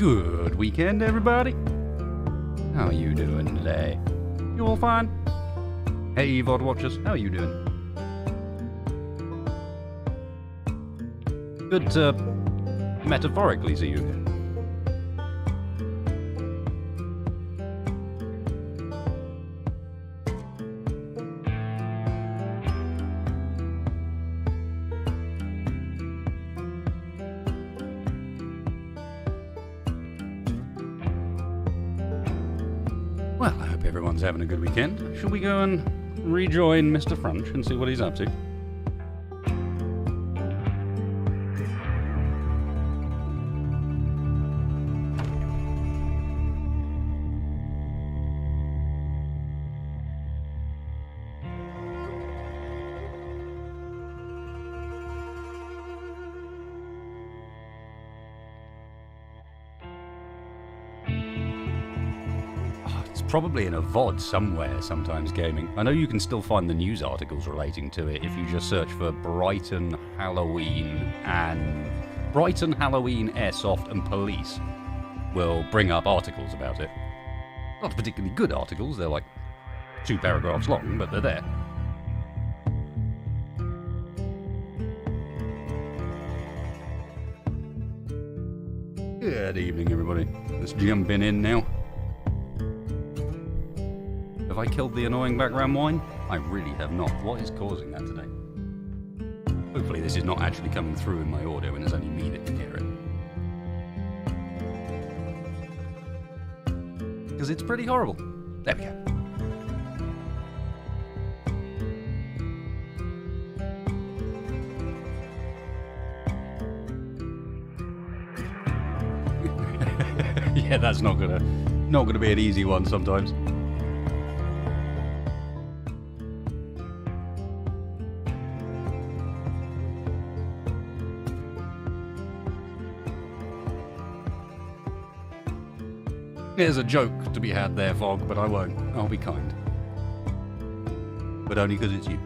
Good weekend, everybody. How are you doing today? You all fine? Hey, VOD watchers, how are you doing? Good to metaphorically see you again. Well, I hope everyone's having a good weekend. Shall we go and rejoin Mr. Frunch and see what he's up to? Probably in a VOD somewhere, sometimes gaming. I know you can still find the news articles relating to it if you just search for Brighton Halloween Airsoft and Police will bring up articles about it. Not particularly good articles, they're like 2 paragraphs long, but they're there. Good evening, everybody. Let's jump in now. Have I killed the annoying background whine? I really have not. What is causing that today? Hopefully this is not actually coming through in my audio and it's only me that can hear it. Because it's pretty horrible. There we go. Yeah, that's not gonna be an easy one sometimes. There's a joke to be had there, Fog, but I won't. I'll be kind. But only because it's you.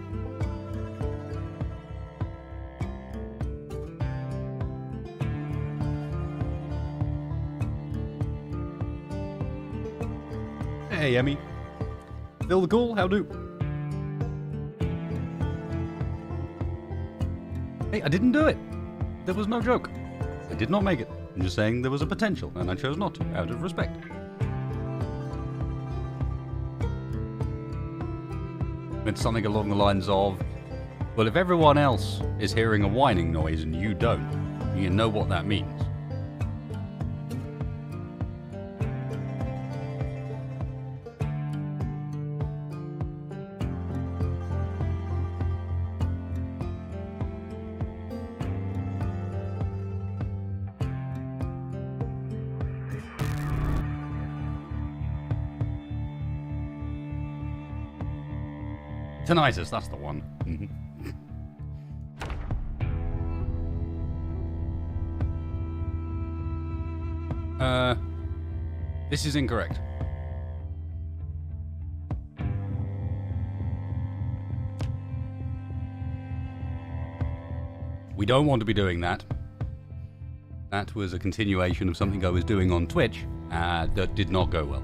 Hey, Emmy. Feel the call? How do? Hey, I didn't do it. There was no joke. I did not make it. I'm just saying there was a potential, and I chose not to, out of respect. It's something along the lines of, well, if everyone else is hearing a whining noise and you don't, you know what that means. Tinnitus, that's the one. This is incorrect. We don't want to be doing that. That was a continuation of something I was doing on Twitch that did not go well.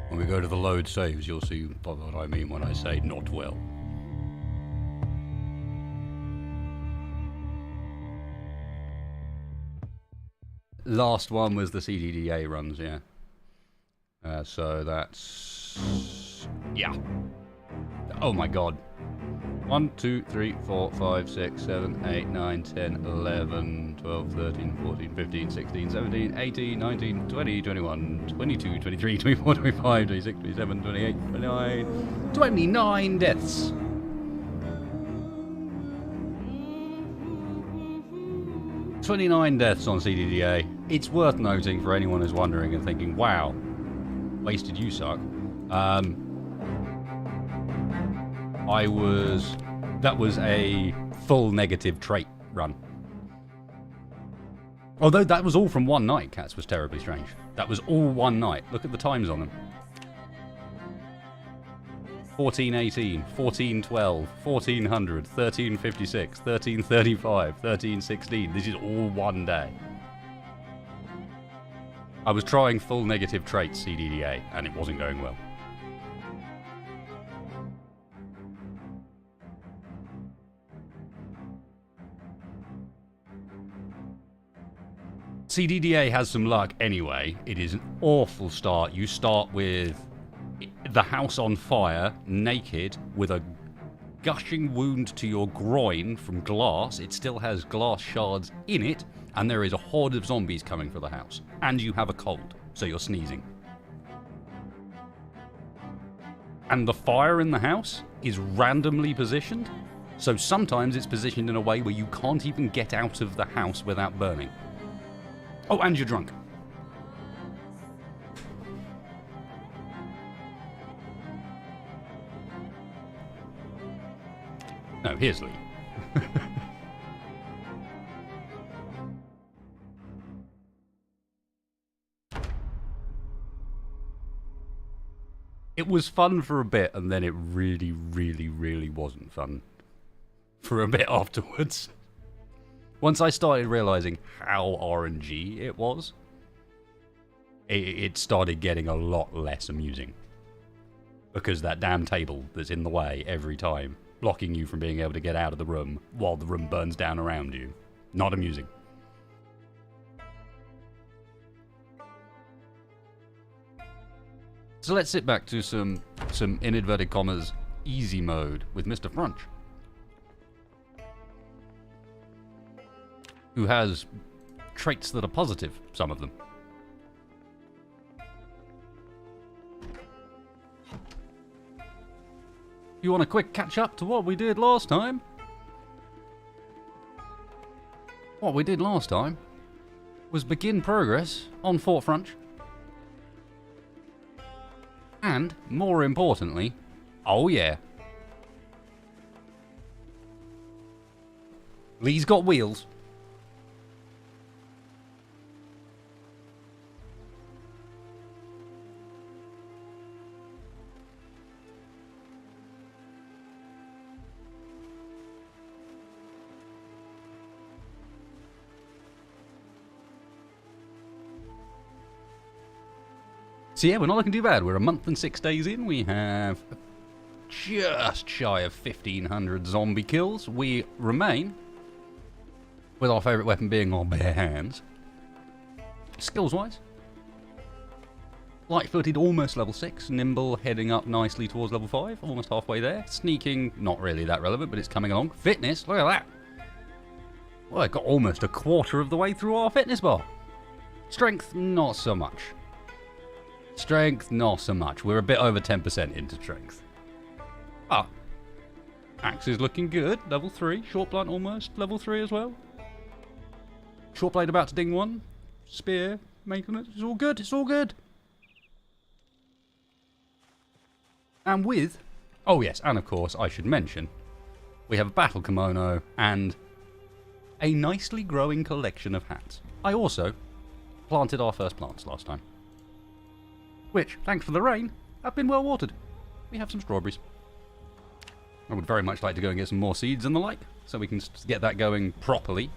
When we go to the load saves, you'll see what I mean when I say not well. Last one was the CDDA runs, yeah. So that's... yeah. Oh my god. 1, 2, 3, 4, 5, 6, 7, 8, 9, 10, 11, 12, 13, 14, 15, 16, 17, 18, 19, 20, 21, 22, 23, 24, 25, 26, 27, 28, 29... 29 deaths! ...29 deaths on CDDA. It's worth noting for anyone who's wondering and thinking, wow, wasted you suck. That was a full negative trait run. Although that was all from one night, Cats, was terribly strange. That was all one night. Look at the times on them. 1418, 1412, 1400, 1356, 1335, 1316. This is all one day. I was trying full negative traits CDDA, and it wasn't going well. CDDA has some luck anyway. It is an awful start. You start with the house on fire, naked, with a gushing wound to your groin from glass. It still has glass shards in it, and there is a horde of zombies coming for the house. And you have a cold, so you're sneezing. And the fire in the house is randomly positioned, so sometimes it's positioned in a way where you can't even get out of the house without burning. Oh, and you're drunk. No, here's Lee. It was fun for a bit, and then it really, really, really wasn't fun for a bit afterwards. Once I started realizing how RNG it was, it started getting a lot less amusing. Because that damn table that's in the way every time, blocking you from being able to get out of the room while the room burns down around you. Not amusing. So let's sit back to some in inverted commas easy mode with Mr. Frunch, who has traits that are positive, some of them. You want a quick catch up to what we did last time? What we did last time was begin progress on Fort Frunch. And, more importantly, oh yeah, Lee's got wheels. So yeah, we're not looking too bad. We're a month and 6 days in. We have just shy of 1,500 zombie kills. We remain with our favourite weapon being our bare hands. Skills-wise, light-footed, almost level 6. Nimble, heading up nicely towards level 5. Almost halfway there. Sneaking, not really that relevant, but it's coming along. Fitness, look at that. Well, I got almost a quarter of the way through our fitness bar. Strength, not so much. Strength, not so much. We're a bit over 10% into strength. Ah. Axe is looking good. Level 3. Short blunt almost. Level 3 as well. Short blade about to ding 1. Spear. Maintenance. It's all good. It's all good. And with... oh yes, and of course, I should mention, we have a battle kimono and a nicely growing collection of hats. I also planted our first plants last time, which, thanks for the rain, have been well watered. We have some strawberries. I would very much like to go and get some more seeds and the like, so we can get that going properly.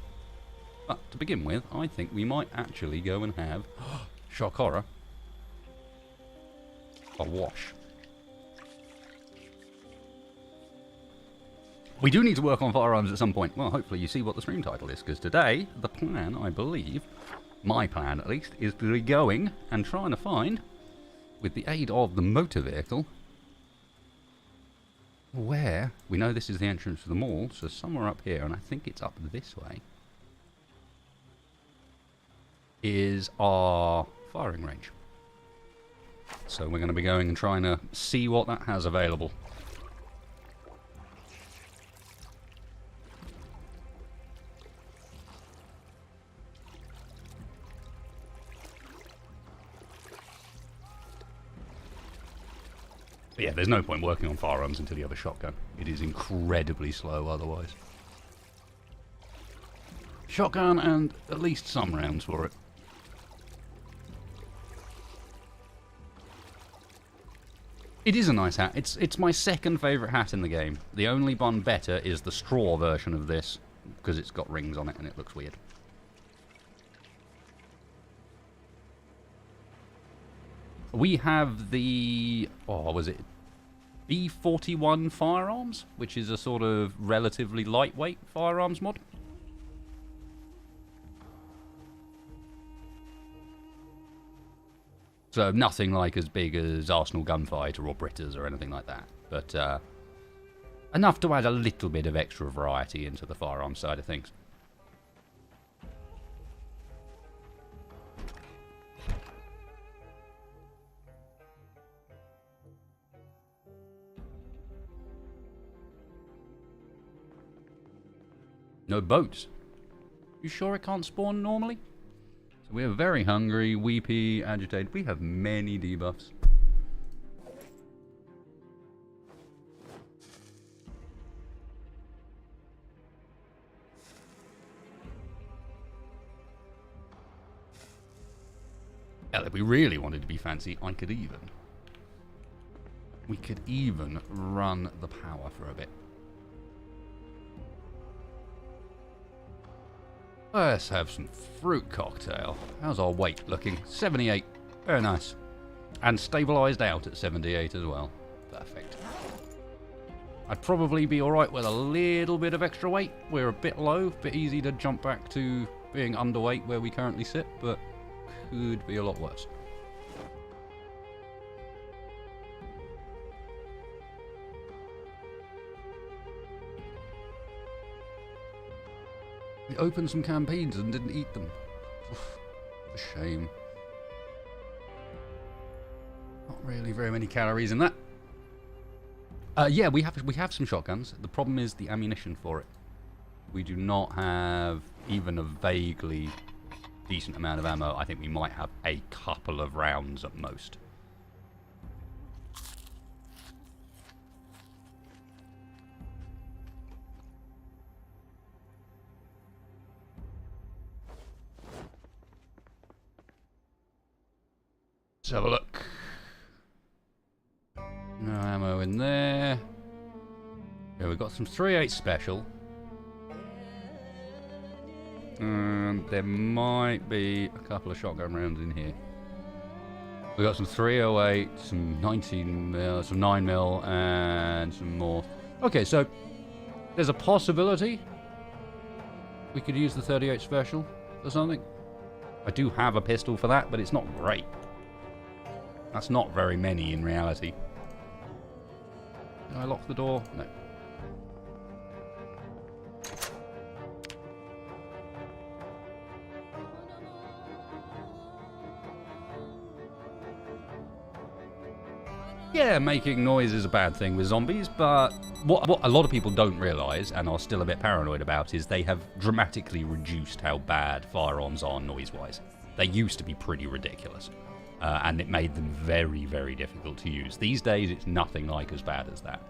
But to begin with, I think we might actually go and have, shock horror, a wash. We do need to work on firearms at some point. Well, hopefully you see what the stream title is, because today, the plan, I believe, my plan at least, is to be going and trying to find, with the aid of the motor vehicle, where, we know this is the entrance to the mall, so somewhere up here, and I think it's up this way, is our firing range. So we're going to be going and trying to see what that has available. But yeah, there's no point working on firearms until you have a shotgun. It is incredibly slow otherwise. Shotgun and at least some rounds for it. It is a nice hat. It's my second favourite hat in the game. The only one better is the straw version of this, because it's got rings on it and it looks weird. We have the... oh, was it B41 firearms, which is a sort of relatively lightweight firearms mod. So nothing like as big as Arsenal Gunfighter or Britas or anything like that. But enough to add a little bit of extra variety into the firearms side of things. No boats. You sure it can't spawn normally? So we are very hungry, weepy, agitated. We have many debuffs. Yeah, if we really wanted to be fancy, we could even run the power for a bit. Let's have some fruit cocktail. How's our weight looking? 78. Very nice. And stabilised out at 78 as well. Perfect. I'd probably be alright with a little bit of extra weight. We're a bit low, a bit easy to jump back to being underweight where we currently sit, but could be a lot worse. We opened some campaigns and didn't eat them. Oof, a shame. Not really very many calories in that. Yeah, we have some shotguns. The problem is the ammunition for it. We do not have even a vaguely decent amount of ammo. I think we might have a couple of rounds at most. Let's have a look. No ammo in there. Yeah, we've got some 3.8 special. And there might be a couple of shotgun rounds in here. We've got some 308, some 19mm, some 9mm, and some more. Okay, so there's a possibility we could use the 38 special or something. I do have a pistol for that, but it's not great. That's not very many in reality. Did I lock the door? No. Yeah, making noise is a bad thing with zombies, but what a lot of people don't realise, and are still a bit paranoid about, is they have dramatically reduced how bad firearms are noise-wise. They used to be pretty ridiculous, and it made them very, very difficult to use. These days, it's nothing like as bad as that.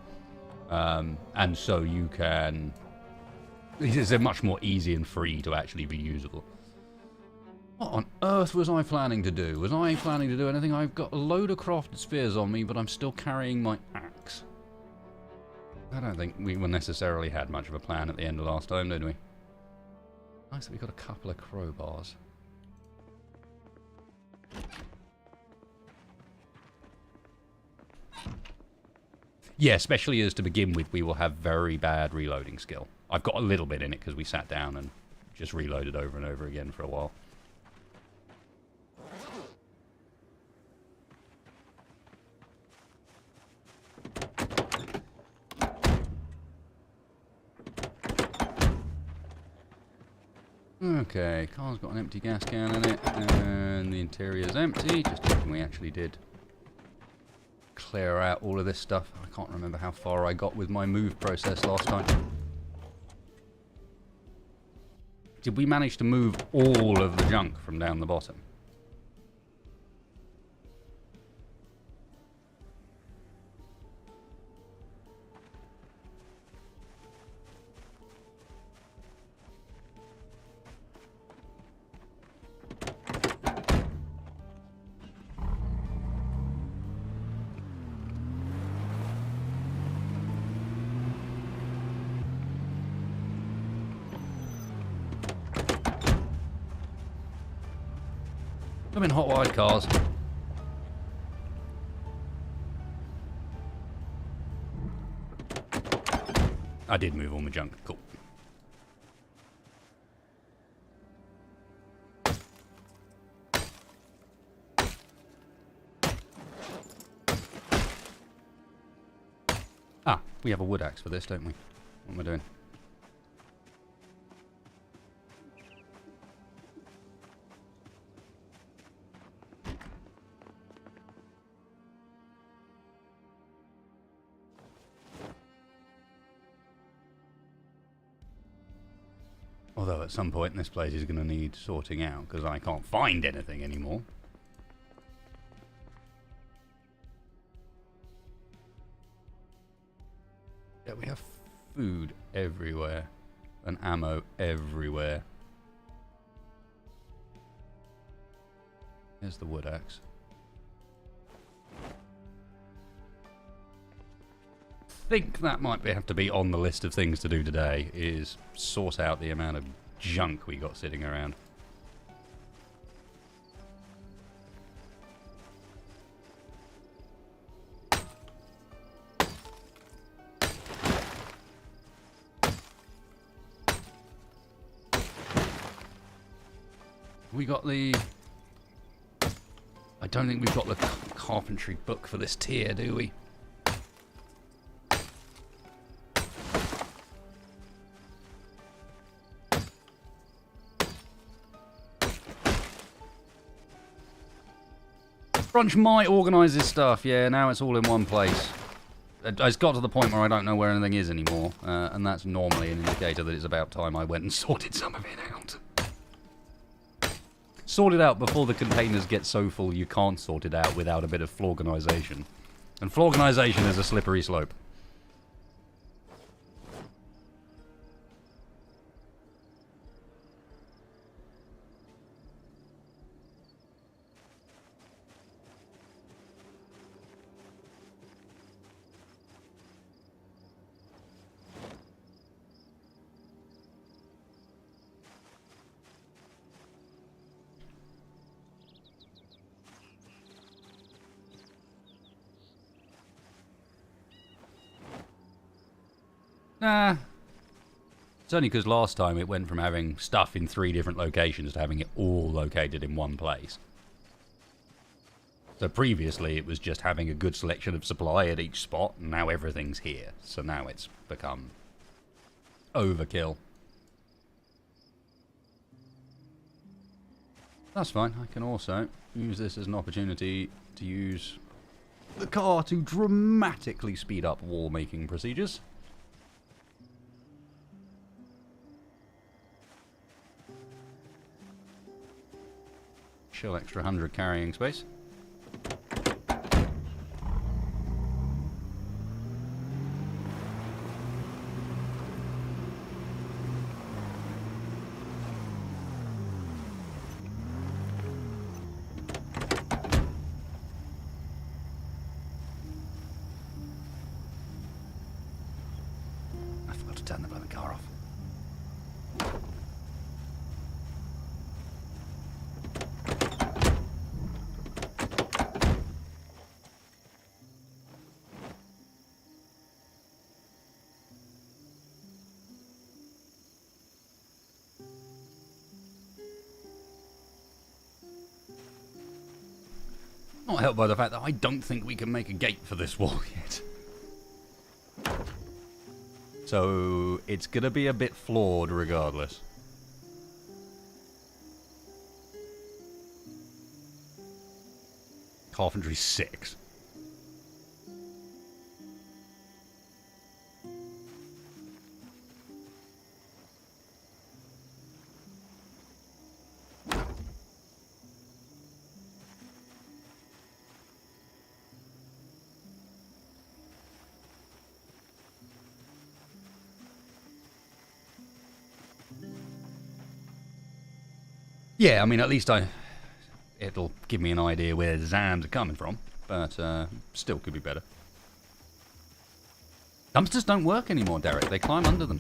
And so you can... They're much more easy and free to actually be usable. What on earth was I planning to do? Was I planning to do anything? I've got a load of crafted spheres on me, but I'm still carrying my axe. I don't think we necessarily had much of a plan at the end of last time, did we? Nice that we got a couple of crowbars. Yeah, especially as to begin with, we will have very bad reloading skill. I've got a little bit in it because we sat down and just reloaded over and over again for a while. Okay, car's got an empty gas can in it, and the interior's empty. Just checking we actually did clear out all of this stuff. I can't remember how far I got with my move process last time. Did we manage to move all of the junk from down the bottom? Come in, hot wired cars. I did move all my junk. Cool. Ah, we have a wood axe for this, don't we? What am I doing? Although at some point this place is going to need sorting out because I can't find anything anymore. Yeah, we have food everywhere and ammo everywhere. There's the wood axe. I think that might have to be on the list of things to do today, is sort out the amount of junk we got sitting around. We got the... I don't think we've got the carpentry book for this tier, do we? Brunch might organise this stuff, yeah, now it's all in one place. It's got to the point where I don't know where anything is anymore, and that's normally an indicator that it's about time I went and sorted some of it out. Sort it out before the containers get so full you can't sort it out without a bit of florganisation. And florganisation is a slippery slope. Nah. It's only because last time it went from having stuff in 3 different locations to having it all located in one place. So previously it was just having a good selection of supply at each spot, and now everything's here. So now it's become overkill. That's fine. I can also use this as an opportunity to use the car to dramatically speed up wall making procedures. Chill extra 100 carrying space. I forgot to turn the bloody car off. Not helped by the fact that I don't think we can make a gate for this wall yet. So it's going to be a bit flawed regardless. Carpentry 6. Yeah, I mean, at least it'll give me an idea where the Zams are coming from, but still could be better. Dumpsters don't work anymore, Derek. They climb under them.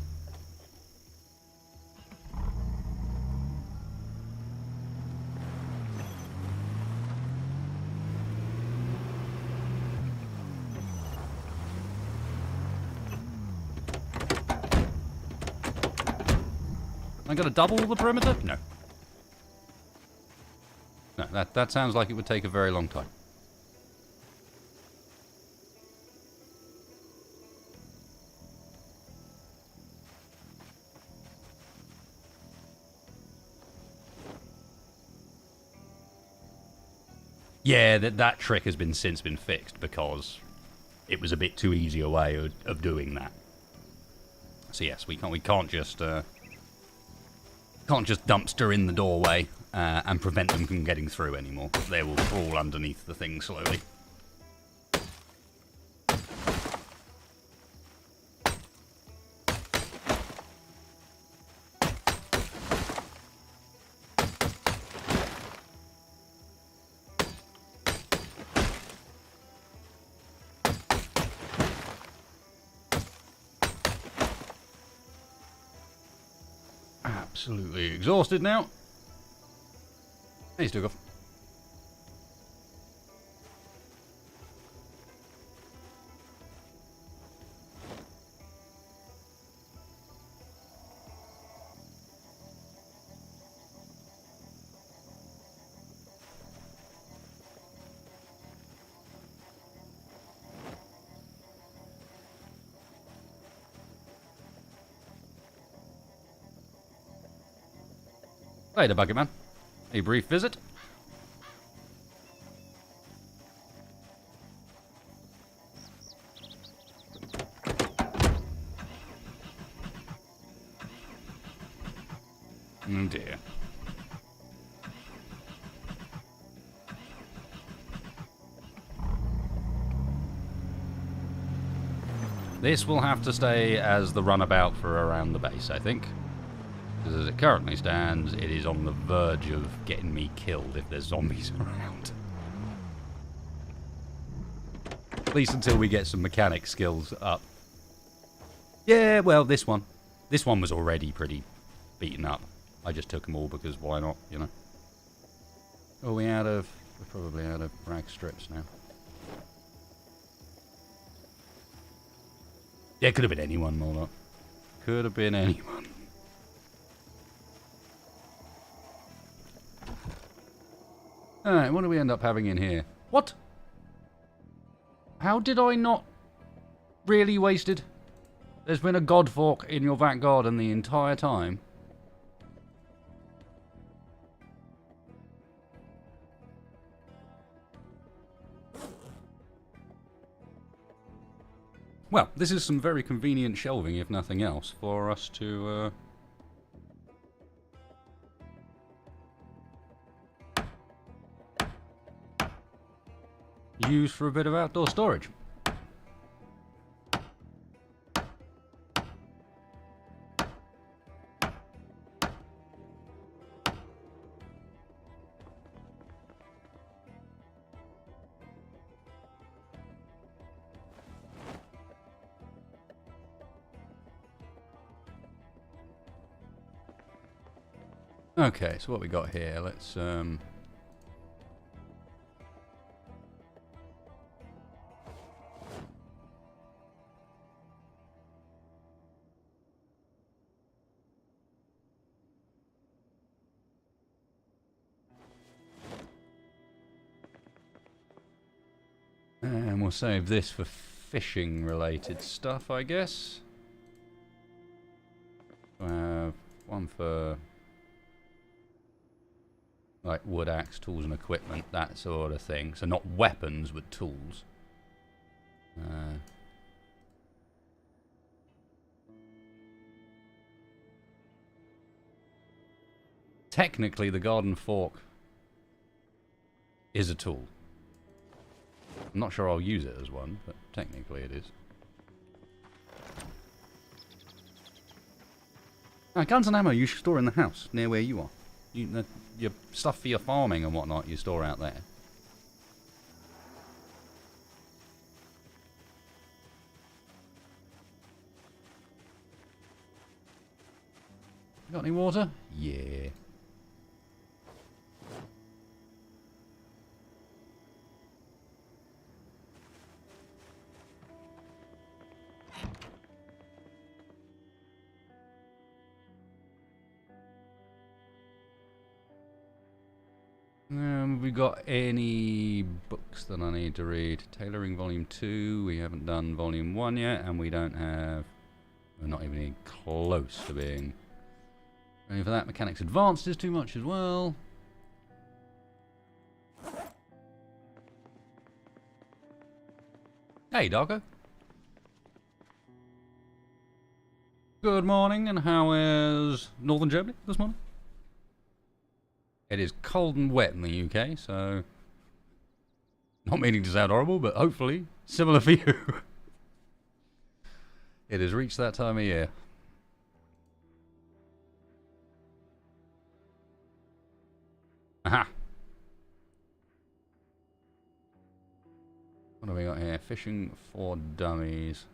I got to double the perimeter? No. No, that sounds like it would take a very long time. Yeah, that trick has since been fixed because it was a bit too easy a way of doing that. So yes, we can't just dumpster in the doorway and prevent them from getting through anymore. They will crawl underneath the thing slowly. Absolutely exhausted now. Hey, Stugov. Later, Bucket Man. A brief visit. Oh dear. This will have to stay as the runabout for around the base, I think. Because as it currently stands, it is on the verge of getting me killed if there's zombies around. At least until we get some mechanic skills up. Yeah, well, this one. This one was already pretty beaten up. I just took them all because why not, you know? Are we out of... We're probably out of rag strips now. Yeah, could have been anyone, Morlock. Could have been anyone. Alright, what do we end up having in here? What? How did I not really wasted? There's been a god fork in your back garden the entire time. Well, this is some very convenient shelving, if nothing else, for us to... use for a bit of outdoor storage. Okay, so what we got here, let's and we'll save this for fishing related stuff, I guess. One for like wood axe, tools and equipment, that sort of thing. So not weapons, but tools. Technically, the garden fork is a tool. I'm not sure I'll use it as one, but technically it is. Guns and ammo you should store in the house, near where you are. Your stuff for your farming and whatnot you store out there. Got any water? Yeah. We got any books that I need to read? Tailoring Volume 2. We haven't done Volume 1 yet, and we don't have... We're not even close to being ready for that. Mechanics Advanced is too much as well. Hey, Darko. Good morning, and how is Northern Germany this morning? It is cold and wet in the UK, so... Not meaning to sound horrible, but hopefully similar for you. It has reached that time of year. Aha! What have we got here? Fishing for Dummies.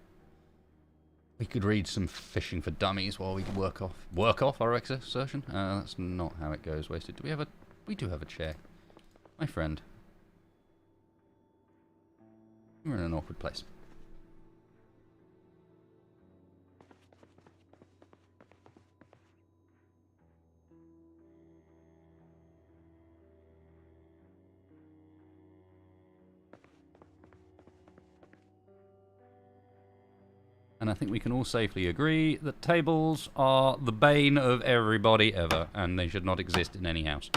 We could read some Fishing for Dummies while we can work off our exertion. That's not how it goes. Wasted. Do we have a? We do have a chair. My friend. We're in an awkward place. And I think we can all safely agree that tables are the bane of everybody ever, and they should not exist in any house.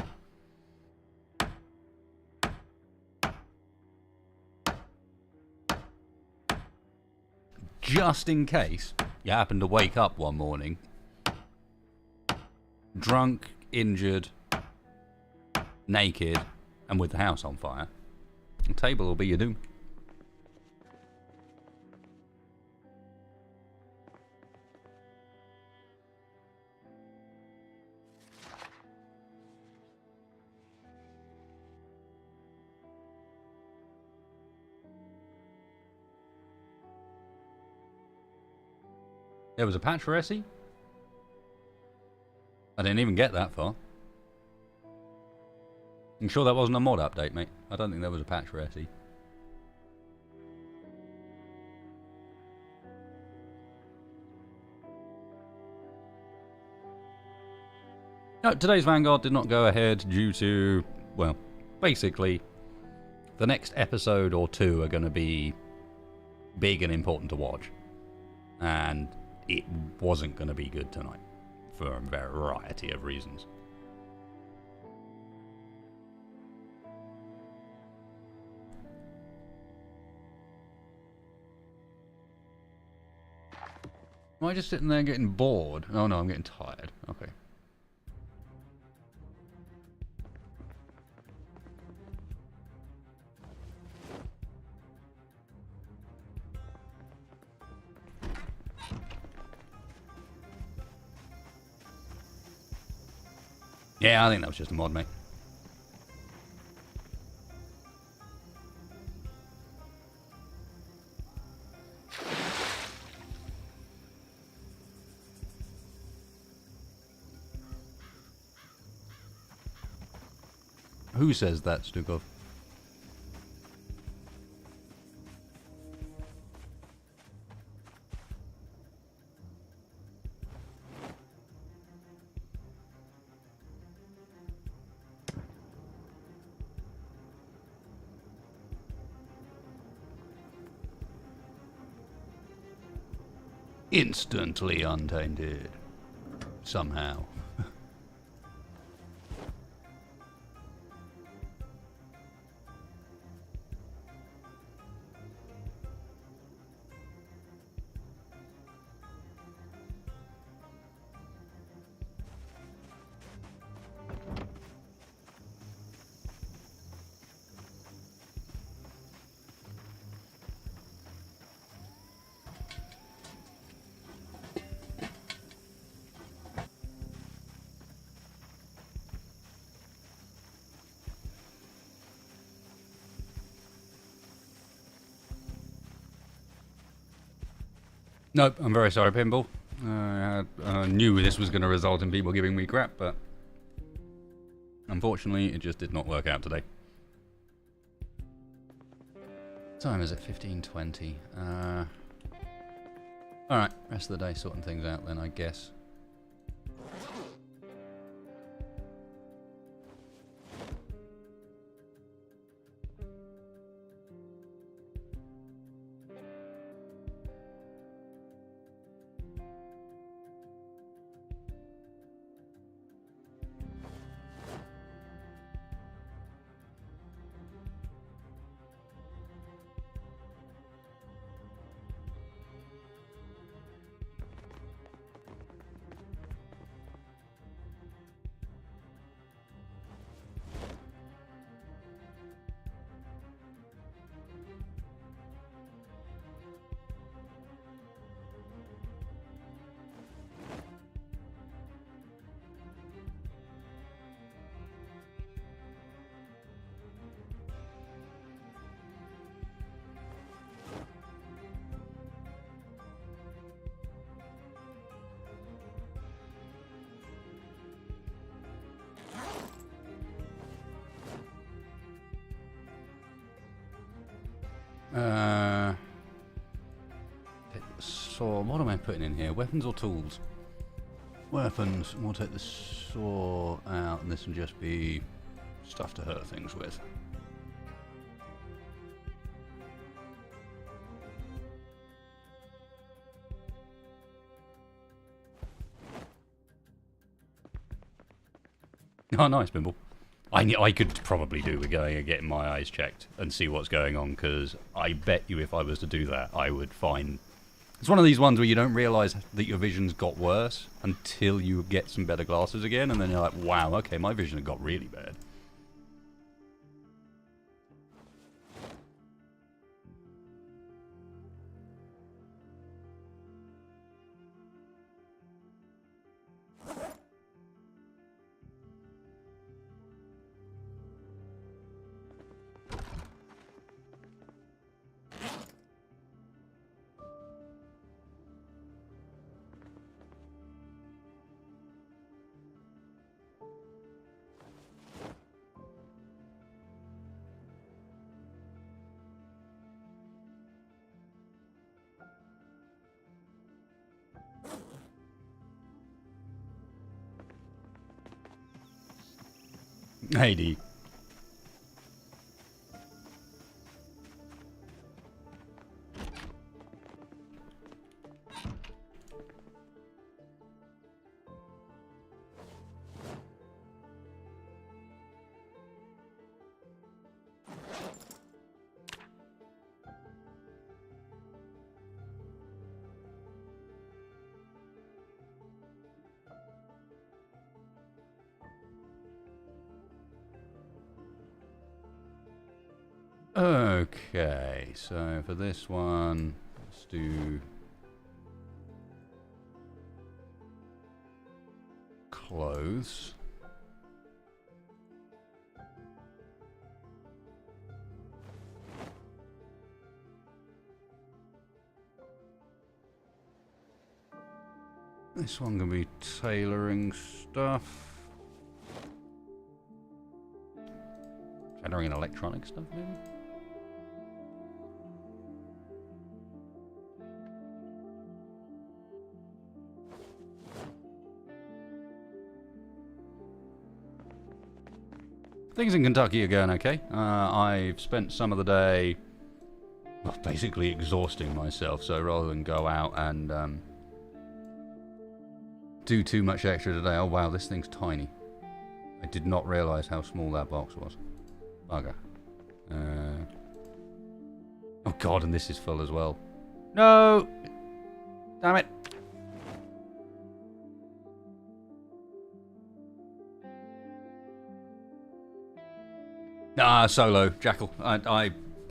Just in case you happen to wake up one morning, drunk, injured, naked, and with the house on fire, the table will be your doom. There was a patch for SE? I didn't even get that far. I'm sure that wasn't a mod update, mate. I don't think there was a patch for SE. No, today's Vanguard did not go ahead due to, well, basically, the next episode or two are going to be big and important to watch. And it wasn't going to be good tonight for a variety of reasons. Am I just sitting there getting bored? Oh no, I'm getting tired. Okay. Yeah, I think that was just a mod, mate. Who says that, Stukov? Instantly untainted. Somehow. Nope, I'm very sorry, Pinball. I knew this was going to result in people giving me crap, but unfortunately it just did not work out today. Time is it? 15:20. Alright, rest of the day sorting things out then, I guess. Uh, so what am I putting in here? Weapons or tools? Weapons. We'll take the saw out, and this will just be stuff to hurt things with. Oh, nice, Bimble. I could probably do with going and getting my eyes checked and see what's going on, because I bet you if I was to do that, I would find... It's one of these ones where you don't realise that your vision's got worse until you get some better glasses again, and then you're like, wow, okay, my vision got really bad. Hey, D. Okay, so for this one, let's do clothes. This one can be tailoring stuff. Tailoring and electronic stuff, maybe? Things in Kentucky are going okay. I've spent some of the day, well, basically exhausting myself, so rather than go out and do too much extra today... Oh wow, this thing's tiny. I did not realise how small that box was. Bugger. Oh god, and this is full as well. No! Damn it! Ah, solo, Jackal.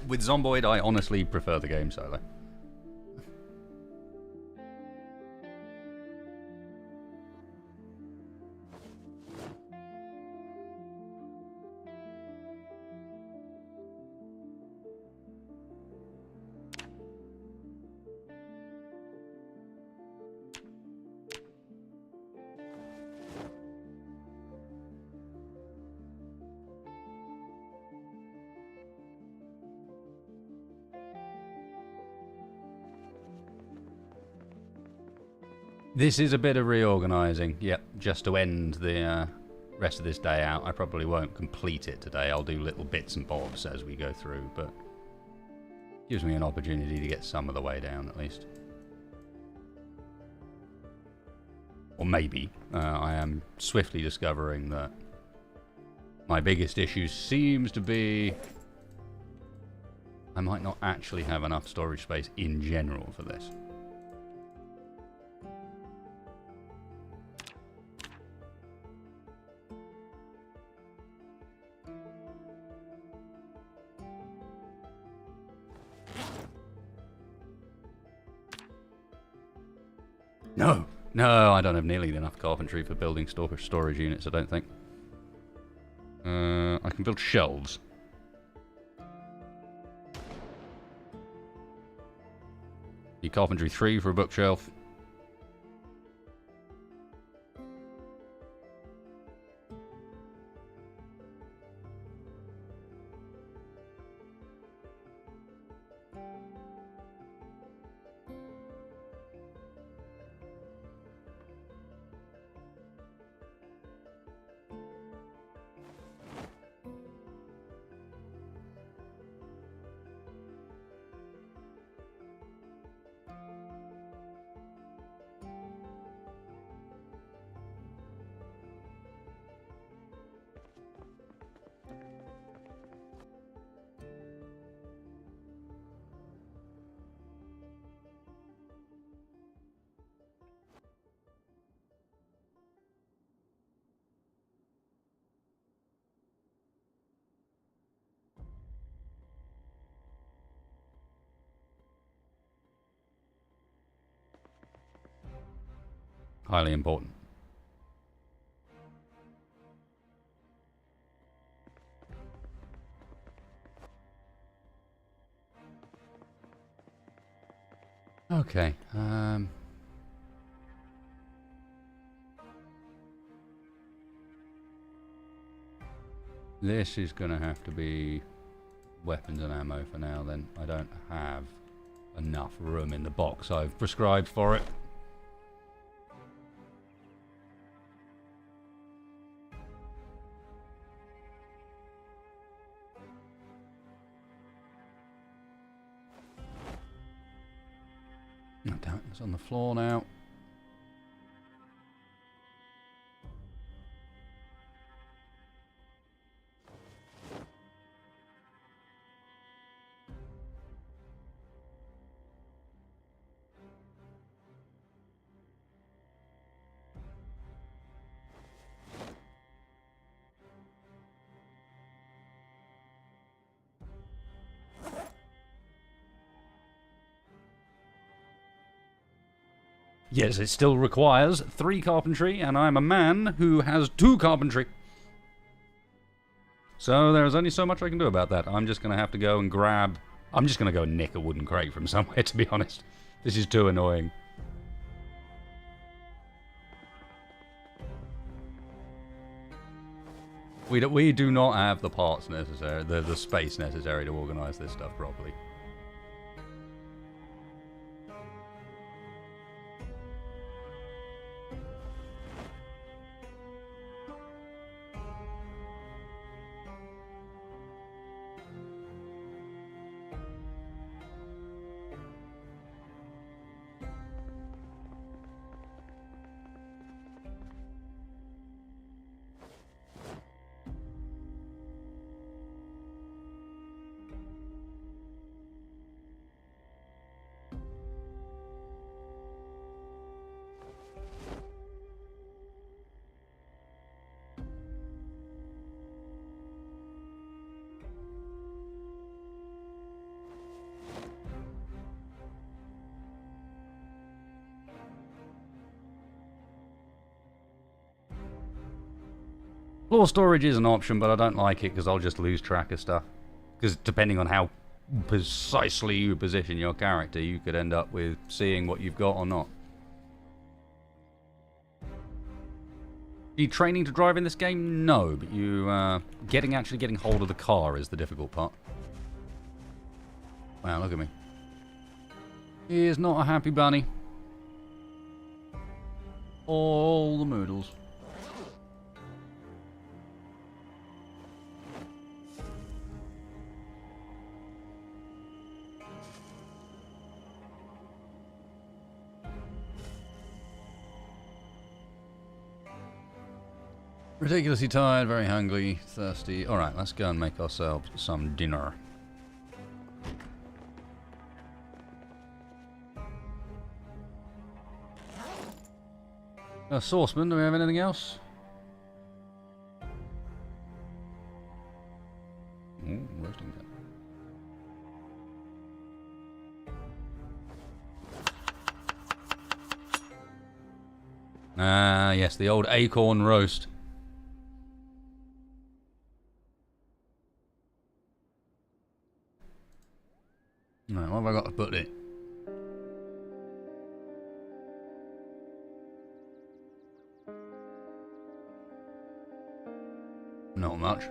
With Zomboid, I honestly prefer the game solo. This is a bit of reorganising, yep, just to end the rest of this day out. I probably won't complete it today. I'll do little bits and bobs as we go through, but gives me an opportunity to get some of the way down at least. Or maybe I am swiftly discovering that my biggest issue seems to be I might not actually have enough storage space in general for this. No, I don't have nearly enough carpentry for building storage units, I don't think. I can build shelves. Need carpentry 3 for a bookshelf. Highly important. Okay. This is going to have to be weapons and ammo for now then. I don't have enough room in the box I've prescribed for it. Oh, damn it, it's on the floor now. Yes, it still requires 3 carpentry, and I'm a man who has 2 carpentry. So there's only so much I can do about that. I'm just going to have to go and grab... I'm just going to go and nick a wooden crate from somewhere, to be honest. This is too annoying. We do not have the parts necessary, the space necessary to organise this stuff properly. Floor storage is an option, but I don't like it because I'll just lose track of stuff. Because depending on how precisely you position your character, you could end up with seeing what you've got or not. Are you training to drive in this game? No, but you actually getting hold of the car is the difficult part. Wow, look at me. He is not a happy bunny. All the moodles. Ridiculously tired, very hungry, thirsty. Alright, let's go and make ourselves some dinner. Sauceman, do we have anything else? Ooh, roasting that. Ah, yes, the old acorn roast. Right, what have I got to put it? Not much.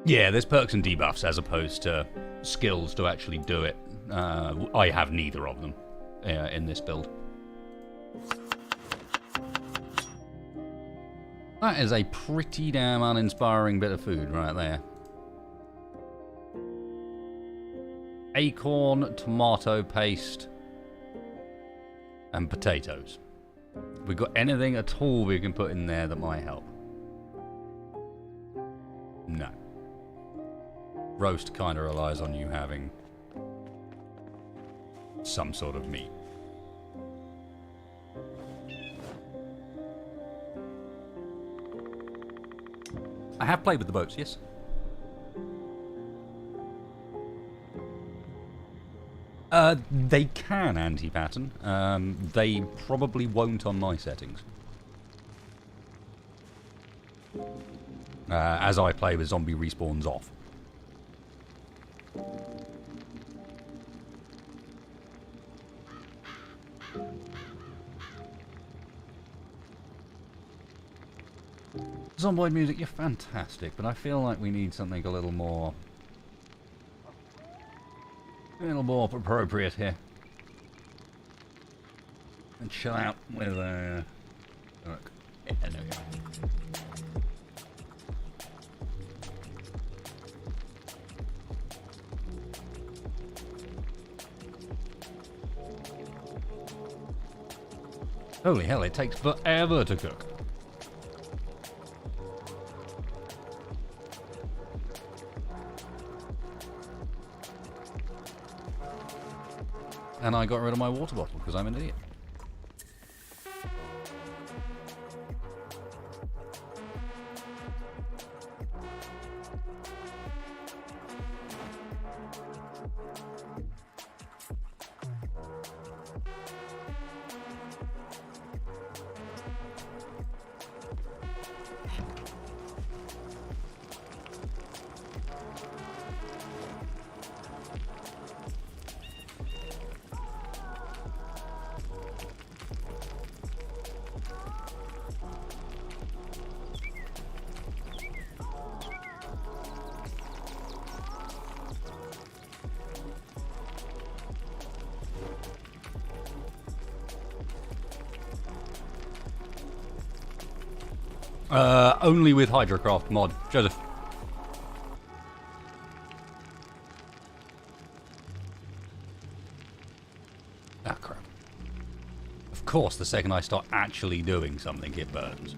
Yeah, there's perks and debuffs as opposed to skills to actually do it. I have neither of them in this build. That is a pretty damn uninspiring bit of food right there. Acorn, tomato paste, and potatoes. Have we got anything at all we can put in there that might help? No. Roast kind of relies on you having some sort of meat. I have played with the boats, yes. They can anti-pattern. They probably won't on my settings. As I play with zombie respawns off. Zomboid music, you're fantastic, but I feel like we need something a little more appropriate here. And chill out with look. Yeah, there we go. Holy hell, it takes forever to cook. And I got rid of my water bottle because I'm an idiot. Only with Hydrocraft mod. Joseph. Ah, crap. Of course, the second I start actually doing something, it burns.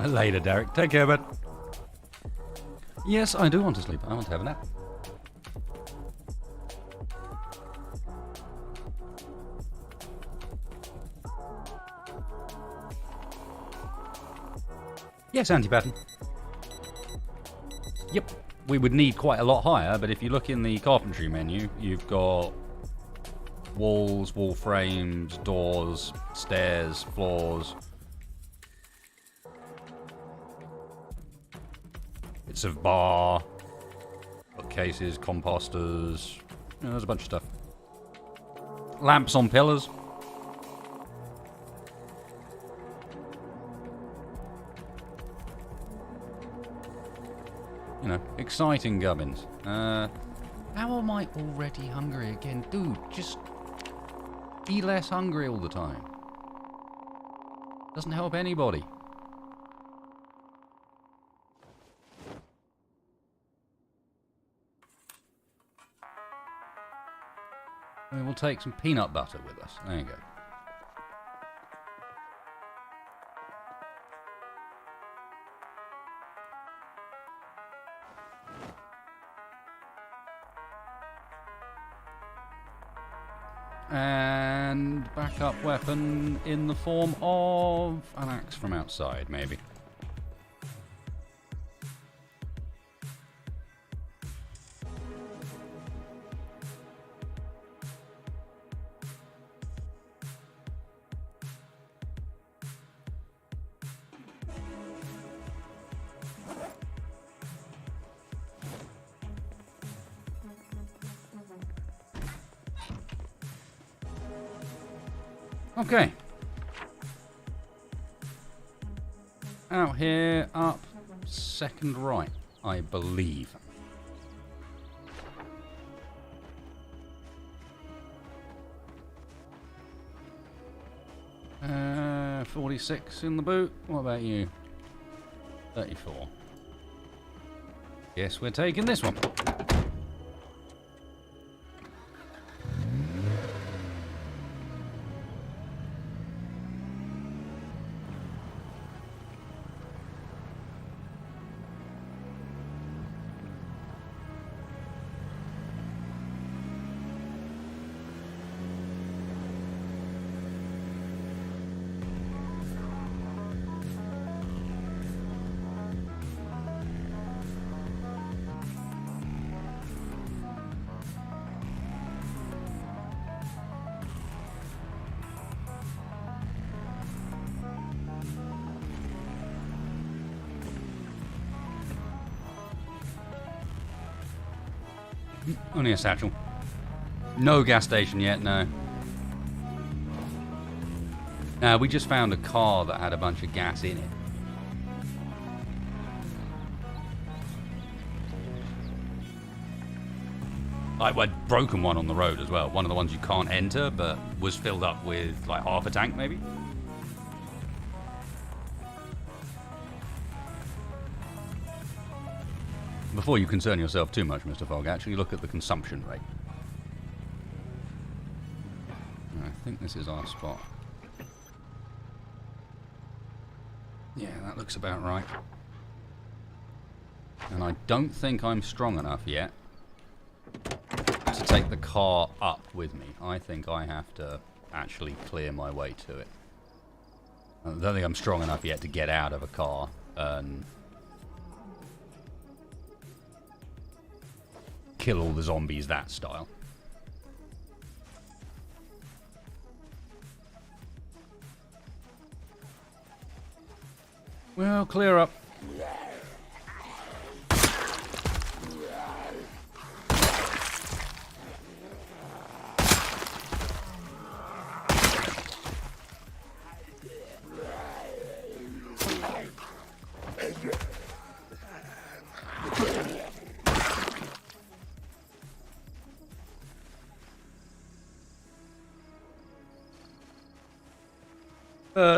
Later, Derek. Take care, bud. Yes, I do want to sleep. I want to have a nap. Yes, anti-pattern. Yep. We would need quite a lot higher, but if you look in the carpentry menu, you've got walls, wall frames, doors, stairs, floors. Bits of bar, bookcases, composters. You know, there's a bunch of stuff. Lamps on pillars. You know, exciting gubbins. How am I already hungry again? Dude, just be less hungry all the time. Doesn't help anybody. We will take some peanut butter with us. There you go. And backup weapon in the form of an axe from outside, maybe. Okay. Out here, up, second right, I believe. 46 in the boot. What about you? 34. Yes, we're taking this one. Only a satchel. No gas station yet, no. We just found a car that had a bunch of gas in it. I'd broken one on the road as well. One of the ones you can't enter, but was filled up with like half a tank maybe. Before you concern yourself too much, Mr. Fogg, actually look at the consumption rate. I think this is our spot. Yeah, that looks about right. And I don't think I'm strong enough yet to take the car up with me. I think I have to actually clear my way to it. I don't think I'm strong enough yet to get out of a car and kill all the zombies that style. Well, clear up.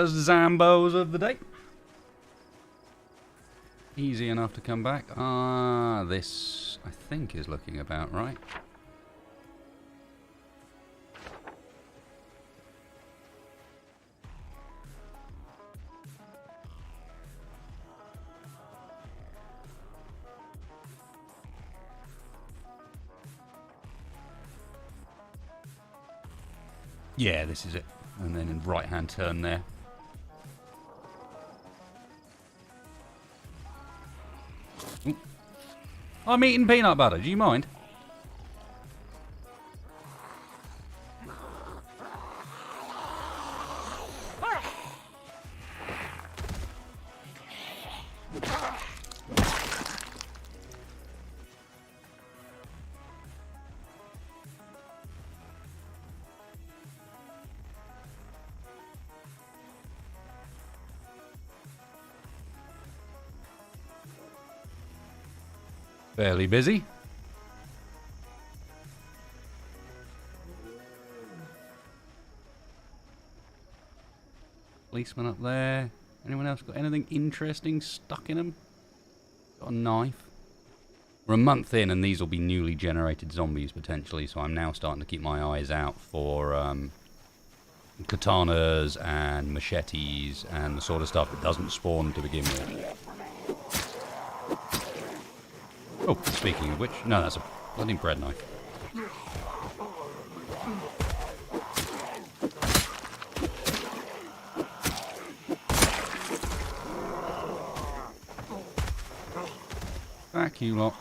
Zambos of the day. Easy enough to come back. This, I think, is looking about right. Yeah, this is it. And then in right-hand turn there. Ooh. I'm eating peanut butter. Do you mind? Fairly busy. Policeman up there. Anyone else got anything interesting stuck in them? Got a knife. We're a month in and these will be newly generated zombies potentially, so I'm now starting to keep my eyes out for katanas and machetes and the sort of stuff that doesn't spawn to begin with. Oh, speaking of which, no, that's a bloody bread knife. Back you lot.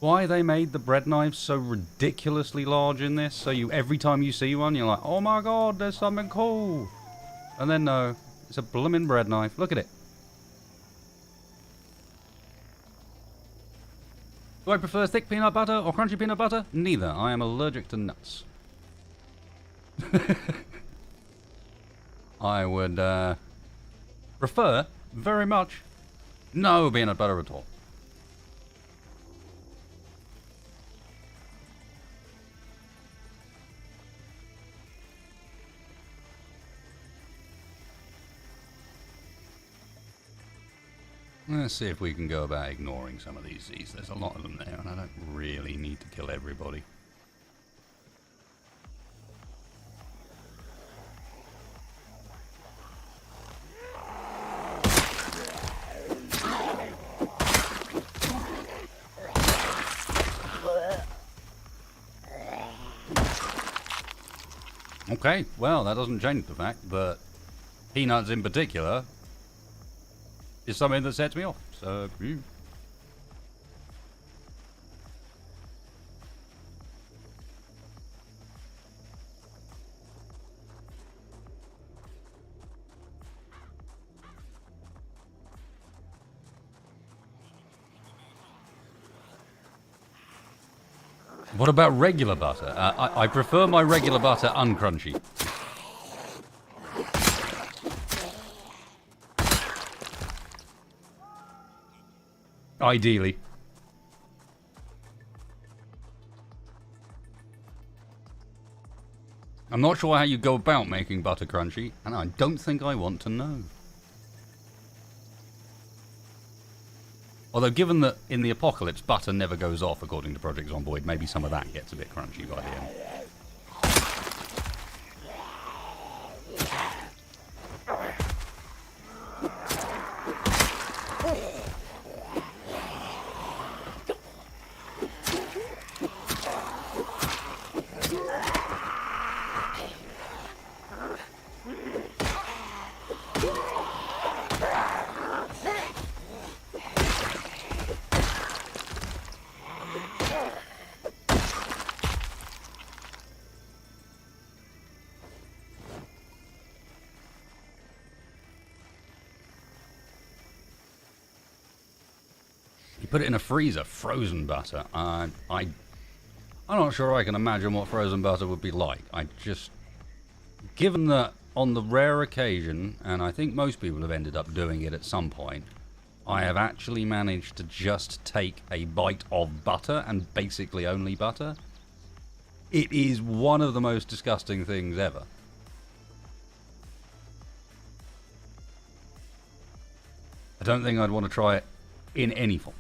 Why they made the bread knives so ridiculously large in this, so you every time you see one, you're like, oh my god, there's something cool. And then no, it's a blooming bread knife. Look at it. Do I prefer thick peanut butter or crunchy peanut butter? Neither. I am allergic to nuts. I would prefer very much no peanut butter at all. Let's see if we can go about ignoring some of these Z's. There's a lot of them there, and I don't really need to kill everybody. Okay, well, that doesn't change the fact that peanuts in particular is something that sets me off, so... What about regular butter? I prefer my regular butter uncrunchy. Ideally. I'm not sure how you go about making butter crunchy, and I don't think I want to know. Although, given that in the apocalypse, butter never goes off, according to Project Zomboid, maybe some of that gets a bit crunchy by the end. Put it in a freezer, frozen butter. I'm not sure I can imagine what frozen butter would be like. Given that on the rare occasion, and I think most people have ended up doing it at some point, I have actually managed to just take a bite of butter, and basically only butter. It is one of the most disgusting things ever. I don't think I'd want to try it in any form.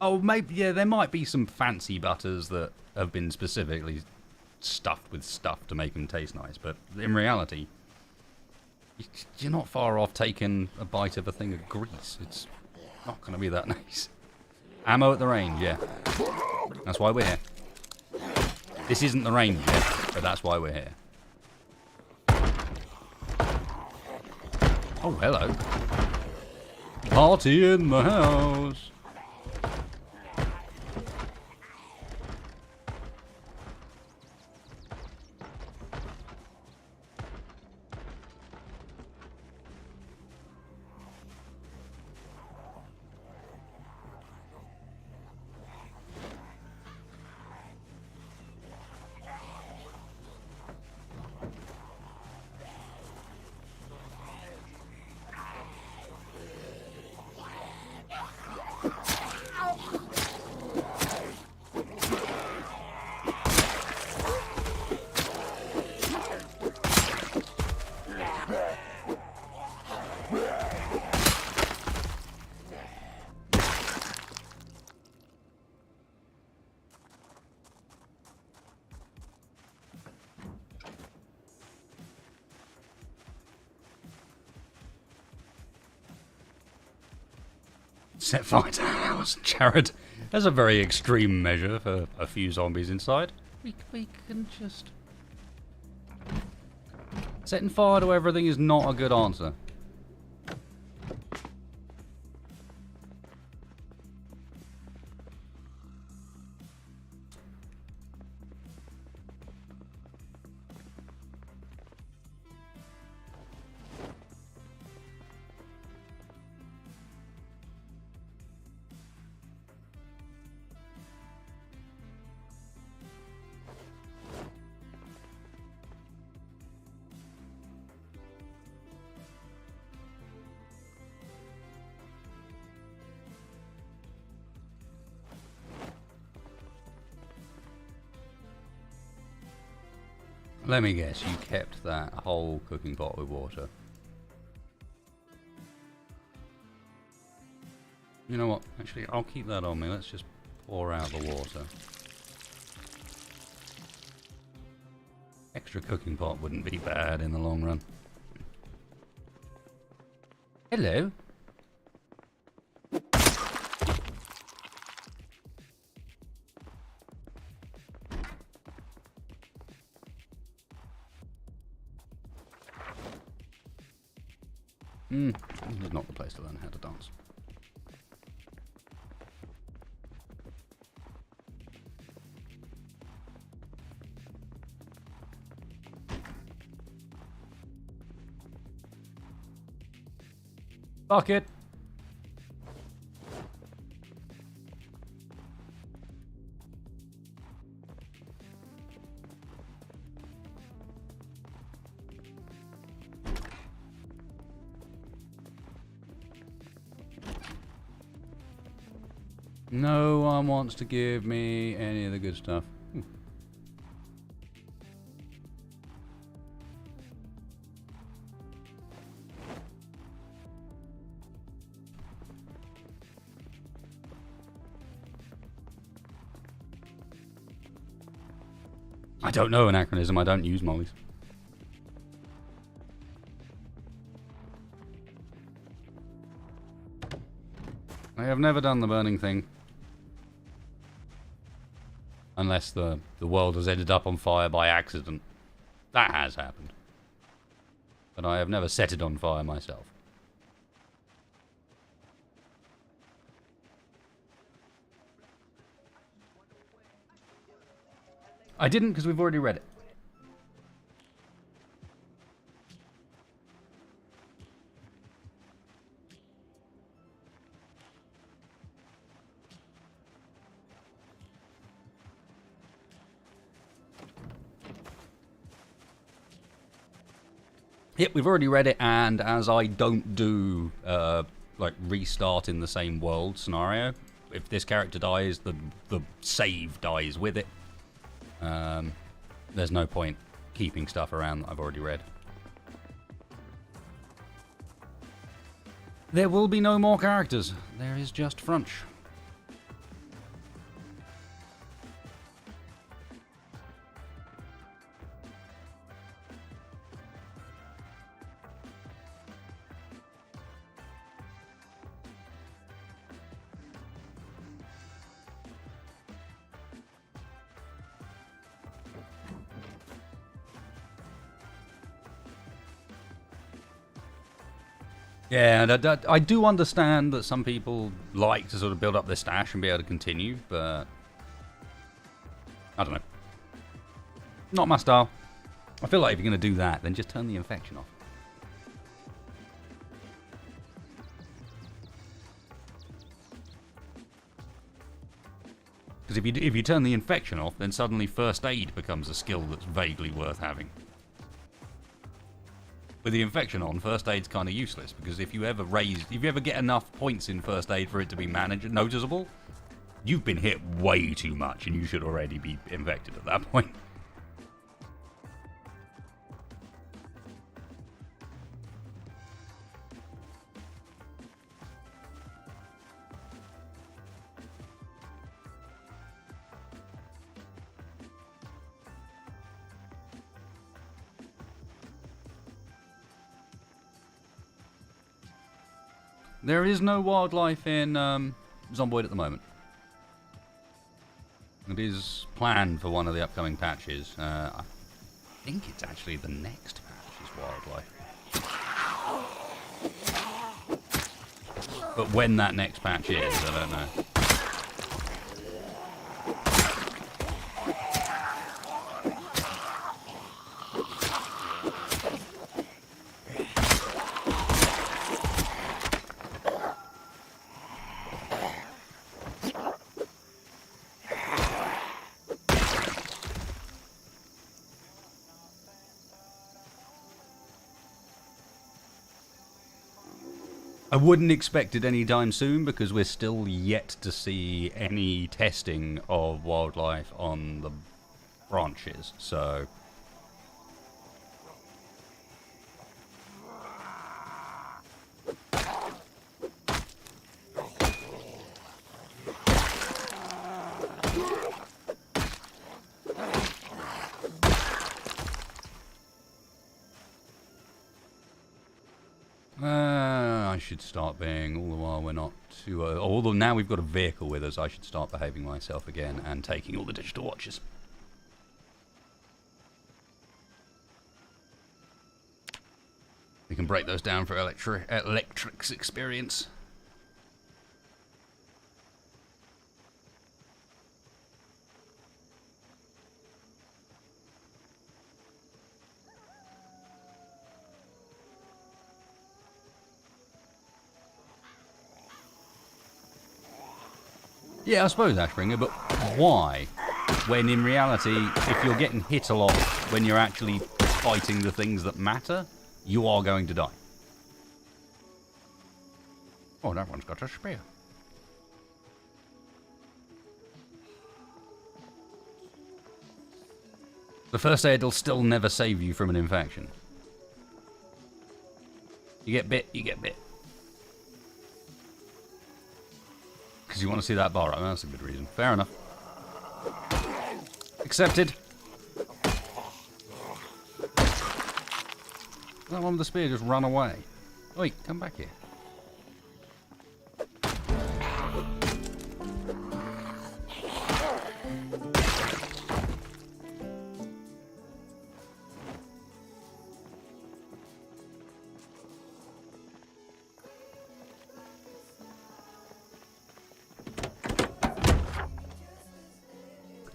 Oh, maybe, yeah, there might be some fancy butters that have been specifically stuffed with stuff to make them taste nice, but in reality, you're not far off taking a bite of a thing of grease. It's not going to be that nice. Ammo at the range, yeah. That's why we're here. This isn't the range yet, but that's why we're here. Oh, hello. Party in the house. Set fire to the house. Jared That's a very extreme measure for a few zombies inside. We can just... Setting fire to everything is not a good answer. Let me guess, you kept that whole cooking pot with water. You know what? Actually, I'll keep that on me. Let's just pour out the water. Extra cooking pot wouldn't be bad in the long run. Hello. This is not the place to learn how to dance. Fuck it. No one wants to give me any of the good stuff. I don't know anachronism. I don't use mollies. I have never done the burning thing. Unless the world has ended up on fire by accident. That has happened. But I have never set it on fire myself. I didn't because we've already read it. Yep, we've already read it, and as I don't do like restart in the same world scenario, if this character dies, the save dies with it. There's no point keeping stuff around that I've already read. There will be no more characters. There is just Frunch. Yeah, and I do understand that some people like to sort of build up their stash and be able to continue, but I don't know. Not my style. I feel like if you're going to do that, then just turn the infection off. Because if you turn the infection off, then suddenly first aid becomes a skill that's vaguely worth having. With the infection on, first aid's kind of useless, because if you ever get enough points in first aid for it to be noticeable, you've been hit way too much and you should already be infected at that point. There is no wildlife in Zomboid at the moment. It is planned for one of the upcoming patches. I think it's actually the next patch is wildlife. But when that next patch is, I don't know. I wouldn't expect it anytime soon because we're still yet to see any testing of wildlife on the branches, so... I should start being, all the while we're not too... although now we've got a vehicle with us, I should start behaving myself again and taking all the digital watches. We can break those down for electrics experience. Yeah, I suppose, Ashbringer, but why? When in reality, if you're getting hit a lot when you're actually fighting the things that matter, you are going to die. Oh, that one's got a spear. The first aid will still never save you from an infection. You get bit, you get bit. Because you want to see that bar, right? Well, that's a good reason. Fair enough. Accepted. That one with the spear just run away. Oi, come back here.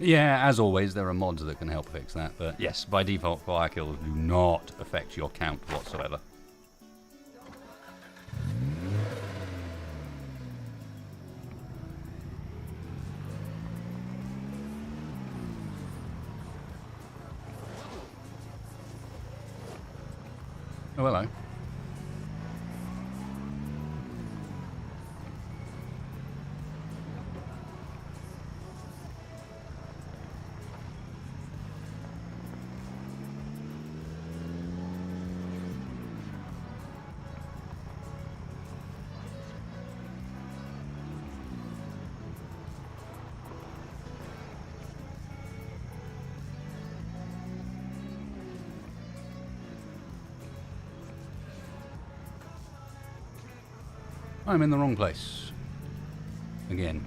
Yeah, as always, there are mods that can help fix that, but yes, by default, fire kills do not affect your count whatsoever. Oh, hello. I'm in the wrong place. Again.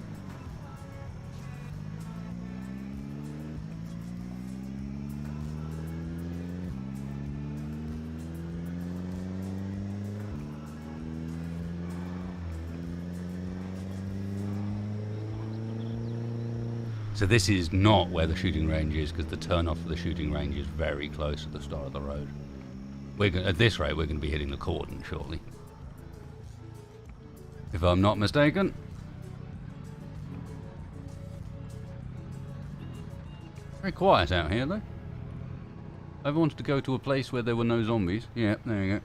So this is not where the shooting range is, because the turn-off for the shooting range is very close at the start of the road. At this rate, we're going to be hitting the cordon shortly. If I'm not mistaken. Very quiet out here, though. I wanted to go to a place where there were no zombies. Yeah, there you go.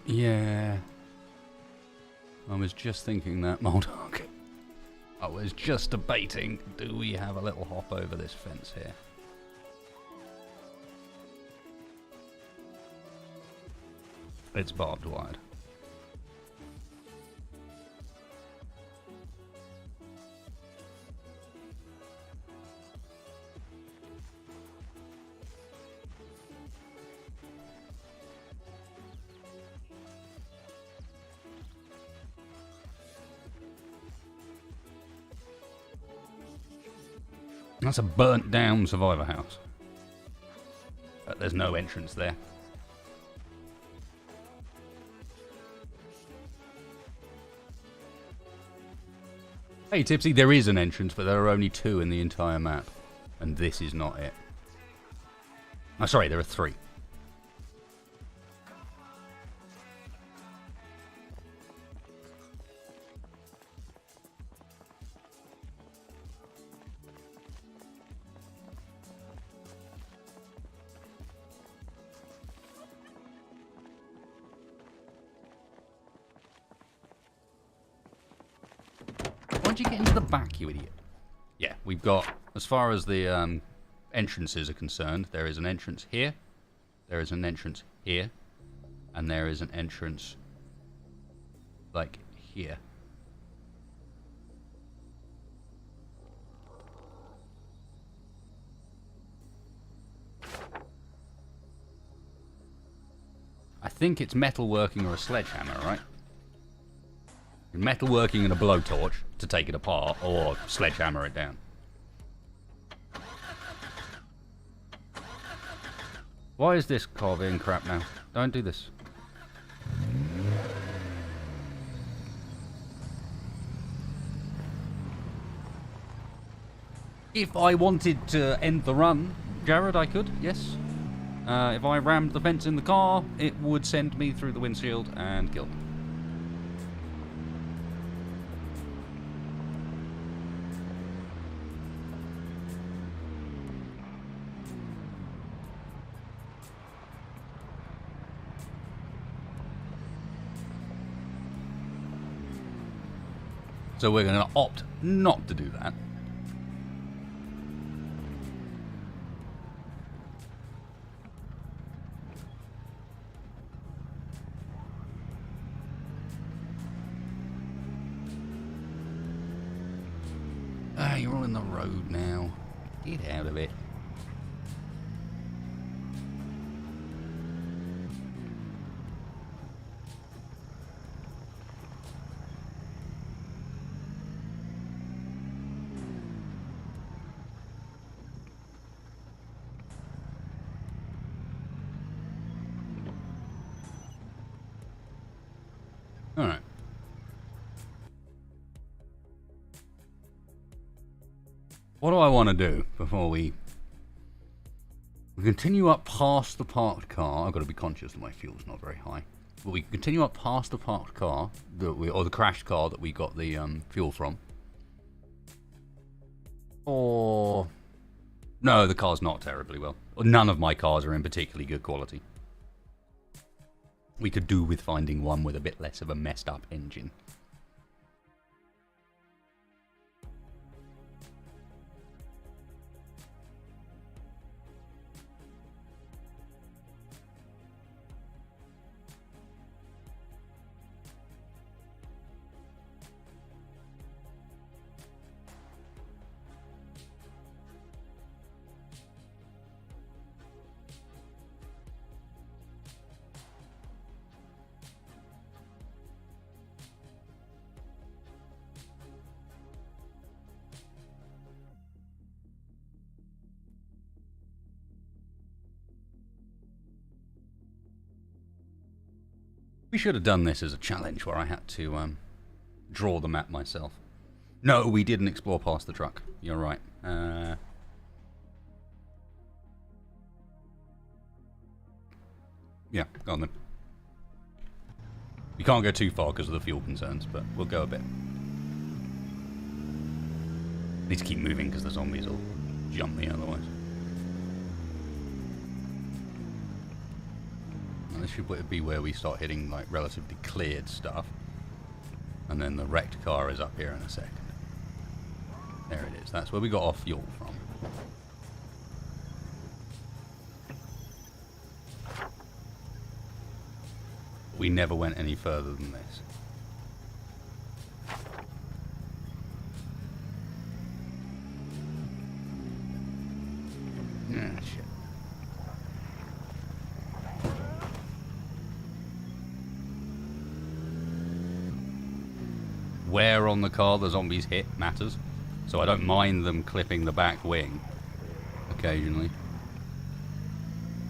Yeah. I was just thinking that, Moldog. I was just debating, do we have a little hop over this fence here? It's barbed wire. That's a burnt down survivor house. But there's no entrance there. Hey Tipsy, there is an entrance, but there are only 2 in the entire map. And this is not it. Oh, sorry, there are 3. Why'd you get into the back, you idiot? Yeah, we've got, as far as the entrances are concerned, there is an entrance here, there is an entrance here, and there is an entrance, like, here. I think it's metalworking or a sledgehammer, right? Metalworking and a blowtorch to take it apart, or sledgehammer it down. Why is this car being crap now? Don't do this. If I wanted to end the run, Jared, I could, yes. If I rammed the fence in the car, it would send me through the windshield and kill me. So we're going to opt not to do that. Ah, you're on the road now. Get out of it. All right. What do I want to do before we continue up past the parked car? I've got to be conscious that my fuel's not very high. But we continue up past the parked car, or the crashed car that we got the fuel from. Or... no, the car's not terribly well. None of my cars are in particularly good quality. We could do with finding one with a bit less of a messed up engine. We should have done this as a challenge where I had to draw the map myself. No, we didn't explore past the truck. You're right. Yeah, go on then. We can't go too far because of the fuel concerns, but we'll go a bit. Need to keep moving because the zombies will jump me otherwise. This should be where we start hitting like relatively cleared stuff, and then the wrecked car is up here in a second. There it is. That's where we got our fuel from. We never went any further than this. Ah, shit. Where on the car the zombies hit matters, so I don't mind them clipping the back wing occasionally.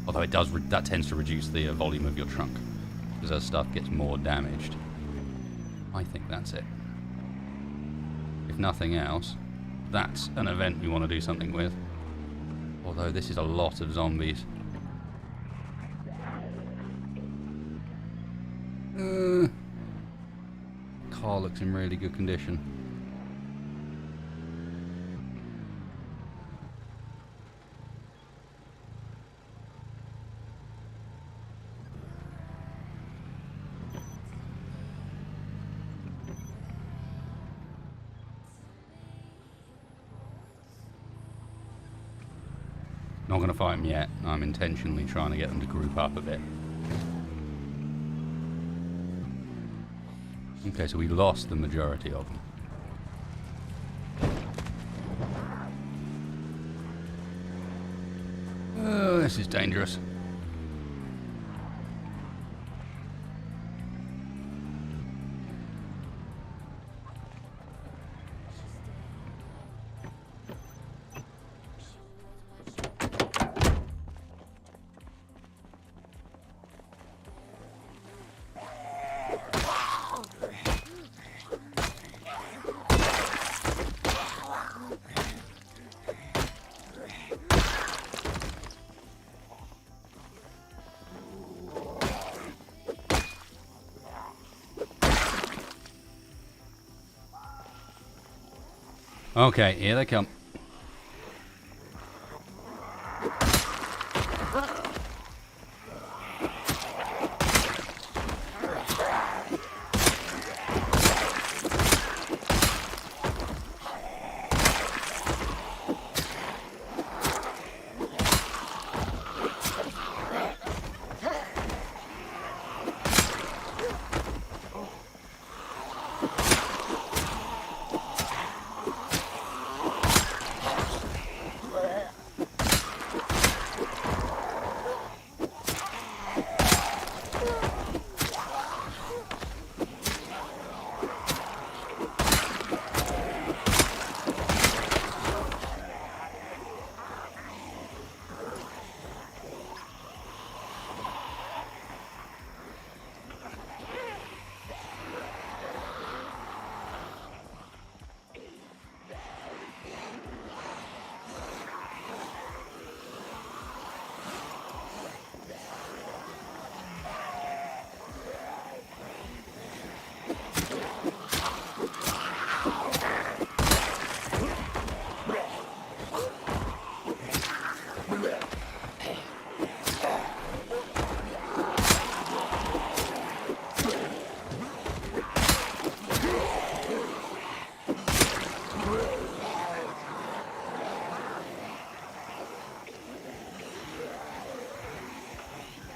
Although it does, that tends to reduce the volume of your trunk, because as stuff gets more damaged. I think that's it. If nothing else, that's an event we want to do something with. Although this is a lot of zombies. Car looks in really good condition. Not going to fight them yet. I'm intentionally trying to get them to group up a bit. Okay, so we lost the majority of them. Oh, this is dangerous. Okay, here they come.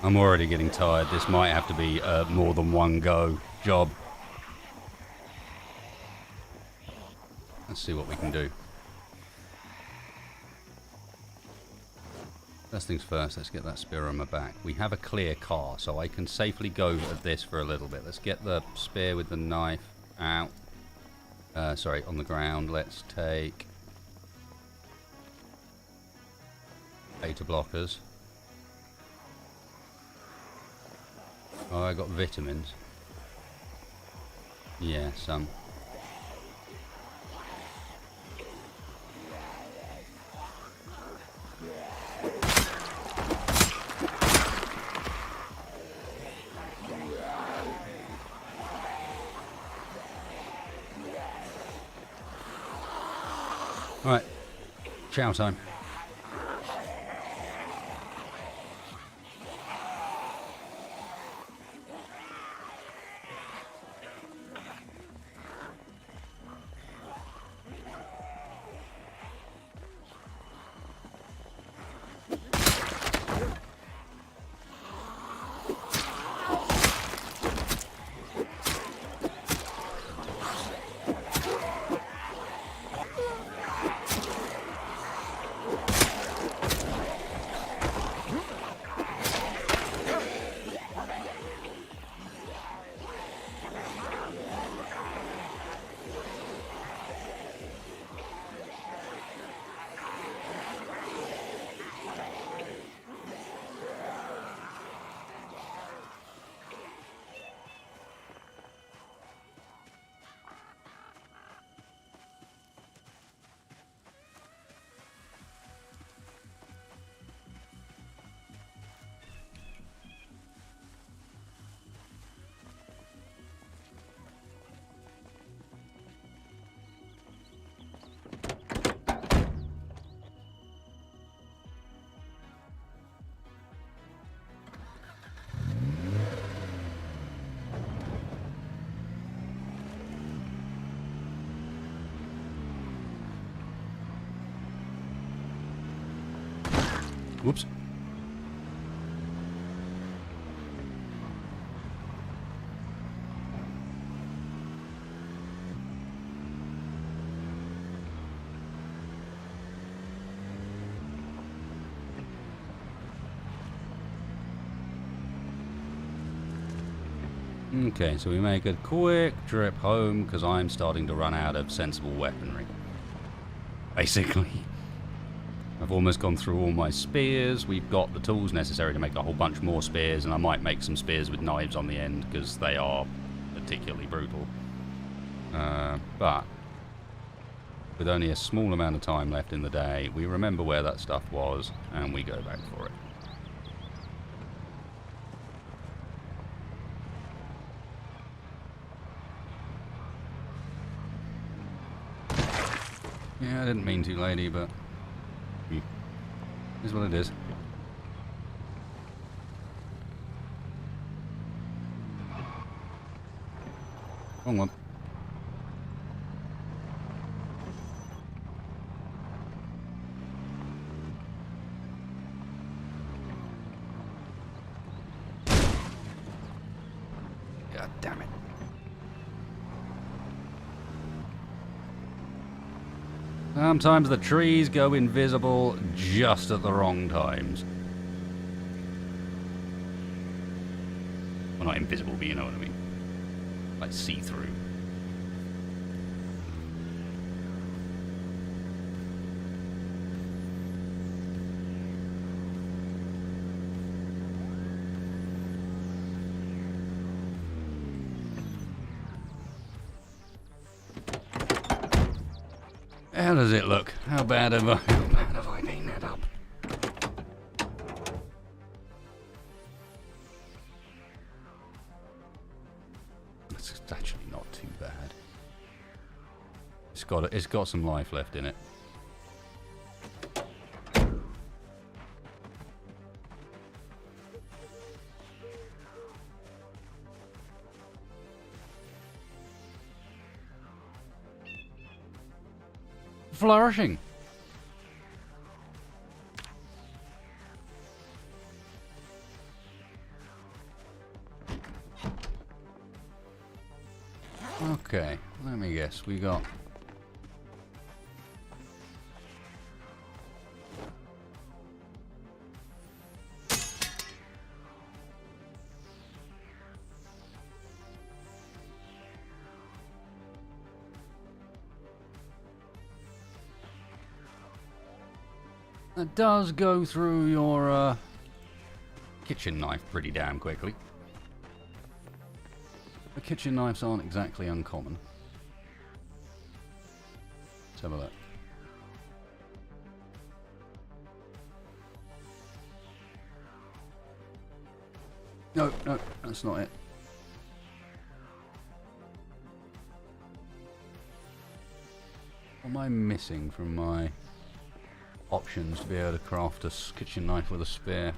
I'm already getting tired. This might have to be a more than one go job. Let's see what we can do. First things first, let's get that spear on my back. We have a clear car, so I can safely go at this for a little bit. Let's get the spear with the knife out. Sorry, on the ground. Let's take beta blockers. Oh, I got vitamins. Yeah, some. Alright, chow time. Whoops. Okay, so we make a quick trip home because I'm starting to run out of sensible weaponry. Basically. I've almost gone through all my spears. We've got the tools necessary to make a whole bunch more spears, and I might make some spears with knives on the end because they are particularly brutal. But with only a small amount of time left in the day, we remember where that stuff was and we go back for it. Yeah, I didn't mean to, lady, but it is what it is. Wrong one. God damn it. Sometimes the trees go invisible just at the wrong times. Well, not invisible, but you know what I mean. Like see-through. How does it look? How bad have I been it up? It's actually not too bad. It's got some life left in it. Flourishing. Okay, let me guess. We got that does go through your kitchen knife pretty damn quickly. The kitchen knives aren't exactly uncommon. Let's have a look. No, no, that's not it. What am I missing from my options to be able to craft a kitchen knife with a spear?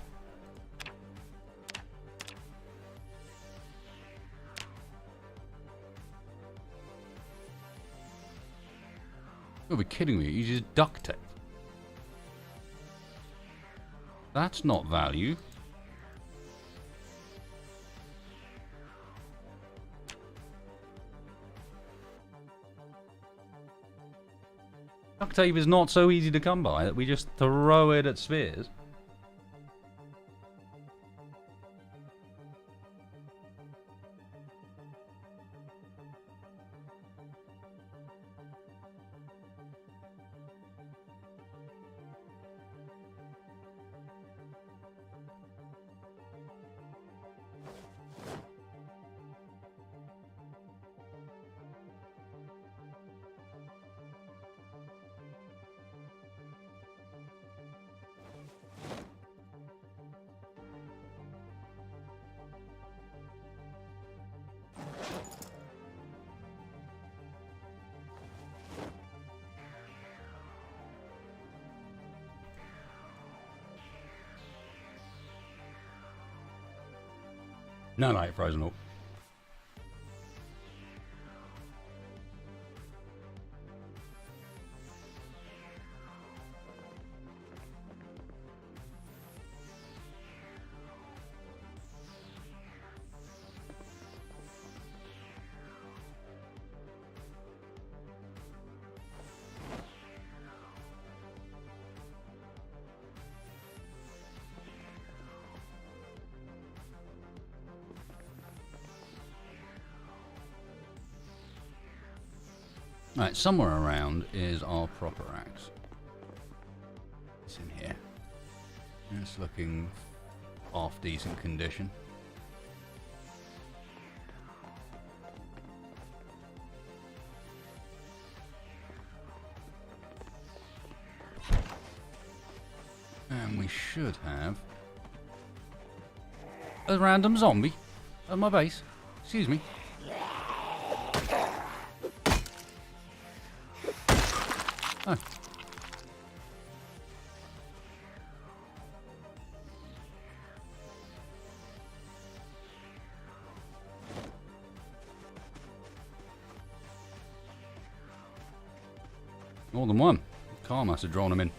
You'll be kidding me, you just duct tape. That's not value. Duct tape is not so easy to come by that we just throw it at spheres. No, like frozen up. Right, somewhere around is our proper axe. It's in here. It's looking half decent condition. And we should have a random zombie at my base. Excuse me. Oh. More than one. Car must have drawn him in.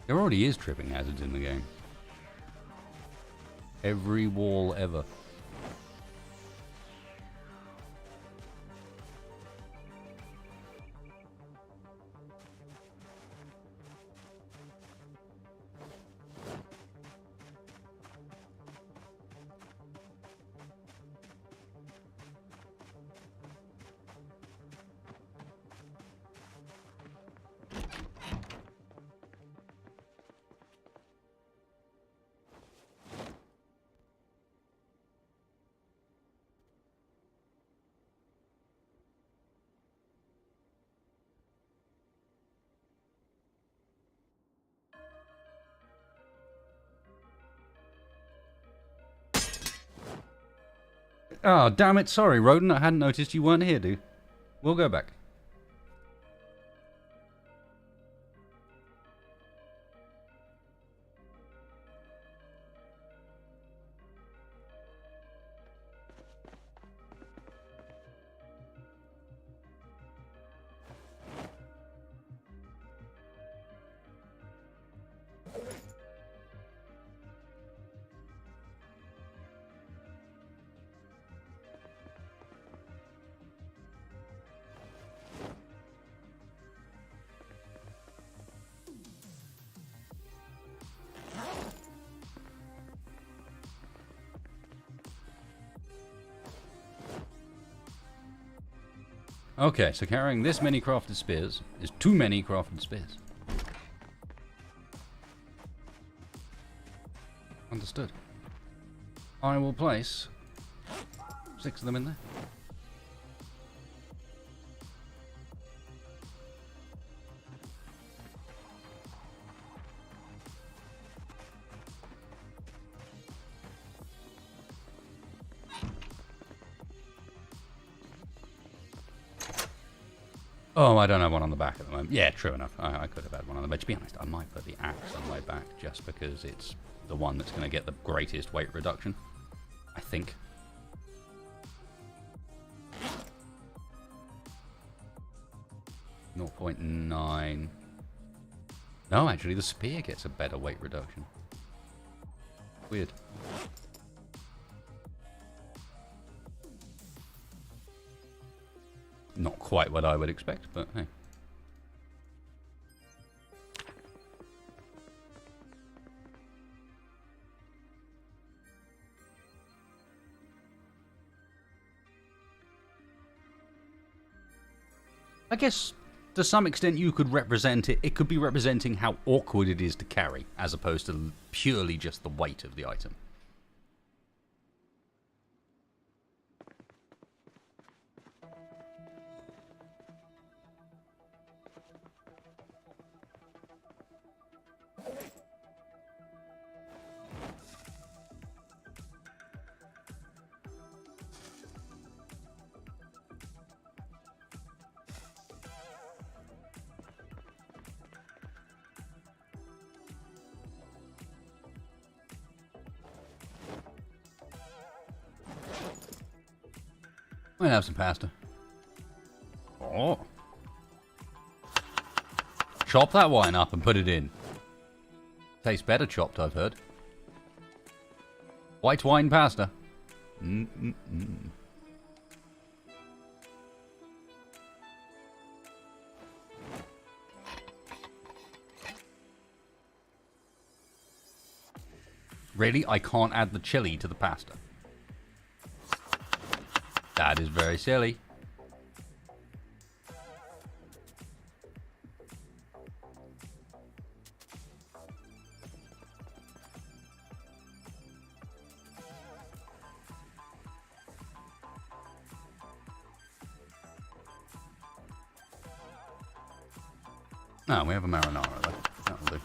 There already is tripping hazards in the game. Every wall ever. Oh, damn it. Sorry, Rodent. I hadn't noticed you weren't here, dude. We'll go back. Okay, so carrying this many crafted spears is too many crafted spears. Understood. I will place 6 of them in there. Oh, I don't have one on the back at the moment. Yeah, true enough. I could have had one on the back. To be honest, I might put the axe on my back just because it's the one that's going to get the greatest weight reduction. I think. .9. No, actually, the spear gets a better weight reduction. Weird. Not quite what I would expect, but hey. I guess to some extent you could represent it. It could be representing how awkward it is to carry, as opposed to purely just the weight of the item. We'll have some pasta. Oh. Chop that wine up and put it in. Tastes better chopped, I've heard. White wine pasta. Mm-mm-mm. Really? I can't add the chili to the pasta. That is very silly. Oh, we have a marinara though. That'll do.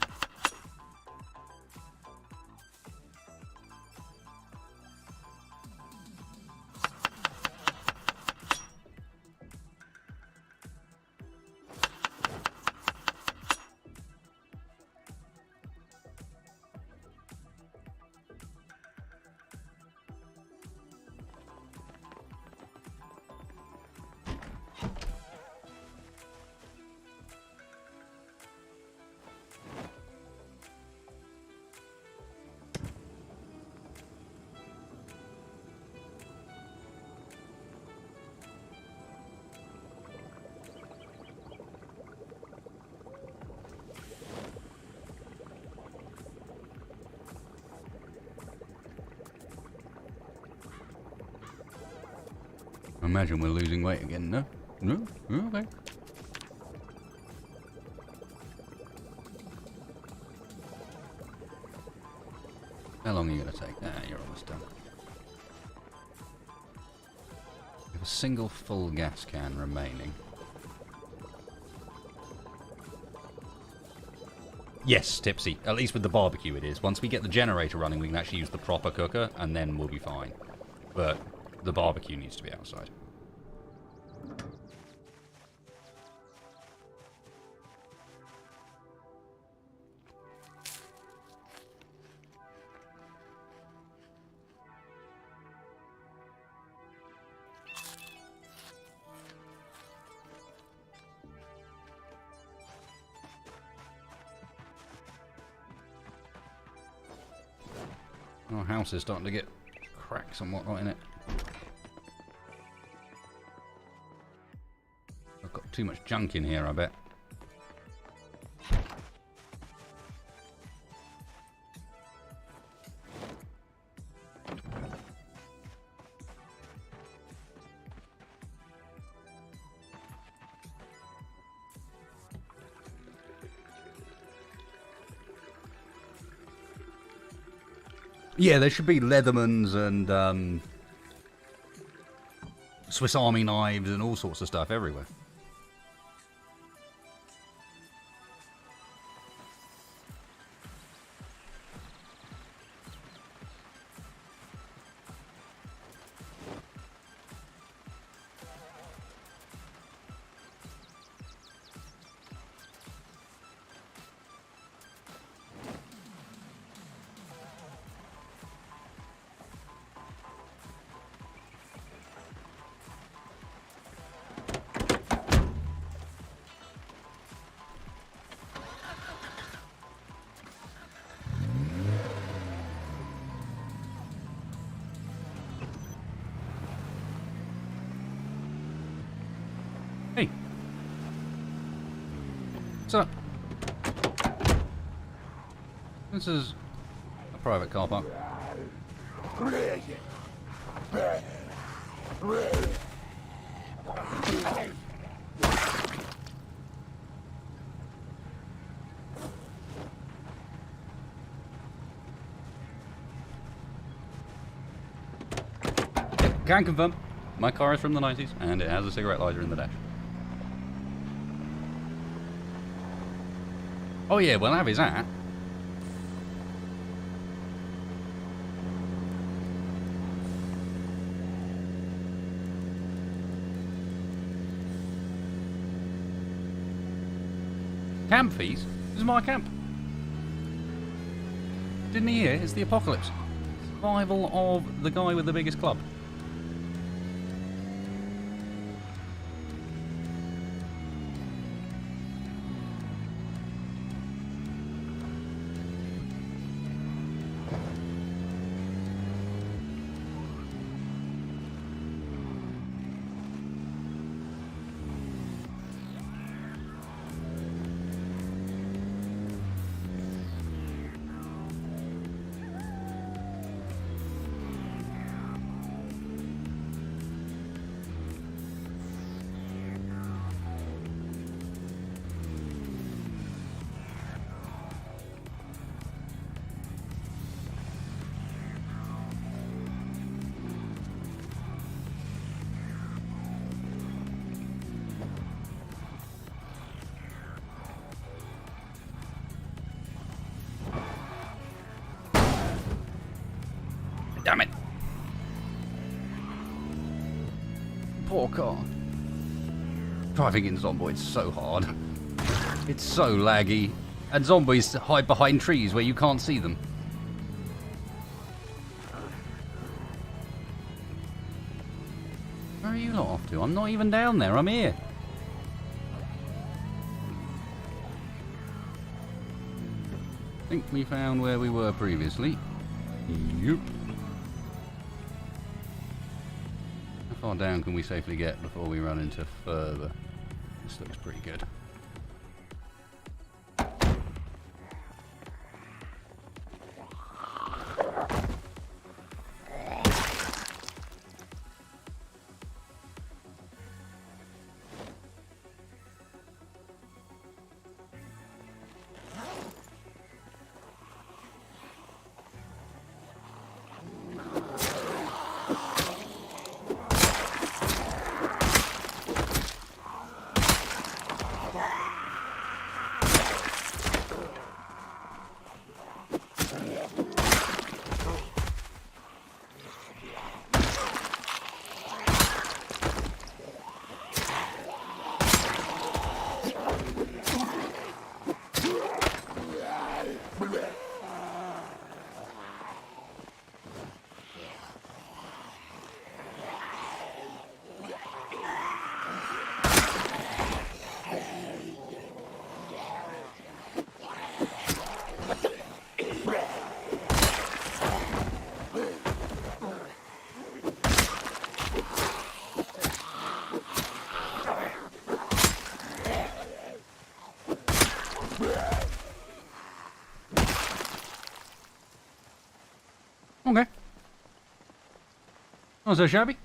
Imagine we're losing weight again, no? No? Okay. How long are you going to take? Ah, you're almost done. We have a single full gas can remaining. Yes, Tipsy. At least with the barbecue it is. Once we get the generator running, we can actually use the proper cooker, and then we'll be fine. But the barbecue needs to be outside. Our house is starting to get cracks and whatnot in it. I've got too much junk in here, I bet. Yeah, there should be Leathermans and Swiss Army knives and all sorts of stuff everywhere. Hey. What's up? This is a private car park. Can confirm. My car is from the 90s and it has a cigarette lighter in the dash. Oh yeah, we'll have his hat. Camp fees? This is my camp. Didn't he hear? It's the apocalypse. Survival of the guy with the biggest club. Damn it. Poor car. Driving in Zomboid's so hard. It's so laggy. And zombies hide behind trees where you can't see them. Where are you lot off to? I'm not even down there, I'm here. I think we found where we were previously. Yep. How far down can we safely get before we run into further? This looks pretty good. Okay. Not so shabby.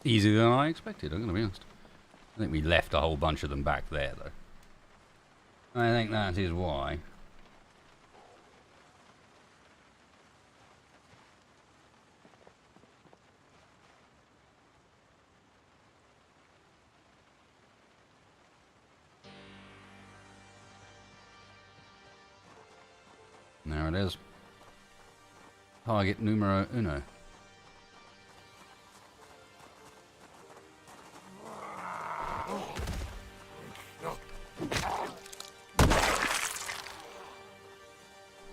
Easier than I expected, I'm going to be honest. I think we left a whole bunch of them back there, though. I think that is why. There it is. Target numero uno.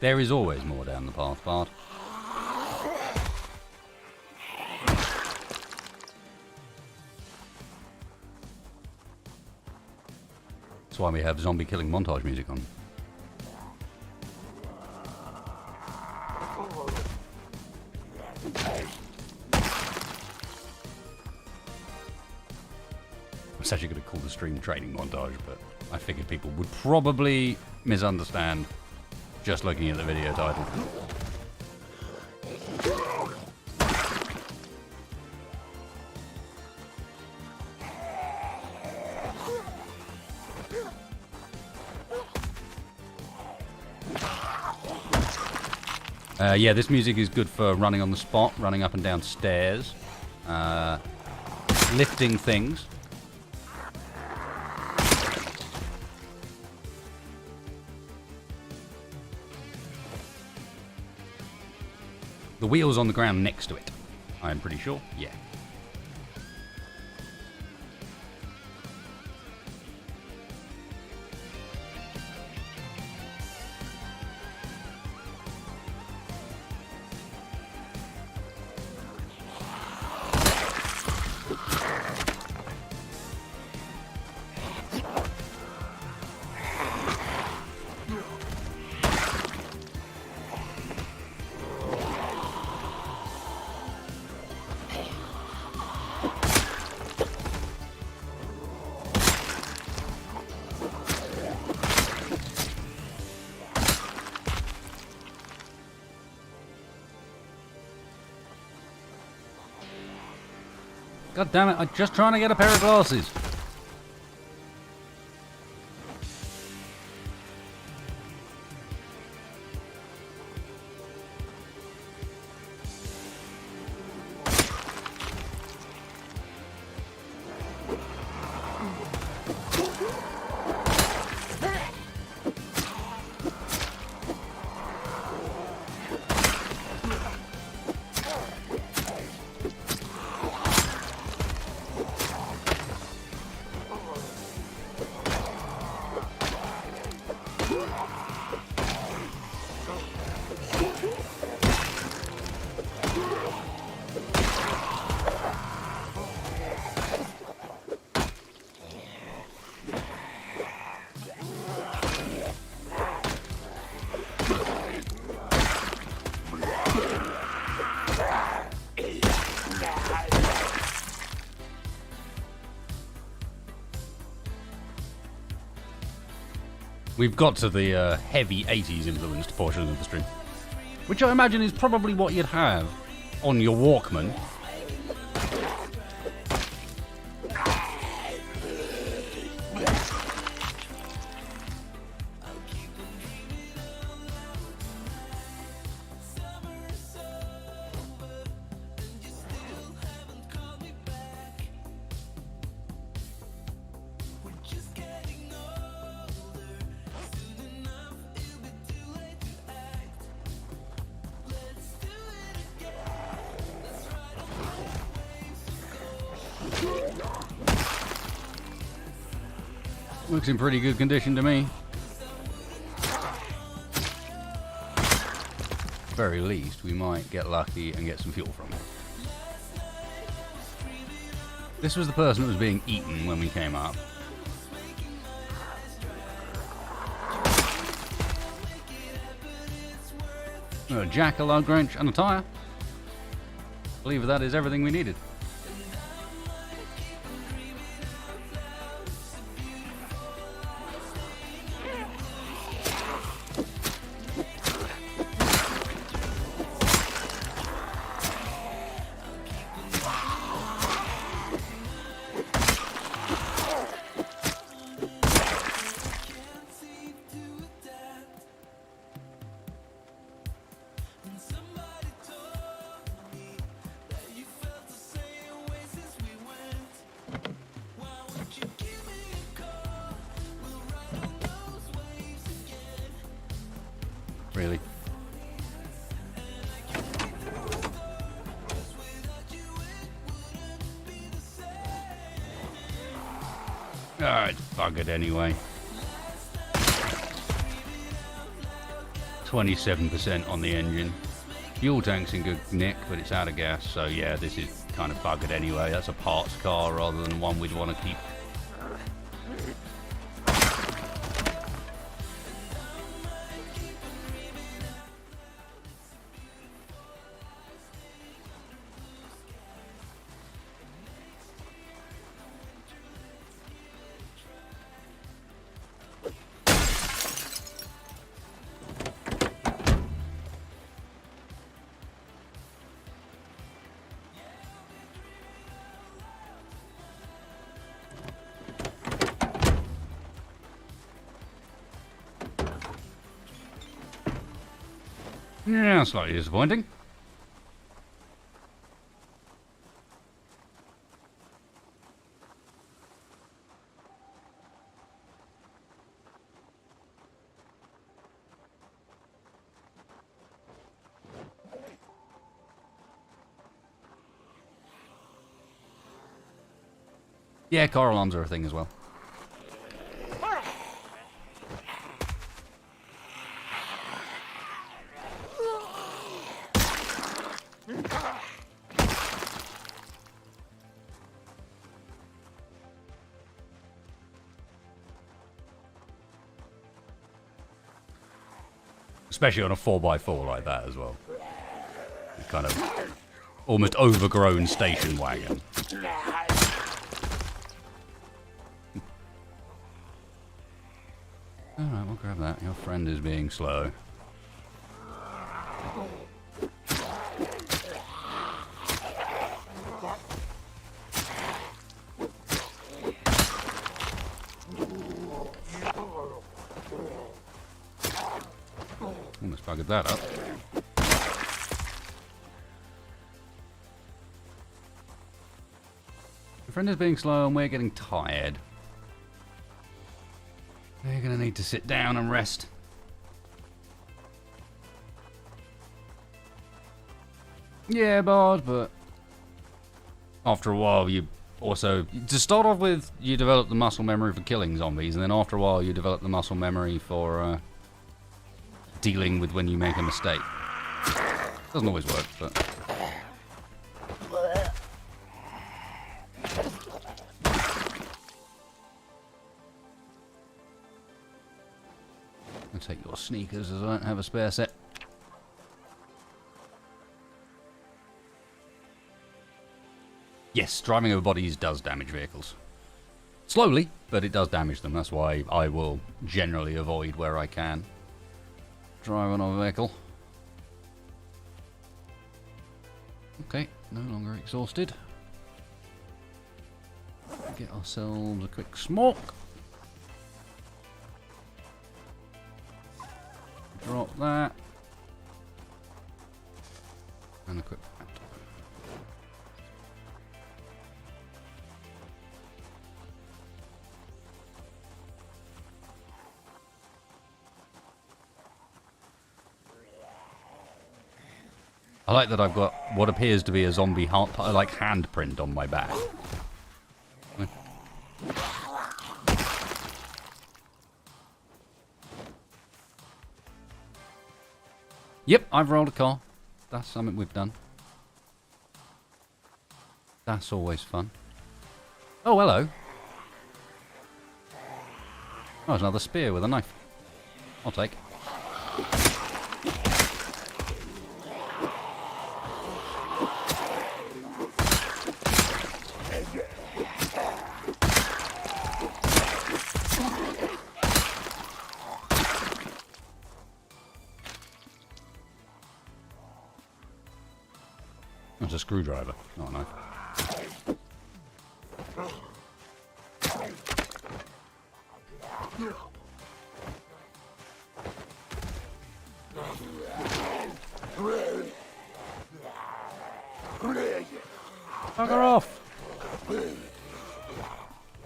There is always more down the path, Bart. That's why we have zombie killing montage music on. I was actually going to call the stream training montage, but I figured people would probably misunderstand just looking at the video title. Yeah, this music is good for running on the spot, running up and down stairs, lifting things. The wheel's on the ground next to it, I'm pretty sure. Yeah. God damn it, I'm just trying to get a pair of glasses. We've got to the heavy 80s influenced portion of the stream, which I imagine is probably what you'd have on your Walkman. Looks in pretty good condition to me. Very least, we might get lucky and get some fuel from it. This was the person that was being eaten when we came up. A jack, a lug wrench, and a tyre. I believe that is everything we needed. Really? It's buggered anyway. 27% on the engine. Fuel tank's in good nick, but it's out of gas, so yeah, this is kind of buggered anyway. That's a parts car rather than one we'd want to keep. Yeah, slightly disappointing. Yeah, car alarms are a thing as well. Especially on a 4x4 like that as well. A kind of almost overgrown station wagon. Alright, we'll grab that. Your friend is being slow. almost buggered that up. My friend is being slow and we're getting tired. We're going to need to sit down and rest. Yeah, Bard, but after a while you also... To start off with, you develop the muscle memory for killing zombies, and then after a while you develop the muscle memory for dealing with when you make a mistake. Doesn't always work, but... I'll take your sneakers as I don't have a spare set. Yes, driving over bodies does damage vehicles. Slowly, but it does damage them. That's why I will generally avoid where I can. Driving on a vehicle. Okay, no longer exhausted. Get ourselves a quick smoke. Drop that. And equip that. I like that I've got what appears to be a zombie handprint on my back. Yep, I've rolled a car. That's something we've done. That's always fun. Oh, hello. Oh, there's another spear with a knife. I'll take. It's a screwdriver, not a knife. Bugger off!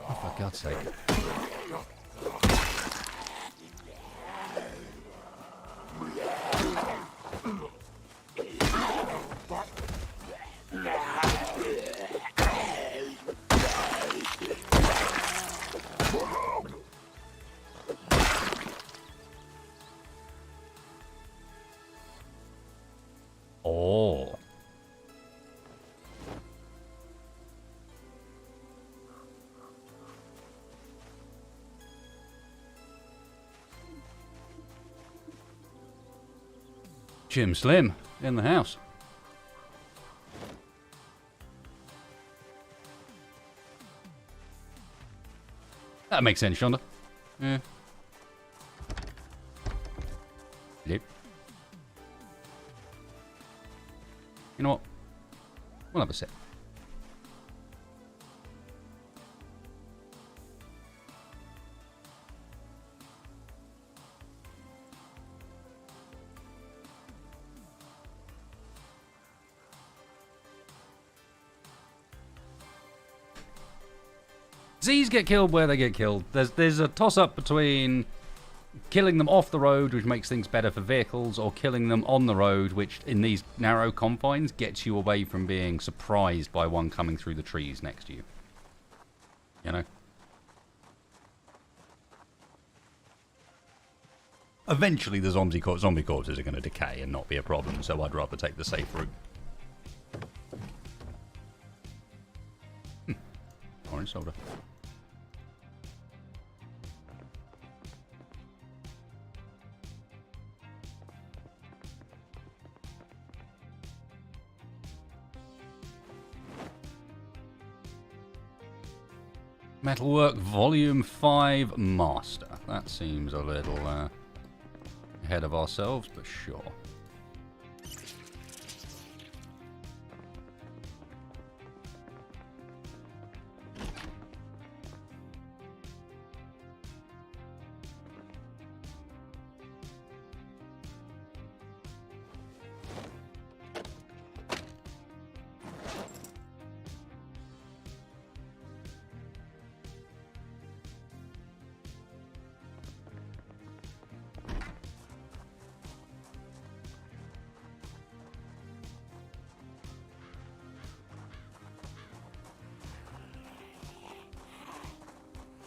Oh, for God's sake. Oh. Jim Slim in the house. That makes sense, Shonda. Yeah. Yep. You know what? We'll have a sip. Z's get killed where they get killed. There's a toss-up between killing them off the road, which makes things better for vehicles, or killing them on the road, which in these narrow confines gets you away from being surprised by one coming through the trees next to you. You know? Eventually the zombie corpses are going to decay and not be a problem, so I'd rather take the safe route. Orange soda. Metalwork Volume 5 Master. That seems a little ahead of ourselves, but sure.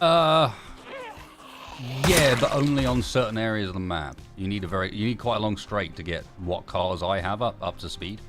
Yeah, but only on certain areas of the map. You need quite a long straight to get what cars I have up to speed.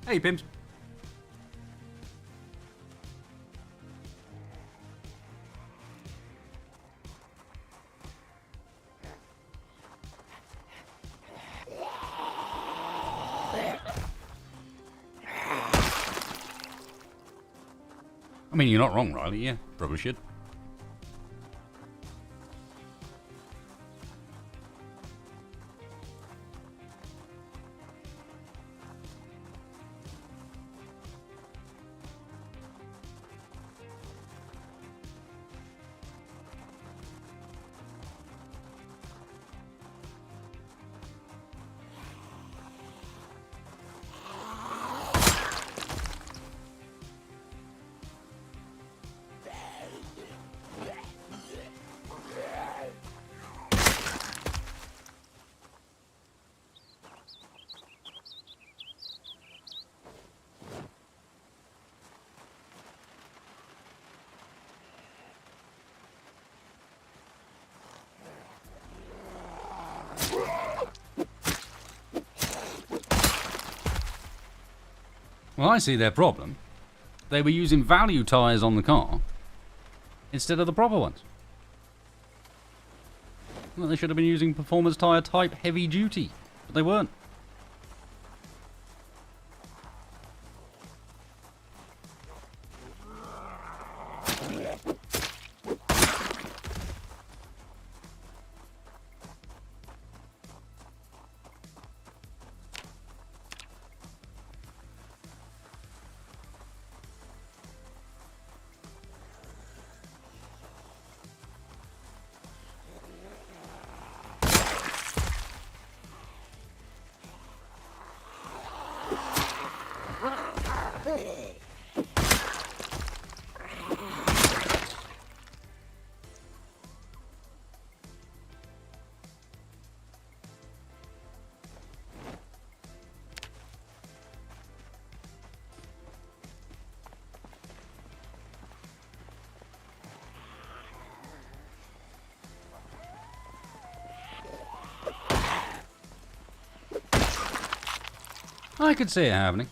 Hey, Pimps. I mean, you're not wrong, Riley. Yeah, probably should. Well, I see their problem. They were using value tyres on the car instead of the proper ones. Well, they should have been using performance tyre type heavy duty, but they weren't. I could see it happening.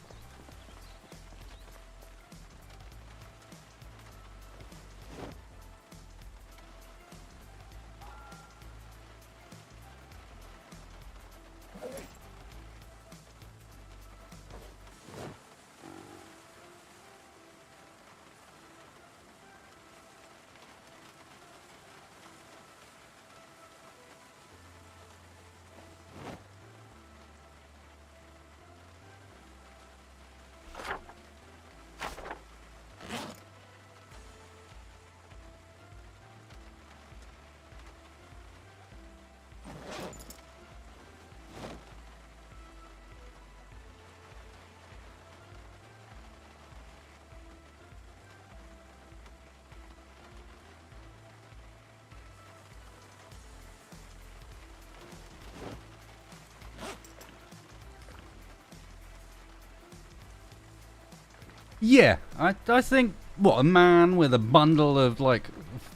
Yeah, I think, what, a man with a bundle of, like,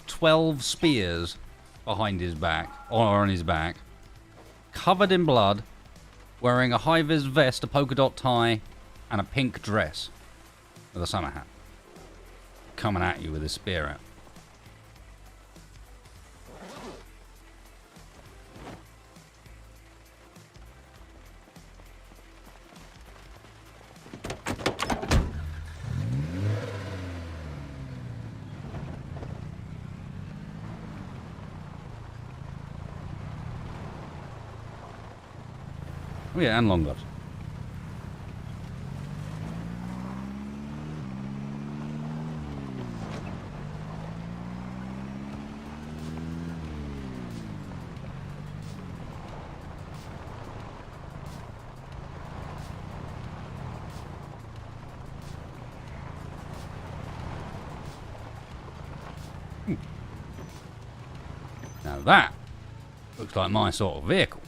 12 spears behind his back, or on his back, covered in blood, wearing a high-vis vest, a polka dot tie, and a pink dress with a summer hat, coming at you with his spear out. Oh yeah, and long gloves. Now that looks like my sort of vehicle.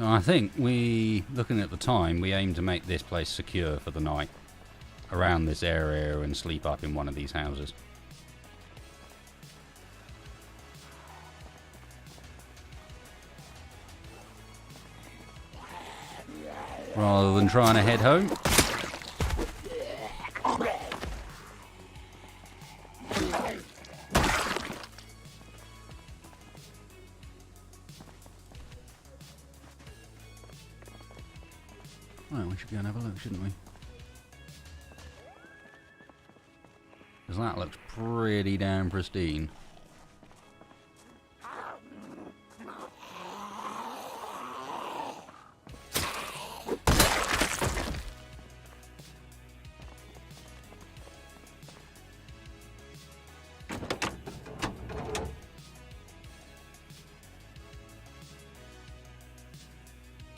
I think looking at the time, we aim to make this place secure for the night around this area and sleep up in one of these houses. Rather than trying to head home. Well, we should go and have a look, shouldn't we? Because that looks pretty damn pristine.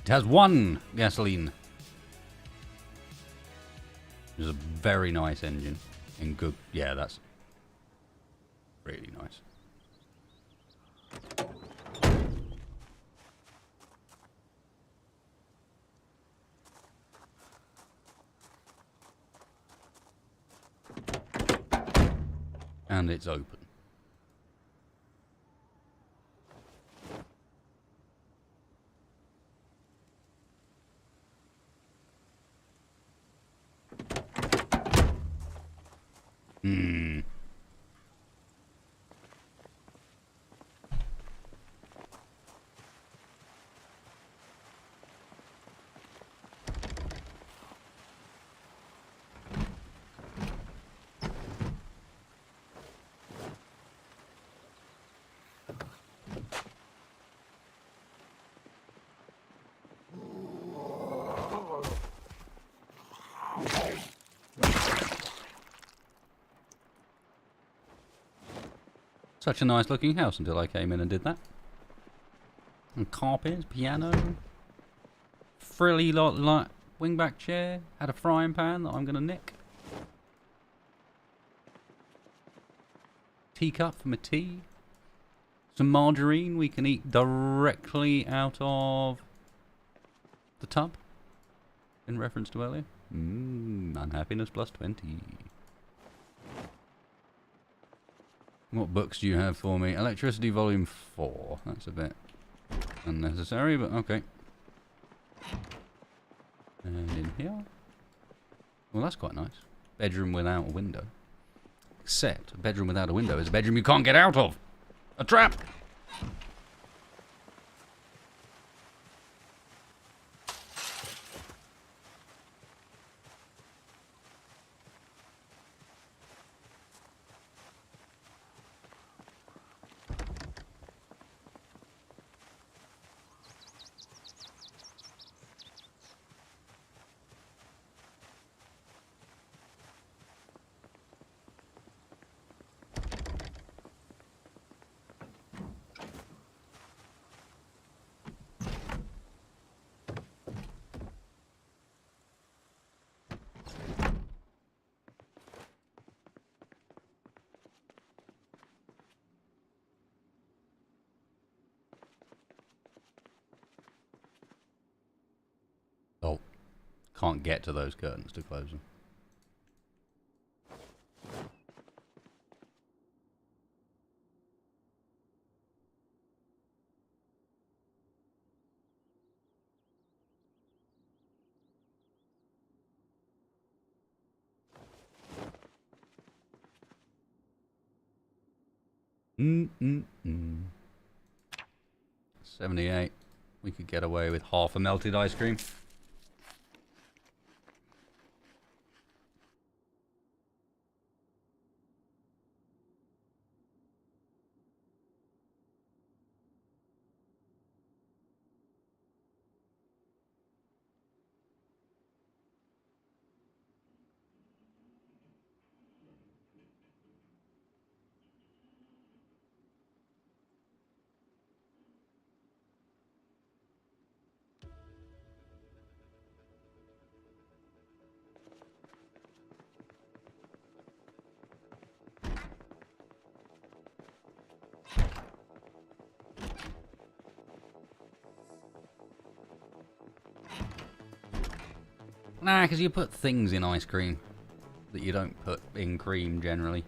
It has 1 gasoline. It's a very nice engine. In good... Yeah, that's really nice. And it's open. Such a nice looking house until I came in and did that. And carpets, piano, frilly like wingback chair, had a frying pan that I'm going to nick. Teacup for my tea. Some margarine we can eat directly out of the tub. In reference to earlier. Unhappiness plus 20. What books do you have for me? Electricity Volume 4. That's a bit unnecessary, but okay. And in here. Well, that's quite nice. Bedroom without a window. Except a bedroom without a window is a bedroom you can't get out of. A trap! Oh, can't get to those curtains to close them. $78. We could get away with half a melted ice cream. Nah, because you put things in ice cream that you don't put in cream generally.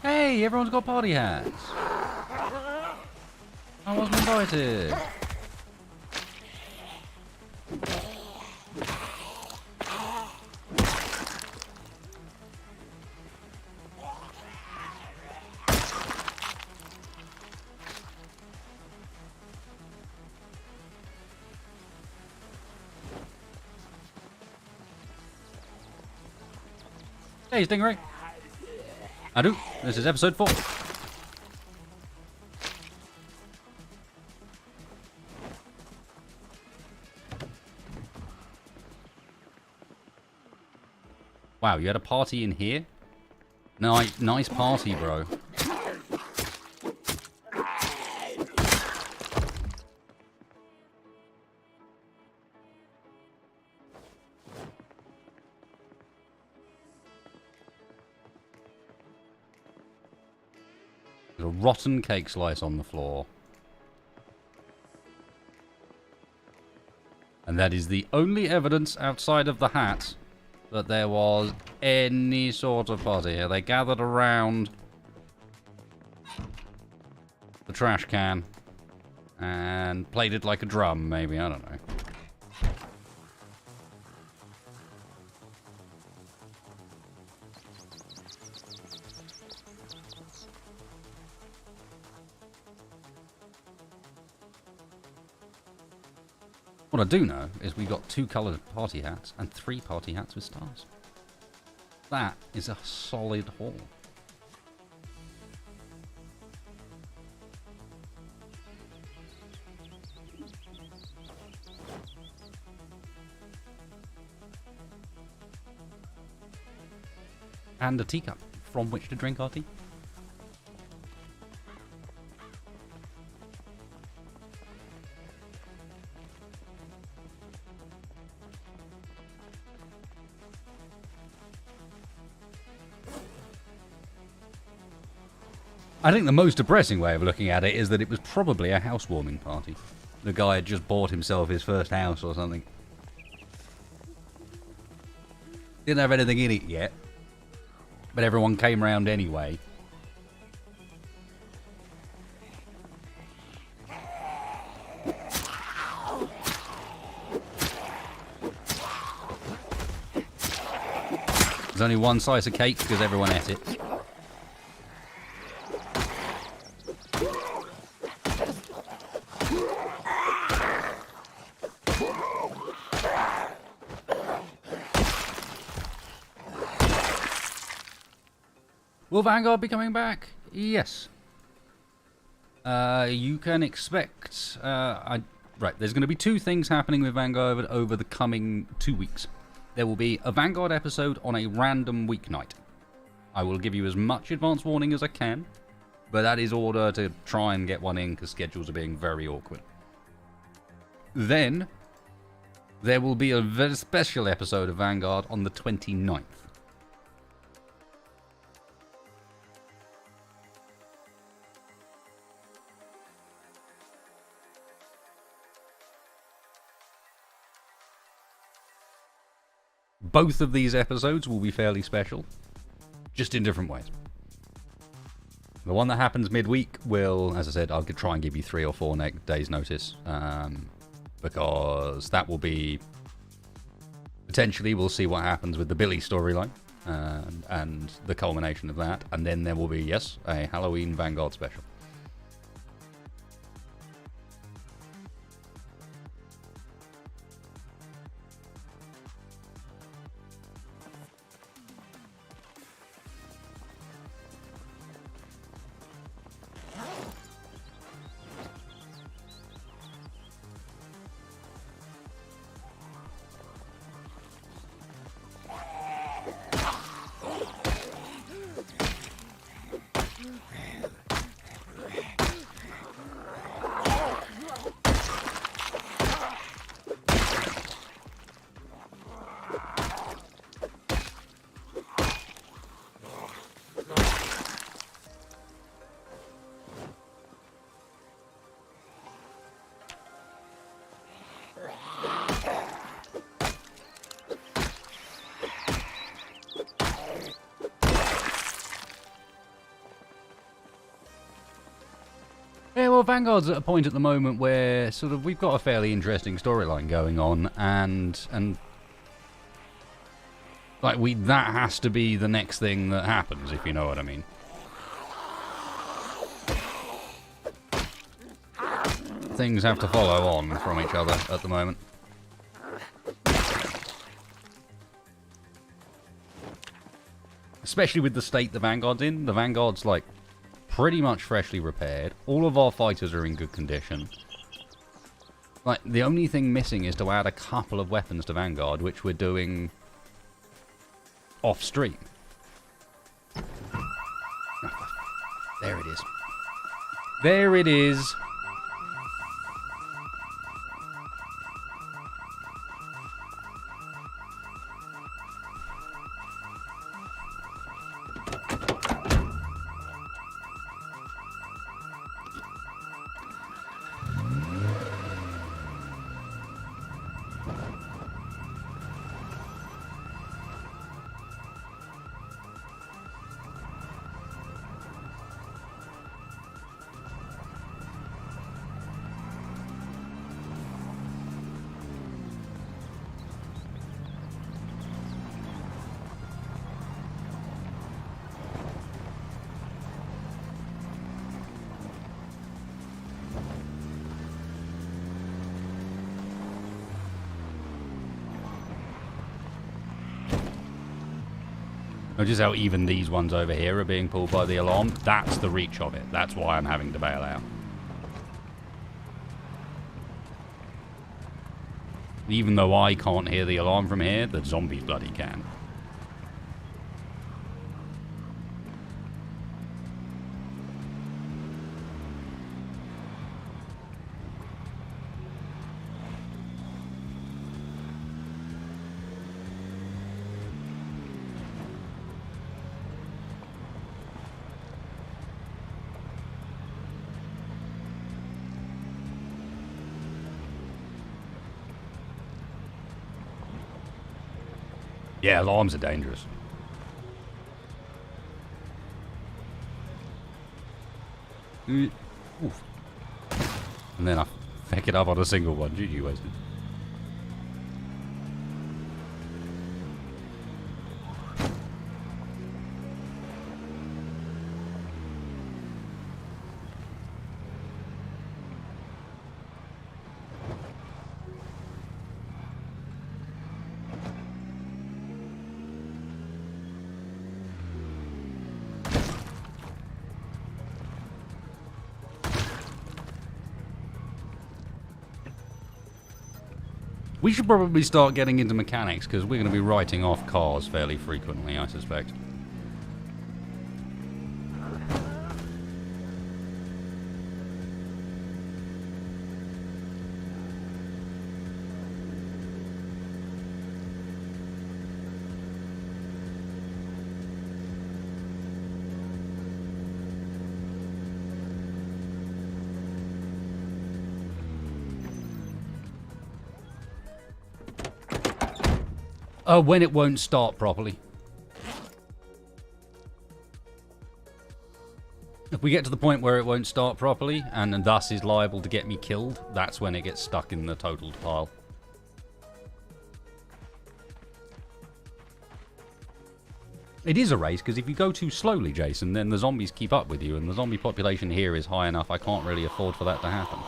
Hey, everyone's got party hats. I wasn't invited. Hey, Stingray. I do. This is episode 4. Wow, you had a party in here? Nice party, bro. There's a rotten cake slice on the floor. And that is the only evidence outside of the hat that there was any sort of party here. They gathered around the trash can and played it like a drum, maybe. I don't know. What I do know is we got 2 coloured party hats and 3 party hats with stars. That is a solid haul. And a teacup from which to drink our tea. I think the most depressing way of looking at it is that it was probably a housewarming party. The guy had just bought himself his first house or something. Didn't have anything in it yet, but everyone came round anyway. There's only one slice of cake because everyone ate it. Will Vanguard be coming back? Yes. You can expect... right, there's going to be 2 things happening with Vanguard over the coming 2 weeks. There will be a Vanguard episode on a random weeknight. I will give you as much advance warning as I can, but that is order to try and get one in because schedules are being very awkward. Then, there will be a very special episode of Vanguard on the 29th. both of these episodes will be fairly special, just in different ways. The one that happens midweek will, as I said, I'll try and give you 3 or 4 days notice, because that will be, potentially we'll see what happens with the Billy storyline, and the culmination of that, and then there will be, yes, a Halloween Vanguard special. Yeah, well, Vanguard's at a point at the moment where sort of we've got a fairly interesting storyline going on, and like that has to be the next thing that happens, if you know what I mean. Things have to follow on from each other at the moment. Especially with the state the Vanguard's in. The Vanguard's like pretty much freshly repaired. All of our fighters are in good condition. Like, the only thing missing is to add a couple of weapons to Vanguard, which we're doing off stream. There it is. There it is. Notice how even these ones over here are being pulled by the alarm. That's the reach of it. That's why I'm having to bail out. Even though I can't hear the alarm from here, the zombies bloody can. Yeah, alarms are dangerous. Oof. And then I feck it up on a single one. GG wasted. We should probably start getting into mechanics, because we're going to be writing off cars fairly frequently, I suspect. When it won't start properly. If we get to the point where it won't start properly, and thus is liable to get me killed, that's when it gets stuck in the totaled pile. It is a race, because if you go too slowly, Jason, then the zombies keep up with you, and the zombie population here is high enough, I can't really afford for that to happen.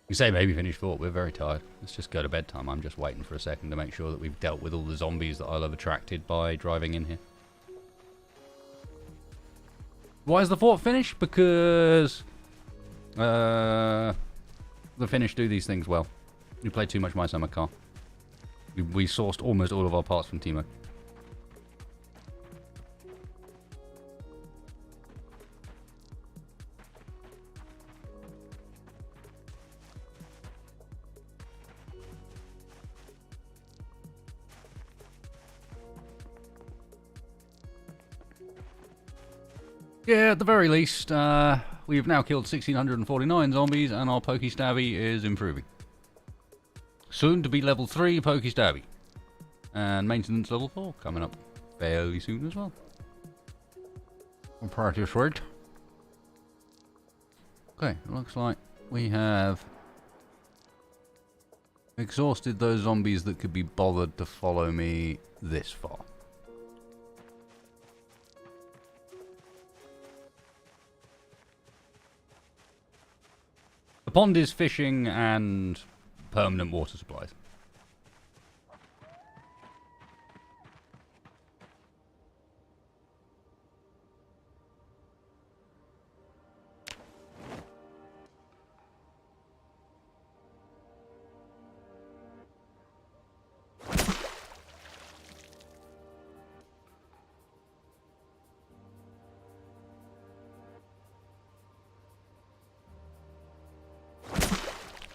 You say maybe finish fort. We're very tired. Let's just go to bedtime. I'm just waiting for a second to make sure that we've dealt with all the zombies that I'll have attracted by driving in here. Why is the fort finished? Because the Finnish do these things well. We play too much My Summer Car. We sourced almost all of our parts from Timo. Yeah, at the very least, we've now killed 1,649 zombies, and our Pokey Stabby is improving. Soon to be level 3 Pokey Stabby. And maintenance level 4 coming up fairly soon as well. I'm pretty sweet. Okay, looks like we have exhausted those zombies that could be bothered to follow me this far. The pond is fishing and permanent water supplies.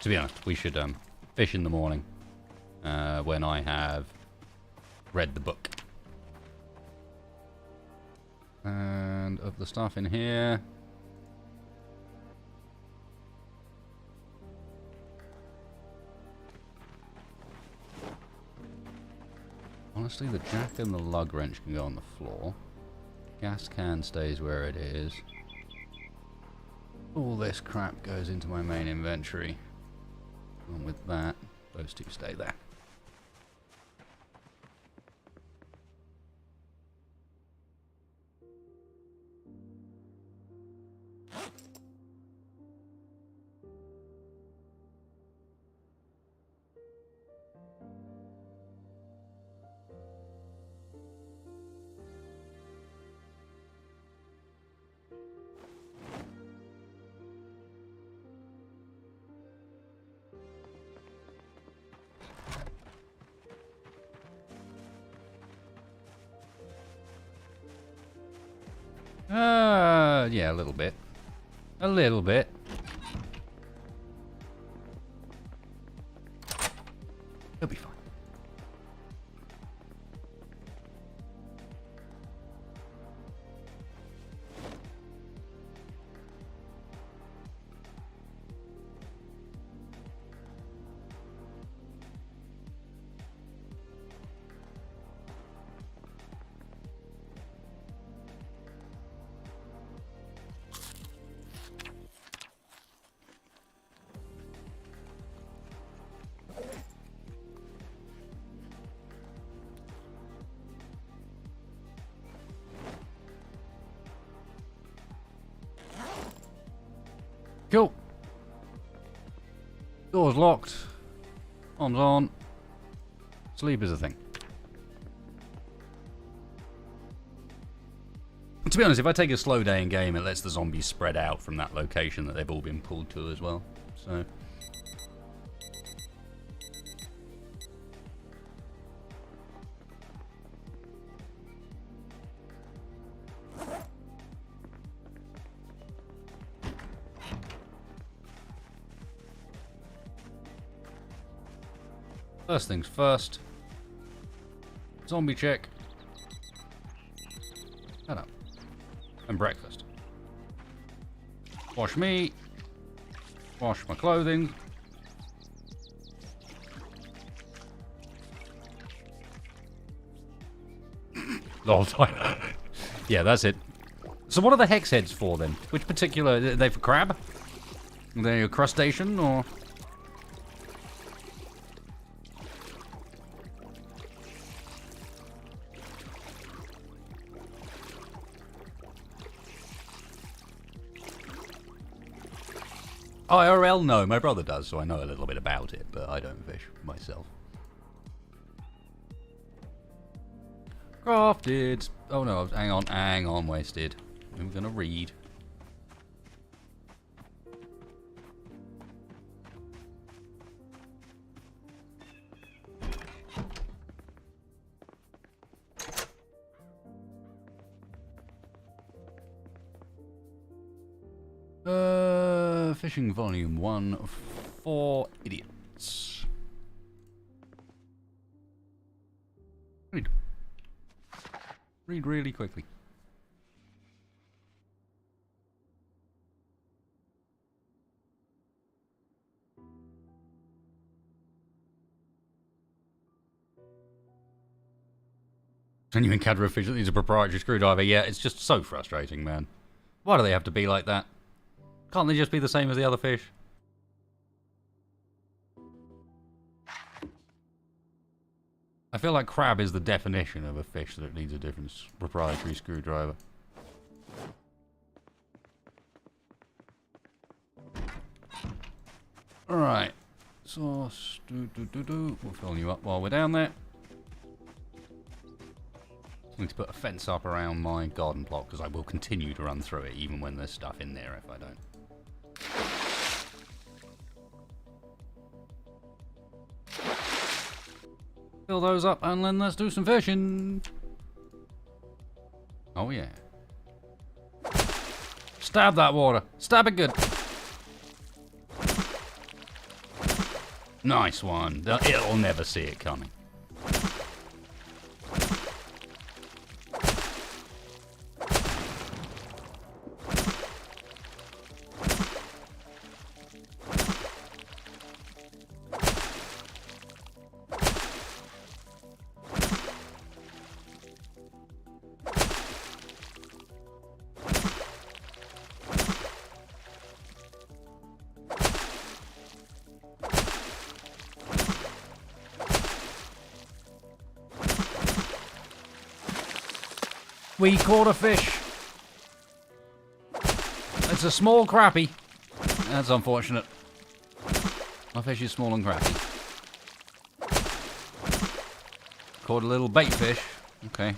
To be honest, we should fish in the morning when I have read the book. And of the stuff in here, honestly, the jack and the lug wrench can go on the floor. Gas can stays where it is. All this crap goes into my main inventory. And with that, those two stay there. Yeah, a little bit. A little bit. It'll be fine. Cool. Door's locked. Arms on. Sleep is a thing. To be honest, if I take a slow day in game, it lets the zombies spread out from that location that they've all been pulled to as well. So First things first. Zombie check. Shut up. And breakfast. Wash me. Wash my clothing. Lol time. Yeah, that's it. So what are the hex heads for then? Which particular... Are they for crab? Are they a crustacean or... IRL, no. My brother does, so I know a little bit about it, but I don't fish myself. Crafted. Oh no, hang on, wasted. I'm gonna read. Fishing volume 1 for idiots. Read. Read really quickly. Can you encounter a fish that needs a proprietary screwdriver? Yeah, it's just so frustrating, man. Why do they have to be like that? Can't they just be the same as the other fish? I feel like crab is the definition of a fish that needs a different proprietary screwdriver. Alright. Sauce. We'll fill you up while we're down there. I need to put a fence up around my garden plot because I will continue to run through it even when there's stuff in there if I don't. Fill those up and then let's do some fishing. Oh yeah. Stab that water. Stab it good. Nice one. It'll never see it coming. We caught a fish. It's a small crappie. That's unfortunate. My fish is small and crappy. Caught a little bait fish. Okay.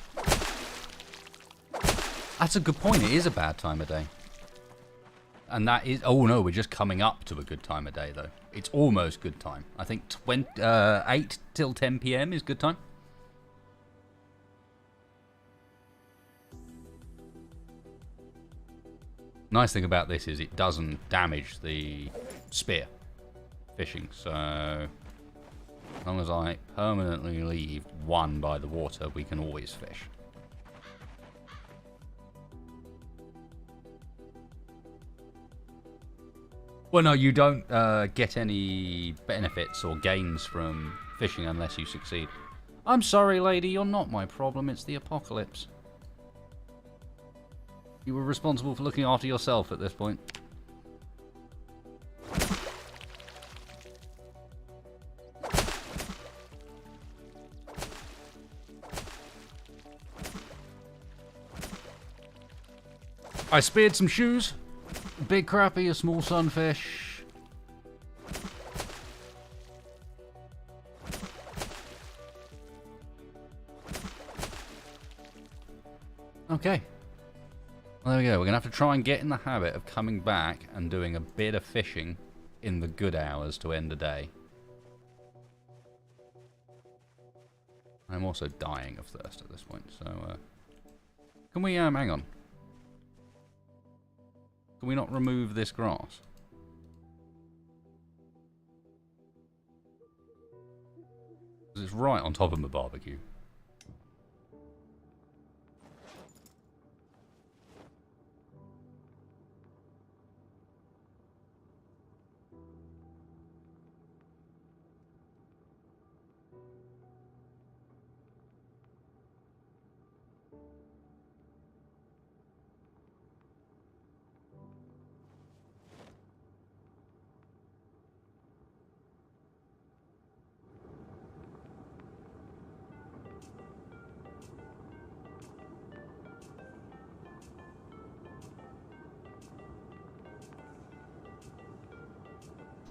That's a good point. It is a bad time of day. And that is... Oh no, we're just coming up to a good time of day though. It's almost good time. I think 8 till 10 PM is good time. Nice thing about this is it doesn't damage the spear fishing, so as long as I permanently leave one by the water, we can always fish. Well, no, you don't get any benefits or gains from fishing unless you succeed. I'm sorry, lady, you're not my problem, it's the apocalypse. You were responsible for looking after yourself at this point. I speared some shoes. A big crappie, a small sunfish. Okay. Well, there we go. We're going to have to try and get in the habit of coming back and doing a bit of fishing in the good hours to end the day. I'm also dying of thirst at this point, so... Can we, hang on. Can we not remove this grass? 'Cause it's right on top of my barbecue.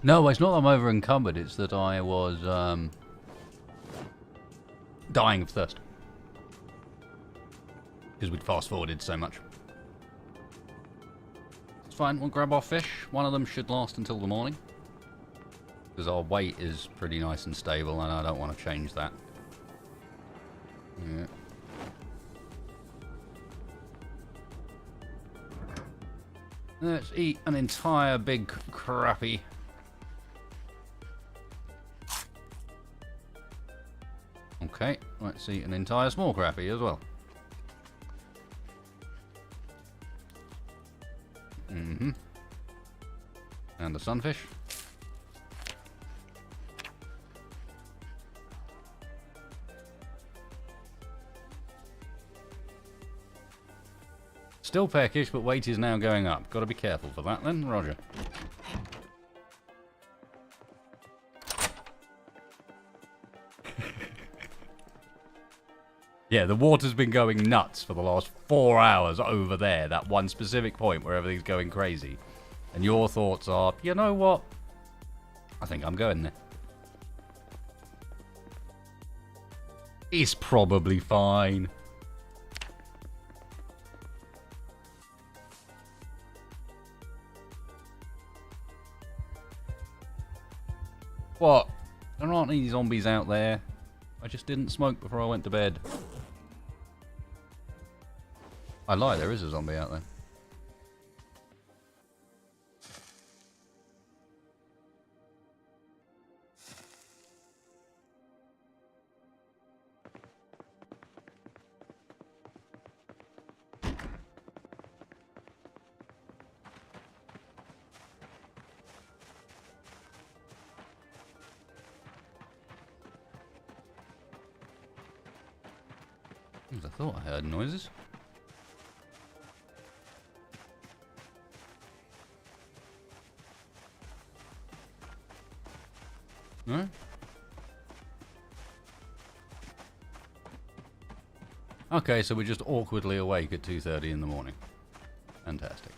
No, it's not that I'm over encumbered, it's that I was dying of thirst. Because we'd fast forwarded so much. It's fine, we'll grab our fish. One of them should last until the morning. Because our weight is pretty nice and stable and I don't want to change that. Yeah. Let's eat an entire big crappie. Okay, let's eat an entire small crappie as well. Mm-hmm. And the sunfish. Still peckish, but weight is now going up. Got to be careful for that then, Roger. Yeah, the water's been going nuts for the last 4 hours over there, that one specific point where everything's going crazy. And your thoughts are, you know what? I think I'm going there. It's probably fine. What? There aren't any zombies out there. I just didn't smoke before I went to bed. I lie, there is a zombie out there. I thought I heard noises. No? Okay, so we're just awkwardly awake at 2:30 in the morning. Fantastic.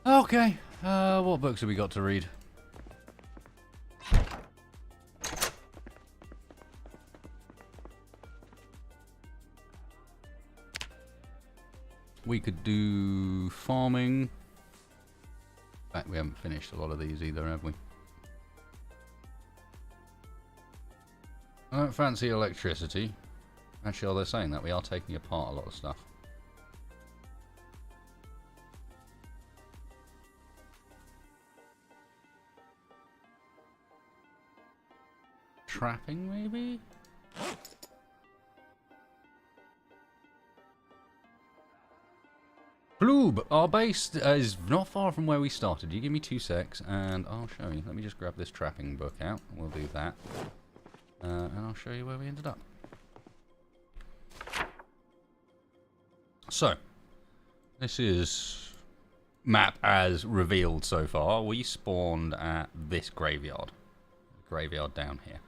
Okay, what books have we got to read? We could do farming. In fact, we haven't finished a lot of these either, have we? I don't fancy electricity. Actually, they're saying that we are taking apart a lot of stuff. Trapping, maybe? Bloob, our base is not far from where we started. You give me 2 secs and I'll show you. Let me just grab this trapping book out. We'll do that. And I'll show you where we ended up. So, this is map as revealed so far. We spawned at this graveyard. Graveyard down here.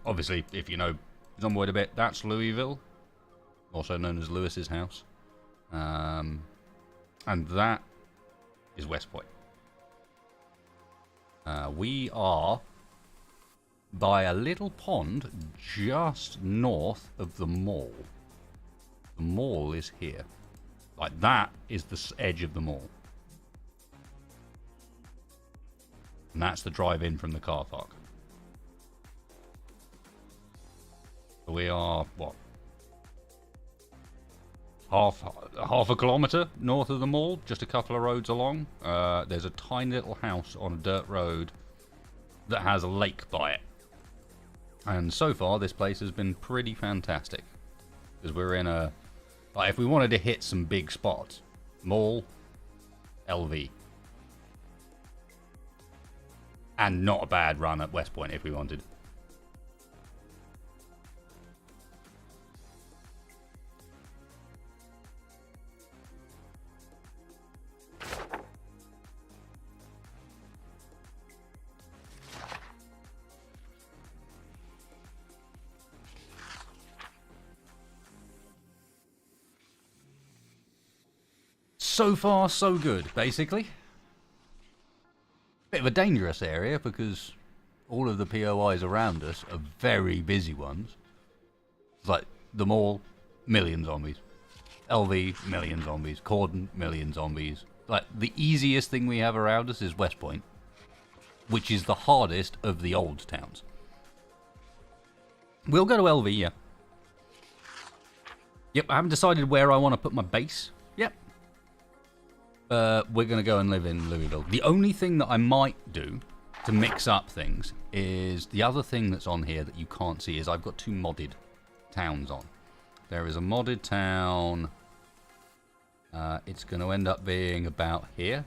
Obviously, if you know Zomboid a bit, that's Louisville. Also known as Lewis's house. And that is West Point. We are by a little pond just north of the mall. The mall is here. Like, that is the edge of the mall. And that's the drive-in from the car park. So we are, what? half a kilometre north of the mall, just a couple of roads along. There's a tiny little house on a dirt road that has a lake by it. And so far, this place has been pretty fantastic. Because we're in a... Like, if we wanted to hit some big spots, mall, LV. And not a bad run at West Point if we wanted. So far, so good, basically. Bit of a dangerous area because all of the POIs around us are very busy ones. It's like the mall, million zombies. LV, million zombies. Cordon, million zombies. Like, the easiest thing we have around us is West Point, which is the hardest of the old towns. We'll go to LV, yeah. Yep, I haven't decided where I want to put my base. Yep. We're going to go and live in Louisville. The only thing that I might do to mix up things is the other thing that's on here that you can't see is I've got 2 modded towns on. There is a modded town. It's going to end up being about here,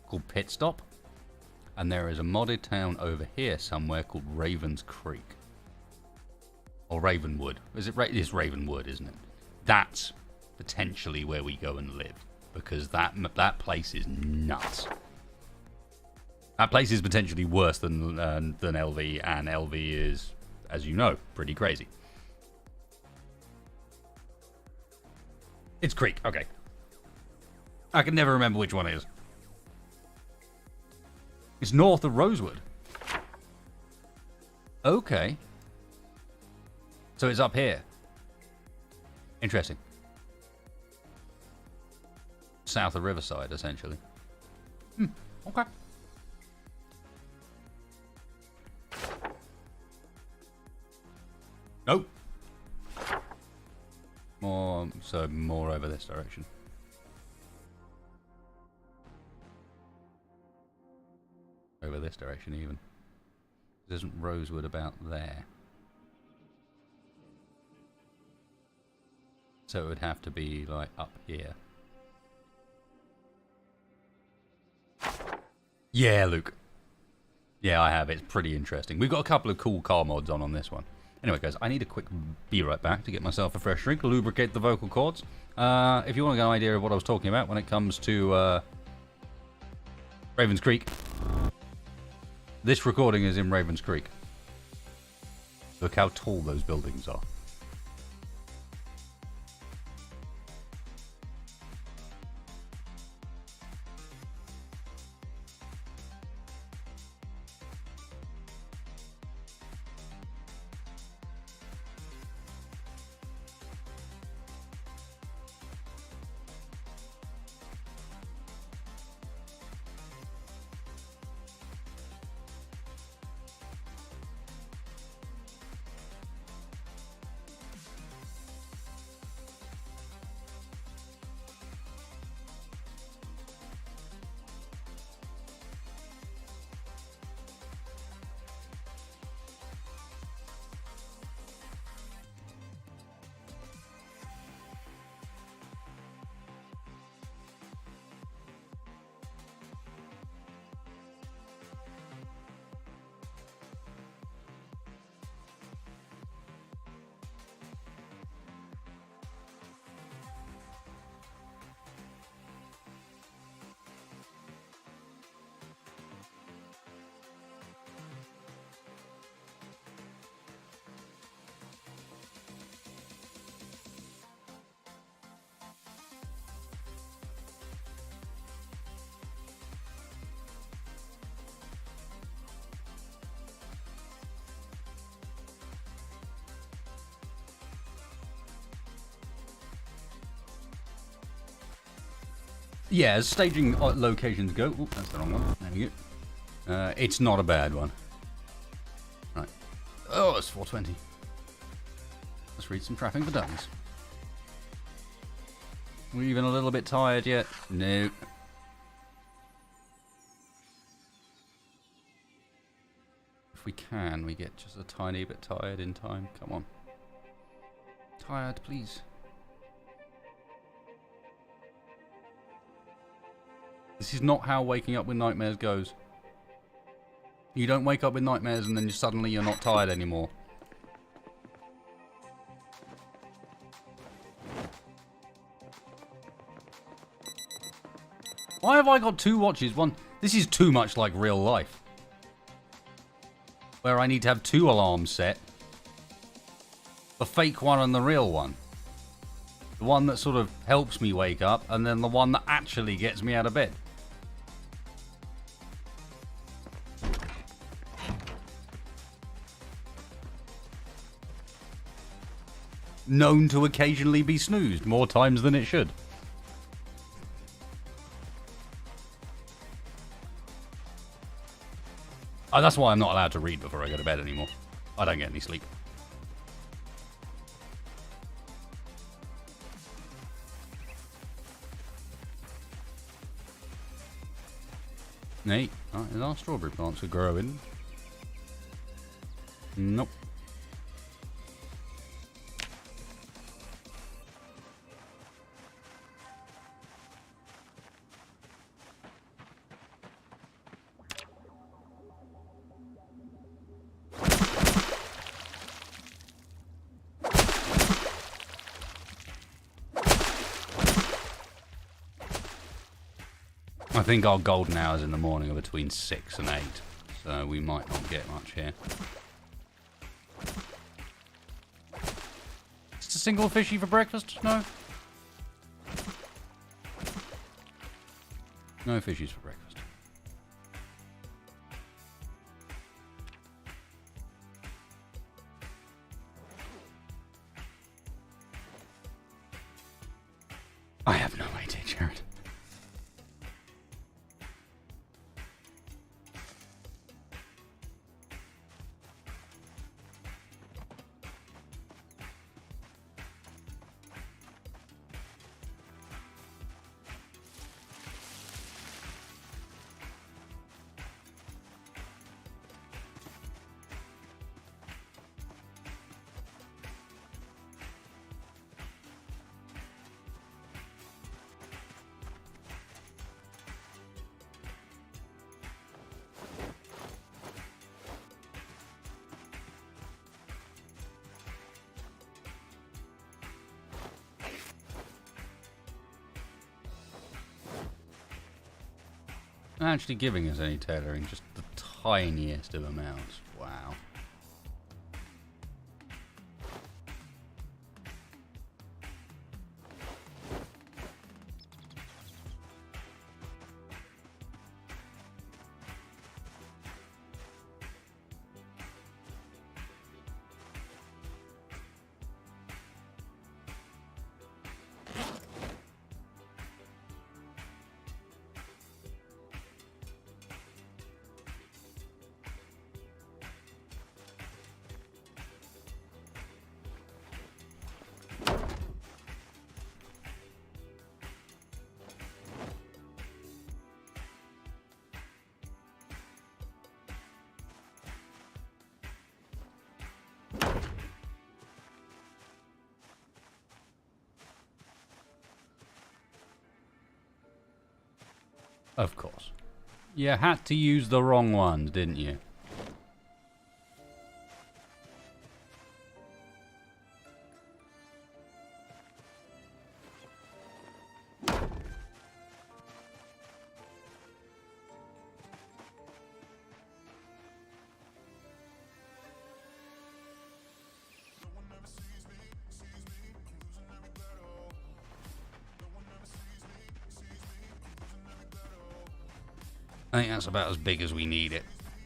called Pit Stop. And there is a modded town over here somewhere called Ravens Creek. Or Ravenwood. It's Ravenwood, isn't it? That's potentially where we go and live. Because that place is nuts. That place is potentially worse than LV, and LV is, as you know, pretty crazy. It's Creek, okay. I can never remember which one it is. It's north of Rosewood. Okay. So it's up here. Interesting. South of Riverside, essentially. Okay. Nope. More over this direction. Over this direction, even. Isn't Rosewood about there? So it would have to be, like, up here. Yeah, Luke. Yeah, I have. It's pretty interesting. We've got a couple of cool car mods on this one. Anyway, guys, I need a quick be right back to get myself a fresh drink, lubricate the vocal cords. If you want to get an idea of what I was talking about when it comes to Ravens Creek, this recording is in Ravens Creek. Look how tall those buildings are. Yeah, as staging locations go... Ooh, that's the wrong one. There we go. It's not a bad one. Right. Oh, it's 4:20. Let's read some Trapping for Dummies. We're even a little bit tired yet? No. If we can, we get just a tiny bit tired in time. Come on. Tired, please. This is not how waking up with nightmares goes. You don't wake up with nightmares and then suddenly you're not tired anymore. Why have I got two watches? One. This is too much like real life. Where I need to have two alarms set. The fake one and the real one. The one that sort of helps me wake up, and then the one that actually gets me out of bed. Known to occasionally be snoozed more times than it should. Oh, that's why I'm not allowed to read before I go to bed anymore. I don't get any sleep. Hey, our strawberry plants are growing. Nope. I think our golden hours in the morning are between 6 and 8, so we might not get much here. Just a single fishy for breakfast? No? No fishies for breakfast. I have no idea, Jared. Actually giving us any tailoring, just the tiniest of amounts. Wow. Of course. You had to use the wrong ones, didn't you? I think that's about as big as we need it,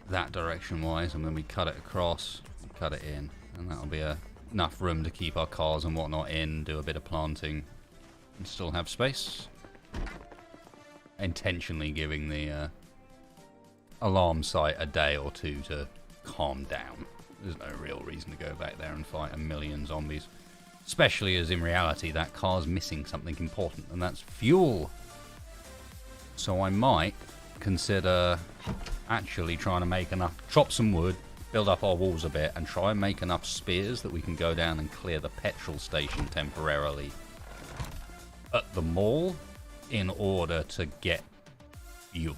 that direction wise, and when we cut it across, cut it in, and that'll be enough room to keep our cars and whatnot in, do a bit of planting, and still have space. Intentionally giving the alarm site a day or two to calm down. There's no real reason to go back there and fight a million zombies. Especially as in reality that car's missing something important, and that's fuel. So I might consider actually trying to make enough, chop some wood, build up our walls a bit, and try and make enough spears that we can go down and clear the petrol station temporarily at the mall in order to get fuel.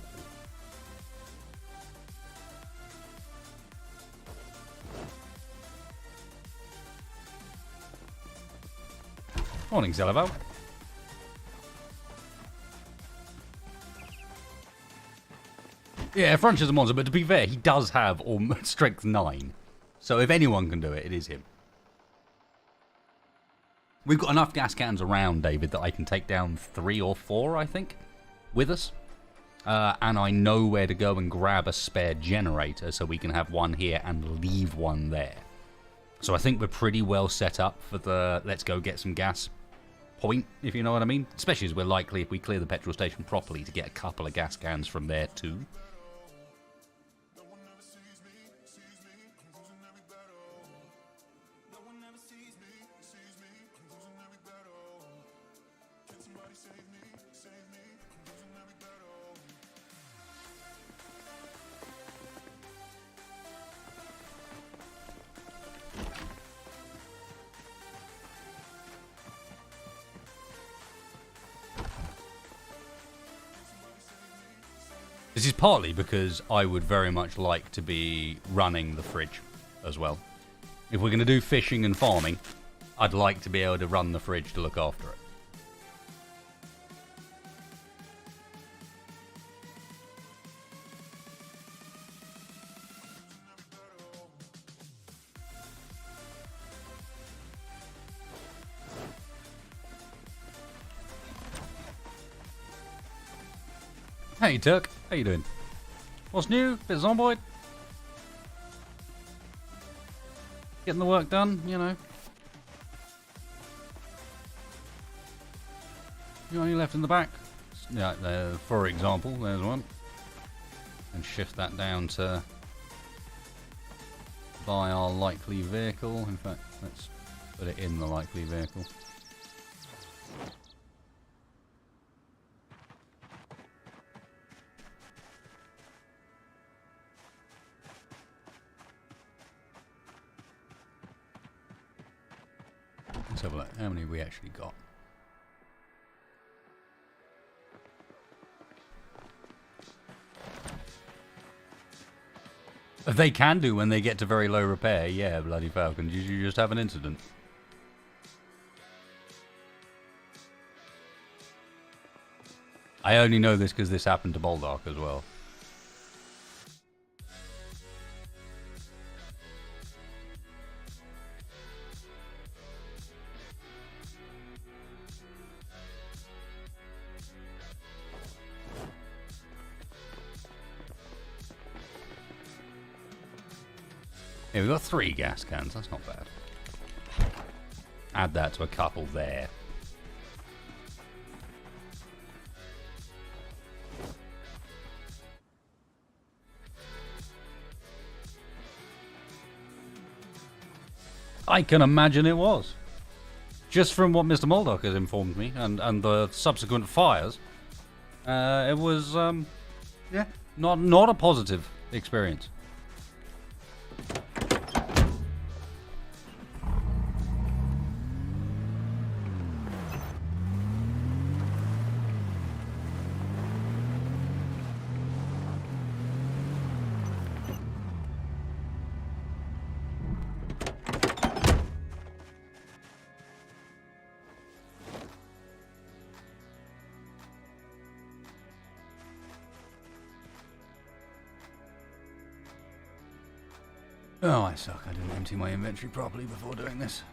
Morning, Zelivo. Yeah, Frunch is a monster, but to be fair, he does have strength 9. So if anyone can do it, it is him. We've got enough gas cans around, David, that I can take down 3 or 4, I think, with us. And I know where to go and grab a spare generator so we can have one here and leave one there. So I think we're pretty well set up for the let's go get some gas point, if you know what I mean. Especially as we're likely, if we clear the petrol station properly, to get a couple of gas cans from there too. This is partly because I would very much like to be running the fridge as well. If we're going to do fishing and farming, I'd like to be able to run the fridge to look after it. Hey Turk, how you doing? What's new? Bit of Zomboid? Getting the work done, you know. You got any left in the back? Yeah, for example, there's one. And shift that down to buy our likely vehicle. In fact, let's put it in the likely vehicle. Let's have a look. How many have we actually got? They can do when they get to very low repair. Yeah, bloody Falcon. Did you just have an incident? I only know this because this happened to Boldark as well. Yeah, we've got 3 gas cans. That's not bad. Add that to a couple there. I can imagine it was. Just from what Mr. Moldock has informed me, and the subsequent fires, it was, yeah, not a positive experience. Oh, I suck. I didn't empty my inventory properly before doing this.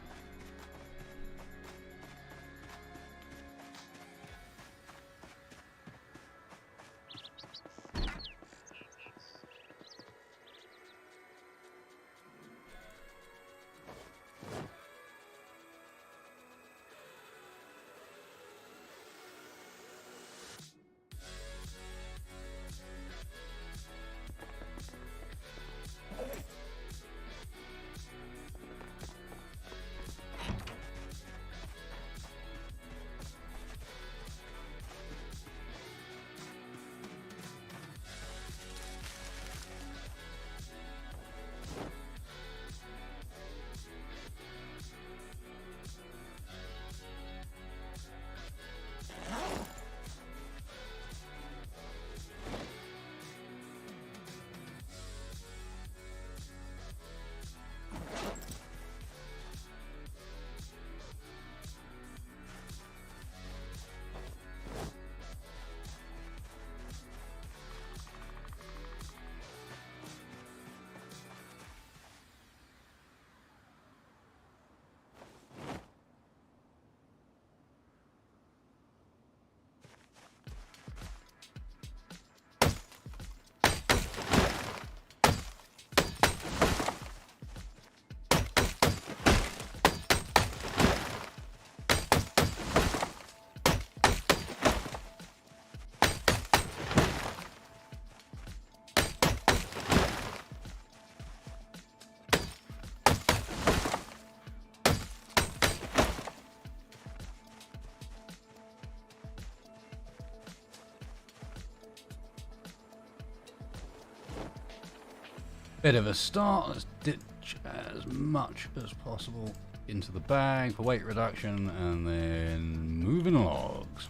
Bit of a start. Let's ditch as much as possible into the bag for weight reduction, and then moving logs.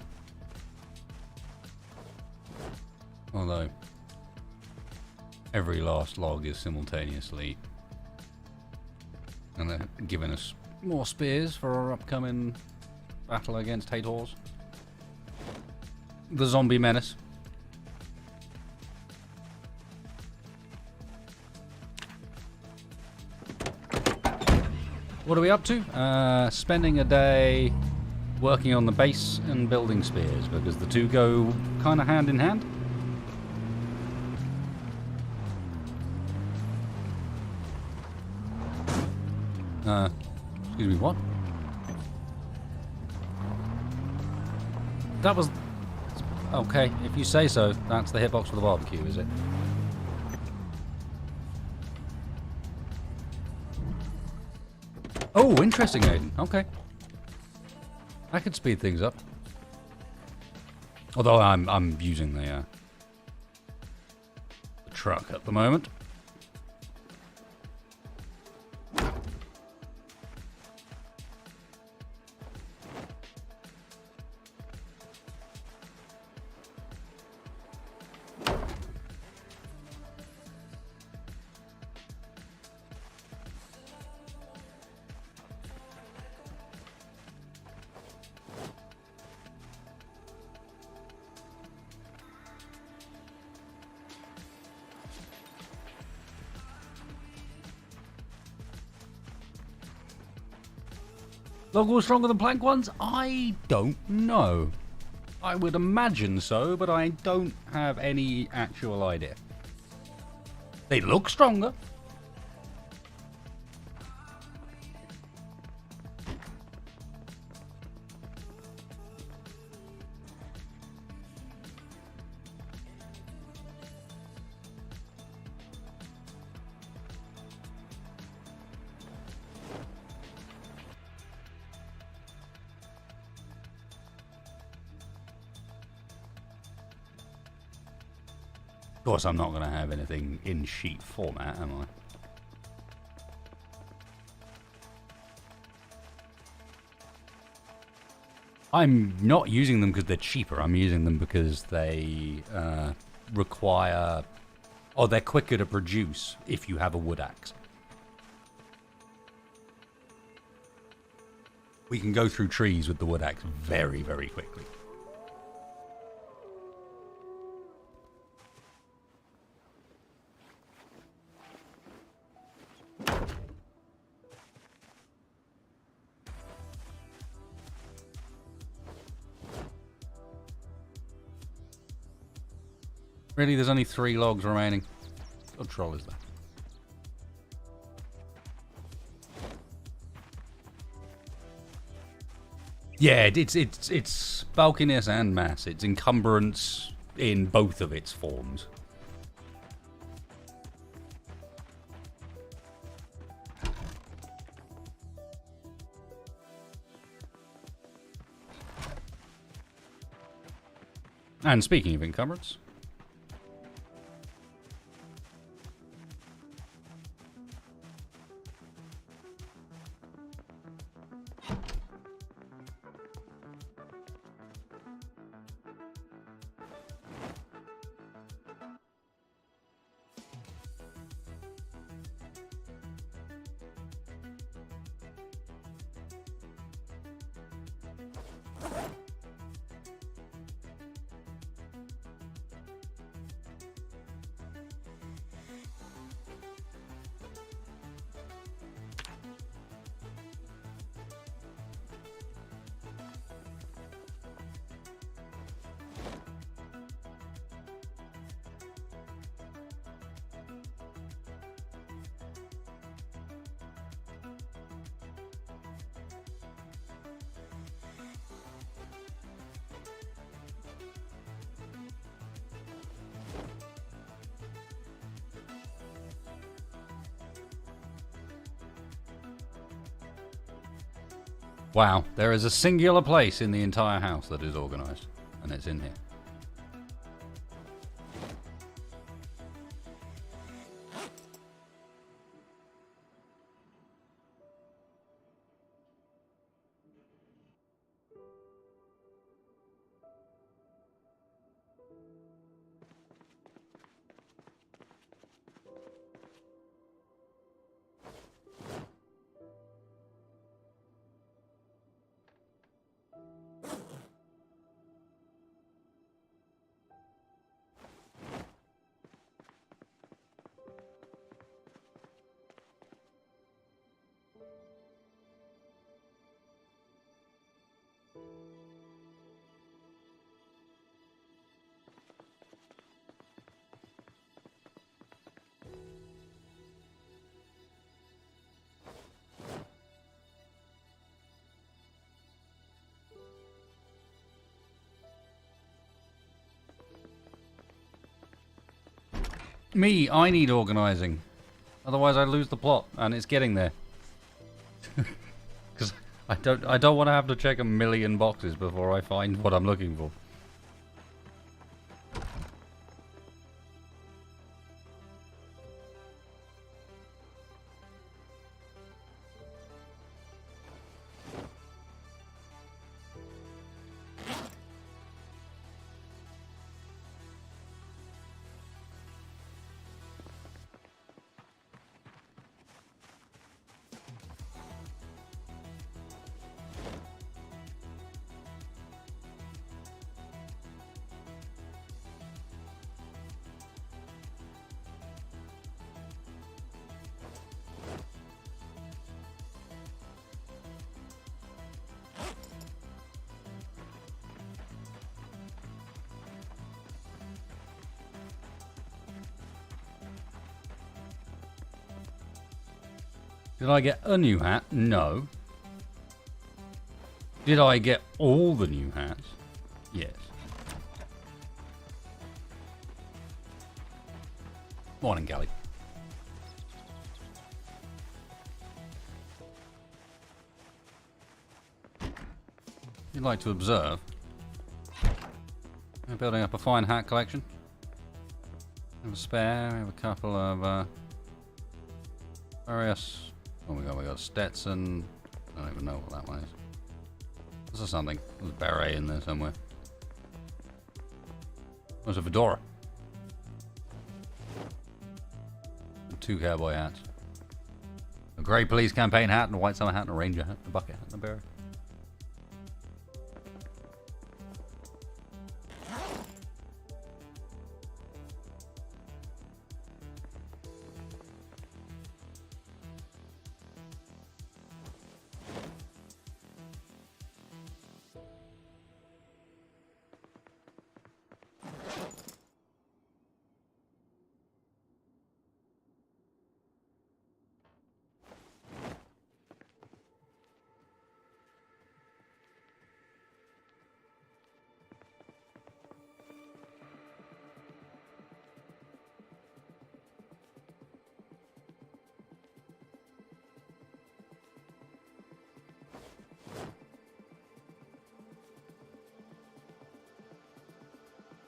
Although every last log is simultaneously, and they're giving us more spears for our upcoming battle against Hators. The zombie menace. What are we up to? Spending a day working on the base and building spears, because the two go kind of hand in hand. Excuse me, what? That was... Okay, if you say so, that's the hitbox for the barbecue, is it? Oh, interesting, Aiden. Okay. I could speed things up. Although I'm using the truck at the moment. Log walls stronger than plank ones? I don't know. I would imagine so, but I don't have any actual idea. They look stronger. Of course, I'm not going to have anything in sheet format, am I? I'm not using them because they're cheaper. I'm using them because they require... or they're quicker to produce if you have a wood axe. We can go through trees with the wood axe very, very quickly. Really, there's only 3 logs remaining. What troll is that? Yeah, it's bulkiness and mass. It's encumbrance in both of its forms. And speaking of encumbrance, wow, there is a singular place in the entire house that is organised, and it's in here. Me, I need organising. Otherwise I lose the plot, and it's getting there. Because I don't want to have to check a million boxes before I find what I'm looking for. Did I get a new hat? No. Did I get all the new hats? Yes. Morning, Gally. You'd like to observe? We're building up a fine hat collection. We have a spare, we have a couple of various... Oh my god, we got Stetson. I don't even know what that one is. This is something. There's a beret in there somewhere. There's a fedora. And 2 cowboy hats. A grey police campaign hat, and a white summer hat, and a ranger hat, and a bucket hat, and a beret.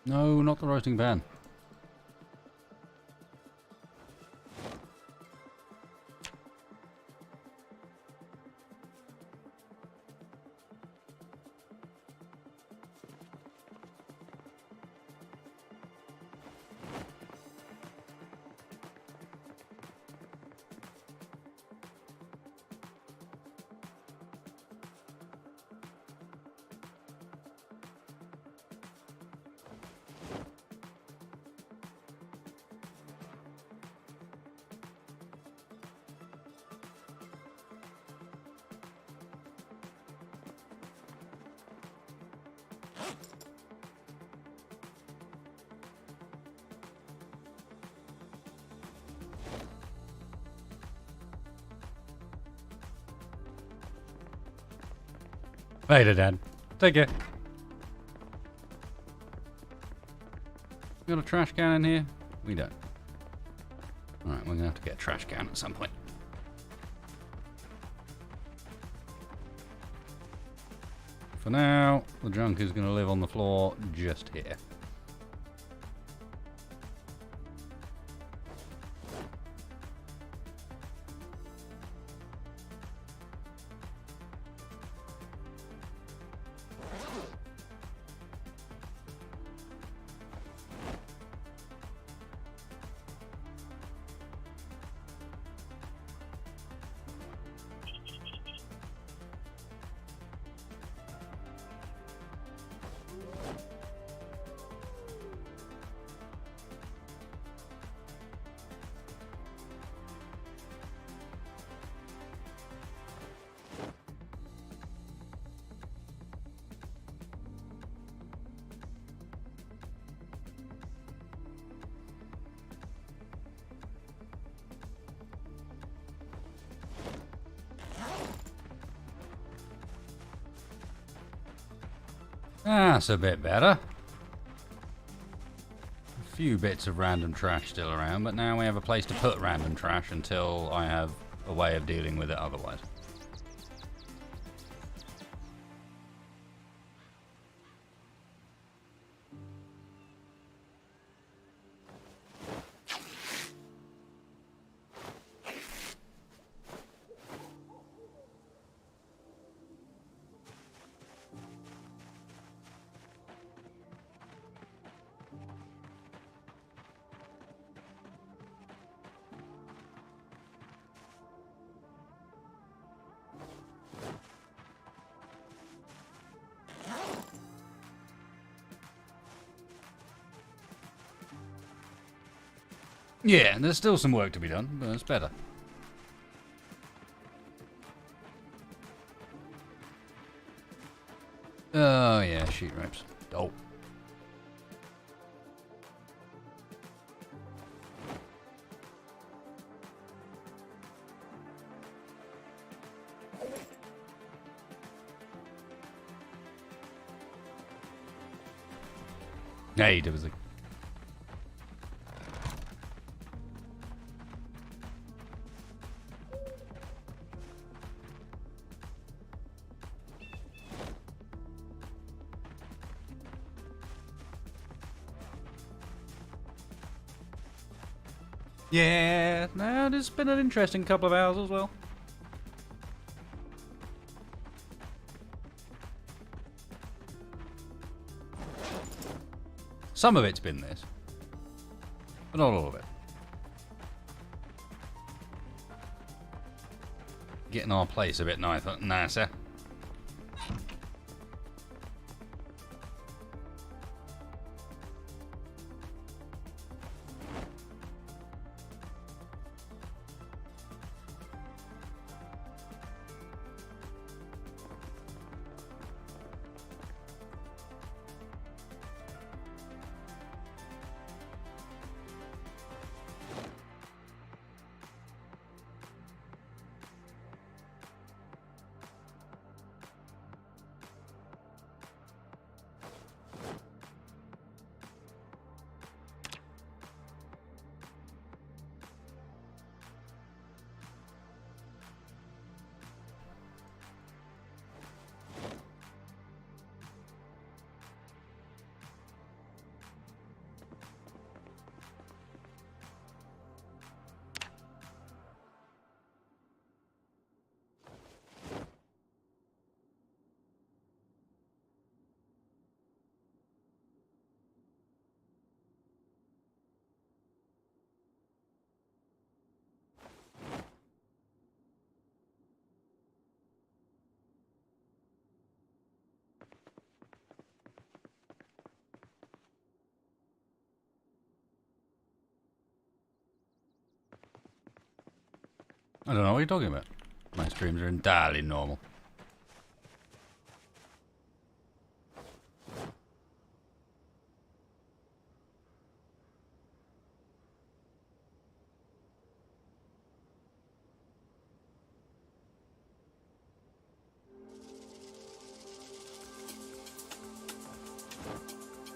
No, not the roasting pan. Later, Dad. Take care. We got a trash can in here? We don't. Alright, we're gonna have to get a trash can at some point. For now, the junk is gonna live on the floor just here. That's a bit better. A few bits of random trash still around, but now we have a place to put random trash until I have a way of dealing with it otherwise. Yeah, there's still some work to be done, but it's better. Oh yeah, sheet ropes. Oh. Hey, there was a... Yeah, no, it's been an interesting couple of hours as well. Some of it's been this, but not all of it. Getting our place a bit nicer. I don't know what you're talking about. My streams are entirely normal.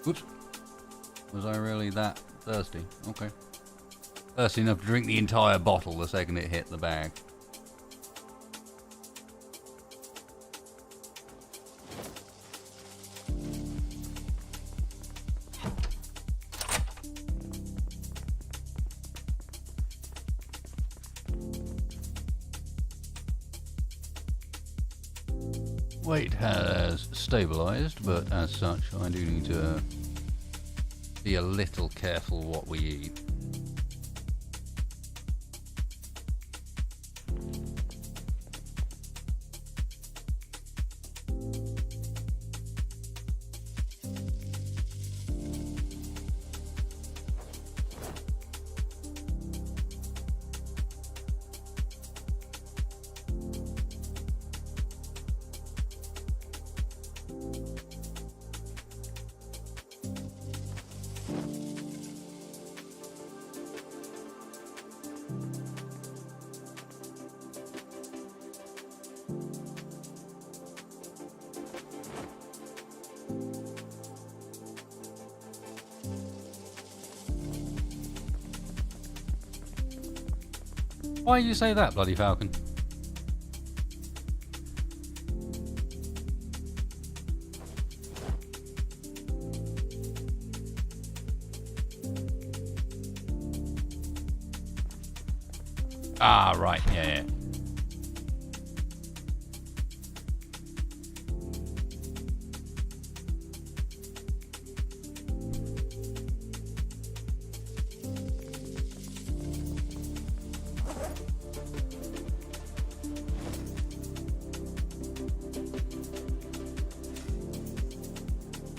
Whoops. Was I really that thirsty? Okay. Thirsty enough to drink the entire bottle the second it hit the bag. Weight has stabilised, but as such I do need to be a little careful what we eat. Why do you say that, bloody falcon? Ah, right, yeah.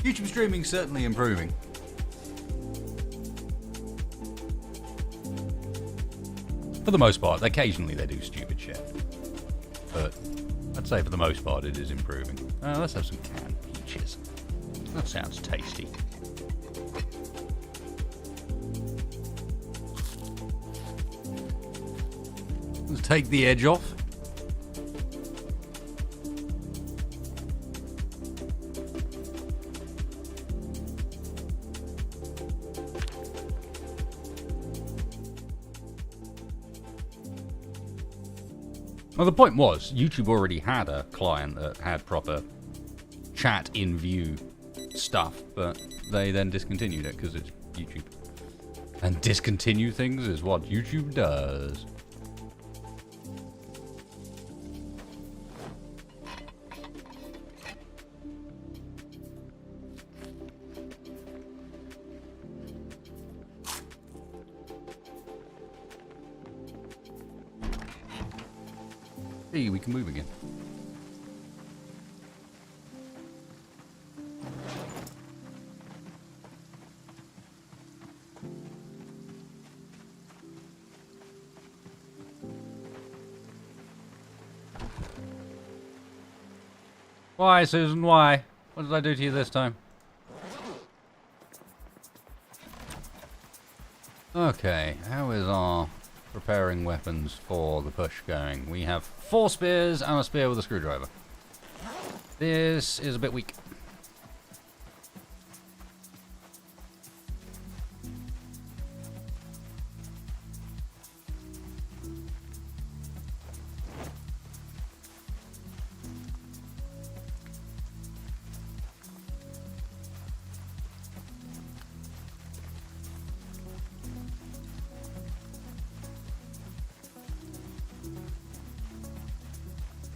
YouTube streaming certainly improving. For the most part, occasionally they do stupid shit. But I'd say for the most part it is improving. Let's have some canned peaches. That sounds tasty. Let's take the edge off. Well, the point was, YouTube already had a client that had proper chat in view stuff, but they then discontinued it because it's YouTube. And discontinue things is what YouTube does. Hey, we can move again. Why, Susan, why? What did I do to you this time? Okay, how is our preparing weapons for the push going? We have 4 spears and a spear with a screwdriver. This is a bit weak.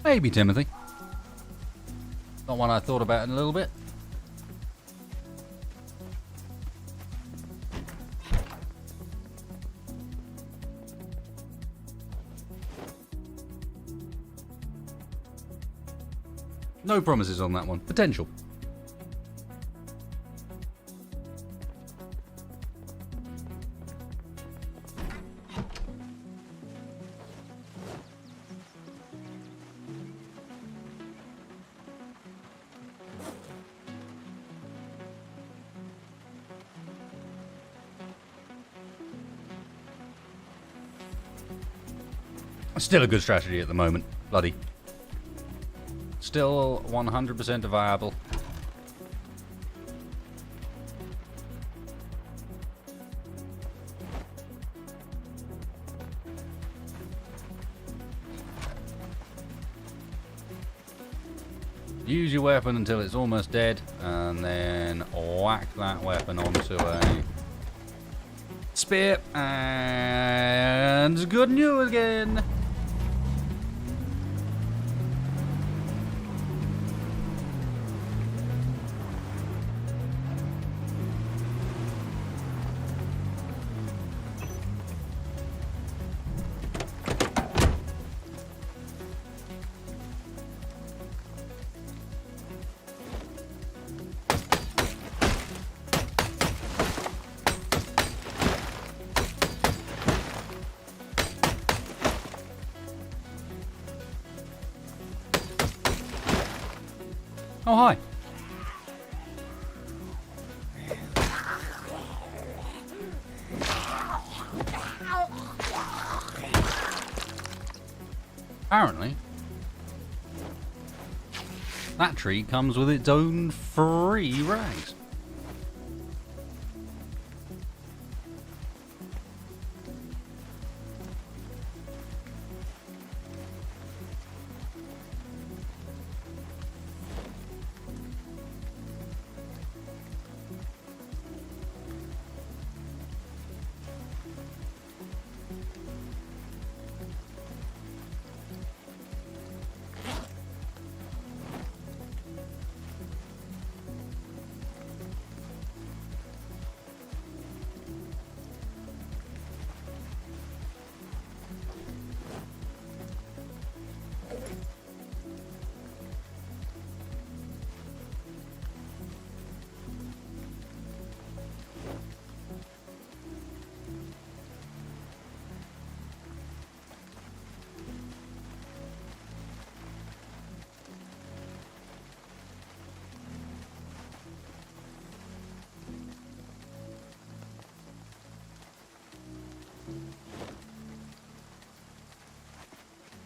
Maybe Timothy. Not one I thought about in a little bit. No promises on that one. Potential. Still a good strategy at the moment. Bloody. Still 100% viable. Use your weapon until it's almost dead, and then whack that weapon onto a spear, and good news again. Oh, hi. Apparently, that tree comes with its own free rags.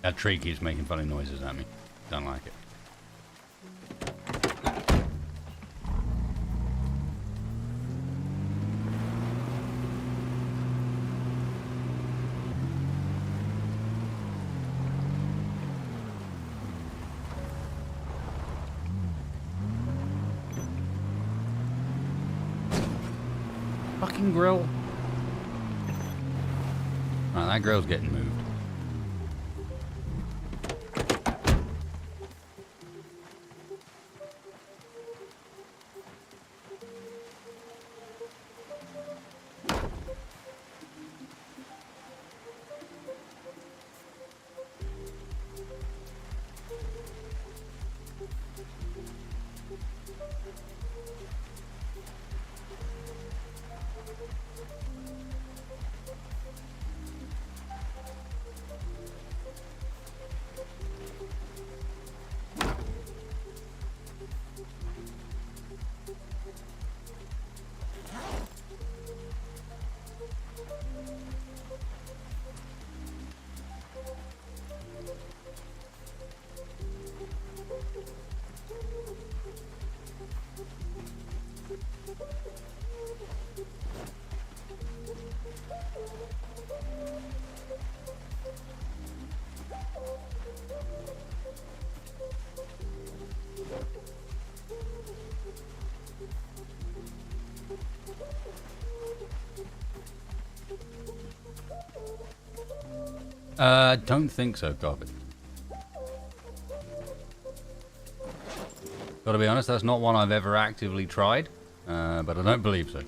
That tree keeps making funny noises at me. Don't like it. Fucking grill. Right, that grill's getting moved. Don't think so, Garbage. Gotta be honest, that's not one I've ever actively tried, but I don't believe so.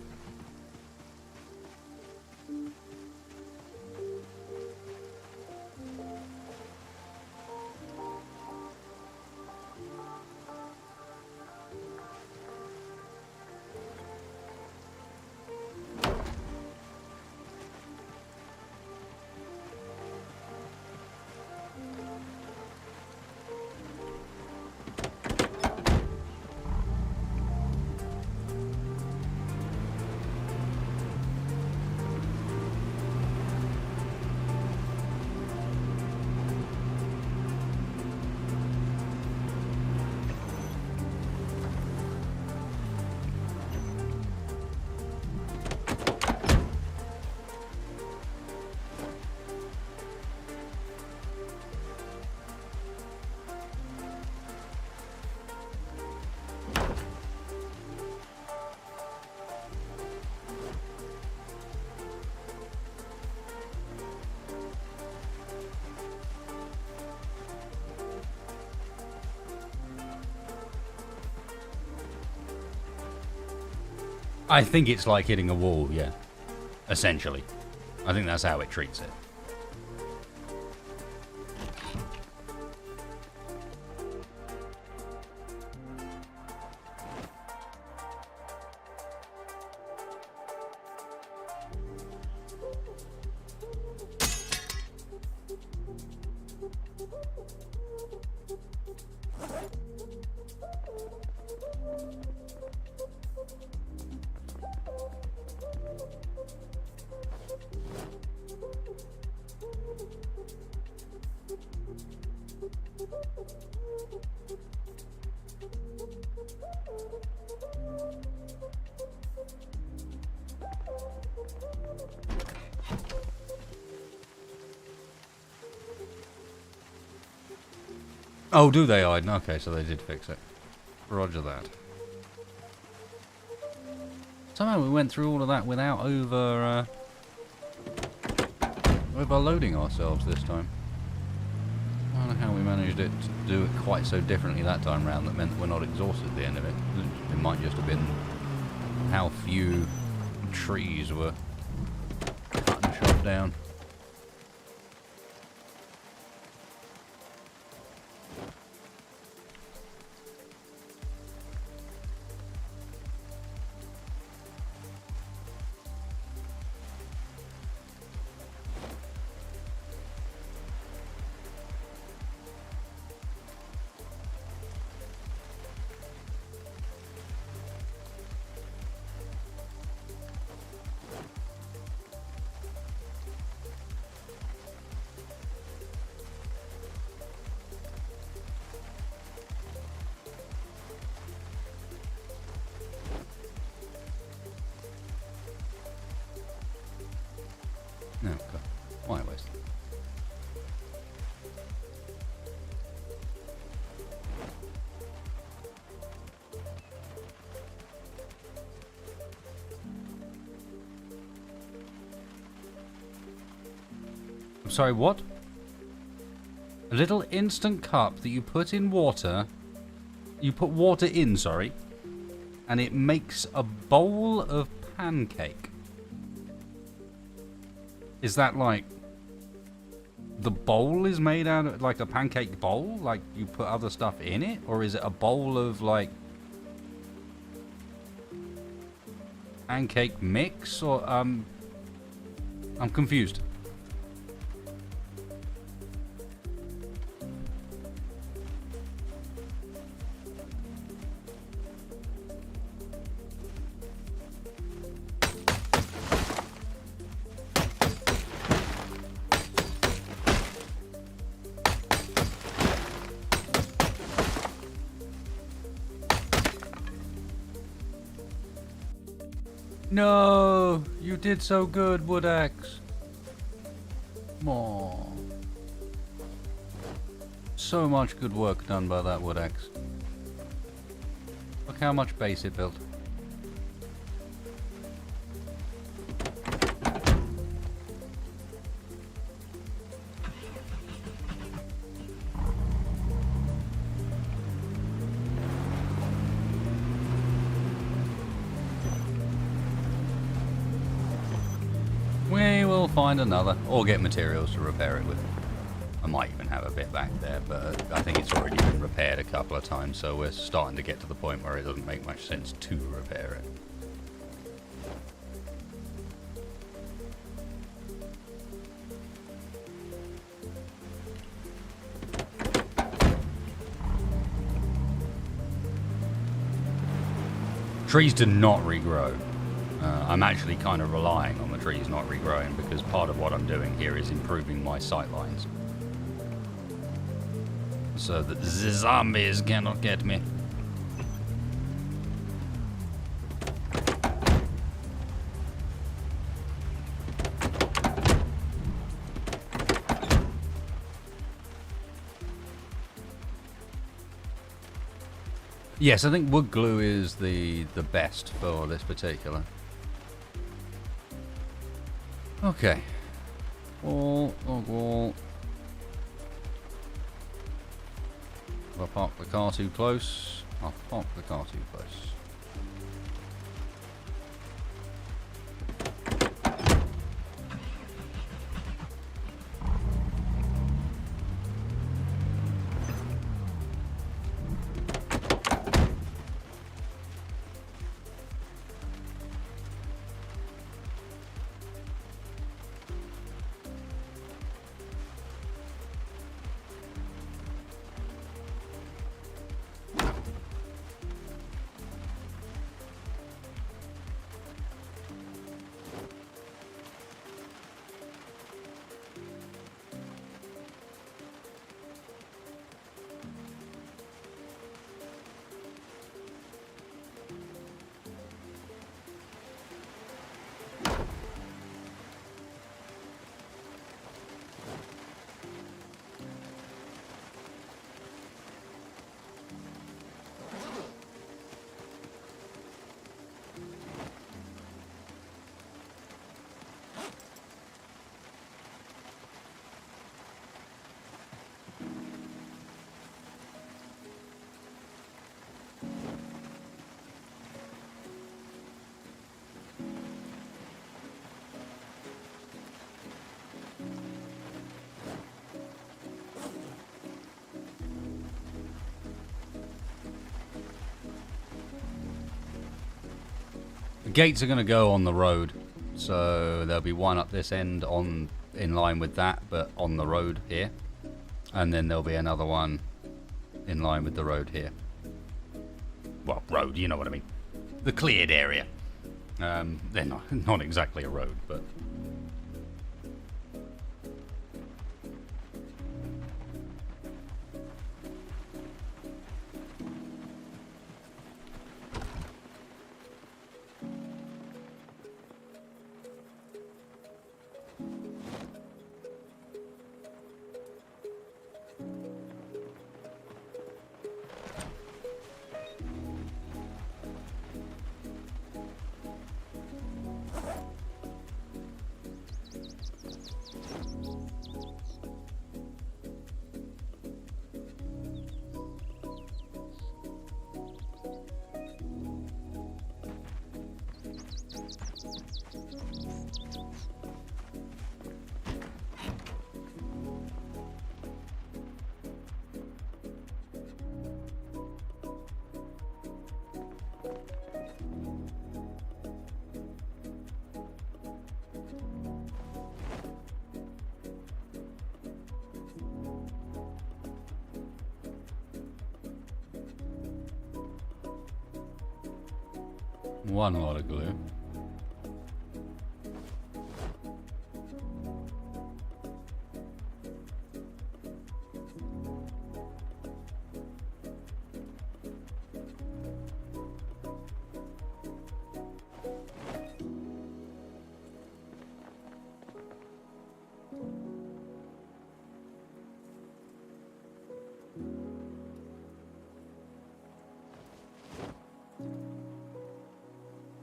I think it's like hitting a wall, yeah. Essentially. I think that's how it treats it. Oh, do they, Aiden? Okay, so they did fix it. Roger that. Somehow we went through all of that without overloading ourselves this time. I don't know how we managed it to do it quite so differently that time round that meant that we're not exhausted at the end of it. It might just have been how few trees were cut and chopped down. No, okay. Why waste? I'm sorry, what? A little instant cup that you put in water. You put water in, sorry. And it makes a bowl of pancake. Is that like... The bowl is made out of like a pancake bowl? Like you put other stuff in it? Or is it a bowl of like... pancake mix? Or, I'm confused. No, you did so good, Wood Axe. More. So much good work done by that Wood Axe. Look how much base it built. We will find another, or get materials to repair it with. I might even have a bit back there, but I think it's already been repaired a couple of times, so we're starting to get to the point where it doesn't make much sense to repair it. Trees do not regrow. I'm actually kind of relying on the trees not regrowing because part of what I'm doing here is improving my sight lines. So that the zombies cannot get me. Yes, I think wood glue is the best for this particular. Okay. Wall, log wall. If I park the car too close, I'll park the car too close. The gates are going to go on the road, so there'll be one up this end in line with that, but on the road here, and then there'll be another one in line with the road here. Well, road, you know what I mean. The cleared area. They're not exactly a road, but... One lot of glue.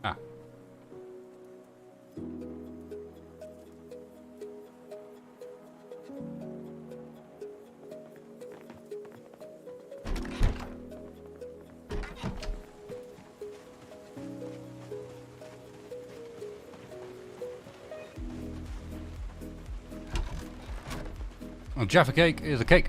Ah. A Jaffa cake is a cake.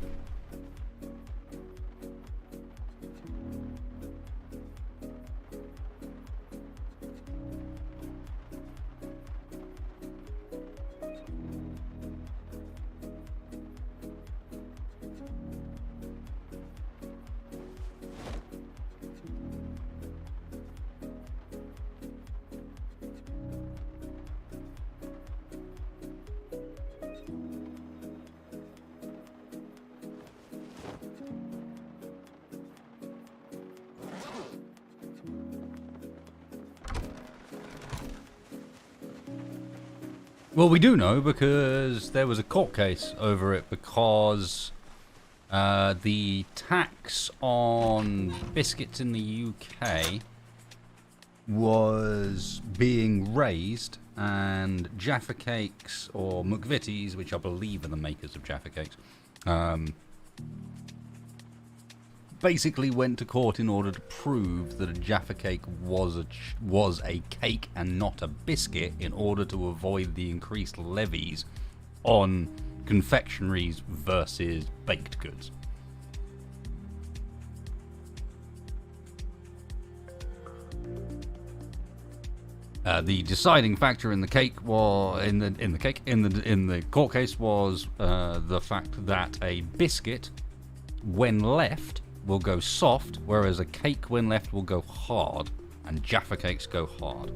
Well, we do know because there was a court case over it because the tax on biscuits in the UK was being raised, and Jaffa Cakes, or McVitie's, which I believe are the makers of Jaffa Cakes, basically went to court in order to prove that a Jaffa Cake was a cake and not a biscuit, in order to avoid the increased levies on confectionaries versus baked goods. The deciding factor in the cake was in the court case was the fact that a biscuit, when left, will go soft, whereas a cake, when left, will go hard, and Jaffa Cakes go hard.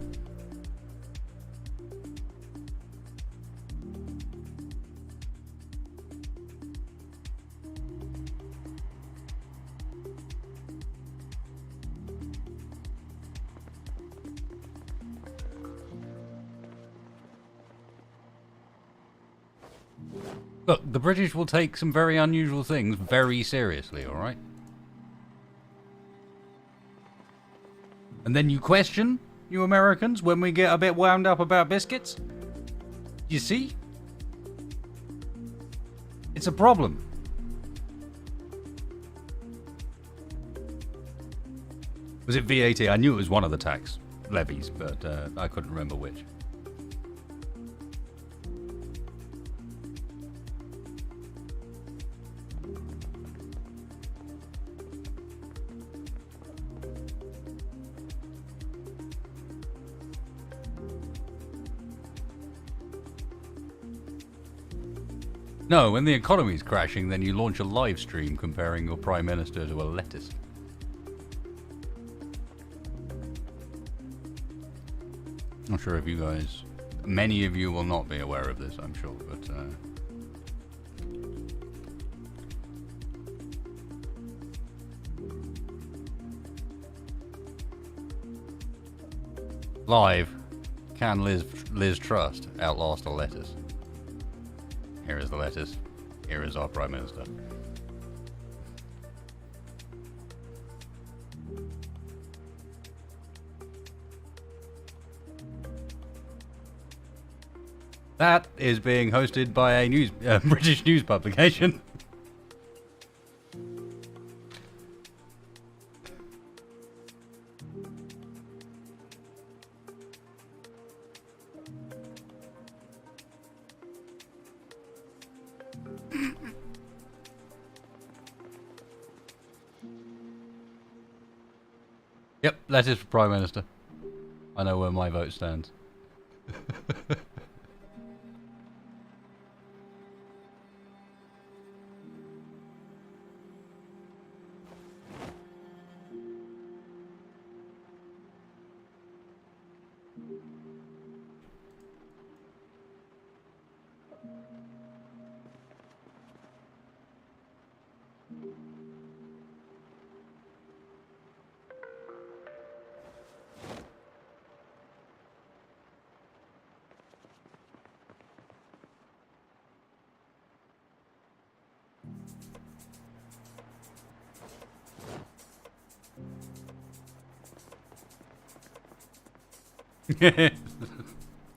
Look, the British will take some very unusual things very seriously, alright? And then you question, you Americans, when we get a bit wound up about biscuits? You see? It's a problem. Was it VAT? I knew it was one of the tax levies, but I couldn't remember which. No, when the economy's crashing, then you launch a live stream comparing your Prime Minister to a lettuce. Not sure if you guys... Many of you will not be aware of this, I'm sure, but... Live. Can Liz Truss outlast a lettuce? Here is the lettuce. Here is our Prime Minister. That is being hosted by a British news publication. Lettuce for Prime Minister. I know where my vote stands.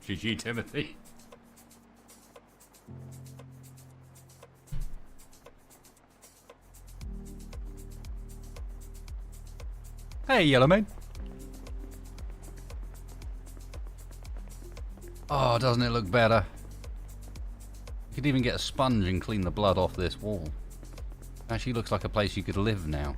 GG, Timothy. Hey, Yellowmane. Oh, doesn't it look better? You could even get a sponge and clean the blood off this wall. Actually looks like a place you could live now.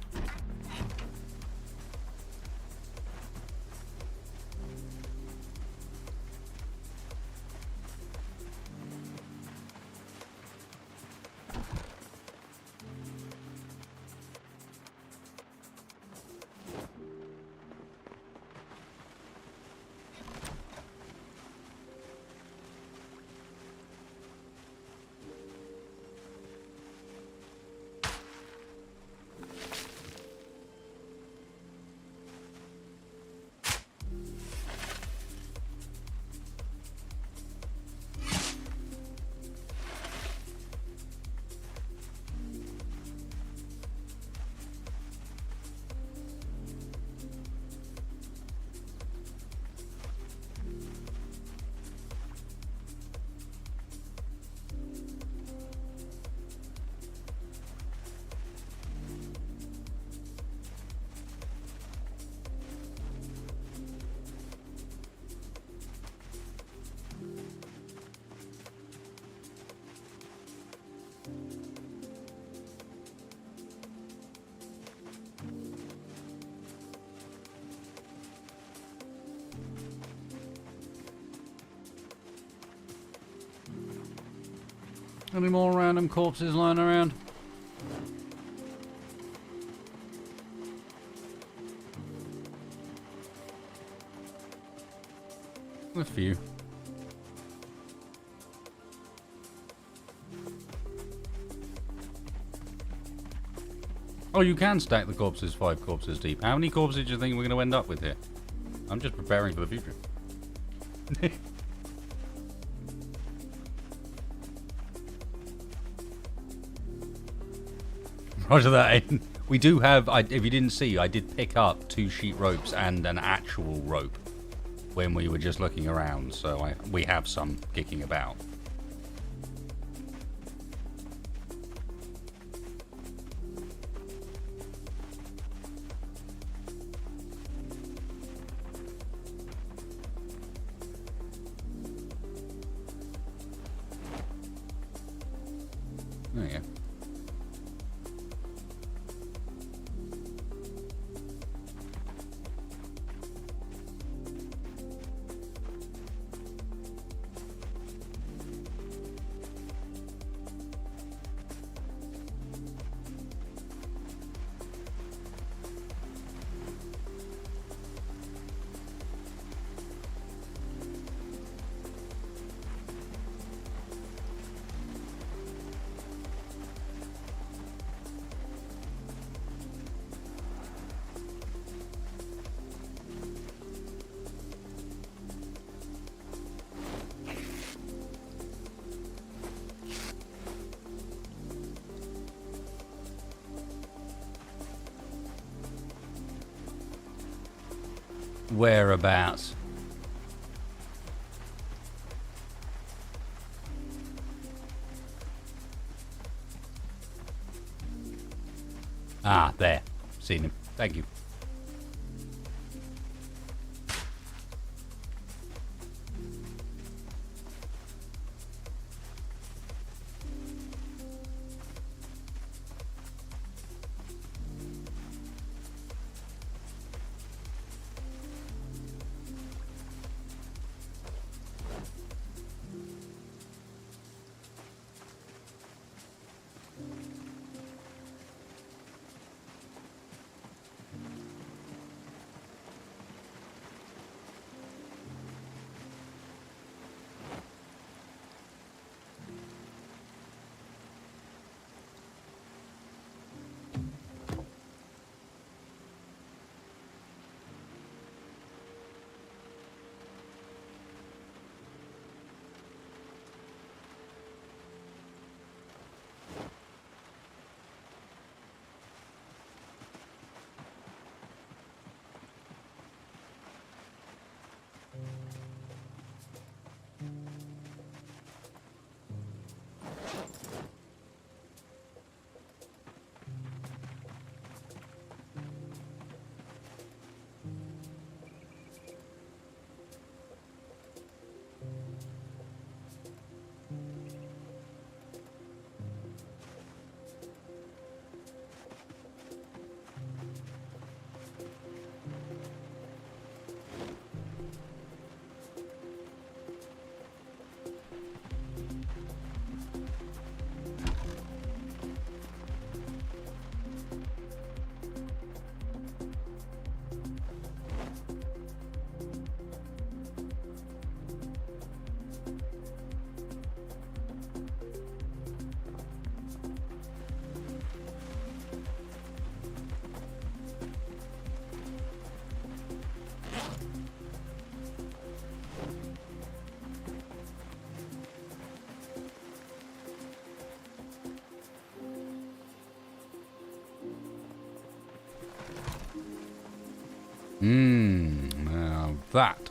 Any more random corpses lying around? A few. Oh, you can stack the corpses 5 corpses deep. How many corpses do you think we're going to end up with here? I'm just preparing for the future. Roger that. We do have, if you didn't see, I did pick up 2 sheet ropes and an actual rope when we were just looking around, so we have some kicking about. There you go. Whereabouts? Ah, there. Seen him. Thank you. That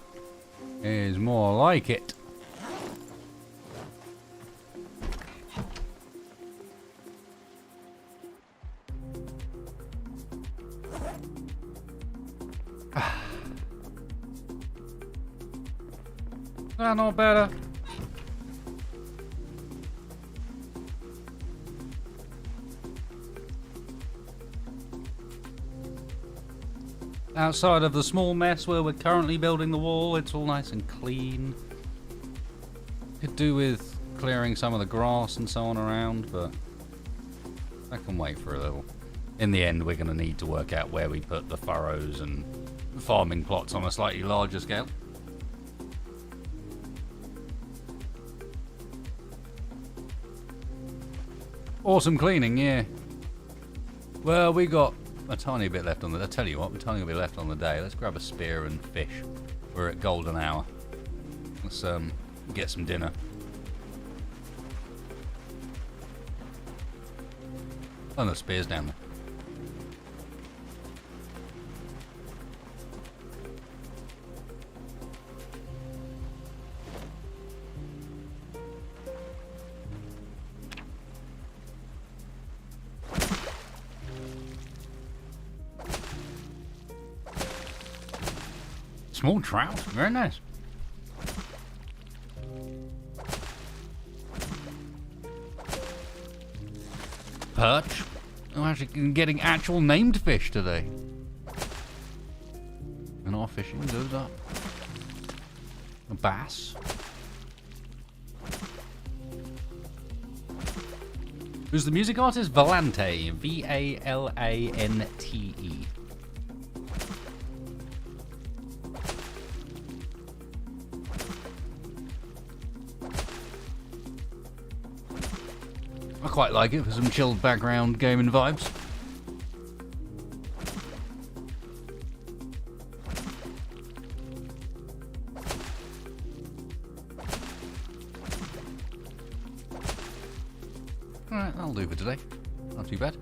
is more like it. That not better. Outside of the small mess where we're currently building the wall, it's all nice and clean. Could do with clearing some of the grass and so on around, but I can wait for a little. In the end, we're going to need to work out where we put the furrows and farming plots on a slightly larger scale. Awesome cleaning, yeah. Well, we got a tiny bit left on the... I tell you what, a tiny bit left on the day. Let's grab a spear and fish. We're at golden hour. Let's get some dinner. Oh, the spear's down there. Small trout, very nice. Perch. I'm actually getting actual named fish today. And our fishing goes up. A bass. Who's the music artist? Valante. V-A-L-A-N-T-E. I quite like it for some chilled background gaming vibes. Alright, that'll do for today. Not too bad.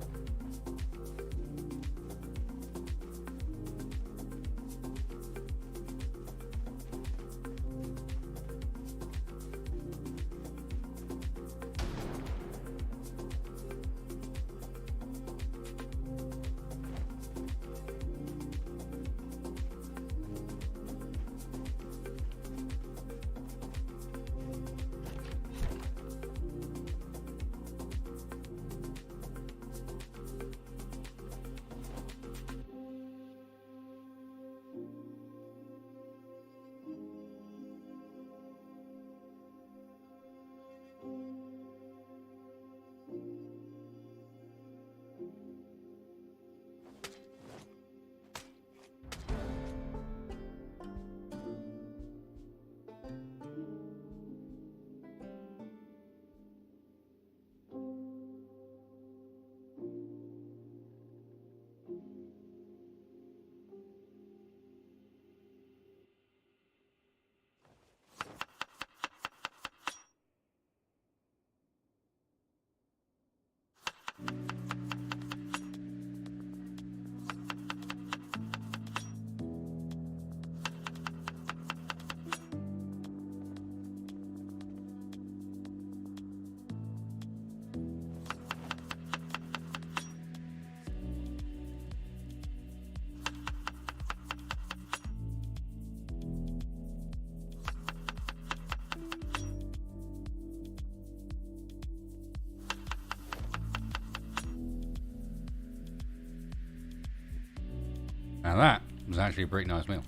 Now that was actually a pretty nice meal.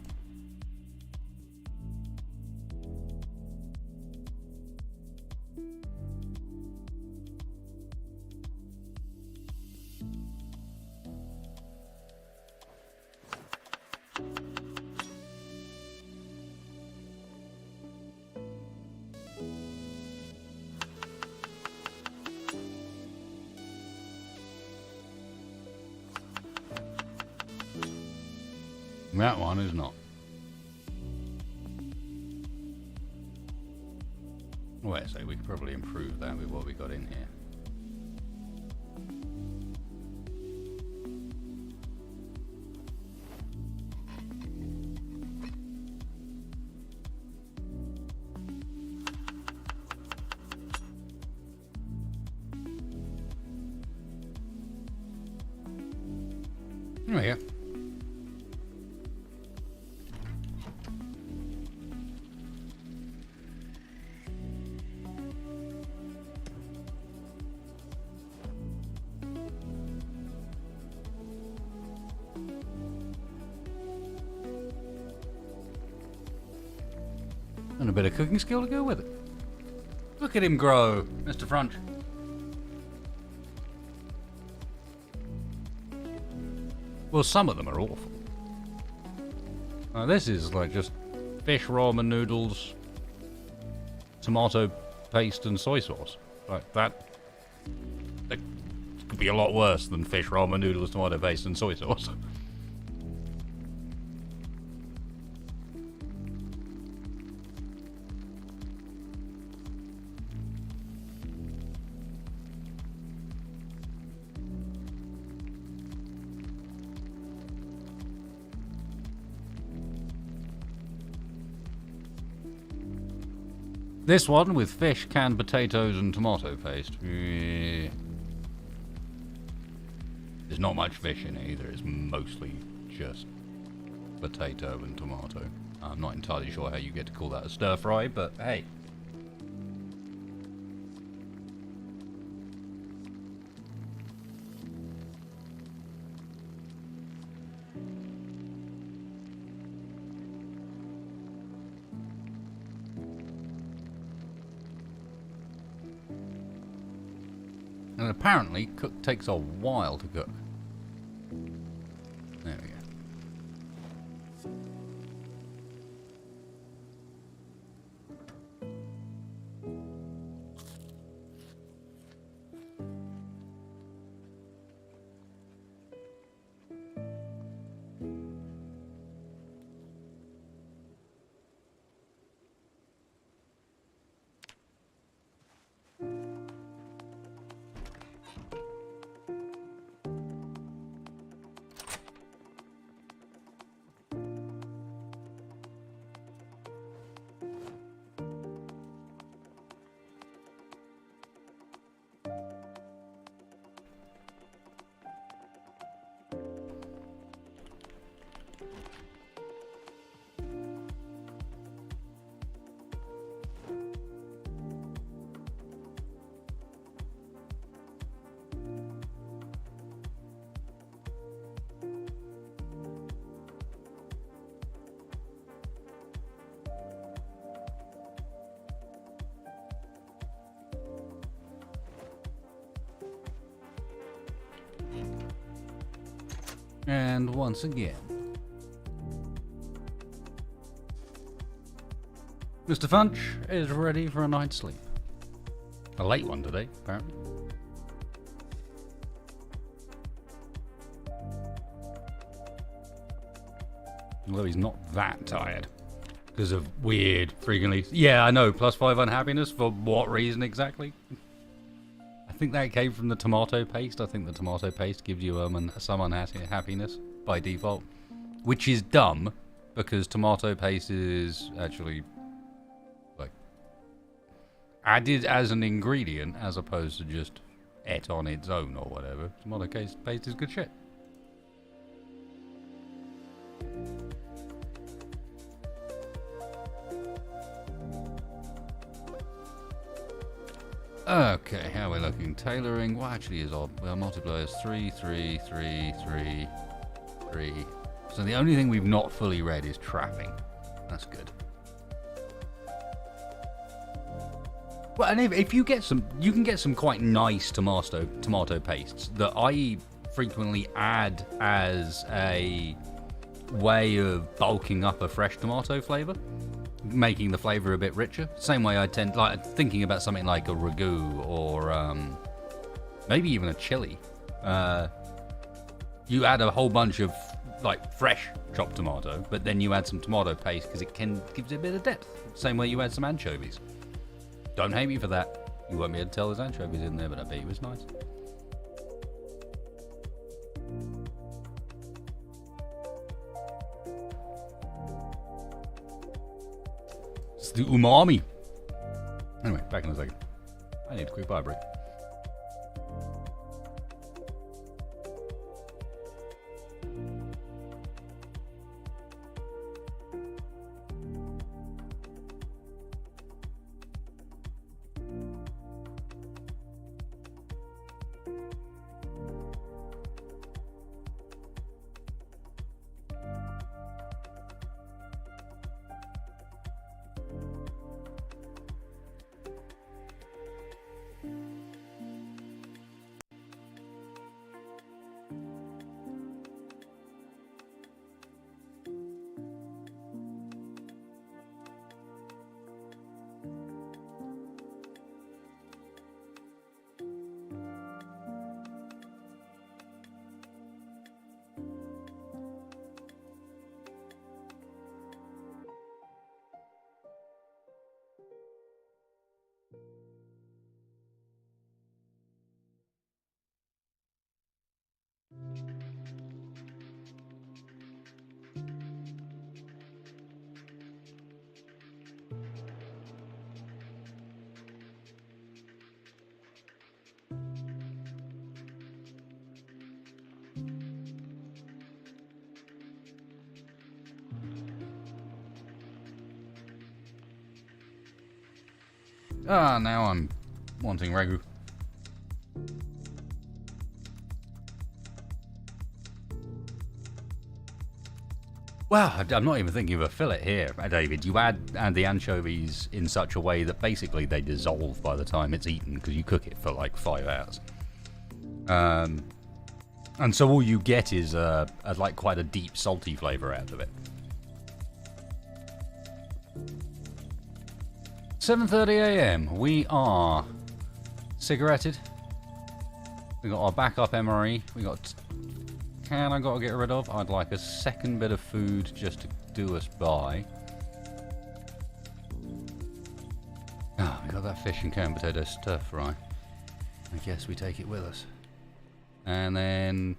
That one is not. Wait, so we could probably improve that with what we got in here. Oh yeah. And a bit of cooking skill to go with it. Look at him grow, Mr. Frunch. Well, some of them are awful. This is like just fish ramen noodles, tomato paste and soy sauce. Like that could be a lot worse than fish ramen noodles, tomato paste and soy sauce. This one with fish, canned potatoes, and tomato paste. There's not much fish in it either. It's mostly just potato and tomato. I'm not entirely sure how you get to call that a stir fry, but hey. And apparently, takes a while to cook. There we go. And once again, Mr. Funch is ready for a night's sleep. A late one today, apparently. Although he's not that tired. Because of weird, frequently... Yeah, I know, +5 unhappiness. For what reason exactly? I think that came from the tomato paste. I think the tomato paste gives you some unhappiness by default. Which is dumb, because tomato paste is actually, like, added as an ingredient as opposed to just et on its own or whatever. Tomato paste is good shit. Okay, how are we looking? Tailoring, what actually is our multiplier is 3, 3, 3, 3, 3. So the only thing we've not fully read is trapping. That's good. Well, and if you get some, you can get some quite nice tomato pastes that I frequently add as a way of bulking up a fresh tomato flavor, making the flavor a bit richer. Same way I tend, like, thinking about something like a ragu or maybe even a chili. You add a whole bunch of like fresh chopped tomato, but then you add some tomato paste because it gives it a bit of depth. Same way you add some anchovies. Don't hate me for that. You won't be able to tell there's anchovies in there, but I bet it was nice. It's the umami. Anyway, back in a second. I need a quick bar break. Ah, now I'm wanting ragu. Well, I'm not even thinking of a fillet here, David. You add the anchovies in such a way that basically they dissolve by the time it's eaten, because you cook it for like 5 hours. And so all you get is like quite a deep salty flavour out of it. 7:30 AM. We are cigaretted. We got our backup MRE. We got can I got to get rid of. I'd like a second bit of food just to do us by. Oh, we got that fish and canned potato stir fry. I guess we take it with us. And then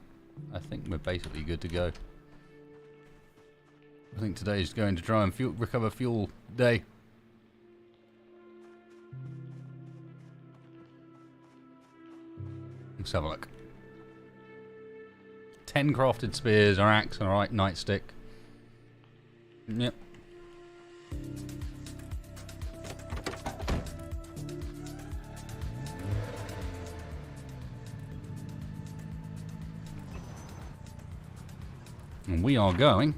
I think we're basically good to go. I think today's going to try and recover fuel day. Let's have a look. 10 crafted spears, our axe, and our nightstick. Yep. And we are going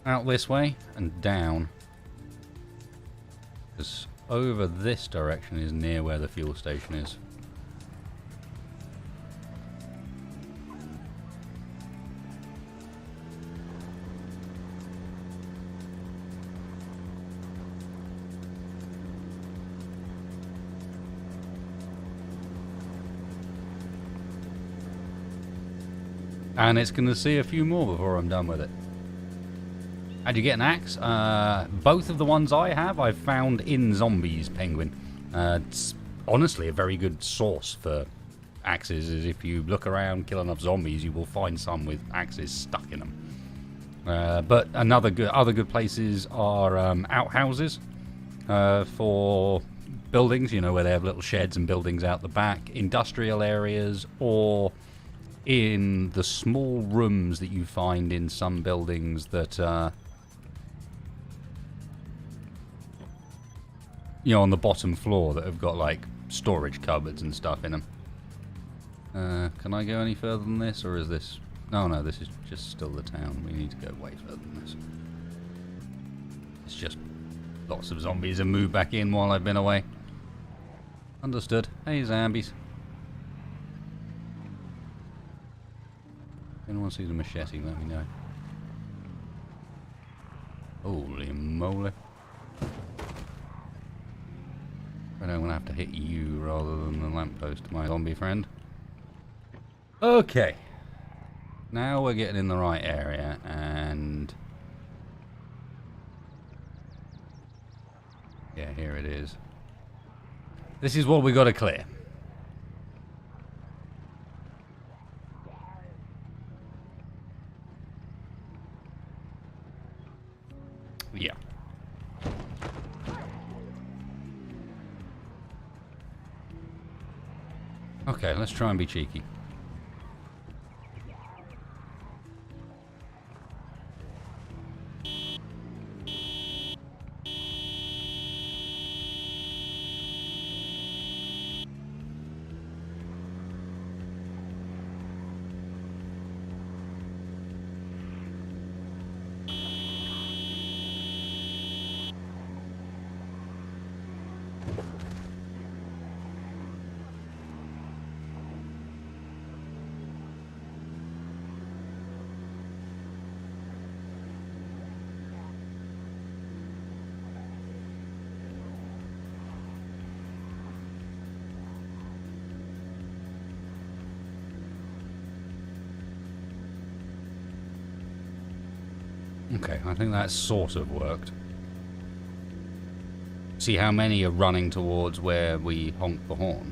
out this way and down. Because over this direction is near where the fuel station is. And it's going to see a few more before I'm done with it. How'd you get an axe? Both of the ones I have, I've found in Zombies Penguin. It's honestly a very good source for axes. Is if you look around, kill enough zombies, you will find some with axes stuck in them. But other good places are outhouses for buildings. You know, where they have little sheds and buildings out the back, industrial areas, or in the small rooms that you find in some buildings that, you know, on the bottom floor that have got, like, storage cupboards and stuff in them. Can I go any further than this, or is this... No, this is just still the town. We need to go way further than this. It's just lots of zombies have moved back in while I've been away. Understood. Hey, zombies. If anyone sees a machete, let me know. Holy moly. I don't want to have to hit you rather than the lamppost, my zombie friend. Okay. Now we're getting in the right area, and... yeah, here it is. This is what we got to clear. Yeah. Okay, let's try and be cheeky. Okay, I think that sort of worked. See how many are running towards where we honk the horn?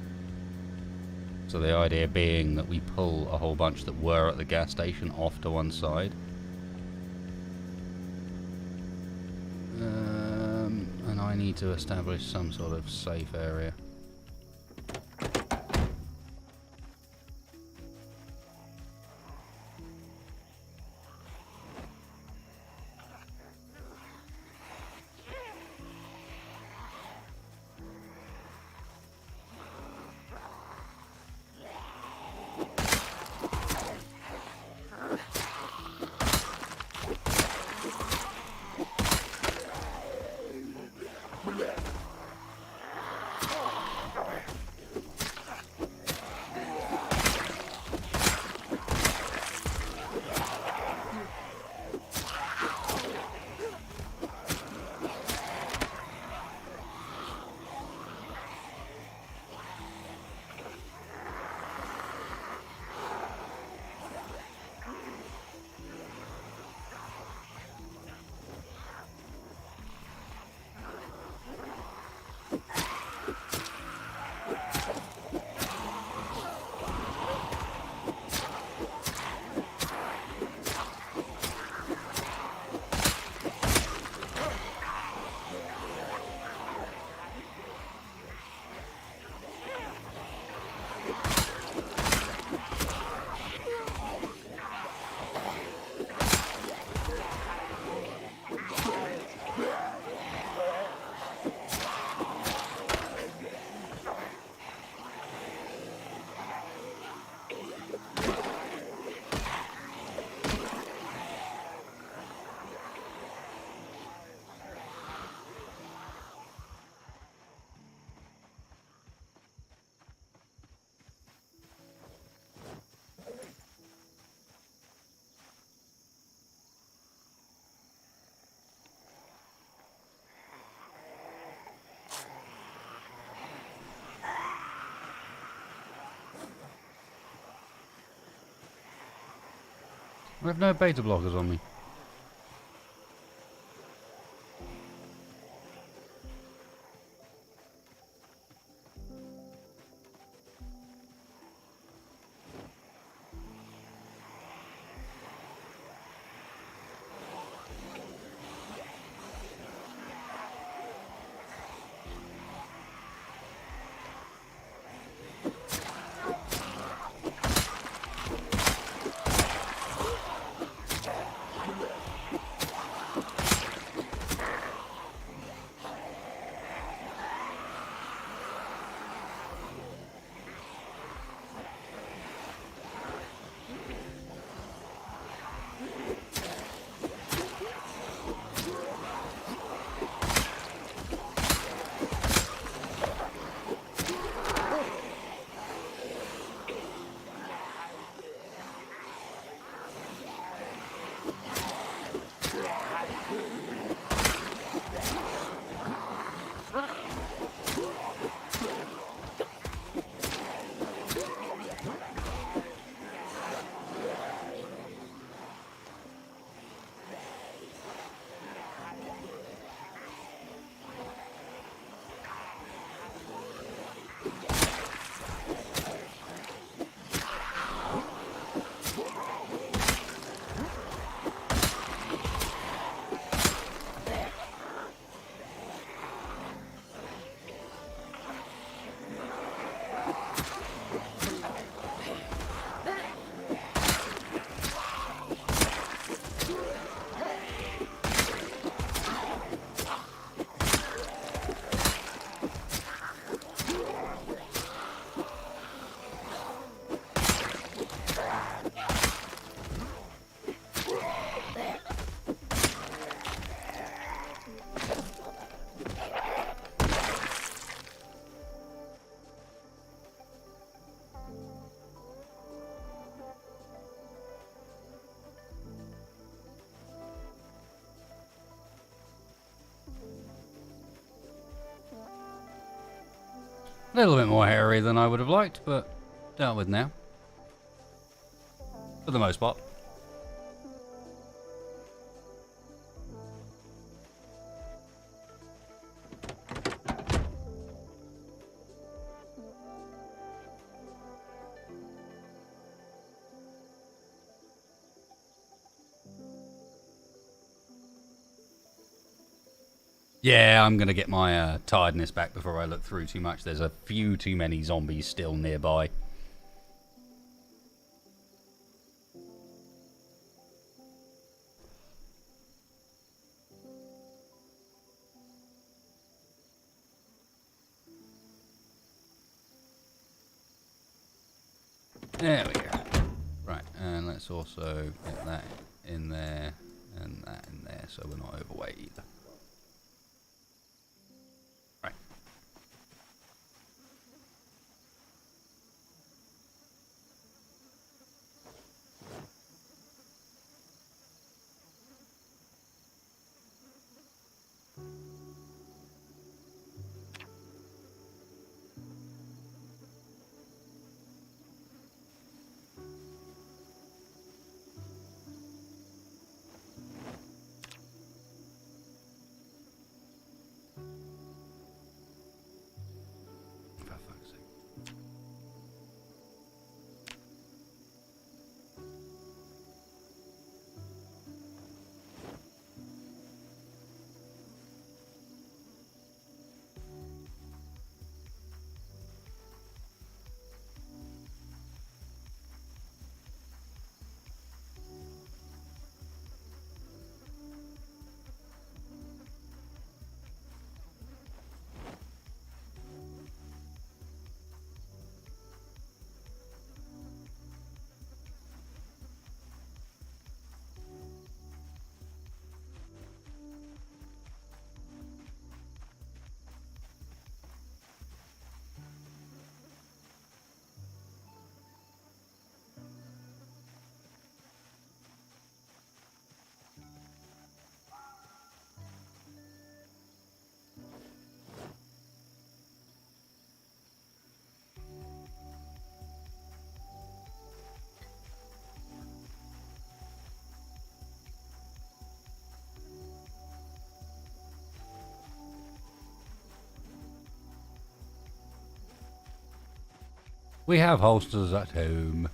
So the idea being that we pull a whole bunch that were at the gas station off to one side. And I need to establish some sort of safe area. I have no beta blockers on me. A little bit more hairy than I would have liked, but dealt with now. For the most part. Yeah, I'm going to get my tiredness back before I look through too much. There's a few too many zombies still nearby. There we go. Right, and let's also get that in there and that in there so we're not overweight either. Right. We have holsters at home.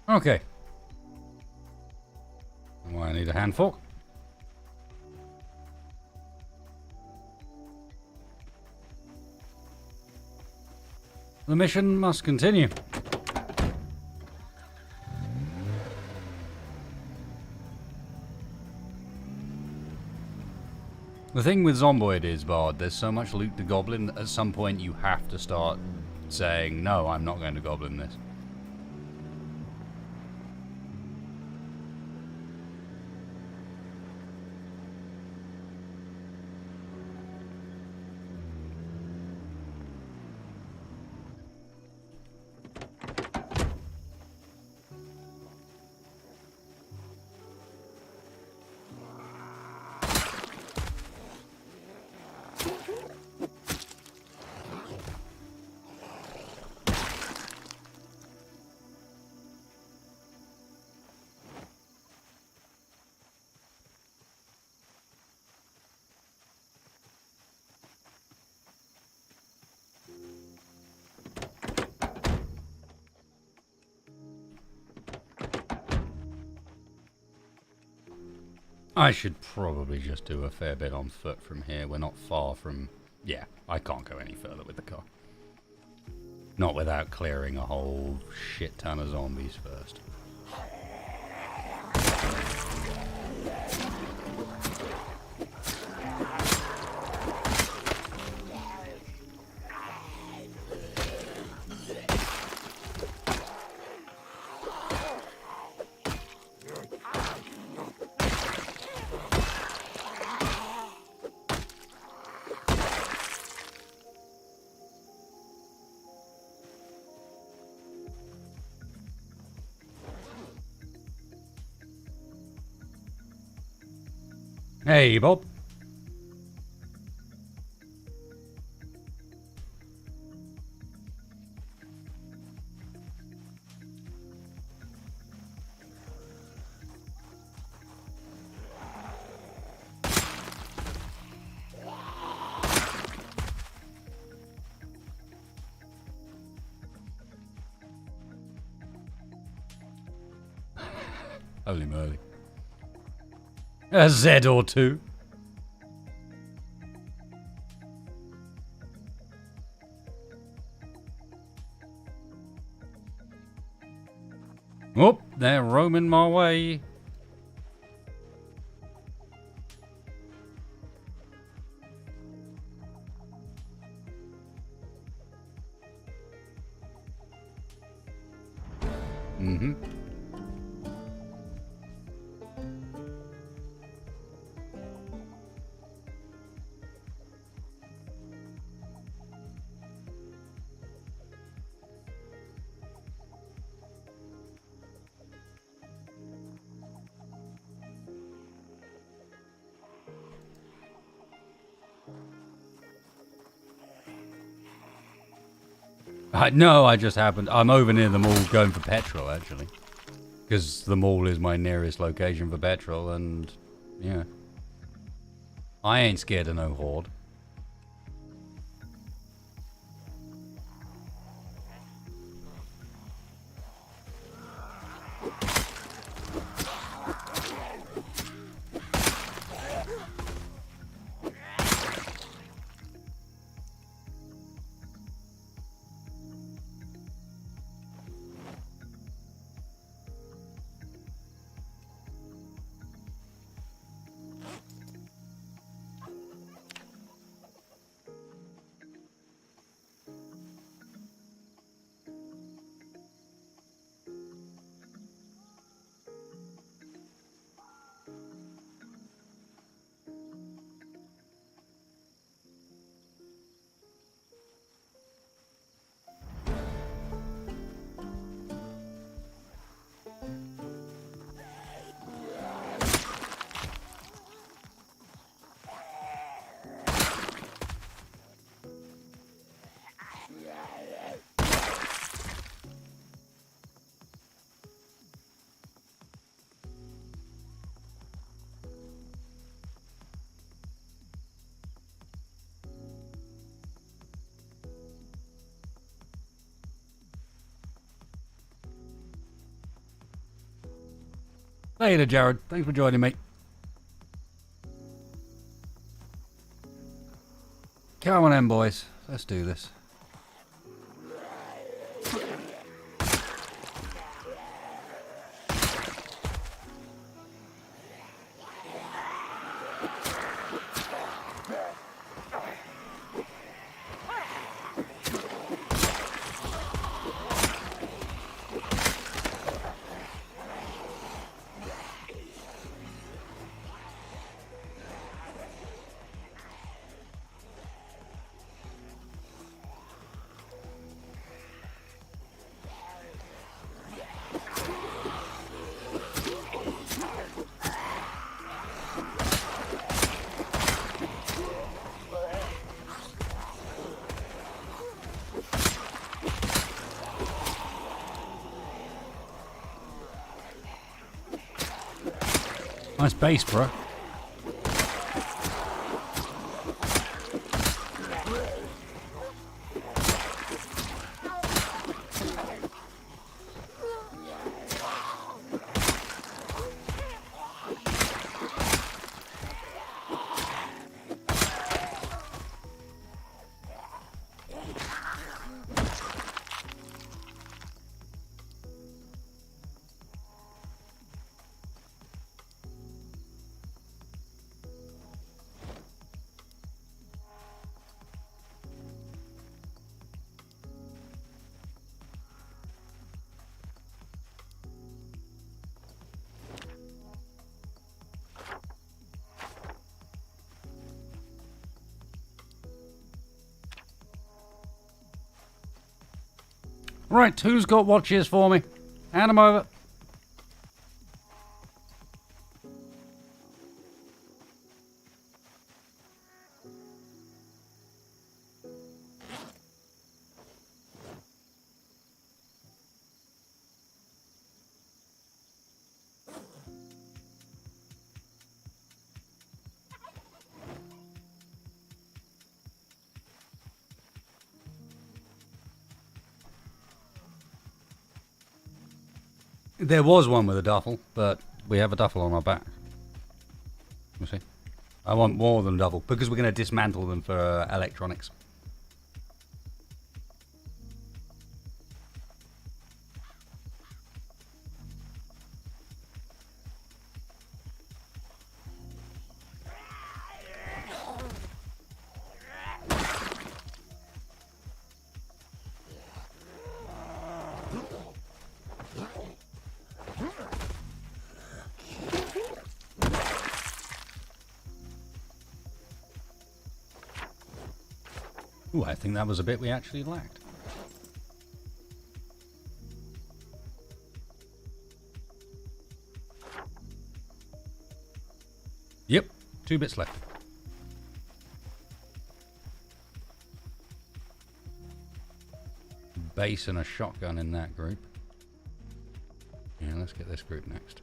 Okay. Well, I need a hand fork. The mission must continue. The thing with Zomboid is, Bard, there's so much loot to goblin that at some point you have to start saying, no, I'm not going to goblin this. I should probably just do a fair bit on foot from here. We're not far from... Yeah, I can't go any further with the car. Not without clearing a whole shit ton of zombies first. Hey, Bob. Holy moly. A Z or two. Oh, they're roaming my way. Mm-hmm. No, I just happened... I'm over near the mall going for petrol, actually. Because the mall is my nearest location for petrol, and... Yeah. I ain't scared of no horde. Later, Jared. Thanks for joining me. Come on in, boys. Let's do this. Nice base, bro. Right, who's got watches for me? Hand them over. There was one with a duffel, but we have a duffel on our back. You see? I want more than a duffel, because we're going to dismantle them for electronics. Ooh, I think that was a bit we actually lacked. Yep, 2 bits left. Base and a shotgun in that group. Yeah, let's get this group next.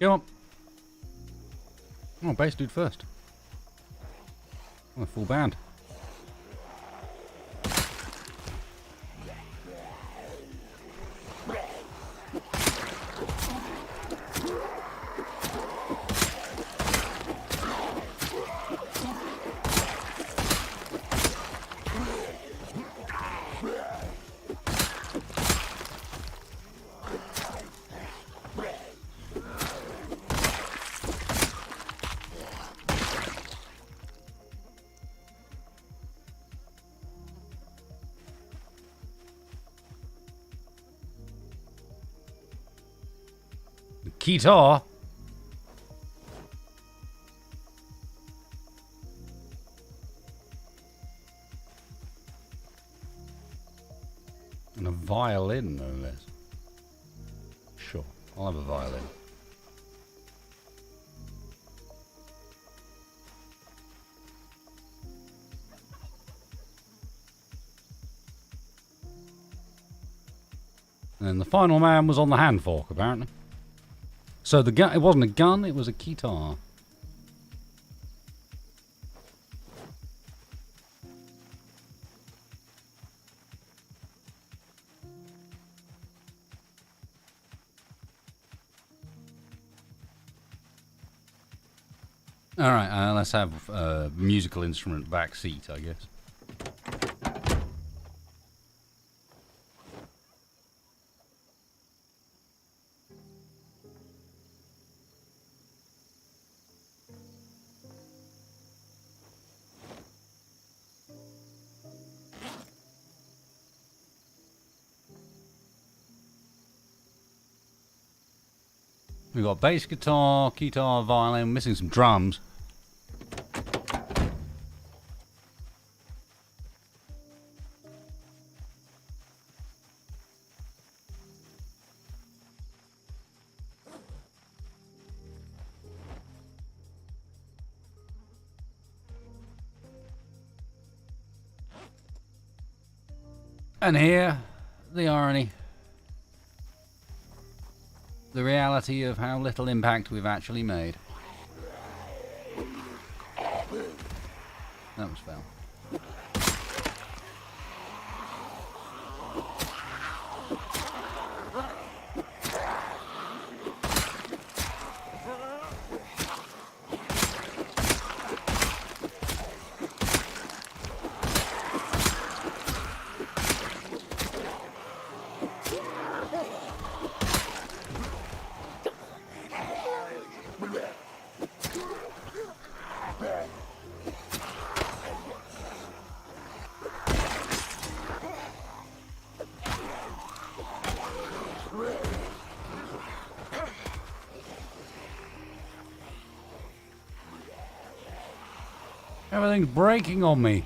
Come on. Oh, base dude first. Oh, full band. Guitar. violin, no less. Sure, I'll have a violin. And then the final man was on the hand fork, apparently. So the gun, it wasn't a gun, it was a guitar. Alright, let's have a musical instrument back seat, I guess. We've got bass guitar, violin, missing some drums. And here, the irony. The reality of how little impact we've actually made. That was foul. Everything's breaking on me.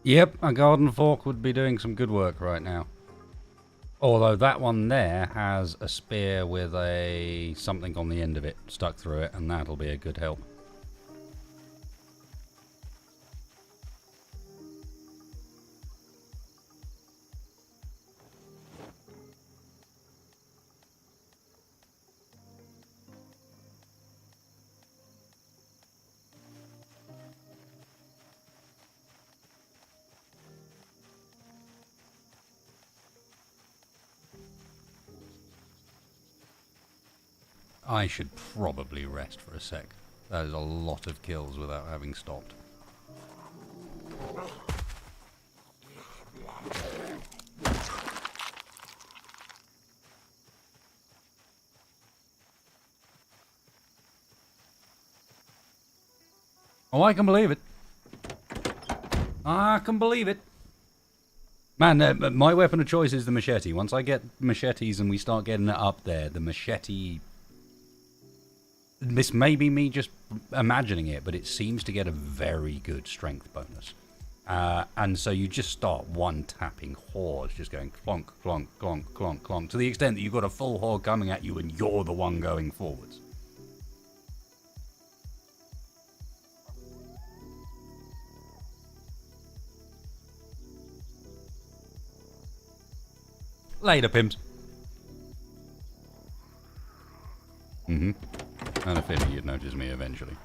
Yep, a garden fork would be doing some good work right now. Although that one there has a spear with a something on the end of it stuck through it, and that'll be a good help. I should probably rest for a sec. That is a lot of kills without having stopped. Oh, I can believe it. I can believe it. Man, my weapon of choice is the machete. Once I get machetes and we start getting it up there, the machete... This may be me just imagining it, but it seems to get a very good strength bonus. And so you just start one-tapping hordes, just going clonk, clonk, clonk, clonk, clonk, to the extent that you've got a full horde coming at you and you're the one going forwards. Later, pimps. And a feeling you'd notice me eventually.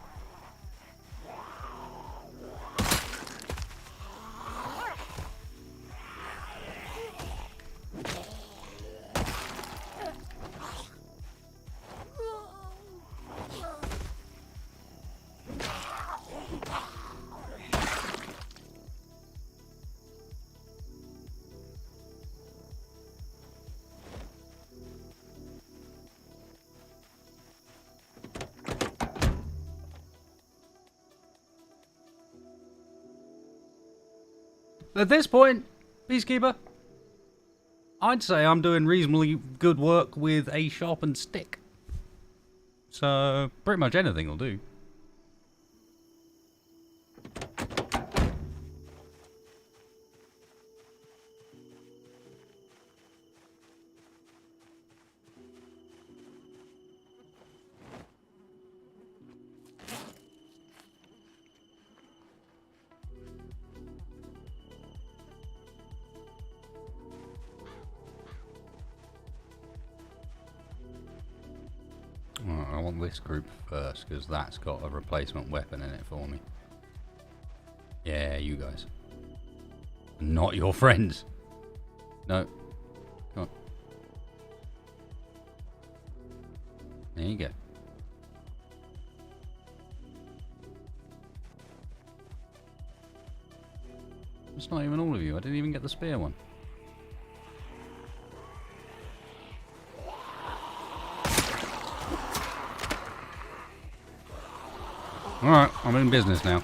At this point, Peacekeeper, I'd say I'm doing reasonably good work with a sharpened stick. So, pretty much anything will do. I want this group first, because that's got a replacement weapon in it for me. Yeah, you guys. Not your friends. No. Come on. There you go. It's not even all of you. I didn't even get the spear one. Alright, I'm in business now.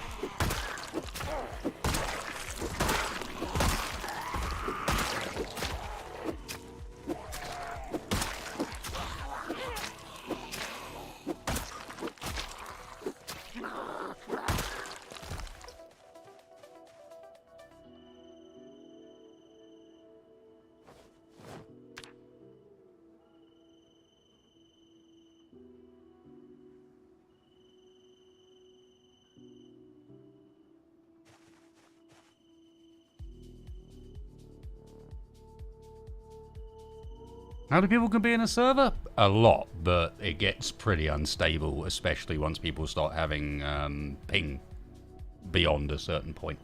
How many people can be in a server? A lot, but it gets pretty unstable, especially once people start having ping beyond a certain point.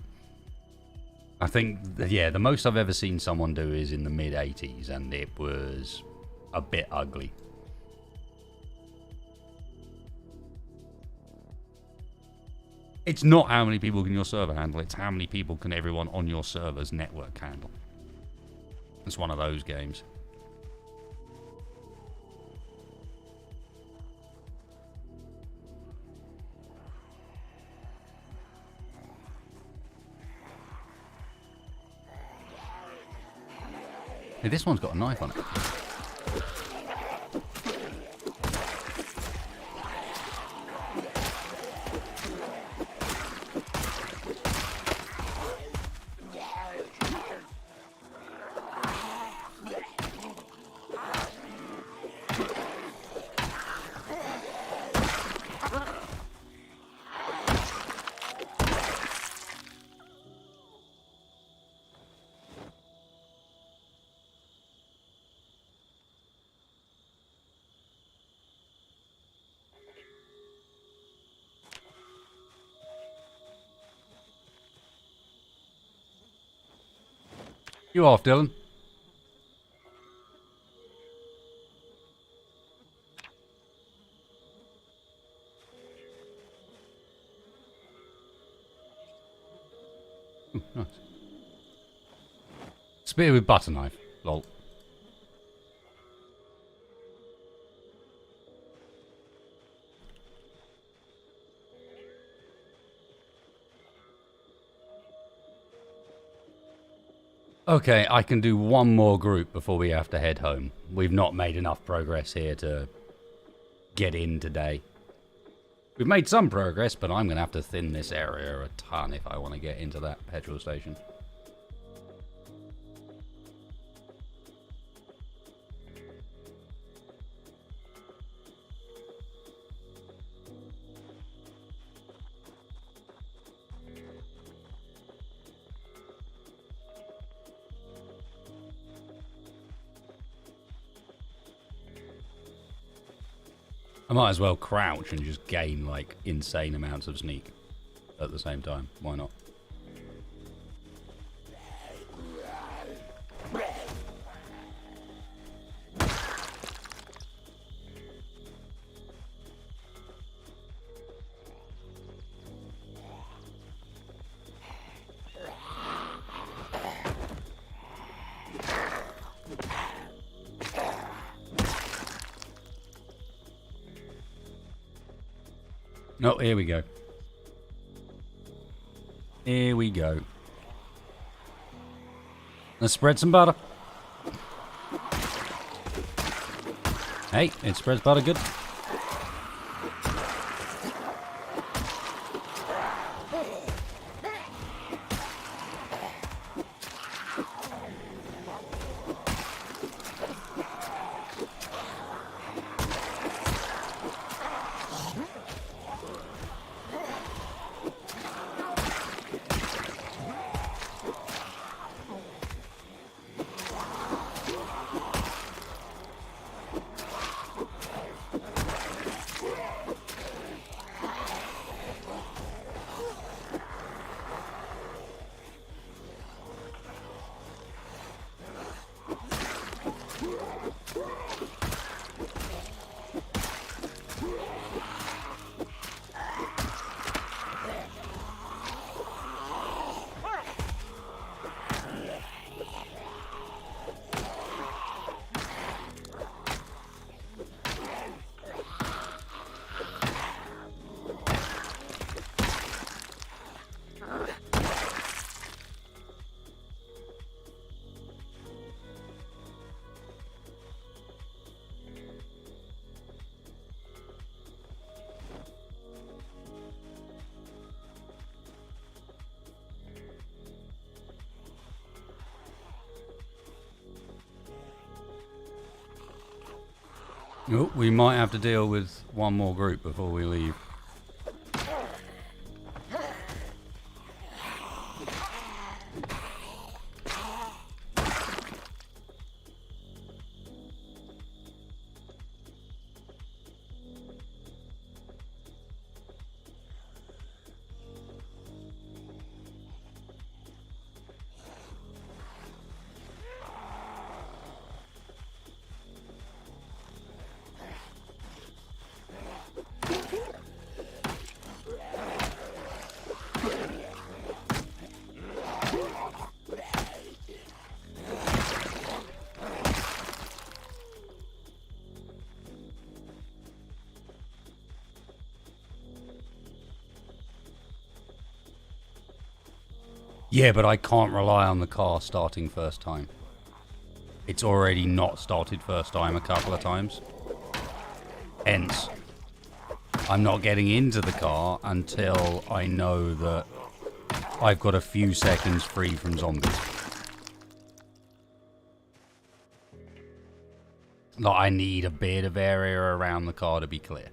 I think, yeah, the most I've ever seen someone do is in the mid-80s, and it was a bit ugly. It's not how many people can your server handle, it's how many people can everyone on your server's network handle. It's one of those games. Hey, this one's got a knife on it. You off, Dylan? Ooh, nice. Spear with butter knife. Lol. Okay, I can do one more group before we have to head home. We've not made enough progress here to get in today. We've made some progress, but I'm going to have to thin this area a ton if I want to get into that petrol station. I might as well crouch and just gain, like, insane amounts of sneak at the same time. Why not? Oh, here we go. Here we go. Let's spread some butter. Hey, it spreads butter good. Oh, we might have to deal with one more group before we leave. Yeah, but I can't rely on the car starting first time. It's already not started first time a couple of times. Hence, I'm not getting into the car until I know that I've got a few seconds free from zombies. Like, I need a bit of area around the car to be clear.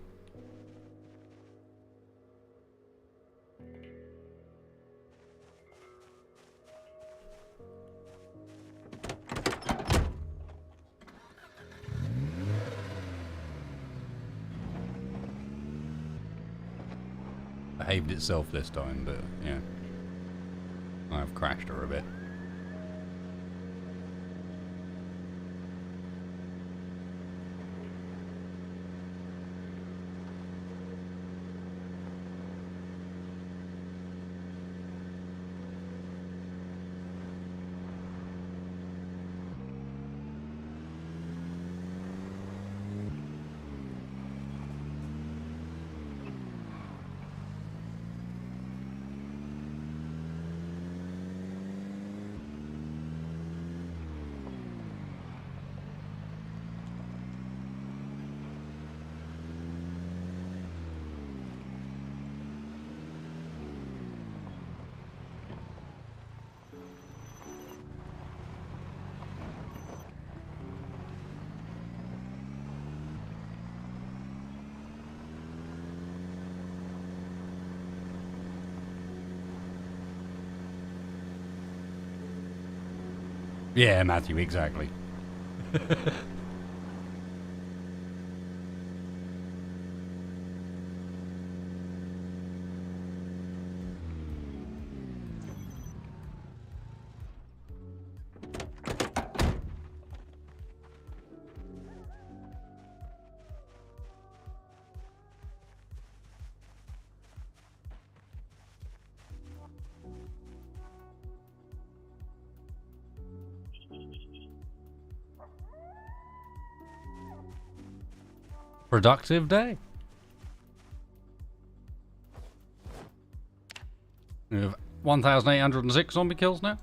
Behaved itself this time, but yeah, I've crashed her a bit. Yeah, Matthew, exactly. Productive day. We have 1,806 zombie kills now.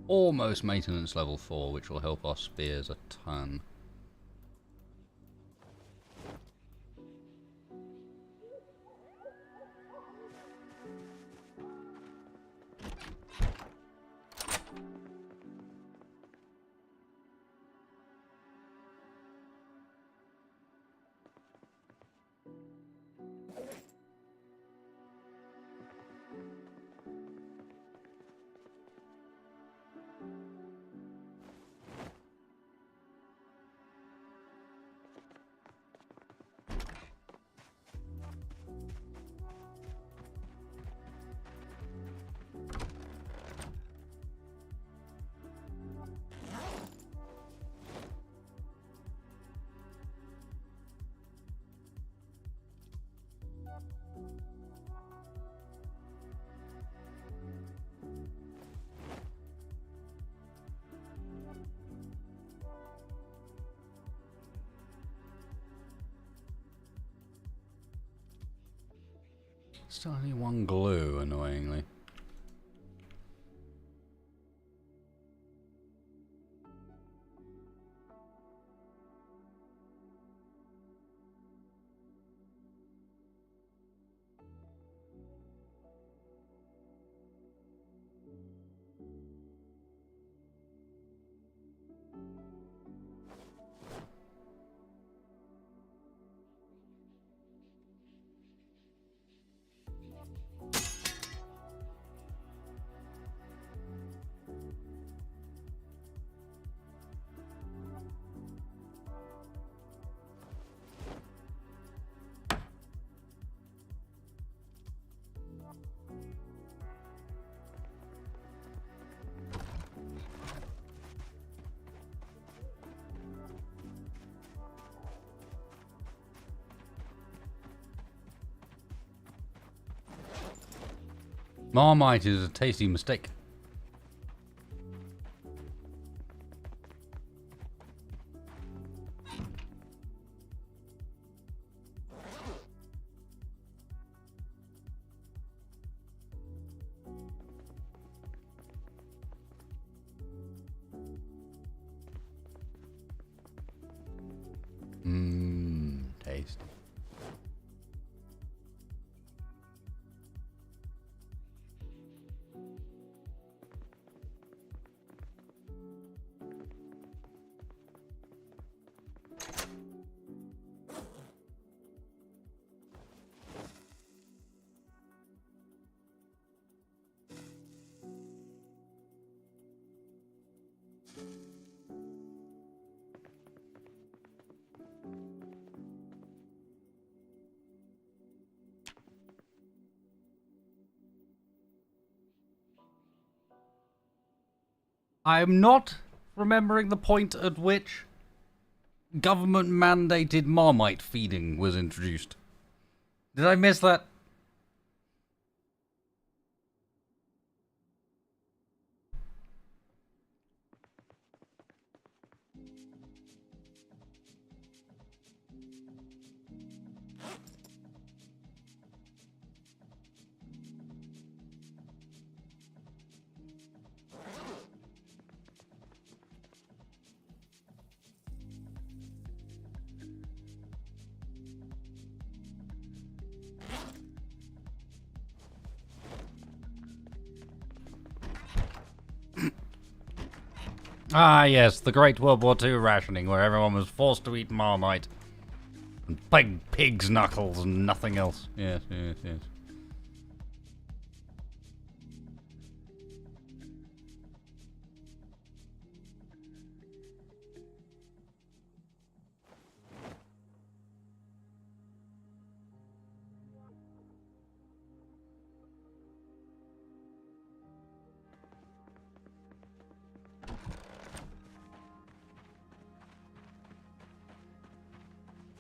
Almost maintenance level 4, which will help our spears a ton. Still only one glue, annoyingly. Marmite is a tasty mistake. Tasty. I'm not remembering the point at which government mandated Marmite feeding was introduced. Did I miss that? Ah, yes, the Great World War II rationing, where everyone was forced to eat Marmite. And pig's knuckles and nothing else. Yes, yes, yes.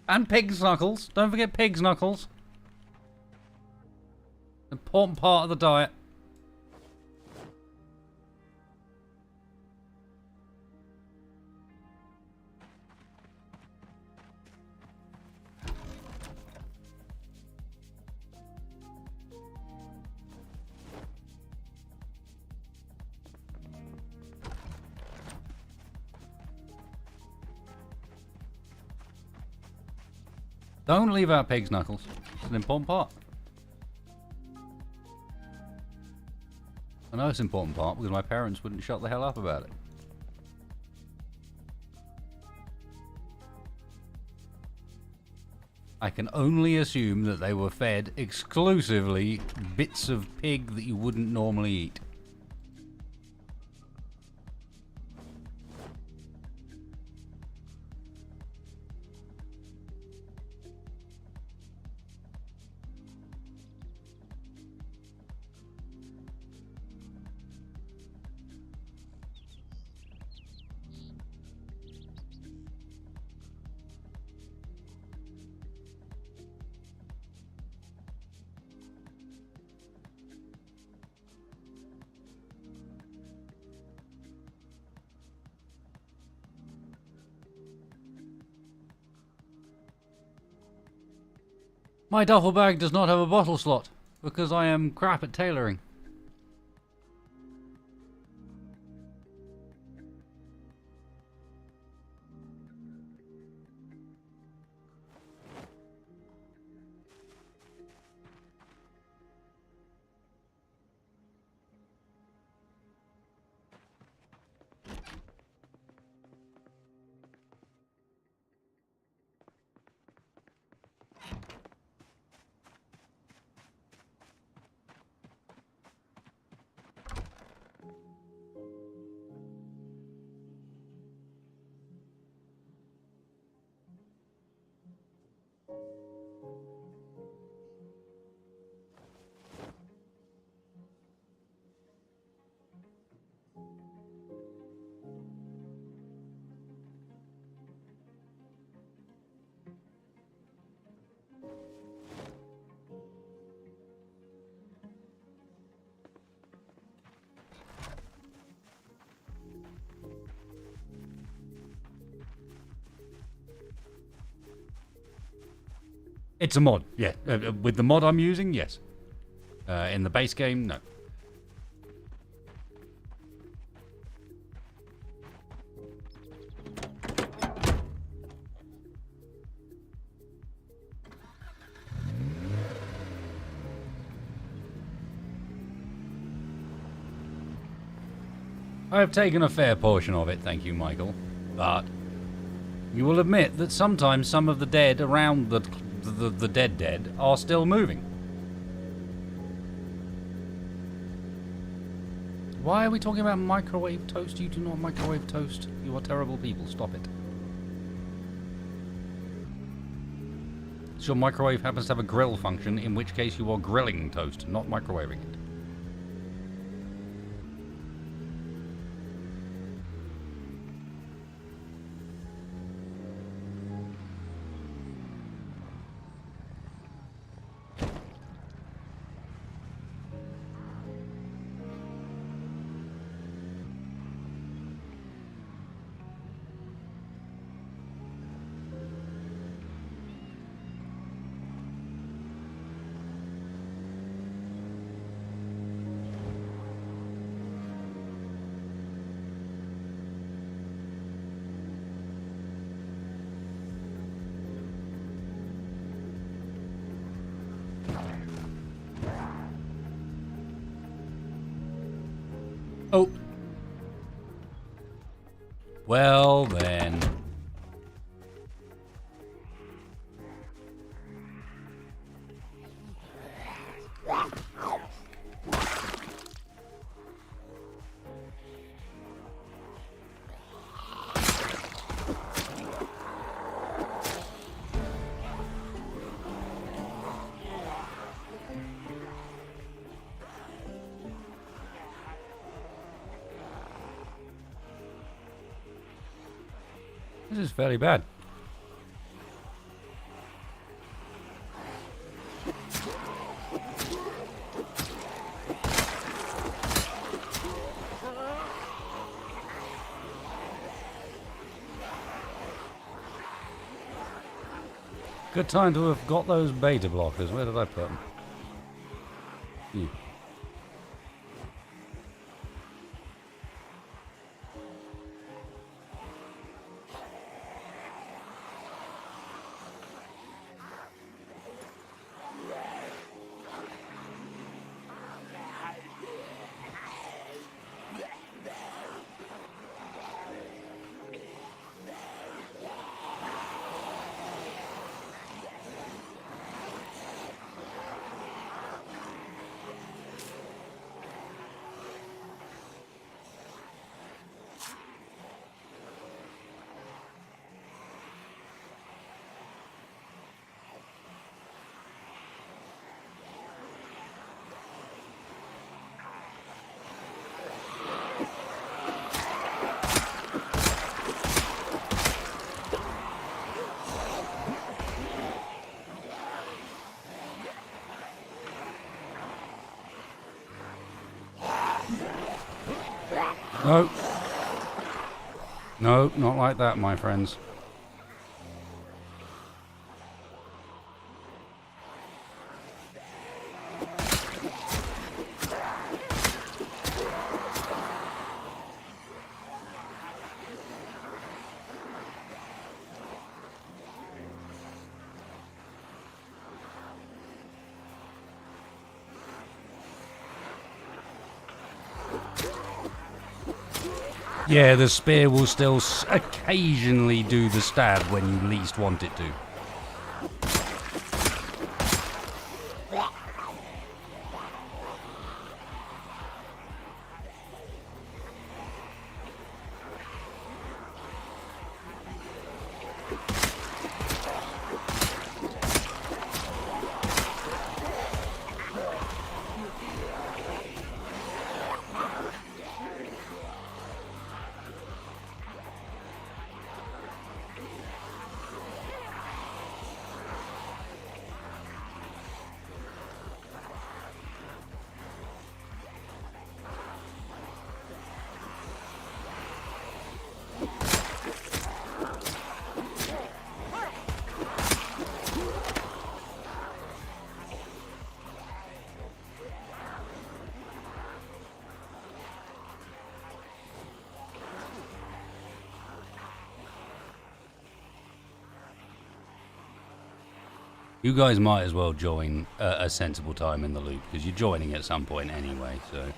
And pig's knuckles. Don't forget pig's knuckles. Important part of the diet. Don't leave out pig's knuckles. It's an important part. I know it's an important part because my parents wouldn't shut the hell up about it. I can only assume that they were fed exclusively bits of pig that you wouldn't normally eat. My duffel bag does not have a bottle slot because I am crap at tailoring. It's a mod, yeah. With the mod I'm using, yes. In the base game, no. I have taken a fair portion of it, thank you, Michael. But you will admit that sometimes some of the dead around the dead are still moving. Why are we talking about microwave toast? You do not microwave toast. You are terrible people. Stop it. So your microwave happens to have a grill function, in which case you are grilling toast, not microwaving it. Oh. Well then. This is fairly bad. Good time to have got those beta blockers. Where did I put them? No. No, not like that, my friends. Yeah, the spear will still occasionally do the stab when you least want it to. You guys might as well join a sensible time in the loop, because you're joining at some point anyway, so...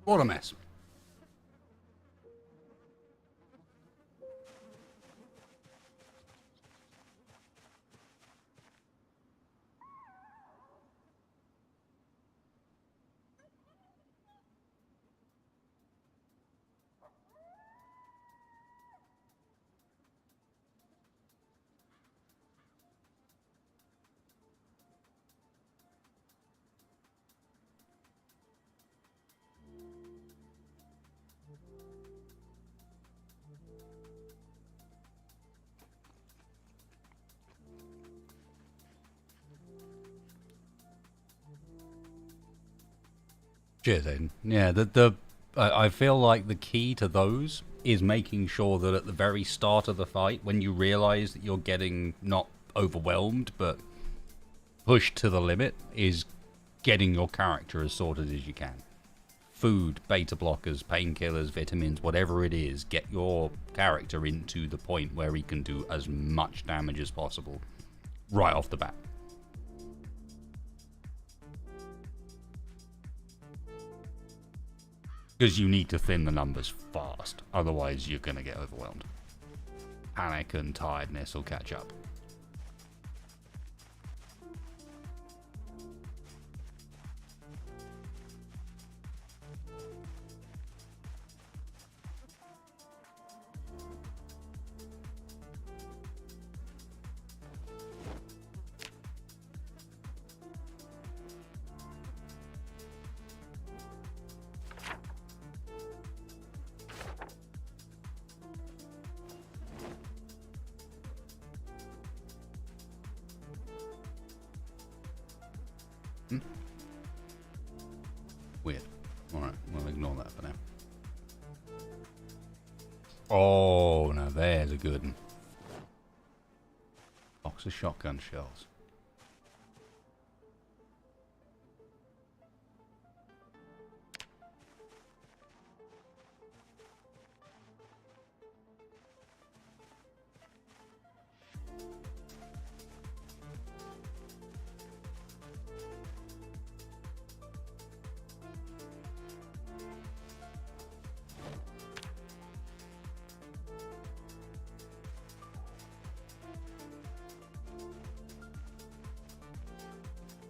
What a mess. Cheers, Aiden. Yeah, I feel like the key to those is making sure that at the very start of the fight, when you realize that you're getting not overwhelmed, but pushed to the limit, is getting your character as sorted as you can. Food, beta blockers, painkillers, vitamins, whatever it is, get your character into the point where he can do as much damage as possible right off the bat. Because you need to thin the numbers fast, otherwise you're going to get overwhelmed. Panic and tiredness will catch up. Weird. Alright, we'll ignore that for now. Oh, now there's a good one. Box of shotgun shells.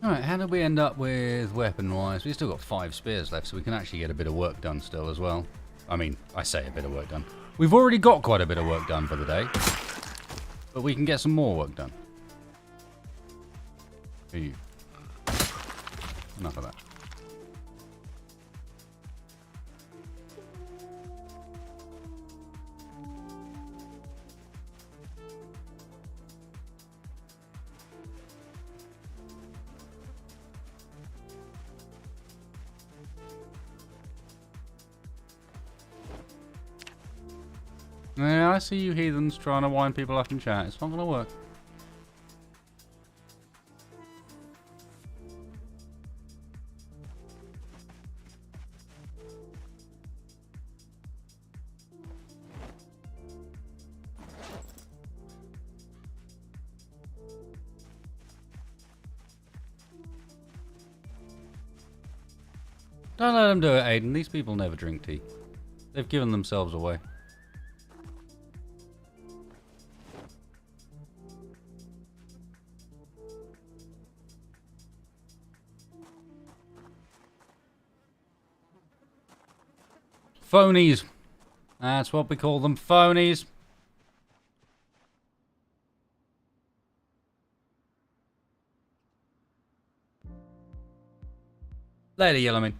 Alright, how did we end up with weapon-wise? We've still got 5 spears left, so we can actually get a bit of work done still as well. I mean, I say a bit of work done. We've already got quite a bit of work done for the day. But we can get some more work done. Who are you? Enough of that. Yeah, I see you heathens trying to wind people up in chat. It's not going to work. Don't let them do it, Aiden. These people never drink tea. They've given themselves away. Phonies. That's what we call them, phonies. Lady Yellowman.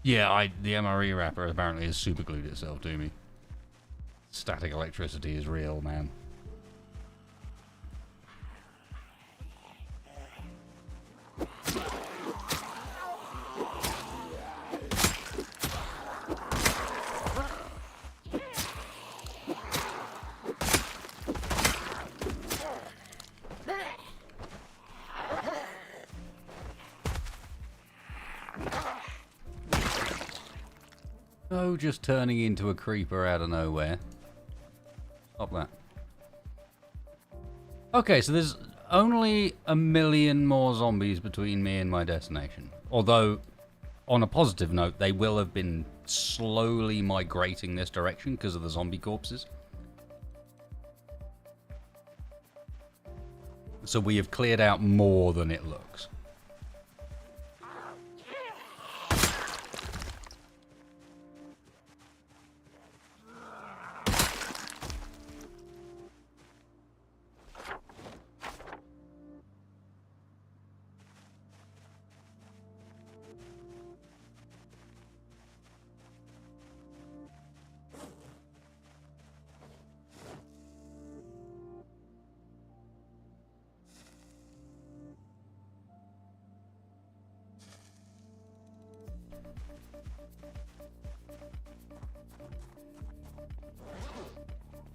Yeah, the MRE wrapper apparently has superglued itself to me. Static electricity is real, man. Oh, just turning into a creeper out of nowhere. Stop that. Okay, so there's only 1 million more zombies between me and my destination. Although, on a positive note, they will have been slowly migrating this direction because of the zombie corpses. So we have cleared out more than it looks.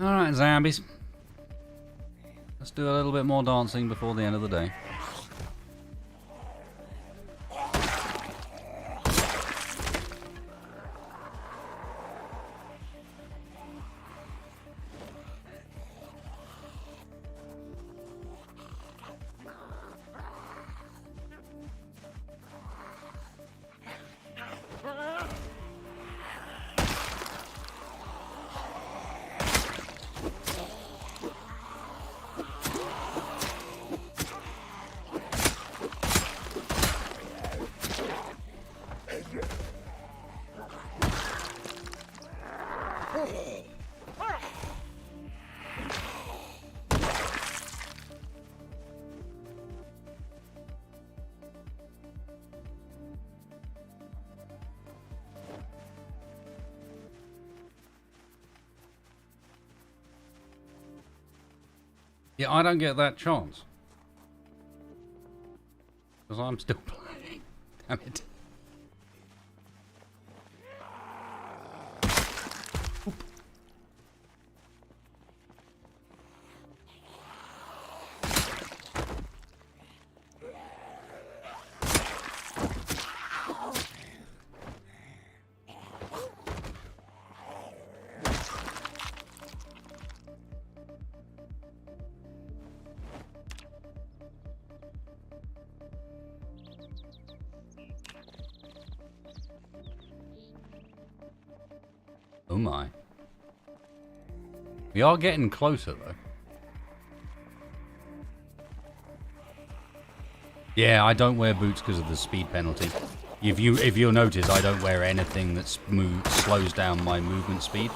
Alright, zombies. Let's do a little bit more dancing before the end of the day. Yeah, I don't get that chance. Because I'm still playing. Damn it. Oh my. We are getting closer though. Yeah, I don't wear boots because of the speed penalty. If you'll notice, I don't wear anything that slows down my movement speed.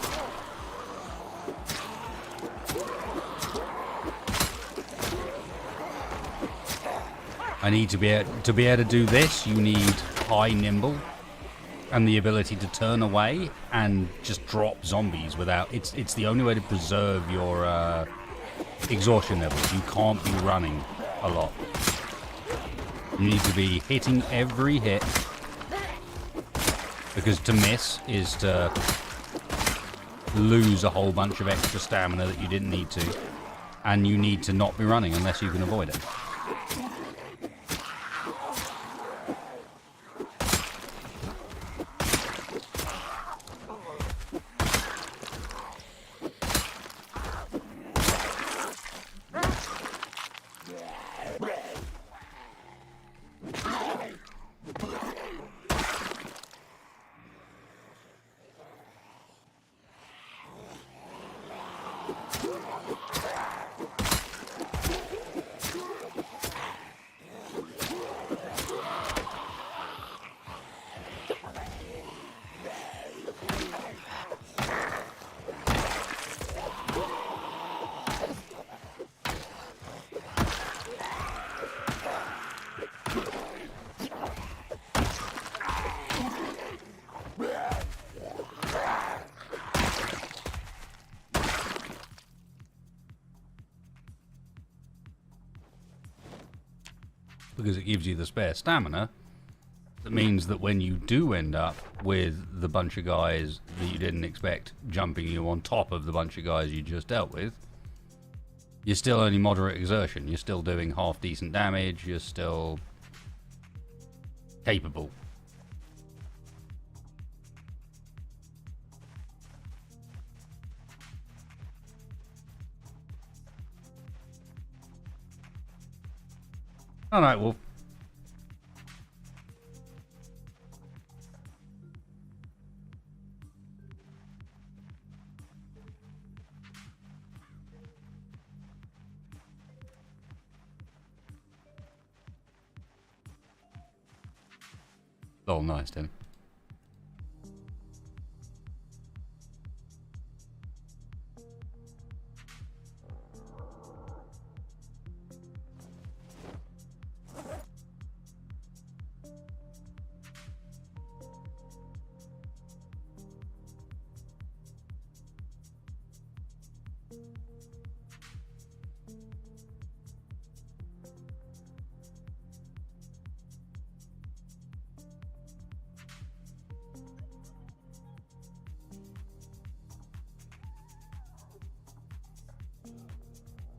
I need to be able to do this. You need high nimble and the ability to turn away and just drop zombies without... It's the only way to preserve your exhaustion levels. You can't be running a lot. You need to be hitting every hit, because to miss is to lose a whole bunch of extra stamina that you didn't need to, and you need to not be running unless you can avoid it. Because it gives you the spare stamina. That means that when you do end up with the bunch of guys that you didn't expect jumping you on top of the bunch of guys you just dealt with, you're still only moderate exertion. You're still doing half decent damage. You're still capable. Alright, Wolf. Oh, nice, Tim.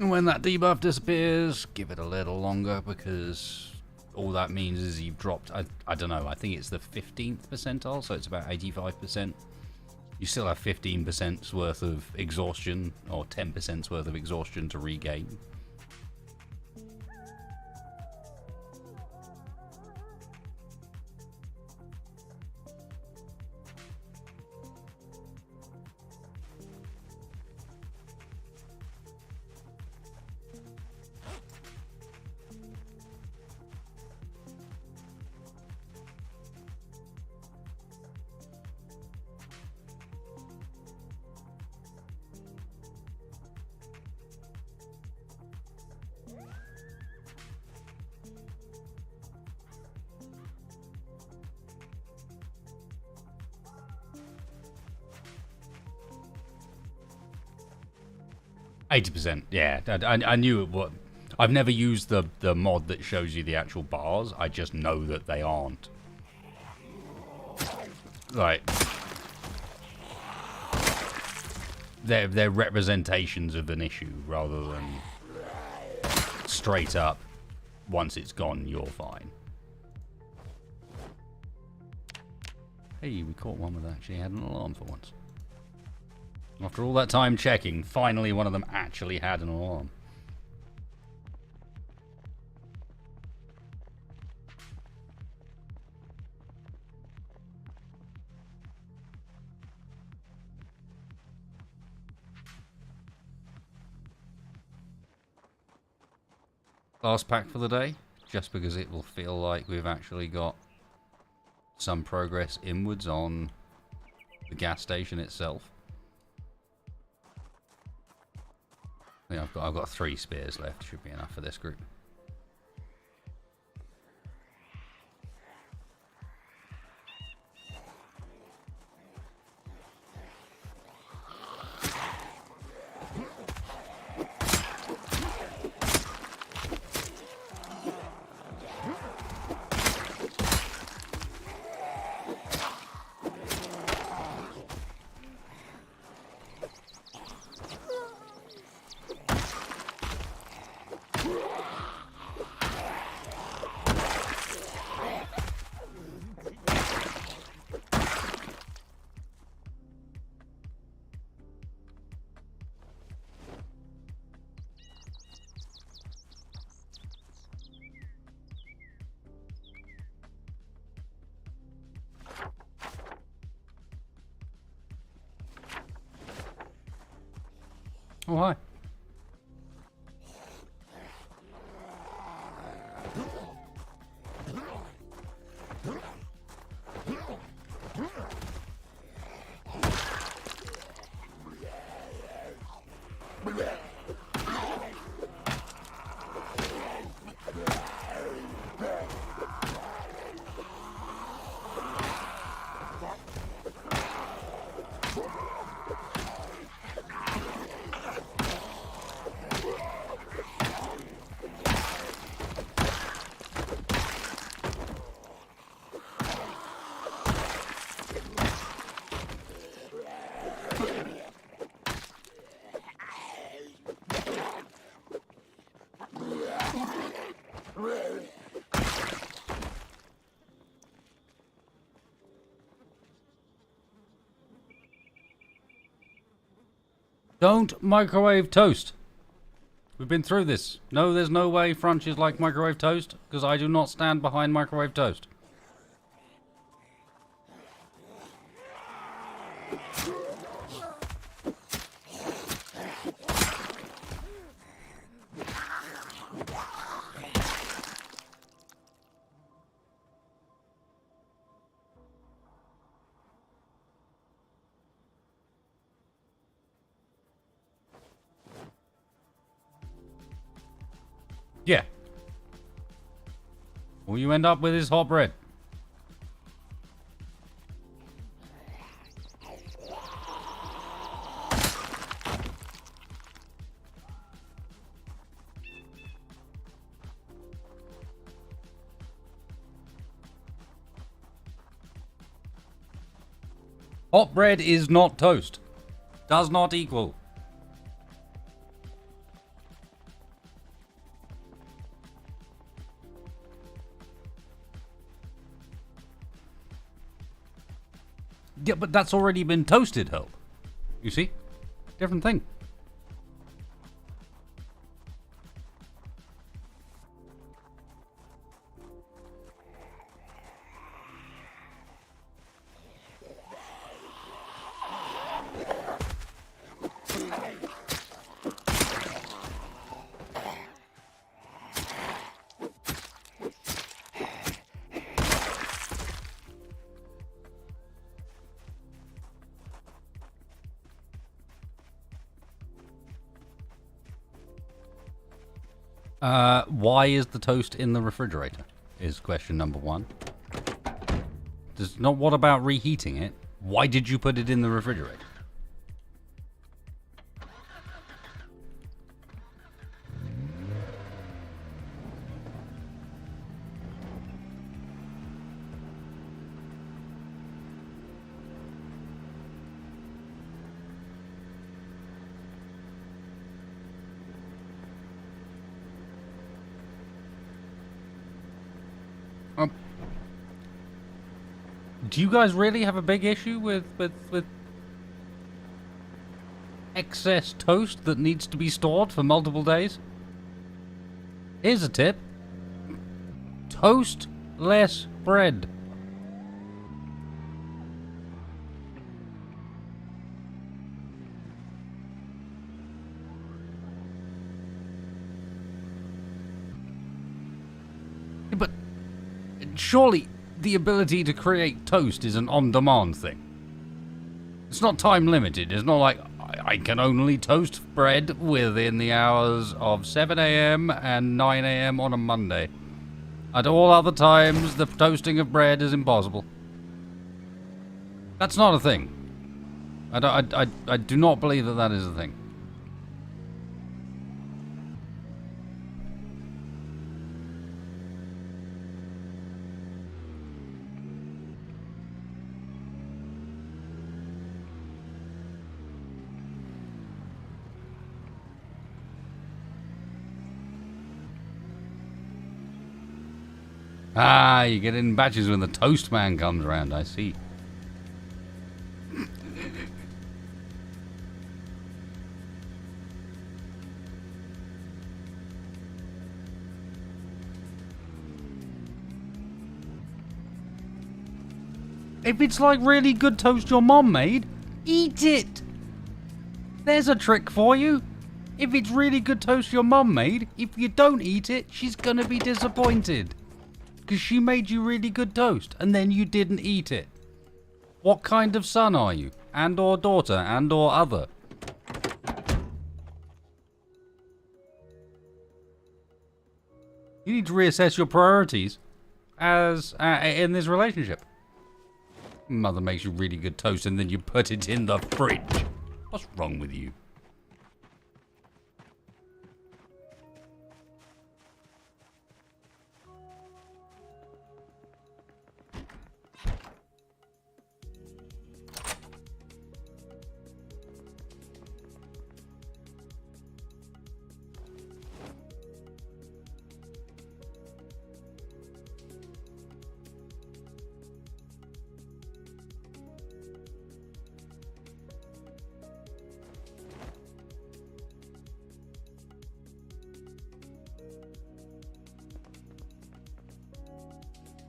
And when that debuff disappears, give it a little longer, because all that means is you've dropped, I don't know, I think it's the 15th percentile, so it's about 85%. You still have 15% worth of exhaustion, or 10% worth of exhaustion to regain. %, yeah. I knew it would. I've never used the mod that shows you the actual bars. I just know that they aren't. Like, they're representations of an issue rather than straight up, once it's gone, you're fine. Hey, we caught one that actually had an alarm for once. After all that time checking, finally one of them actually had an alarm. Last pack for the day, just because it will feel like we've actually got some progress inwards on the gas station itself. I think I've got 3 spears left. Should be enough for this group. Oh, hi. Don't microwave toast. We've been through this. No, there's no way Frunch is like microwave toast, because I do not stand behind microwave toast. Yeah. All you end up with is hot bread. Hot bread is not toast. Does not equal. Yeah, but that's already been toasted, Hope. You see? Different thing. Why is the toast in the refrigerator? Is question number one. What about reheating it? Why did you put it in the refrigerator? Do you guys really have a big issue with excess toast that needs to be stored for multiple days? Here's a tip. Toast less bread. But surely the ability to create toast is an on-demand thing. It's not time limited. It's not like I can only toast bread within the hours of 7 a.m. and 9 a.m. on a Monday. At all other times, the toasting of bread is impossible. That's not a thing. I do not believe that that is a thing. Ah, you get it in batches when the toast man comes around, I see. If it's like really good toast your mom made, eat it! There's a trick for you. If it's really good toast your mom made, if you don't eat it, she's gonna be disappointed. Because she made you really good toast, and then you didn't eat it. What kind of son are you? And or daughter, and or other? You need to reassess your priorities as in this relationship. Mother makes you really good toast, and then you put it in the fridge. What's wrong with you?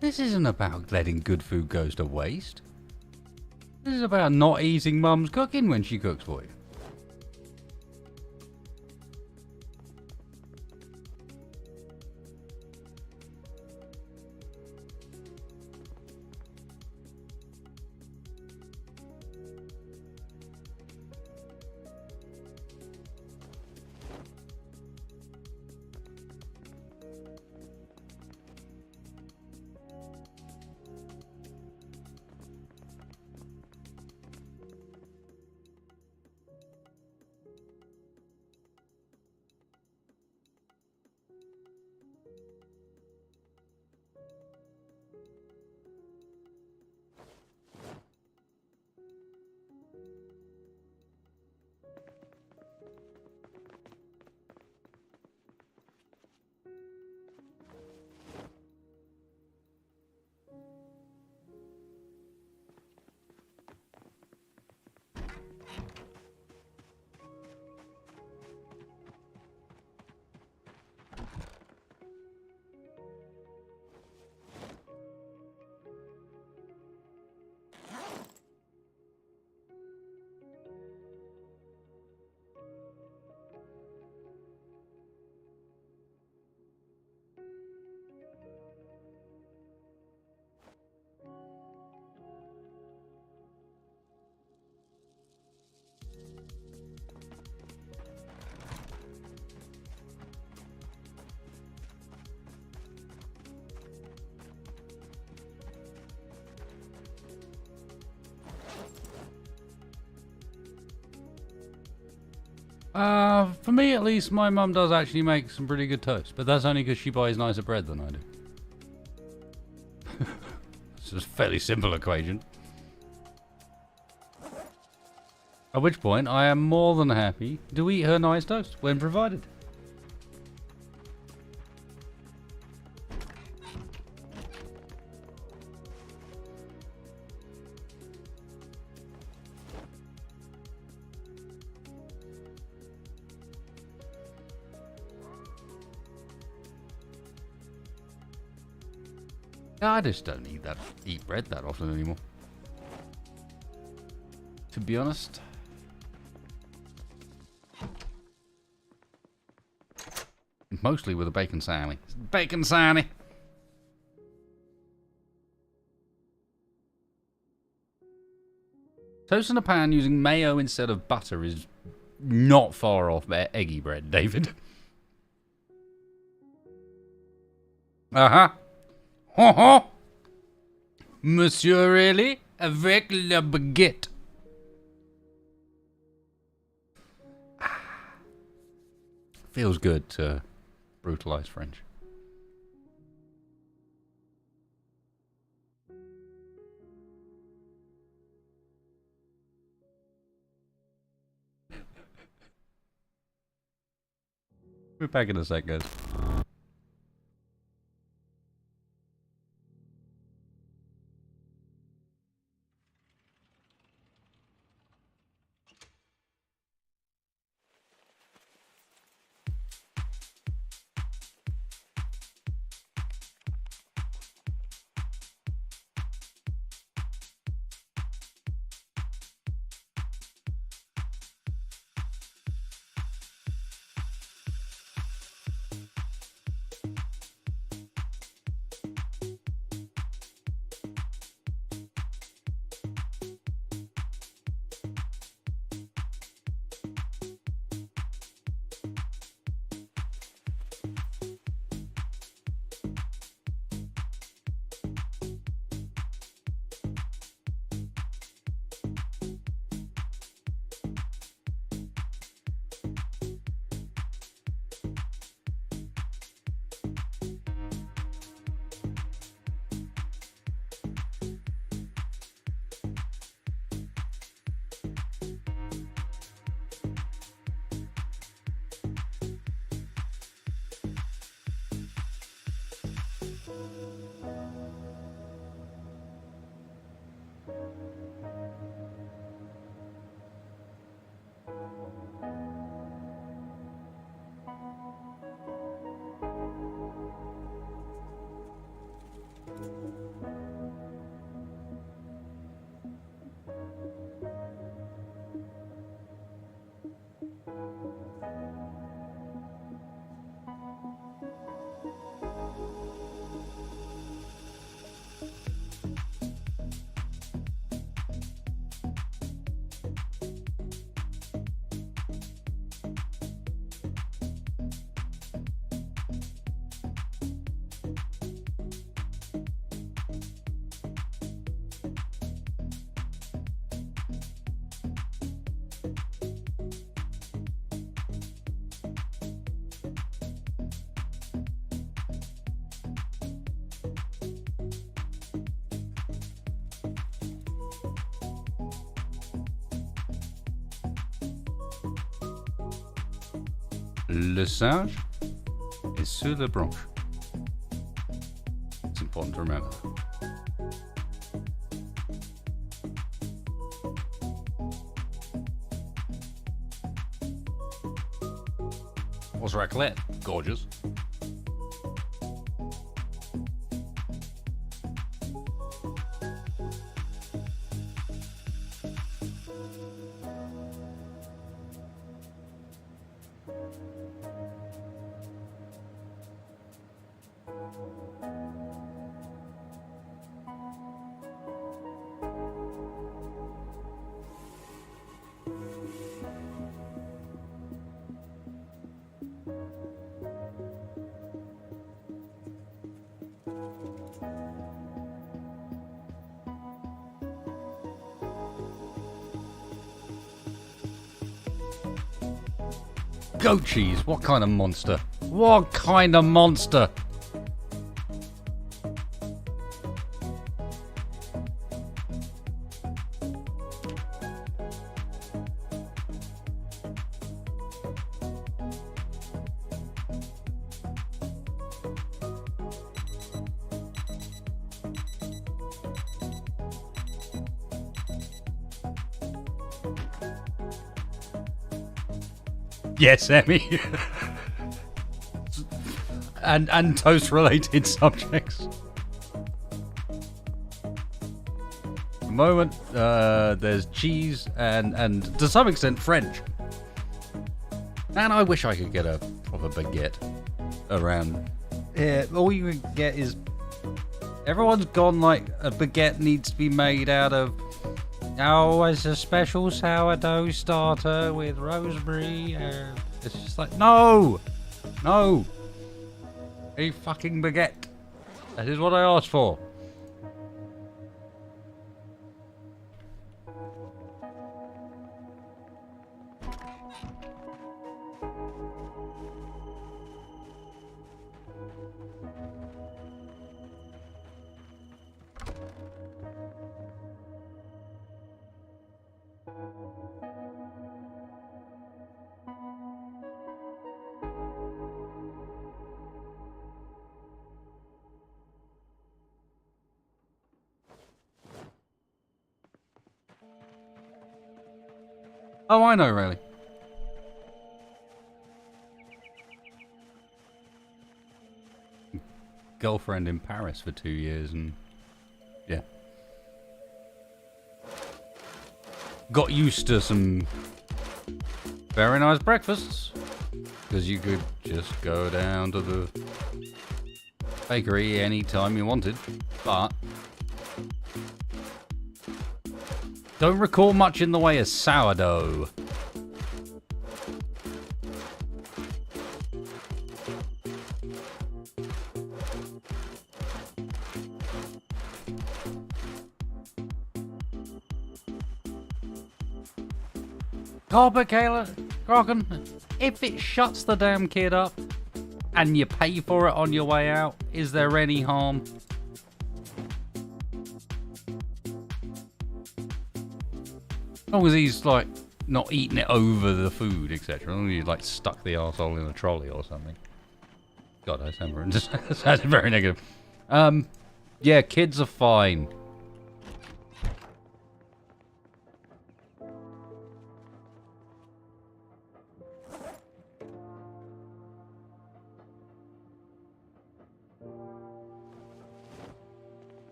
This isn't about letting good food goes to waste. This is about not eating Mum's cooking when she cooks for you. For me at least, my mum does actually make some pretty good toast, but that's only because she buys nicer bread than I do. It's a fairly simple equation. At which point, I am more than happy to eat her nice toast when provided. I just don't eat bread that often anymore. To be honest. Mostly with a bacon sammy. Bacon sammy! Toast in a pan using mayo instead of butter is not far off eggy bread, David. Uh-huh. Ho-ho! Monsieur really? Avec la baguette. Feels good to brutalize French. We're back in a sec, guys. Le singe est sur la branche. It's important to remember. What's raclette? Gorgeous. Goat cheese. What kind of monster? What kind of monster? Yes, Emmy. and toast-related subjects. At the moment, there's cheese and to some extent French. And I wish I could get a proper baguette around here. All you can get is everyone's gone like a baguette needs to be made out of. Oh, it's a special sourdough starter with rosemary. It's just like, no! No! A fucking baguette. That is what I asked for. Oh, I know, really. Girlfriend in Paris for 2 years and... yeah. Got used to some very nice breakfasts. Because you could just go down to the bakery anytime you wanted. But... don't recall much in the way of sourdough. Carpet Crocken, if it shuts the damn kid up and you pay for it on your way out, is there any harm? As long as he's, like, not eating it over the food, etc. As long as he's, like, stuck the arsehole in a trolley or something. God, I sound very negative. Yeah, kids are fine.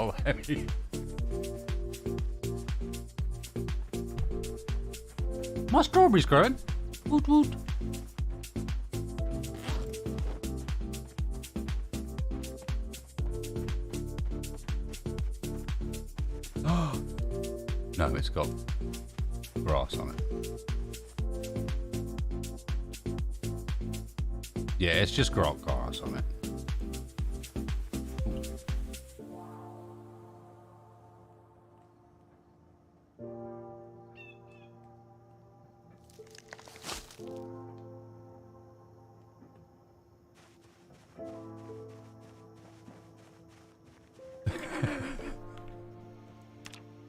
Oh, heavy. My strawberry's growing. Woot woot. No, it's got grass on it. Yeah, it's just got grass on it.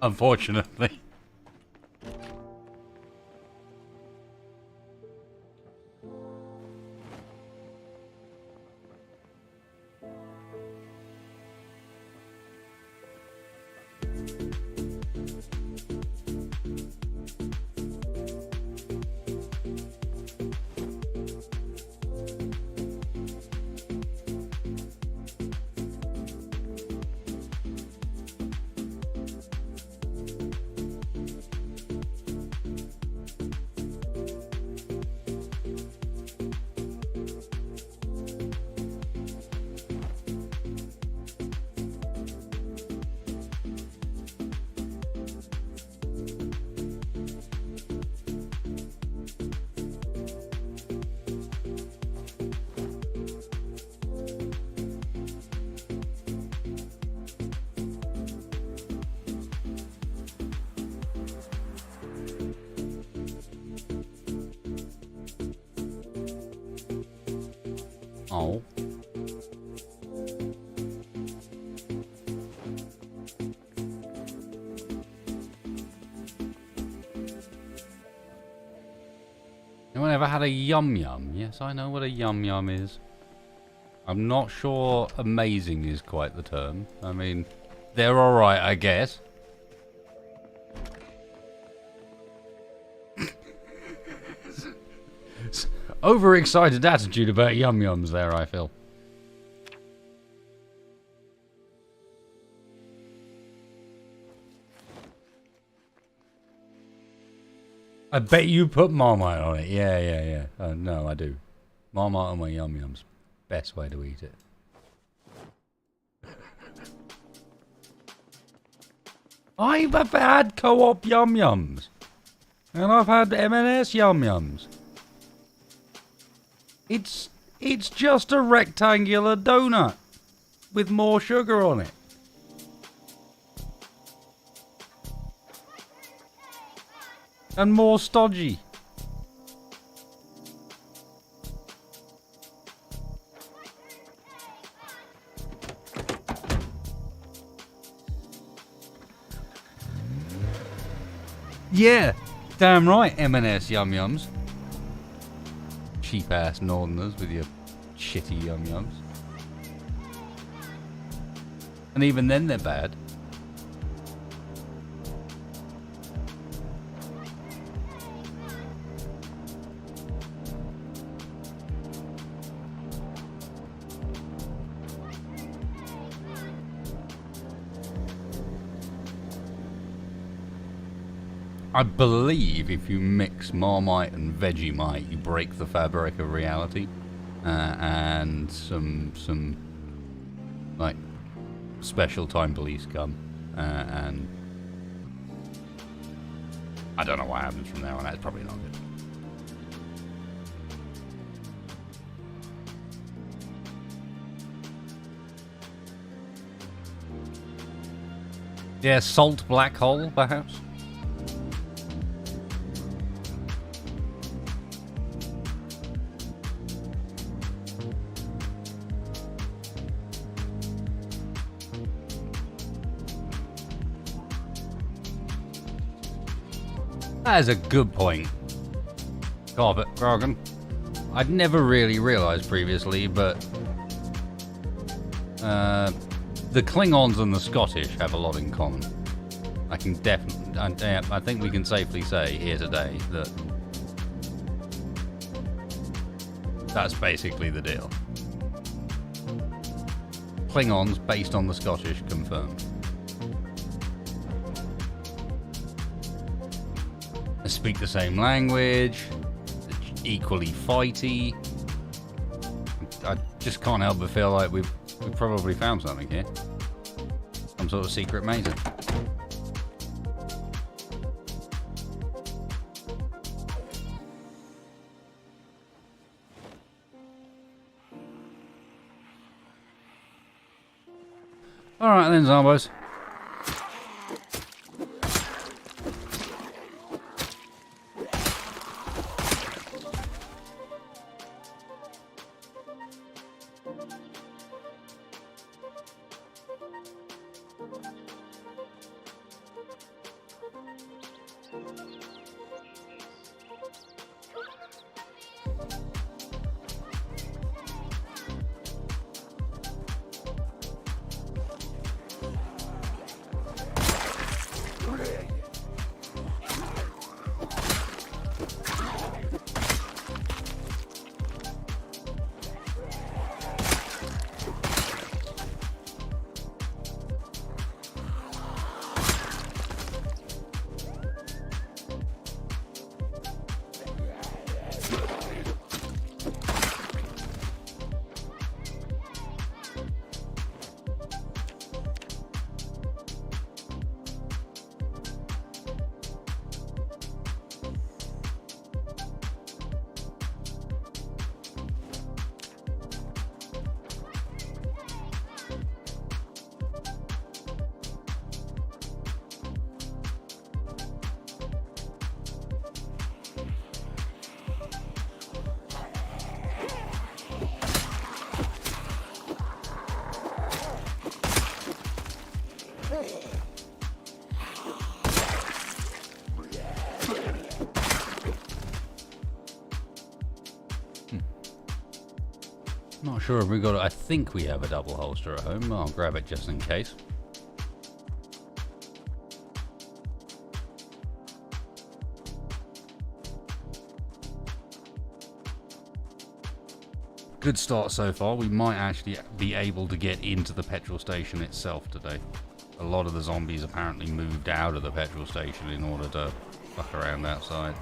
Unfortunately. Oh. Anyone ever had a yum yum? Yes, I know what a yum yum is. I'm not sure amazing is quite the term. I mean, they're alright, I guess. Overexcited attitude about yum yums there, I feel. I bet you put Marmite on it. Yeah. No, I do. Marmite on my yum yums. Best way to eat it. I've had co-op yum yums. And I've had M&S yum yums. It's just a rectangular donut with more sugar on it. And more stodgy. Yeah, damn right, M&S yum yums. Cheap ass northerners with your shitty yum yums. And even then they're bad. I believe if you mix Marmite and Vegemite, you break the fabric of reality, and some like special time police come, and I don't know what happens from there on. That's probably not good. Yeah, salt black hole, perhaps. That is a good point, Carpet Grogan. I'd never really realised previously, but the Klingons and the Scottish have a lot in common. I can definitely, I think we can safely say here today that that's basically the deal. Klingons based on the Scottish confirmed. They speak the same language, equally fighty. I just can't help but feel like we've probably found something here. Some sort of secret mason. Alright then, Zombos. Not sure if we got it. I think we have a double holster at home. I'll grab it just in case. Good start so far. We might actually be able to get into the petrol station itself today. A lot of the zombies apparently moved out of the petrol station in order to fuck around outside.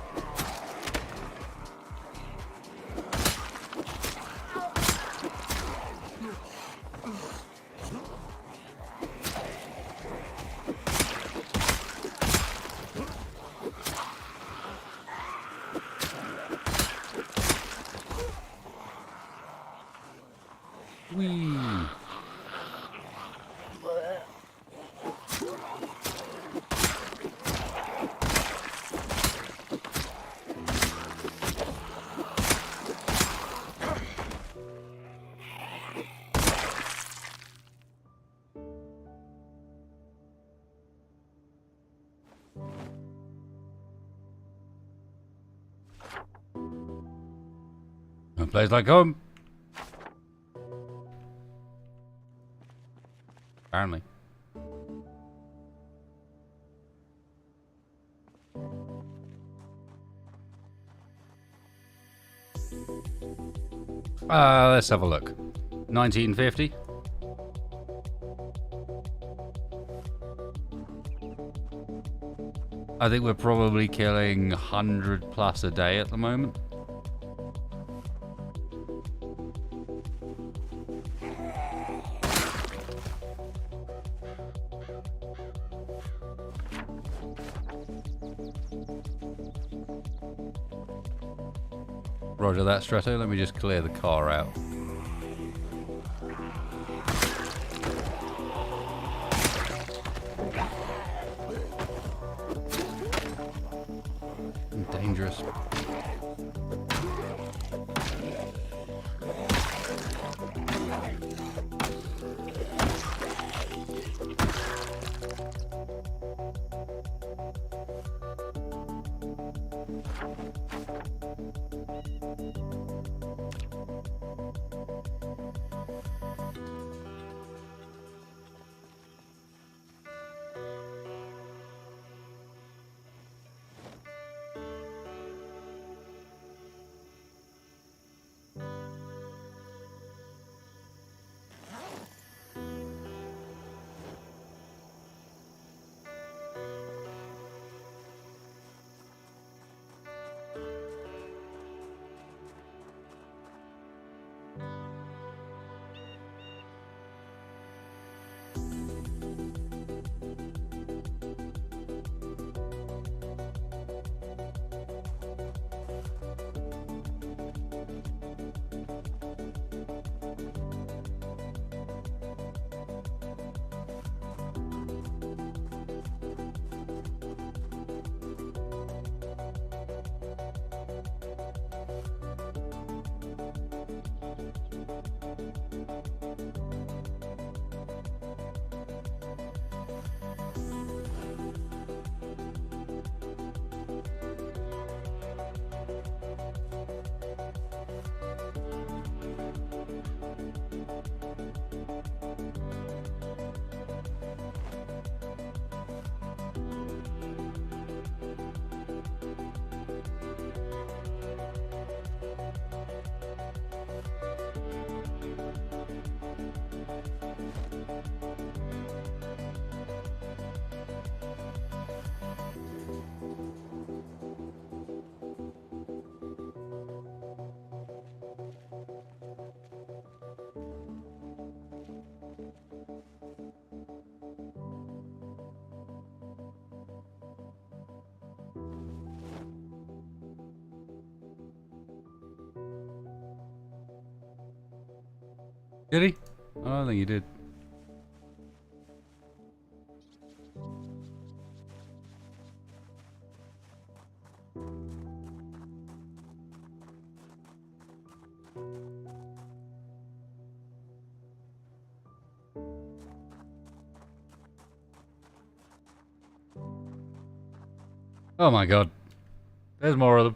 Whee! A place like home. Apparently. Let's have a look. 1950. I think we're probably killing 100 plus a day at the moment. Roger that, Stretto. Let me just clear the car out. Dangerous. Did he? I don't think he did. Oh my god. There's more of them.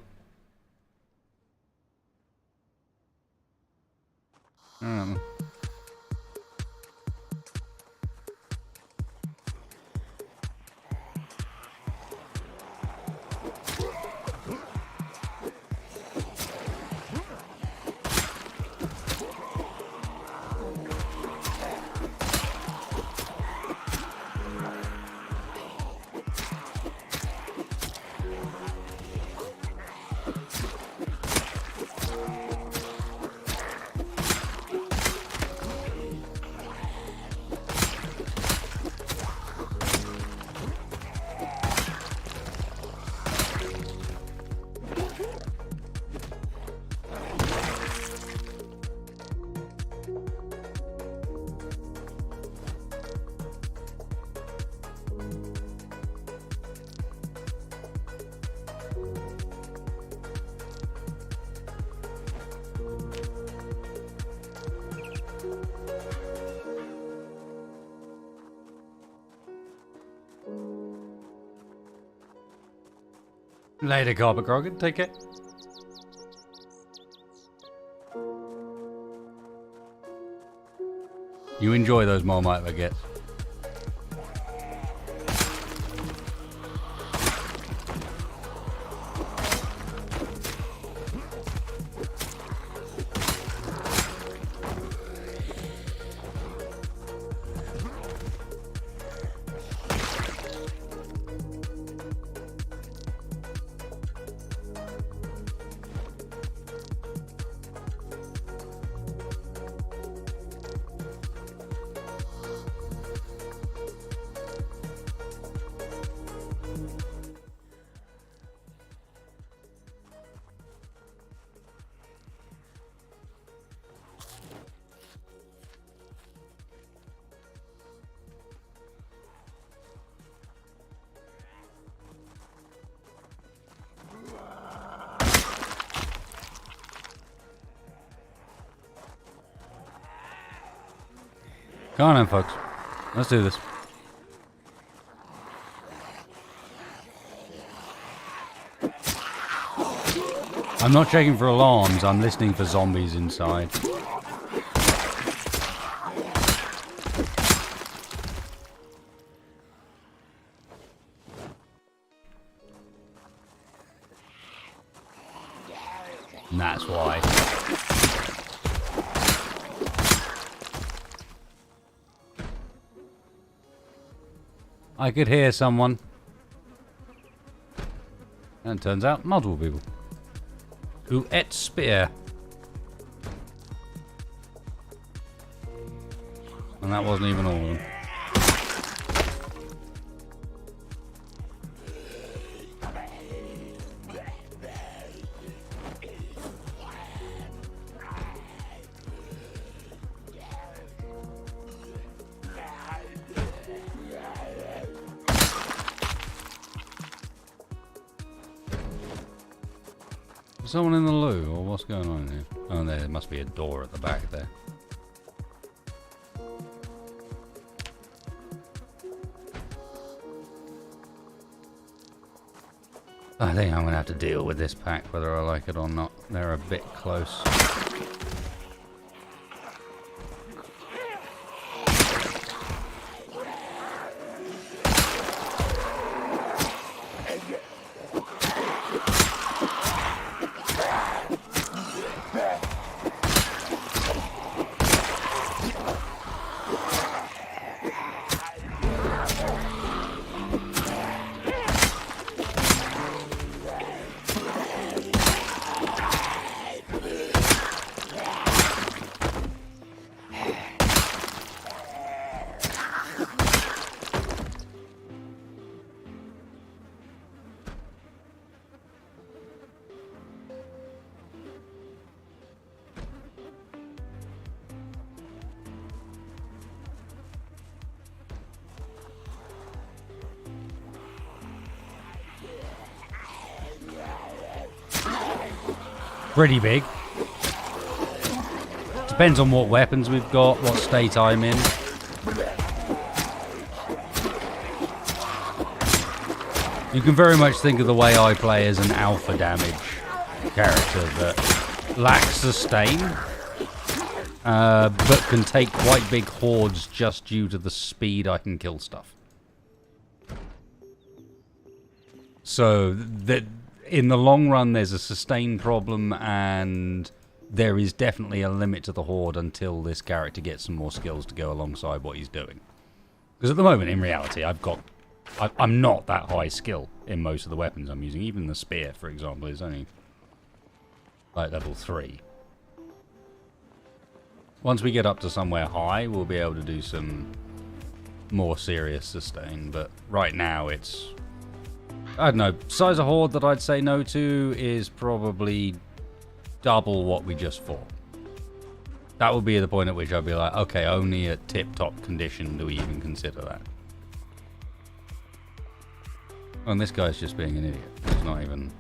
Later, Carpet Grogan. Take it. You enjoy those Marmite baguettes. Come on in, folks. Let's do this. I'm not checking for alarms, I'm listening for zombies inside. And that's why. I could hear someone. And it turns out multiple people. Who ate spear. And that wasn't even all of them. Someone in the loo, or what's going on here? Oh, there must be a door at the back there. I think I'm going to have to deal with this pack, whether I like it or not. They're a bit close. Pretty big. Depends on what weapons we've got, what state I'm in. You can very much think of the way I play as an alpha damage character that lacks sustain, but can take quite big hordes just due to the speed I can kill stuff. So that in the long run, there's a sustain problem, and there is definitely a limit to the horde until this character gets some more skills to go alongside what he's doing. Because at the moment, in reality, I'm not that high skill in most of the weapons I'm using. Even the spear, for example, is only like level 3. Once we get up to somewhere high, we'll be able to do some more serious sustain. But right now, it's... I don't know. Size of horde that I'd say no to is probably double what we just fought. That would be the point at which I'd be like, okay, only at tip-top condition do we even consider that. Oh, and this guy's just being an idiot. He's not even...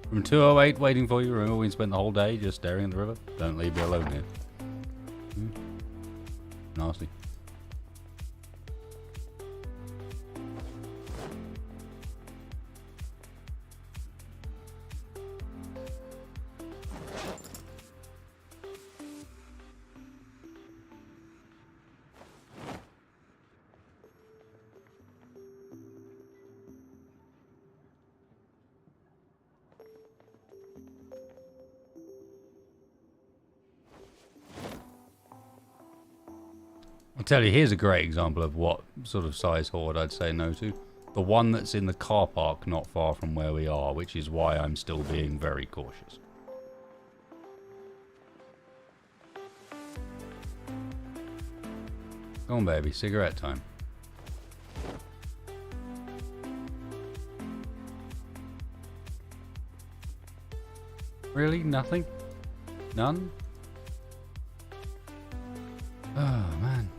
From 208, waiting for you. Remember we spent the whole day just staring at the river? Don't leave me alone here. Nasty. I'll tell you, here's a great example of what sort of size horde I'd say no to. The one that's in the car park not far from where we are, which is why I'm still being very cautious. Go on, baby, cigarette time. Really? Nothing? None? Oh, man.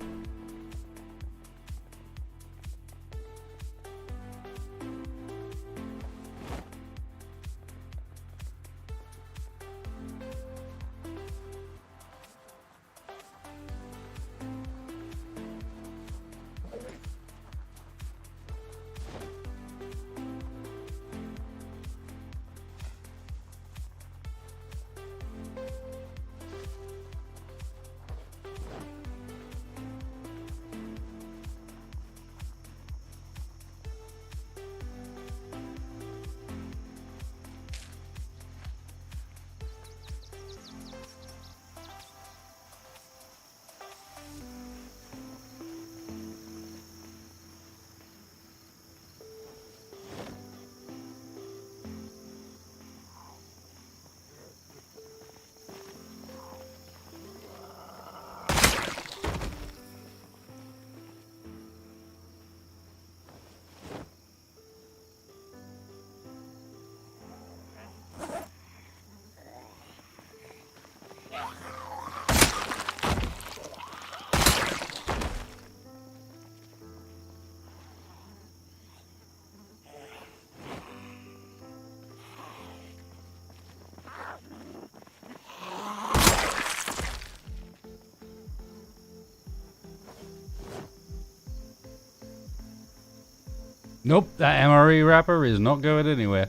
Nope, that MRE wrapper is not going anywhere.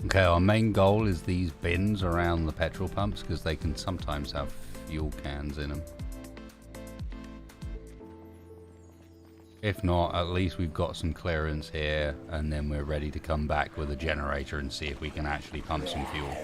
Okay, our main goal is these bins around the petrol pumps because they can sometimes have fuel cans in them. If not, at least we've got some clearance here, and then we're ready to come back with a generator and see if we can actually pump some fuel.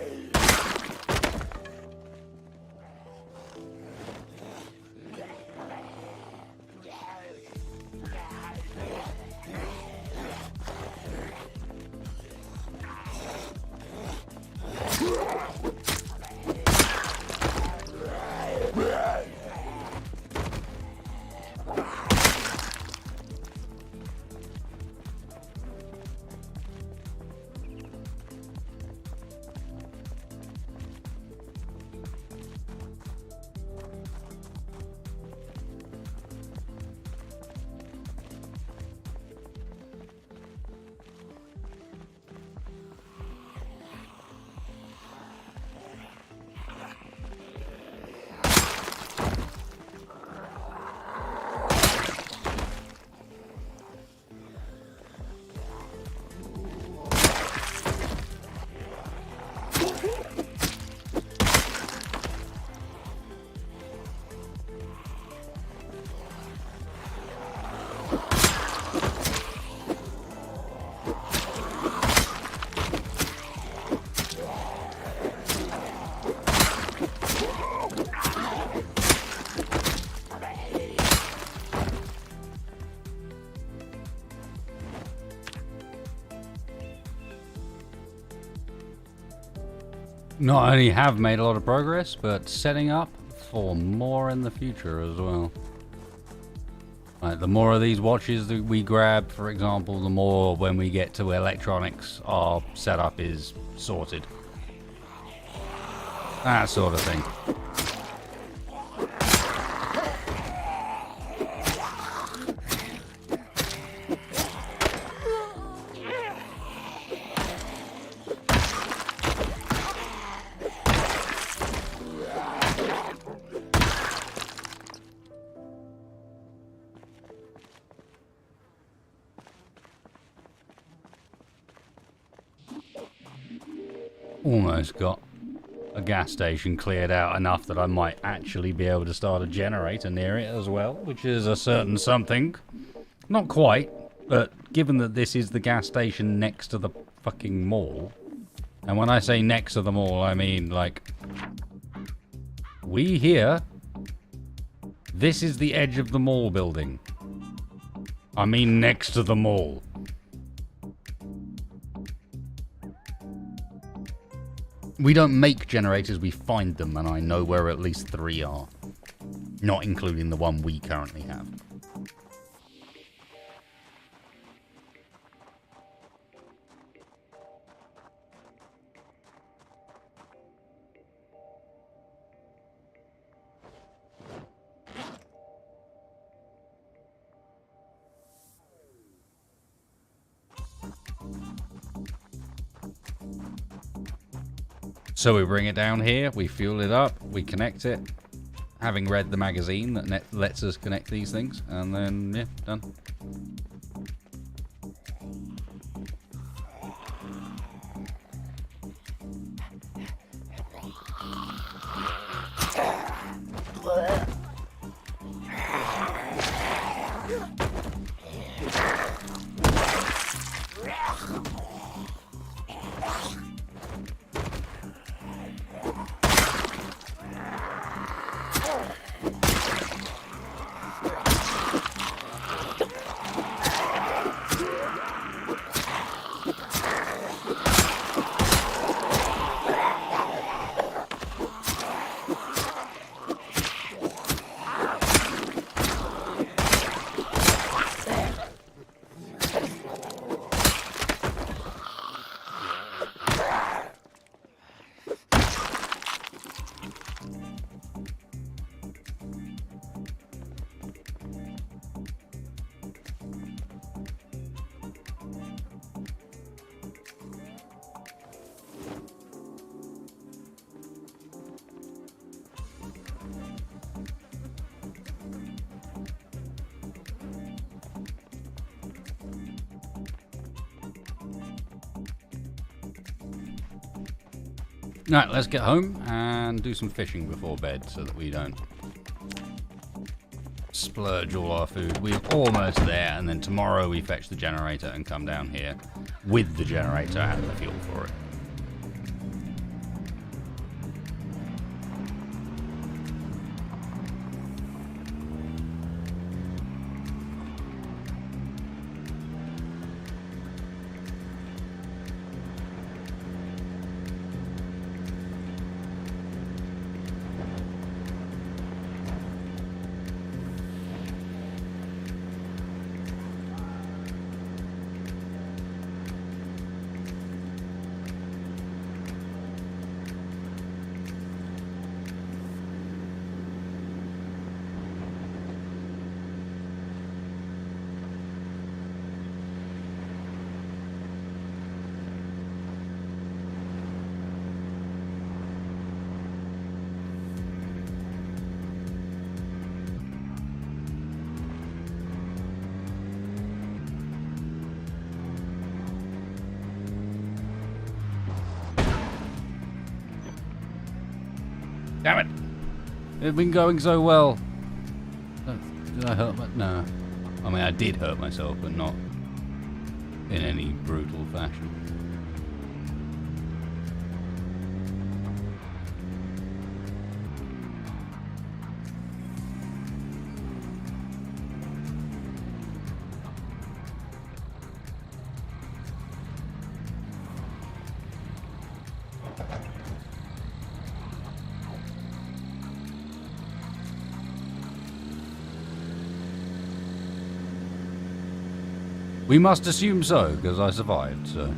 not only have made a lot of progress, but setting up for more in the future as well. Like, the more of these watches that we grab, for example, the more when we get to electronics, our setup is sorted. That sort of thing. Almost got a gas station cleared out enough that I might actually be able to start a generator near it as well, which is a certain something. Not quite, but given that this is the gas station next to the fucking mall, and when I say next to the mall, I mean, like, we here, this is the edge of the mall building. I mean next to the mall. We don't make generators, we find them, and I know where at least 3 are. Not including the one we currently have. So we bring it down here, we fuel it up, we connect it, having read the magazine that lets us connect these things, and then, yeah, done. Right, let's get home and do some fishing before bed so that we don't splurge all our food. We're almost there, and then tomorrow we fetch the generator and come down here with the generator and the fuel for it. Damn it! It's been going so well. Did I hurt my... No. I mean, I did hurt myself, but not in any brutal fashion. We must assume so, because I survived, so...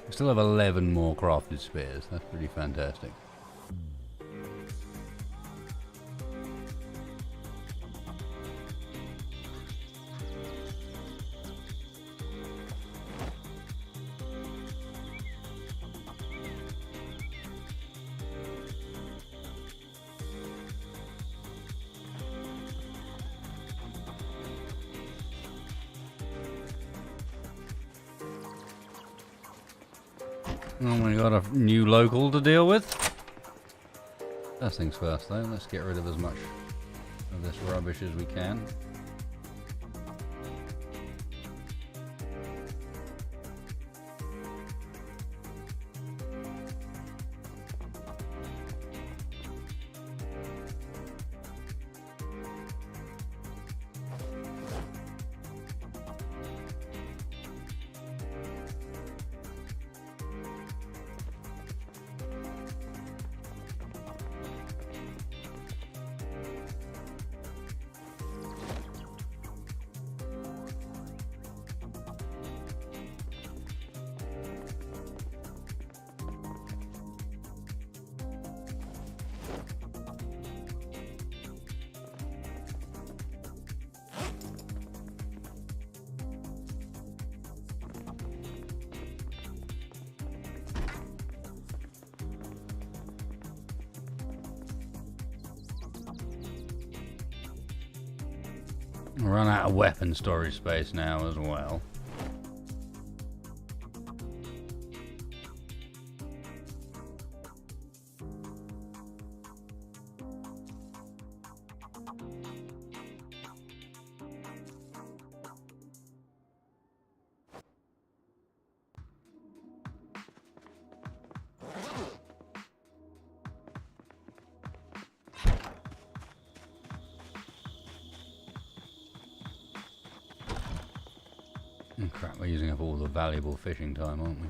We still have 11 more crafted spears. That's pretty fantastic. Oh, we got a new local to deal with. First things first, though. Let's get rid of as much of this rubbish as we can. Run out of weapon storage space now as well. Oh, crap, we're using up all the valuable fishing time, aren't we?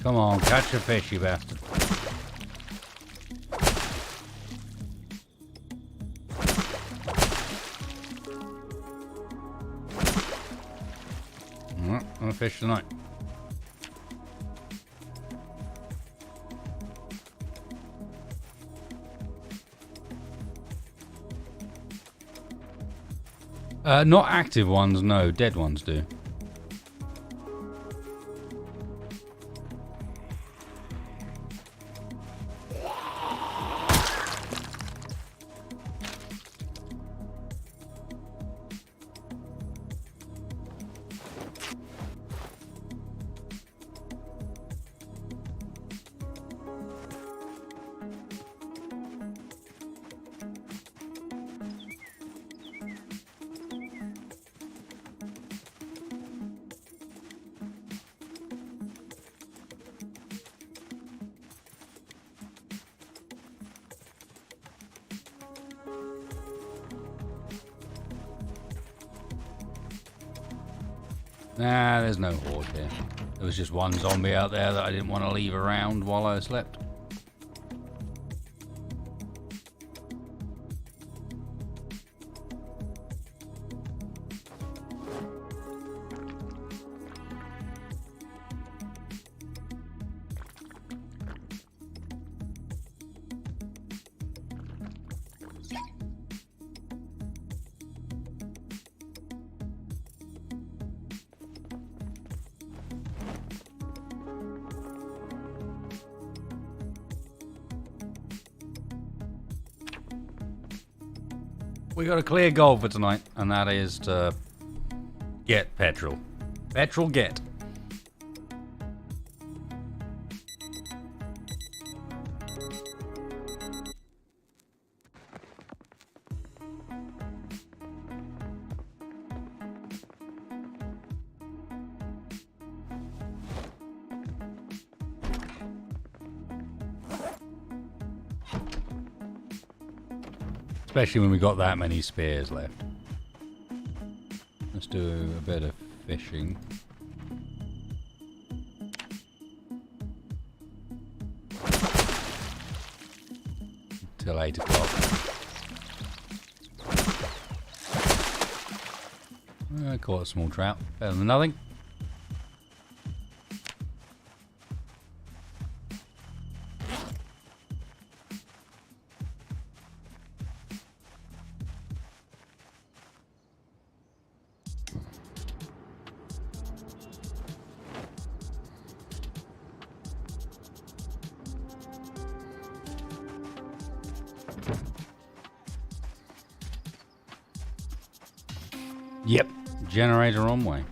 Come on, catch a fish, you bastard. Alright, I'm gonna fish tonight. Not active ones, no. Dead ones do. Nah, there's no horde here. There was just one zombie out there that I didn't want to leave around while I slept. We got a clear goal for tonight, and that is to get petrol. Petrol get. Especially when we got that many spears left. Let's do a bit of fishing. Till 8 o'clock. I caught a small trout. Better than nothing. Yep, generator on way.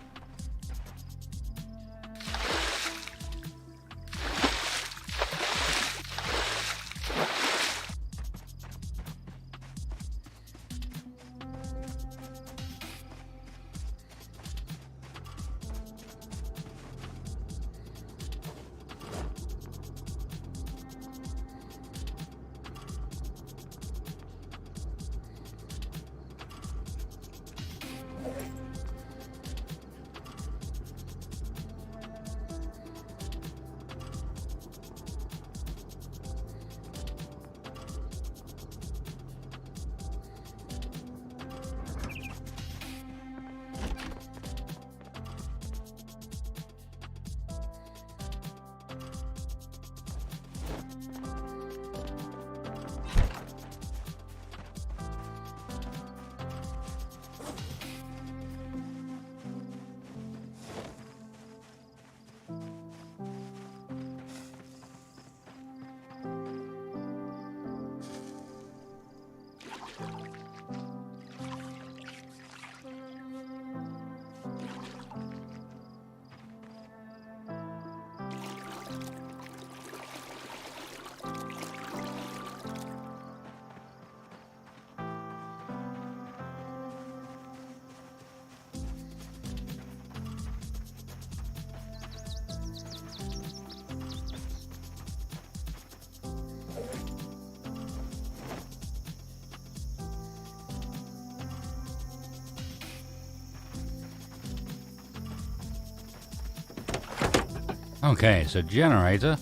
Okay, so generator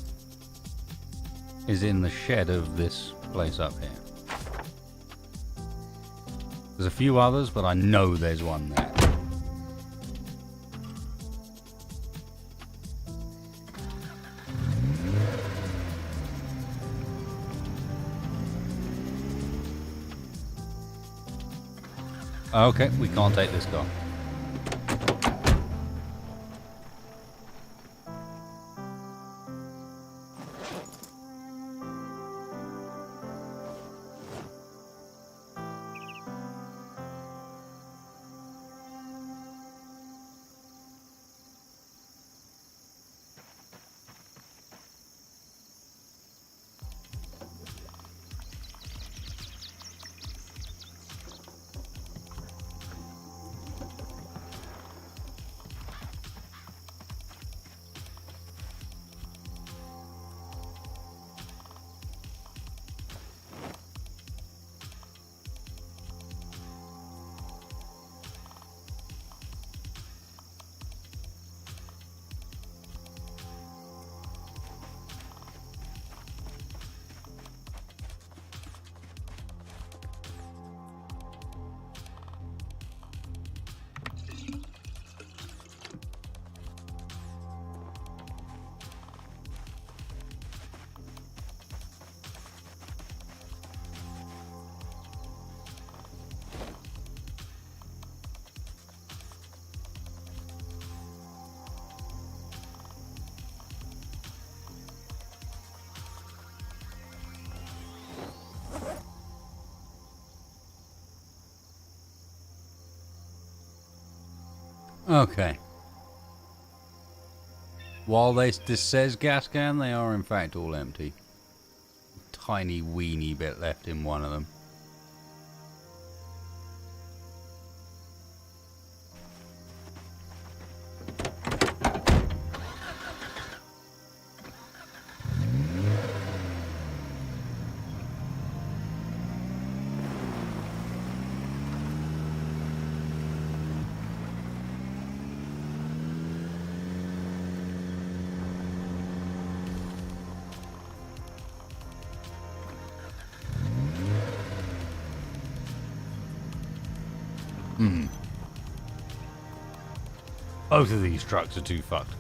is in the shed of this place up here. There's a few others, but I know there's one there. Okay, we can't take this car. Okay. While this says gas can, they are in fact all empty. Tiny weeny bit left in one of them. Both of these trucks are too fucked.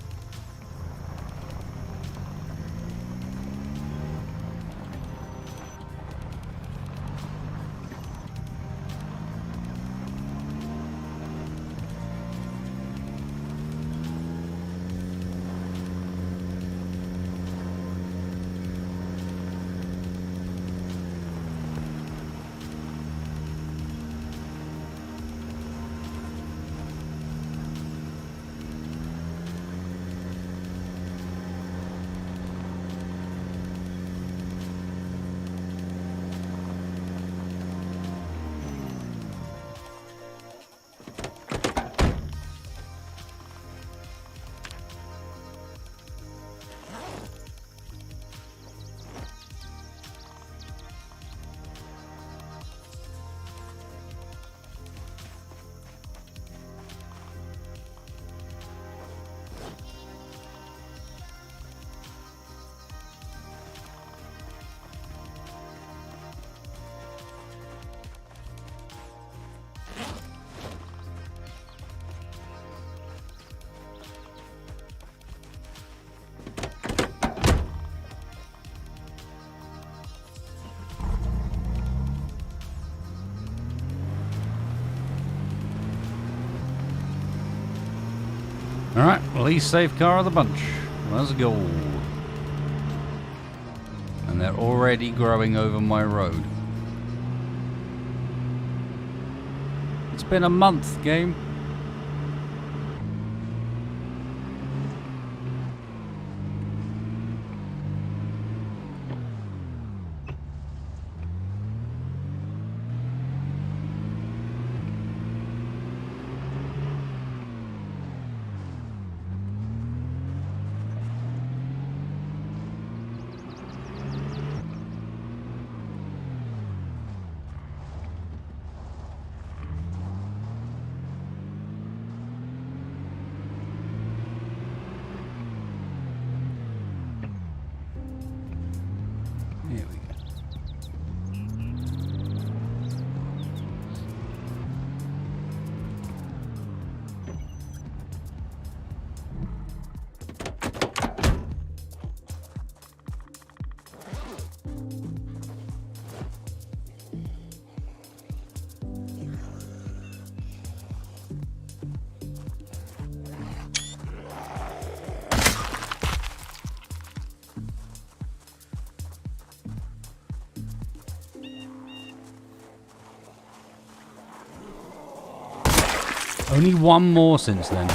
Alright, least safe car of the bunch. Let's go. And they're already growing over my road. It's been a month, game. Here we go. Only one more since then.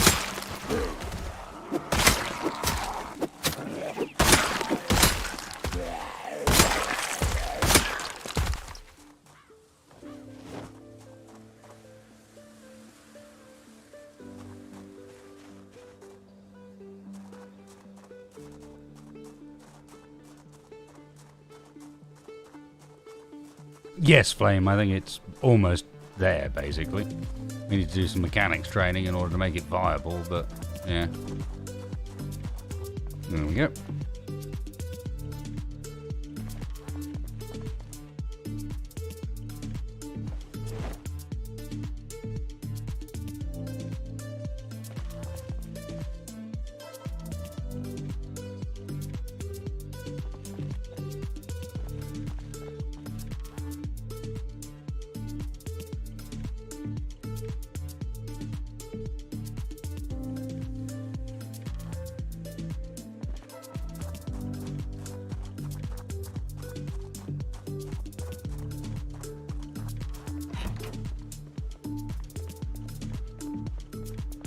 Yes, Flame, I think it's almost there, basically. We need to do some mechanics training in order to make it viable, but yeah. There we go.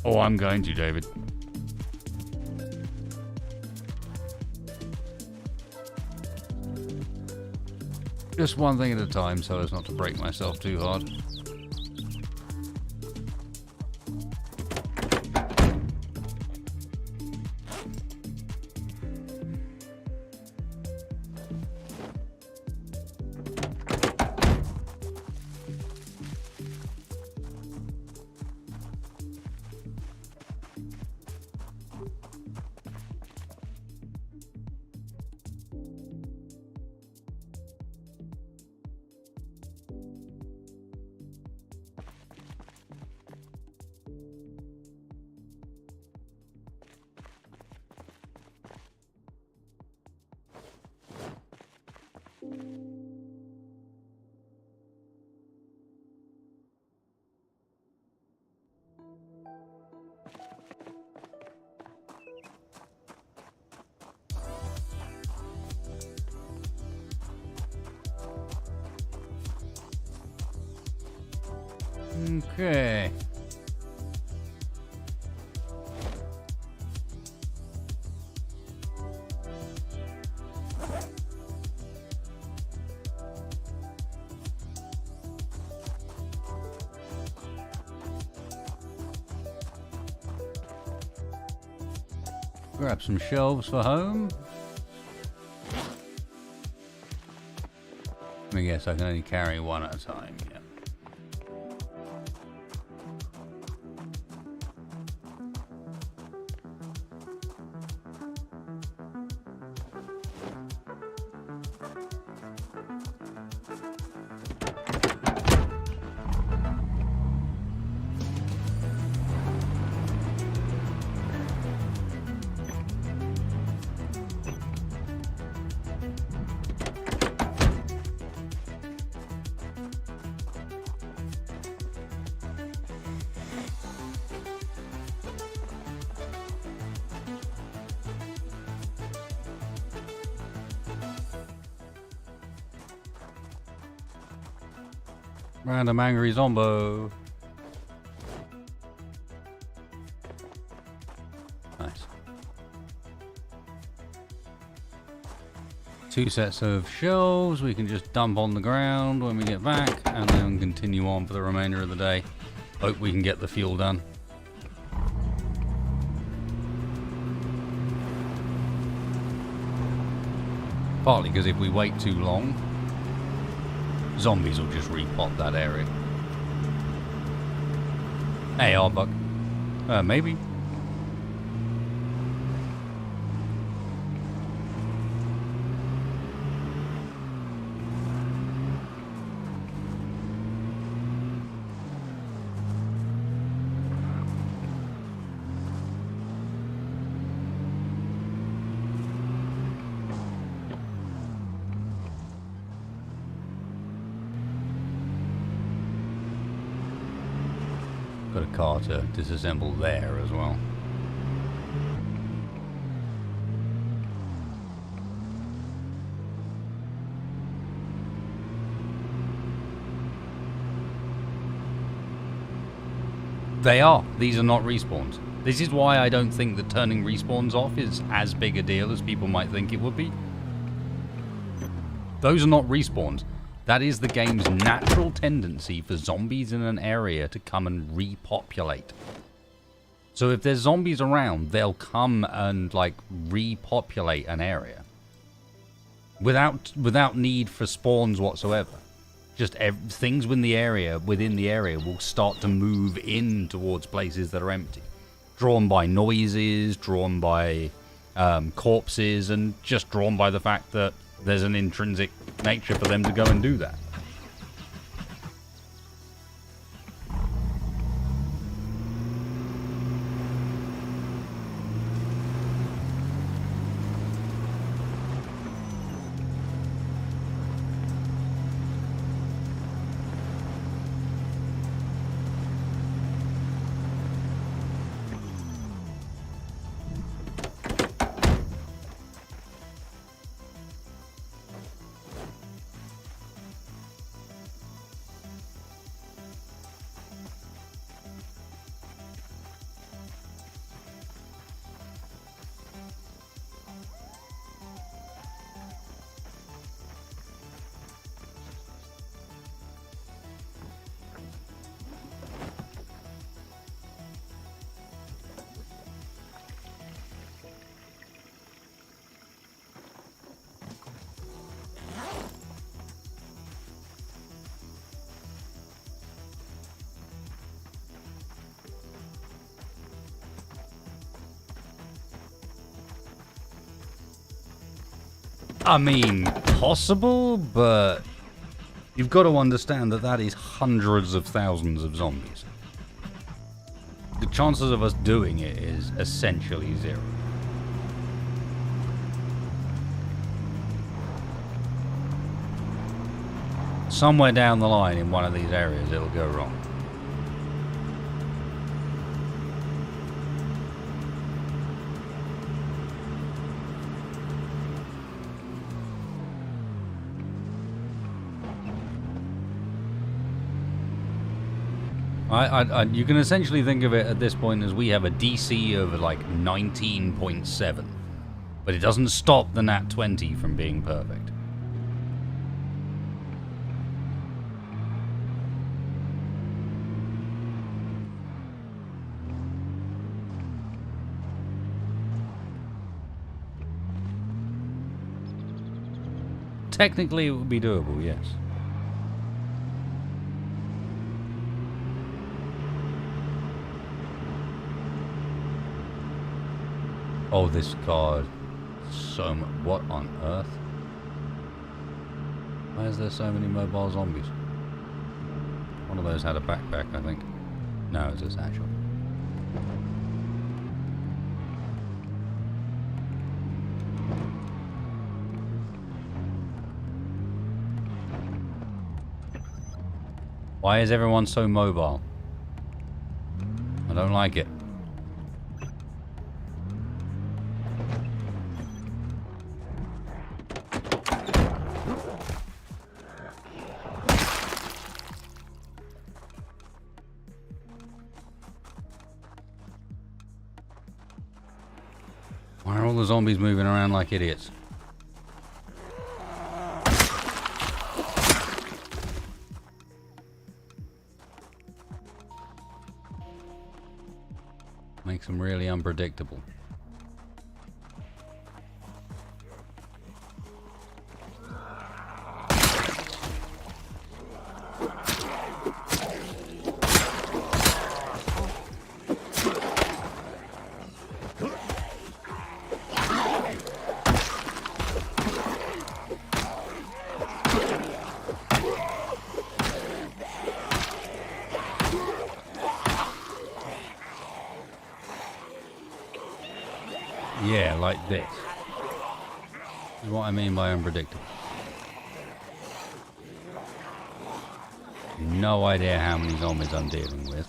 Oh, I'm going to, David. Just one thing at a time so as not to break myself too hard. Okay. Grab some shelves for home. I guess I can only carry one at a time, yeah. Random angry zombo. Nice. 2 sets of shelves we can just dump on the ground when we get back and then continue on for the remainder of the day. Hope we can get the fuel done. Partly because if we wait too long, zombies will just repop that area. Hey, Arbuck. Maybe. Got a car to disassemble there as well. They are. These are not respawns. This is why I don't think that turning respawns off is as big a deal as people might think it would be. Those are not respawns. That is the game's natural tendency for zombies in an area to come and repopulate. So if there's zombies around, they'll come and like repopulate an area. Without need for spawns whatsoever. Just things within the area will start to move in towards places that are empty. Drawn by noises, drawn by corpses, and just drawn by the fact that there's an intrinsic nature for them to go and do that. I mean, possible, but you've got to understand that that is hundreds of thousands of zombies. The chances of us doing it is essentially zero. Somewhere down the line in one of these areas, it'll go wrong. You can essentially think of it at this point as we have a DC of like 19.7, but it doesn't stop the nat 20 from being perfect. Technically, it would be doable, yes. Oh, this card. So much. What on earth? Why is there so many mobile zombies? One of those had a backpack, I think. No, it's a satchel. Why is everyone so mobile? I don't like it. Why are all the zombies moving around like idiots? Makes them really unpredictable. Yeah, like this. This is what I mean by unpredictable. No idea how many zombies I'm dealing with.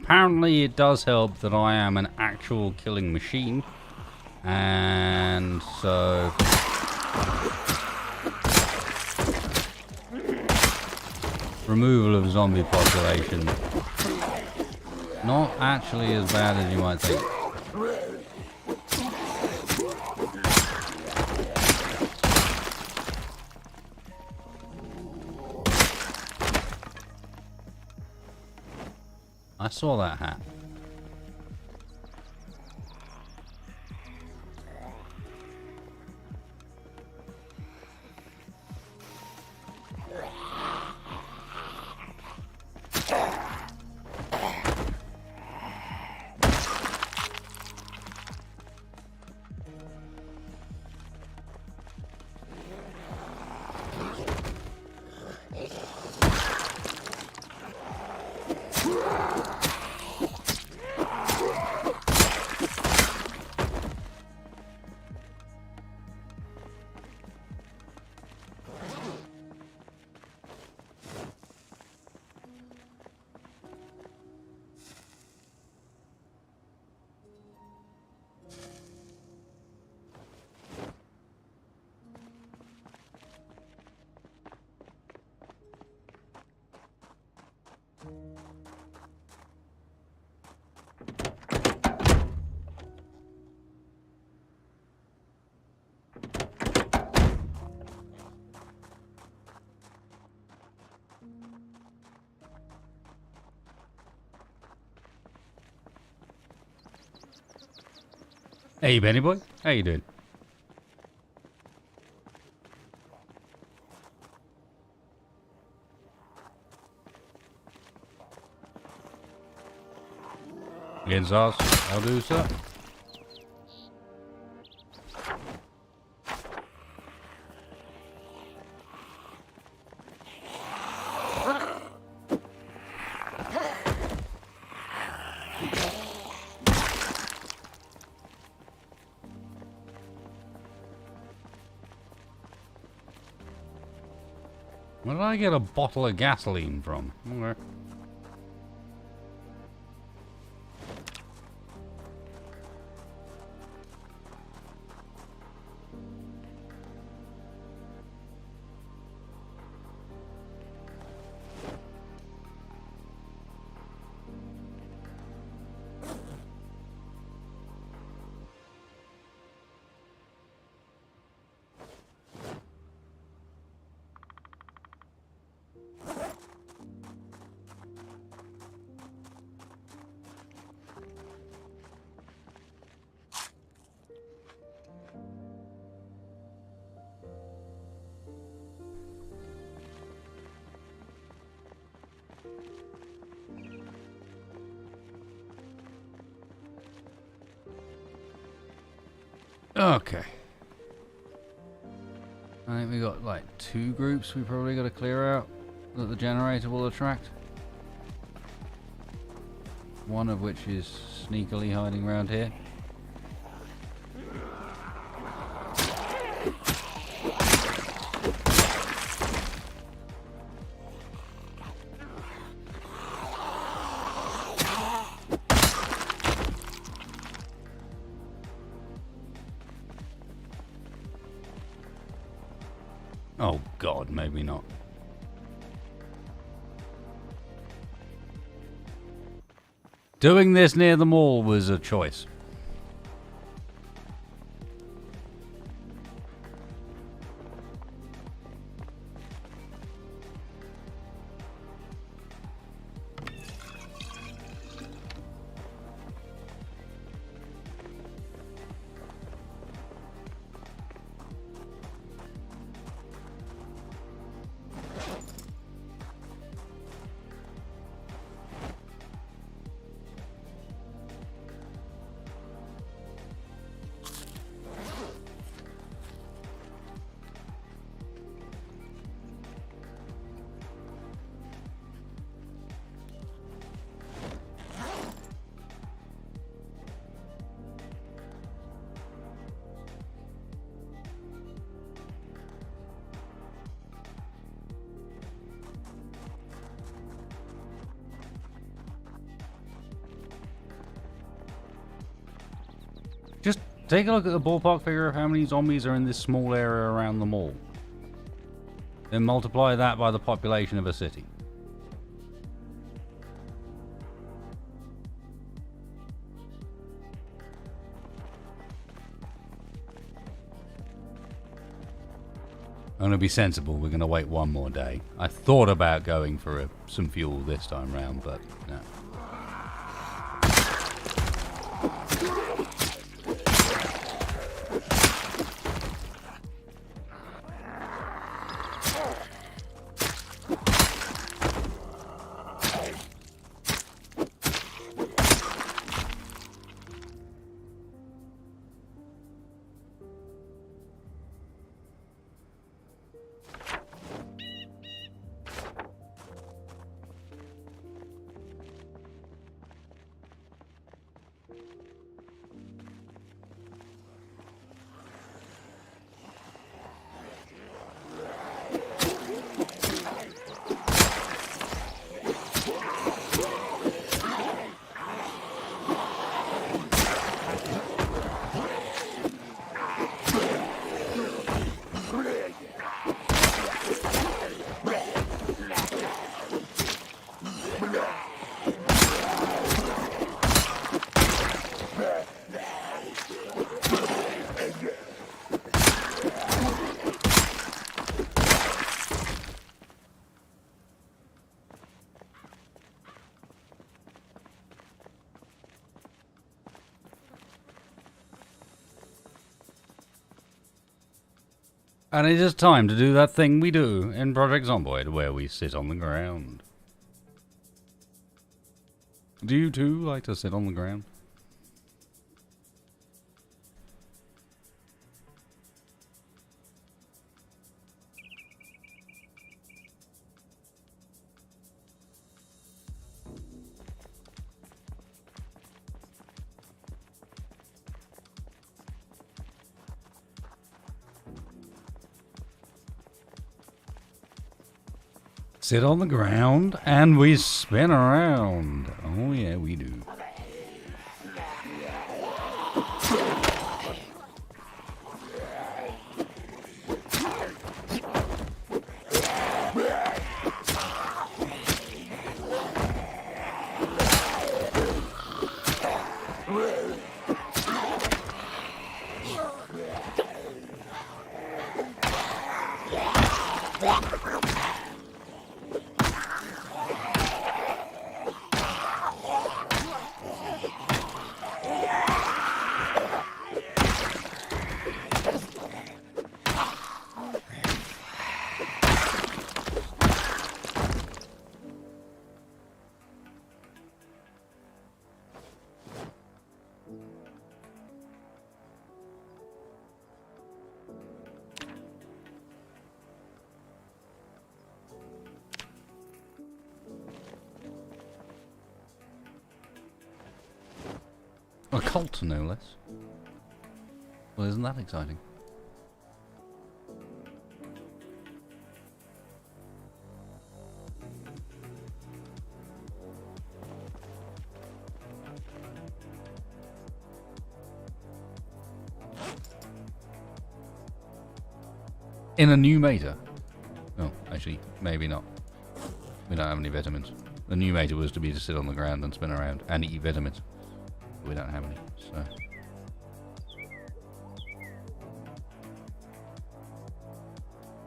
Apparently it does help that I am an actual killing machine, and so removal of zombie population, not actually as bad as you might think. I saw that hat. Hey, Benny boy. How you doing? Against us, I'll do so. Where did I get a bottle of gasoline from? Okay. Okay. I think we got like 2 groups we probably got to clear out that the generator will attract. One of which is sneakily hiding around here. Oh God, maybe not. Doing this near the mall was a choice. Just take a look at the ballpark figure of how many zombies are in this small area around the mall. Then multiply that by the population of a city. I'm going to be sensible. We're going to wait one more day. I thought about going for some fuel this time round, but no. And it is time to do that thing we do in Project Zomboid, where we sit on the ground. Do you too like to sit on the ground? Sit on the ground and we spin around. Oh yeah, we do. A cult, no less. Well, isn't that exciting? In a new meta? Oh, actually, maybe not. We don't have any vitamins. The new meta was to be to sit on the ground and spin around and eat vitamins. We don't have any, so...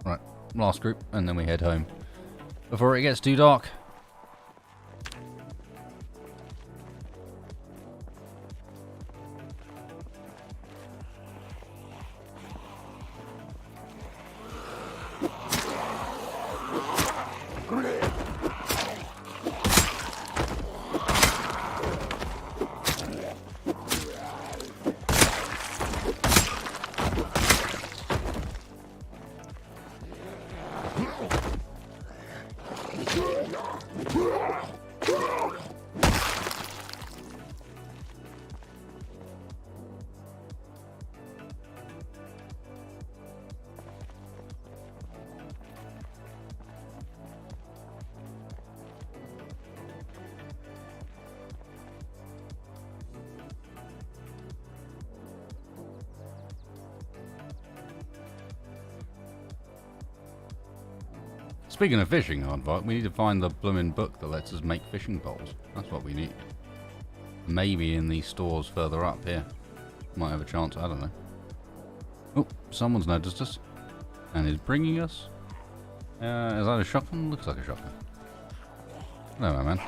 Right, last group, and then we head home. Before it gets too dark. Speaking of fishing, Hardbot, we need to find the blooming book that lets us make fishing poles. That's what we need. Maybe in these stores further up here. Might have a chance, I don't know. Oh, someone's noticed us. And is bringing us. Is that a shotgun? Looks like a shotgun. Hello, my man.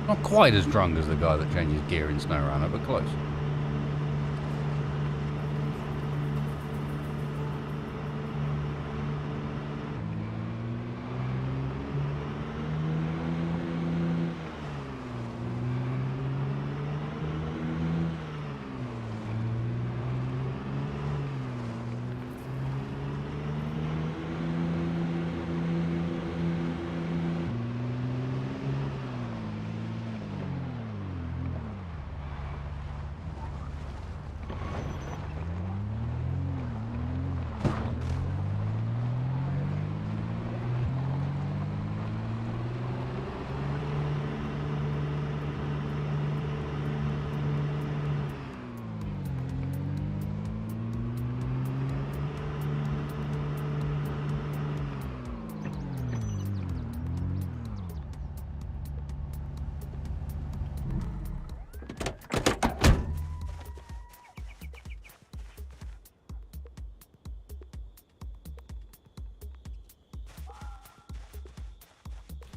Not quite as drunk as the guy that changes gear in SnowRunner, but close.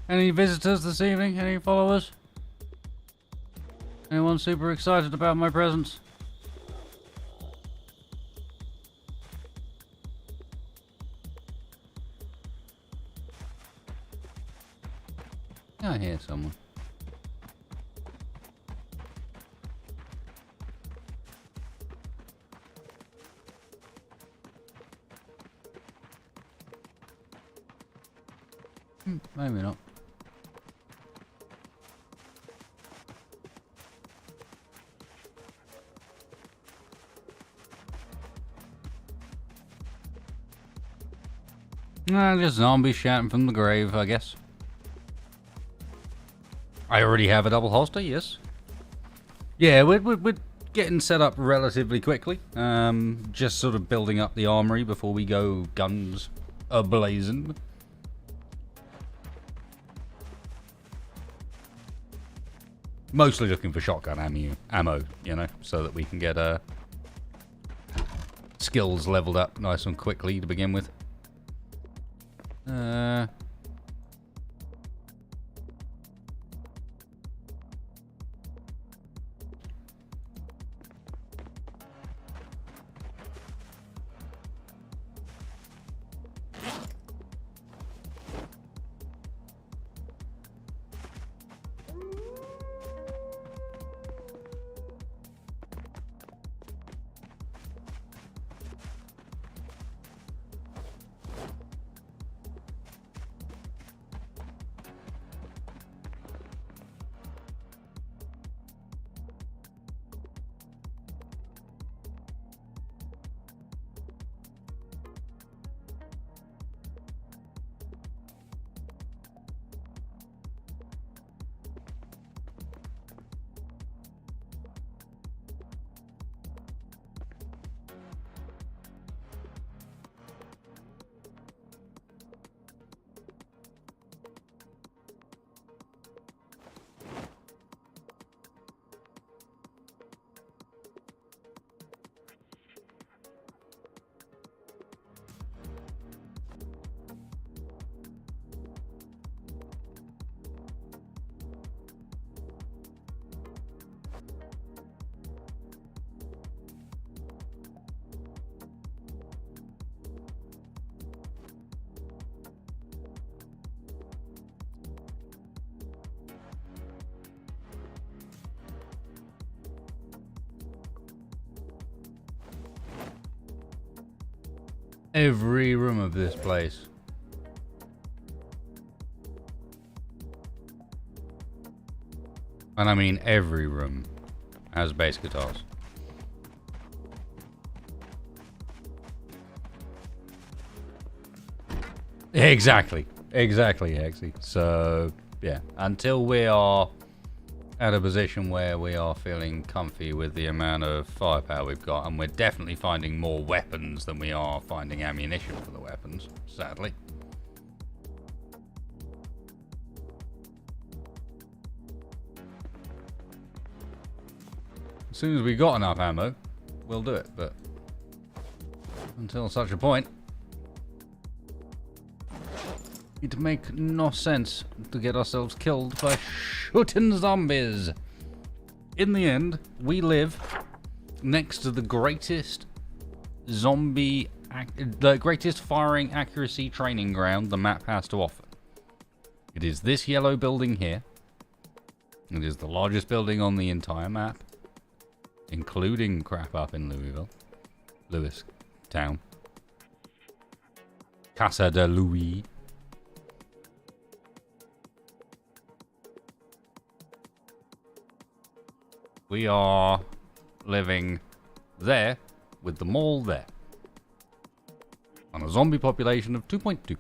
Any visitors this evening? Any followers? Anyone super excited about my presence? I hear someone. Maybe not. Just zombies shouting from the grave, I guess. I already have a double holster, yes. Yeah, we're getting set up relatively quickly. Just sort of building up the armory before we go guns a-blazing. Mostly looking for shotgun ammo, you know, so that we can get skills leveled up nice and quickly to begin with. Every room of this place. And I mean every room has bass guitars. Exactly, Hexy. So, yeah, until we are at a position where we are feeling comfy with the amount of firepower we've got, and we're definitely finding more weapons than we are finding ammunition for the weapons, sadly. As soon as we've got enough ammo, we'll do it, but until such a point, it make no sense to get ourselves killed by shooting zombies. In the end, we live next to the greatest the greatest firing accuracy training ground the map has to offer. It is this yellow building here. It is the largest building on the entire map, including crap up in Lewis Town. Casa de Louis. We are living there with the mall there on a zombie population of 2.2.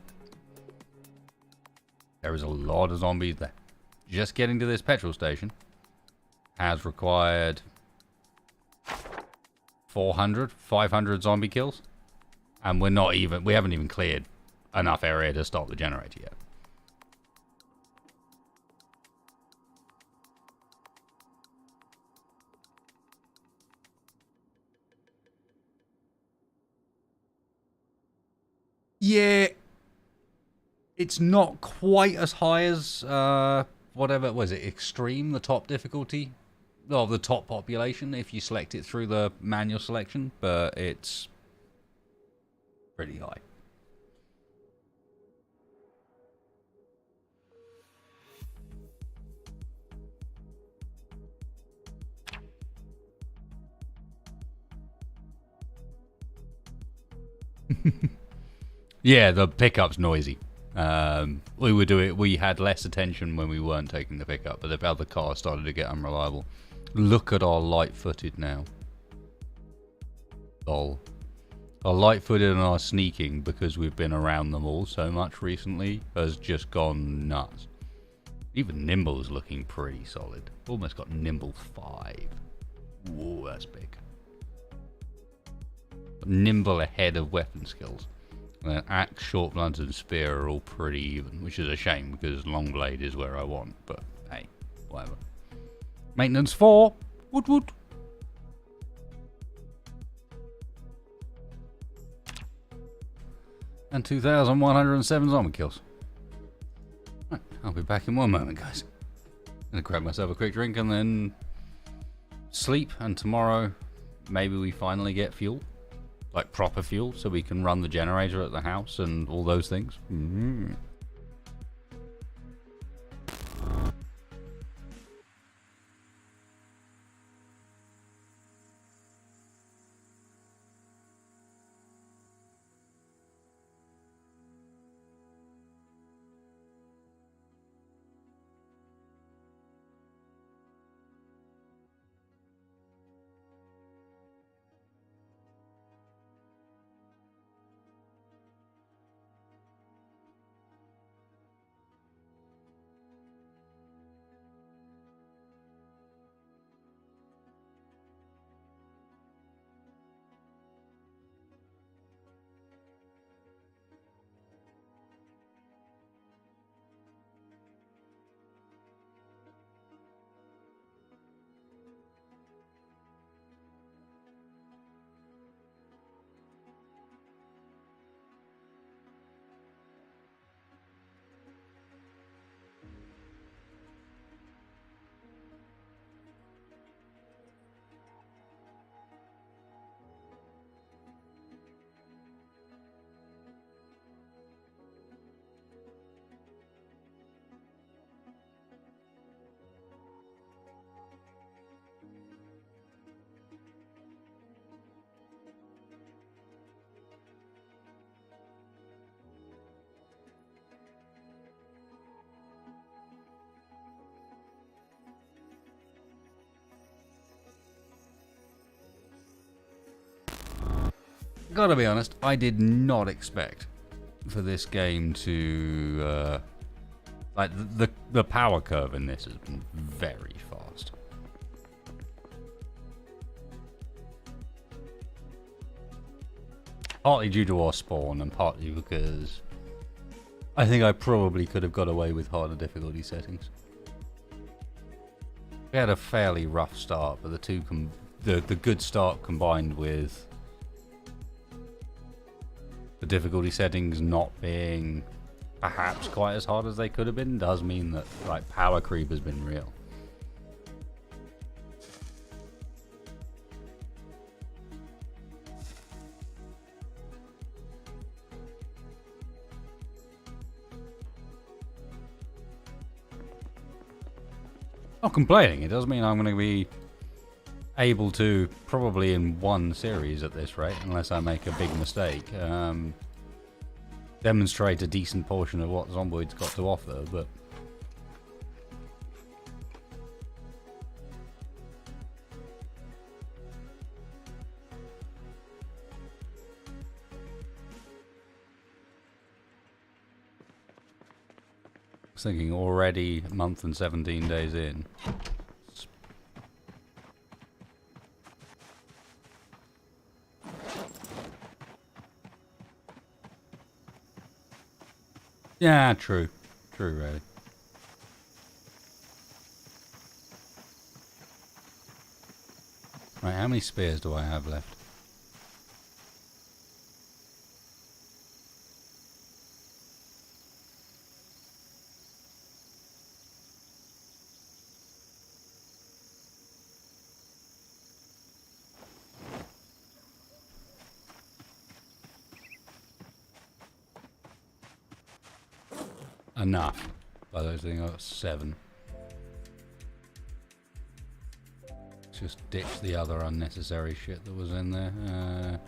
There is a lot of zombies there. Just getting to this petrol station has required 400, 500 zombie kills, and we haven't even cleared enough area to start the generator yet. Yeah, It's not quite as high as whatever was it, extreme, the top difficulty of the top population if you select it through the manual selection, but it's pretty high. Yeah, the pickup's noisy. We had less attention when we weren't taking the pickup, but the other car started to get unreliable. Look at our light-footed now. Lol. Our light-footed and our sneaking, because we've been around them all so much recently, has just gone nuts. Even Nimble's looking pretty solid. Almost got Nimble 5. Whoa, that's big. Nimble ahead of weapon skills. And then axe, short blades, and spear are all pretty even, which is a shame because long blade is where I want. But hey, whatever. Maintenance 4. Woot woot. And 2,107 zombie kills. Right, I'll be back in one moment, guys. Gonna grab myself a quick drink and then sleep. And tomorrow, maybe we finally get fuel. Like proper fuel, so we can run the generator at the house and all those things. Mm-hmm. Gotta be honest, I did not expect for this game to like the power curve in this has been very fast. Partly due to our spawn and partly because I think I probably could have got away with harder difficulty settings. We had a fairly rough start, but the good start combined with the difficulty settings not being perhaps quite as hard as they could have been does mean that like power creep has been real. Not complaining, it does mean I'm going to be able to, probably in one series at this rate, unless I make a big mistake, demonstrate a decent portion of what Zomboid's got to offer, but I was thinking already a month and 17 days in. Yeah, true. True, really. Right, how many spears do I have left? enough. By those things, I got 7. Let's just ditch the other unnecessary shit that was in there.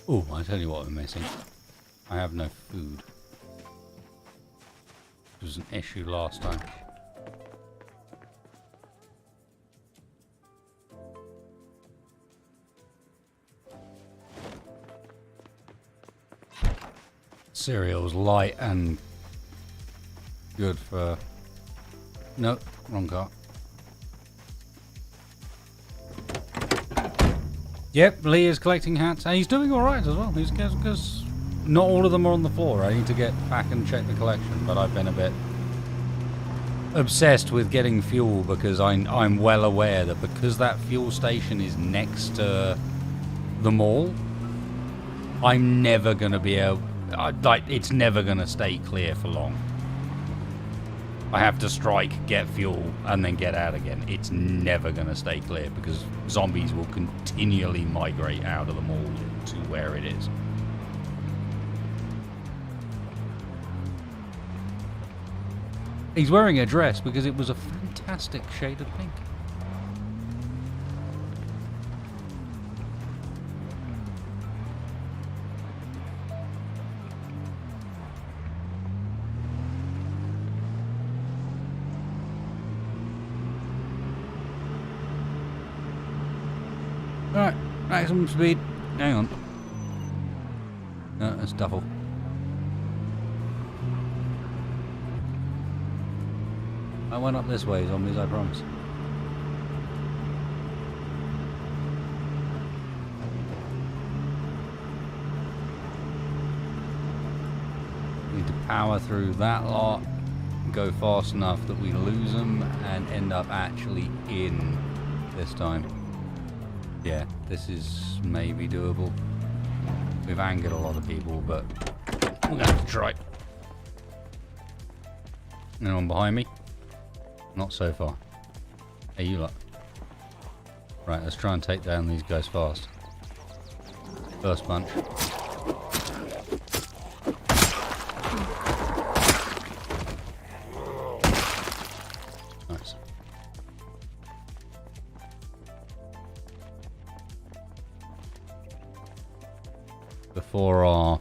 Oh, I tell you what I'm missing. I have no food. It was an issue last time. Cereal's light and good for... Nope, wrong car. Yep, Lee is collecting hats, and he's doing alright as well. He's because not all of them are on the floor. I need to get back and check the collection, but I've been a bit obsessed with getting fuel because I'm well aware that because that fuel station is next to the mall, I'm never going to be able... it's never going to stay clear for long. I have to strike, get fuel, and then get out again. It's never going to stay clear because zombies will continually migrate out of the mall to where it is. He's wearing a dress because it was a fantastic shade of pink. Alright, maximum speed. Hang on. No, that's duffel. I went up this way, zombies, I promise. Need to power through that lot, go fast enough that we lose them, and end up actually in this time. Yeah, this is maybe doable. We've angered a lot of people, but we're gonna have to try. Anyone behind me? Not so far. Hey, you lot. Right, let's try and take down these guys fast. First punch. Nice. Before our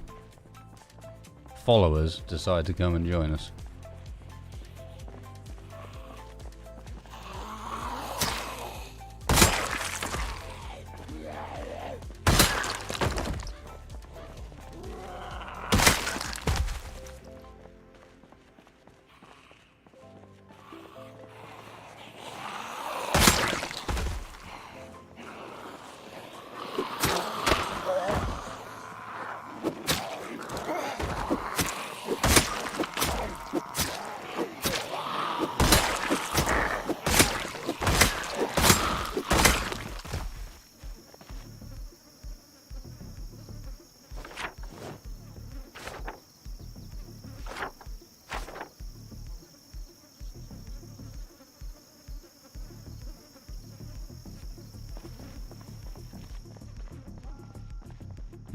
followers decide to come and join us.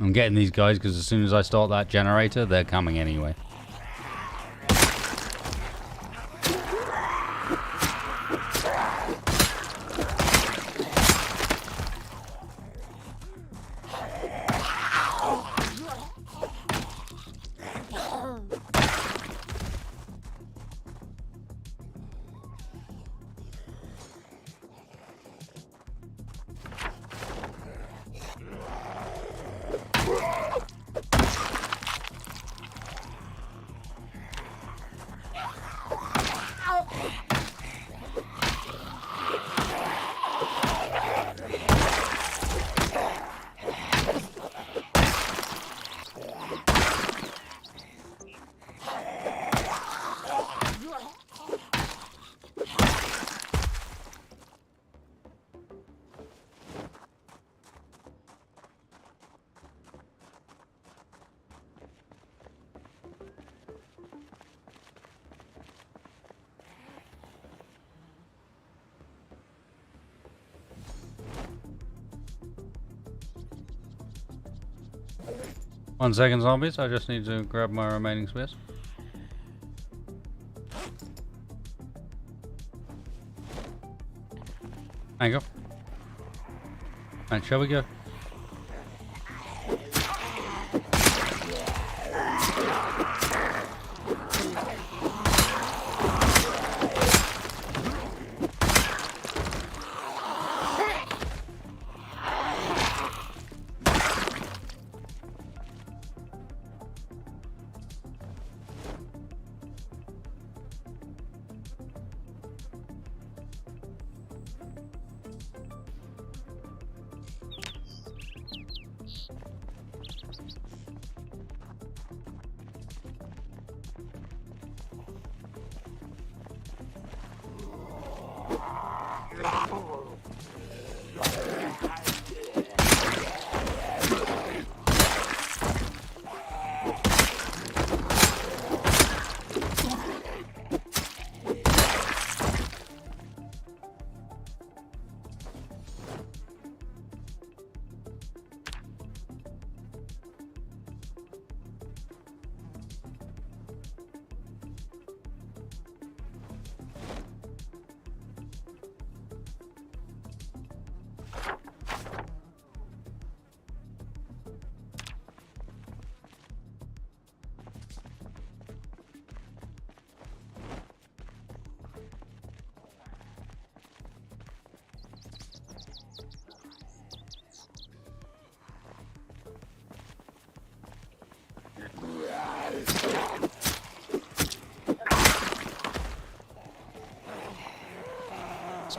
I'm getting these guys because as soon as I start that generator, they're coming anyway. 1 second, zombies. I just need to grab my remaining space. Hang on. And shall we go?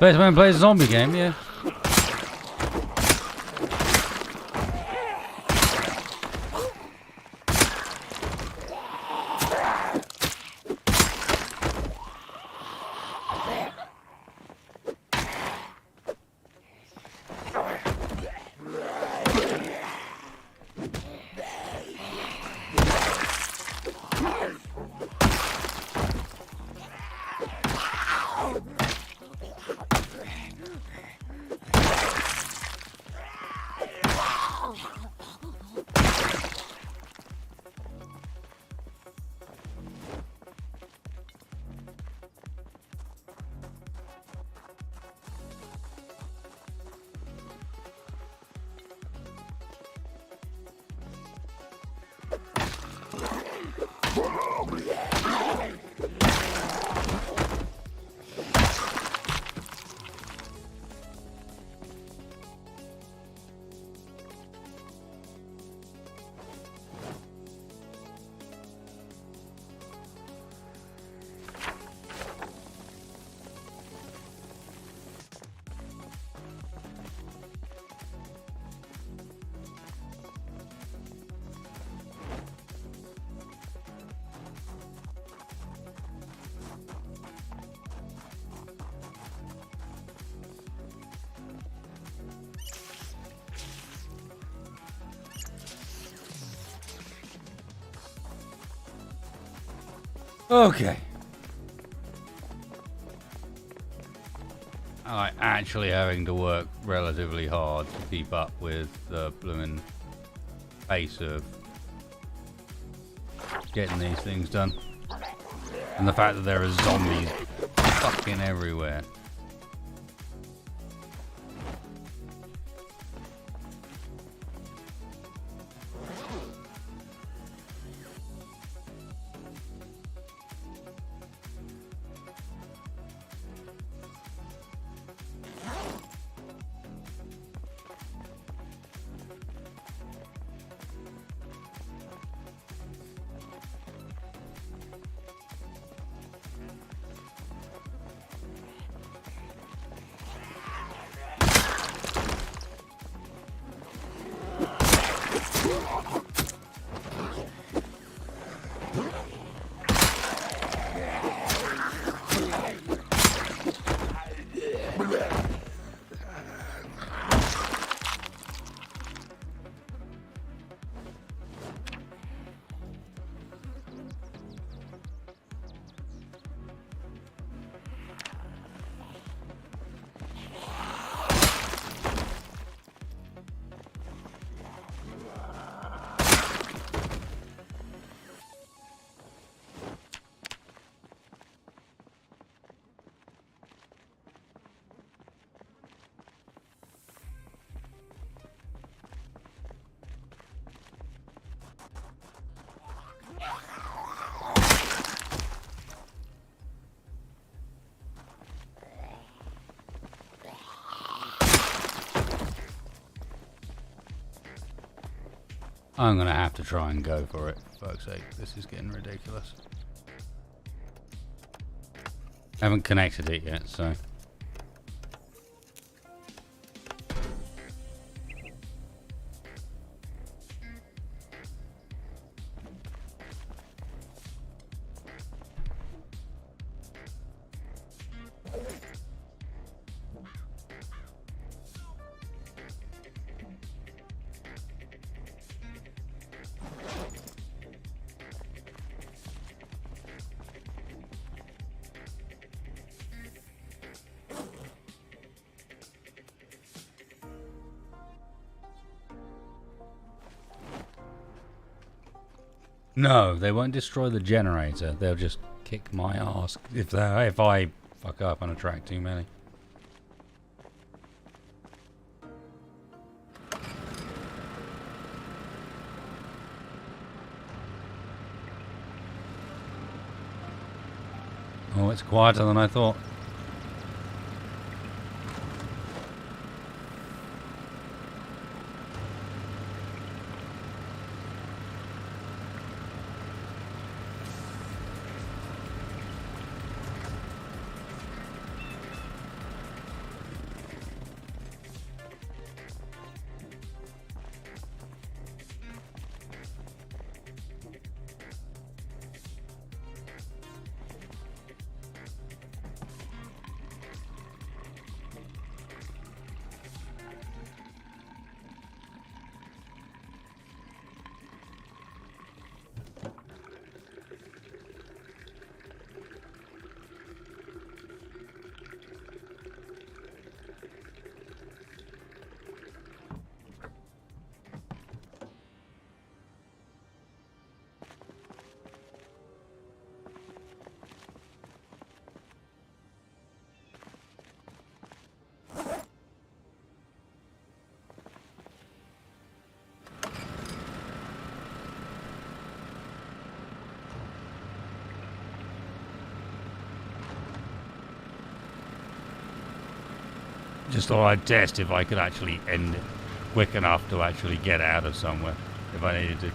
Spaceman plays a zombie game, yeah. Okay. I like actually having to work relatively hard to keep up with the blooming pace of getting these things done. And the fact that there are zombies fucking everywhere. I'm gonna have to try and go for it. For fuck's sake, this is getting ridiculous. I haven't connected it yet, so... No, they won't destroy the generator. They'll just kick my ass if I fuck up and attract too many. Oh, it's quieter than I thought. Just thought I'd test if I could actually end it quick enough to actually get out of somewhere if I needed to.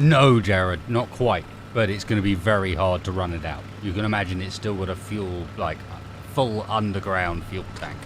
No, Jared, not quite. But it's going to be very hard to run it out. You can imagine it's still got a fuel, like, full underground fuel tank.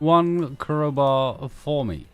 1 crowbar for me.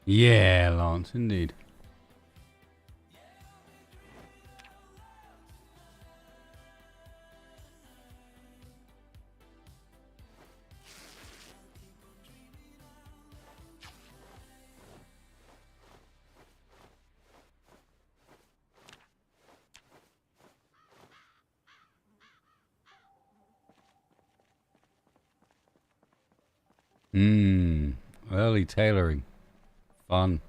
Yeah, Lance, indeed. Early tailoring. Fun.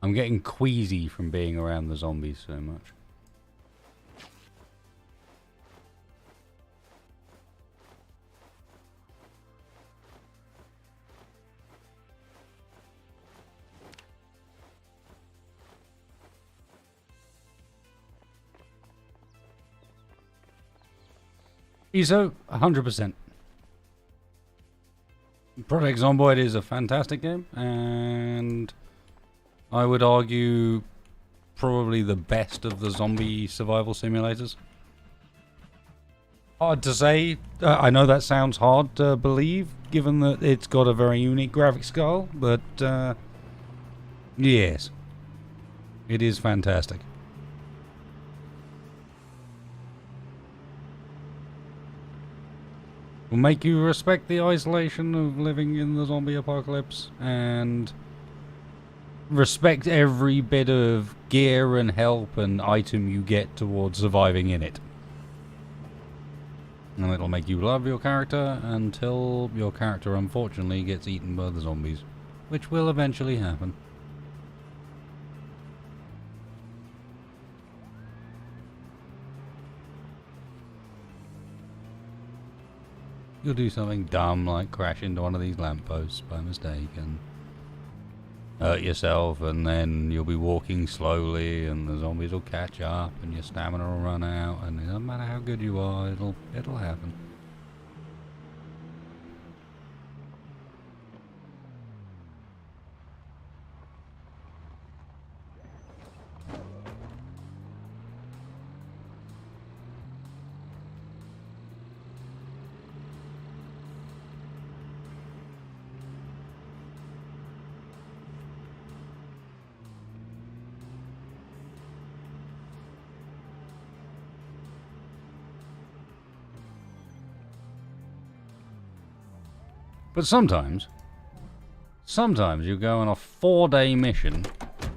I'm getting queasy from being around the zombies so much. ESO, 100%. Project Zomboid is a fantastic game, and I would argue probably the best of the zombie survival simulators. Hard to say. I know that sounds hard to believe, given that it's got a very unique graphics style, but yes, it is fantastic. Will make you respect the isolation of living in the zombie apocalypse, and respect every bit of gear and help and item you get towards surviving in it. And it'll make you love your character until your character unfortunately gets eaten by the zombies, which will eventually happen. You'll do something dumb like crash into one of these lampposts by mistake and hurt yourself, and then you'll be walking slowly and the zombies will catch up and your stamina will run out, and it doesn't matter how good you are, it'll happen. But sometimes you go on a 4-day mission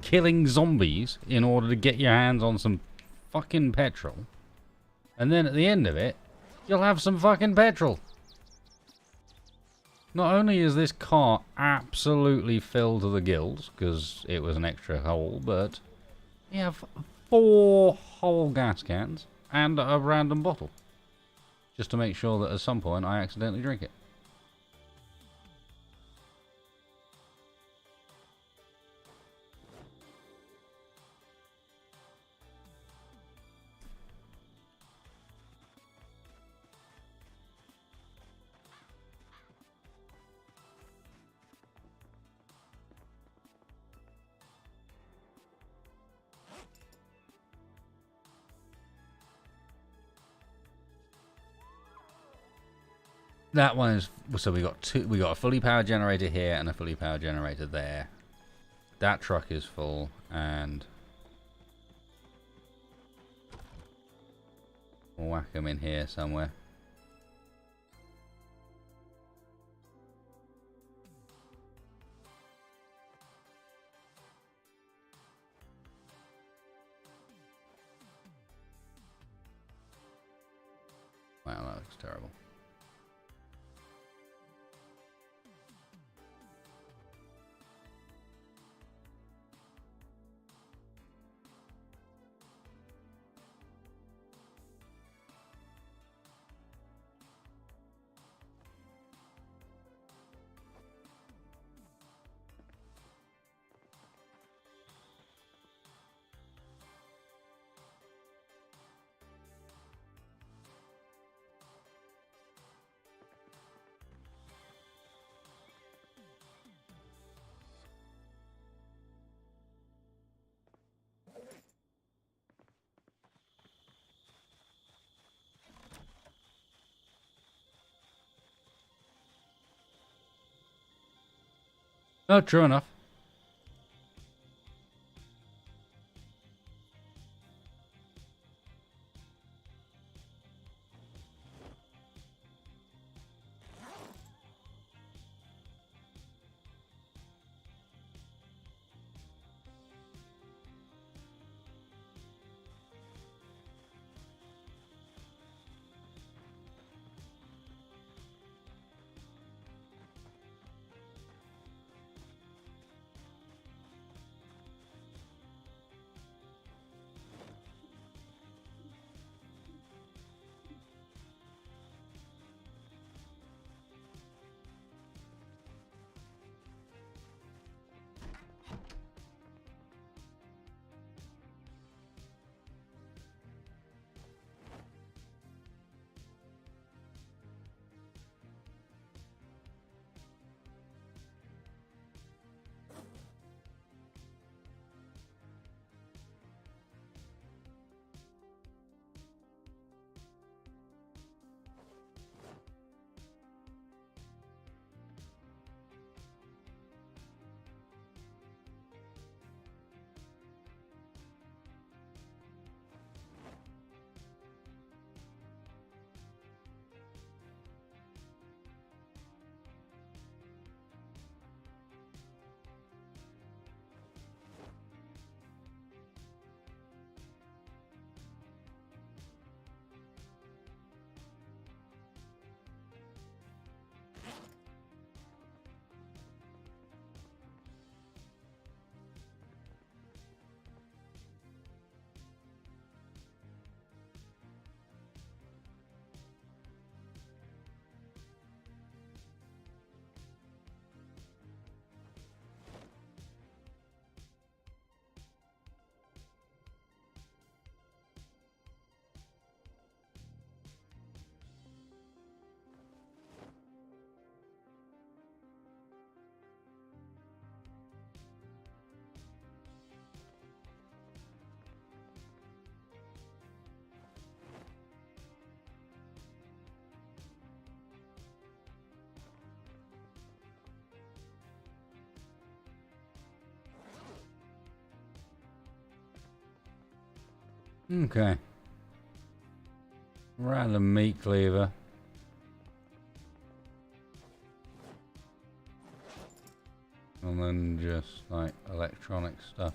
killing zombies in order to get your hands on some fucking petrol. And then at the end of it, You'll have some fucking petrol. Not only is this car absolutely filled to the gills, because it was an extra hole, but you have 4 whole gas cans and a random bottle. Just to make sure that at some point I accidentally drink it. That one is, so we got two. We got a fully powered generator here and a fully powered generator there. That truck is full, and we'll whack them in here somewhere. Wow, that looks terrible. Oh, true enough. Okay. Random meat cleaver. And then just like electronic stuff.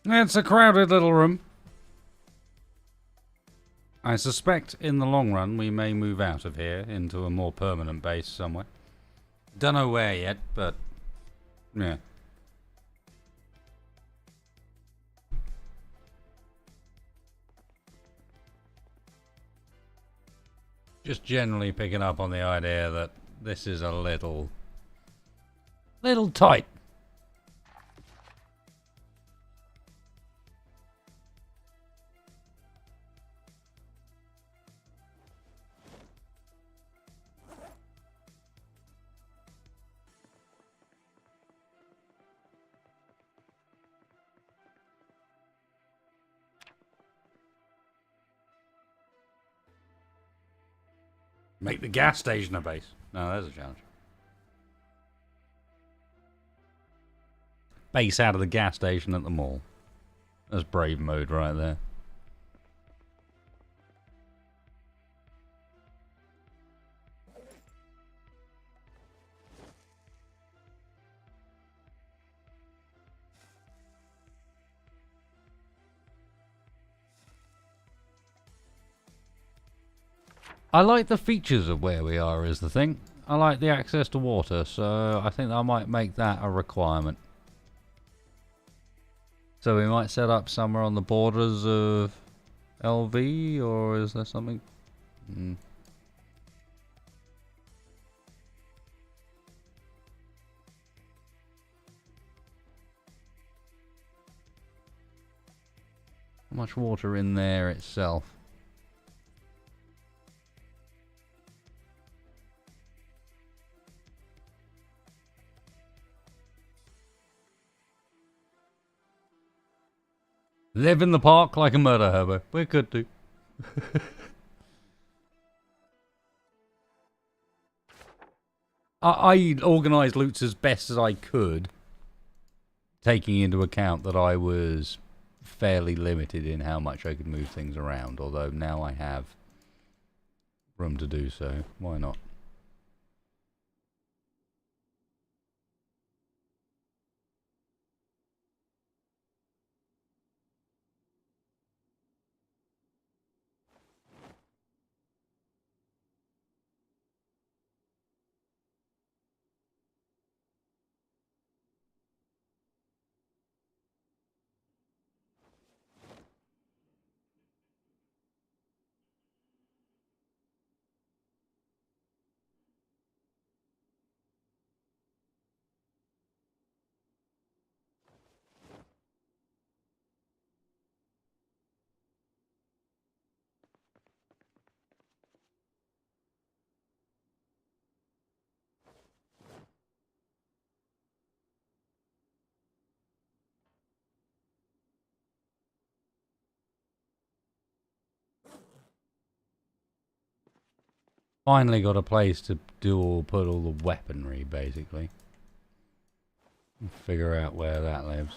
It's a crowded little room. I suspect in the long run we may move out of here into a more permanent base somewhere. Don't know where yet, but yeah. Just generally picking up on the idea that this is a little tight. Make the gas station a base. No, there's a challenge. Base out of the gas station at the mall. That's brave mode right there. I like the features of where we are is the thing. I like the access to water, so I think I might make that a requirement. So we might set up somewhere on the borders of LV, or is there something? How much water in there itself? Live in the park like a murder hobo. We could do. I organised loots as best as I could, taking into account that I was fairly limited in how much I could move things around, although now I have room to do so. Why not? Finally got a place to put all the weaponry, basically. Figure out where that lives.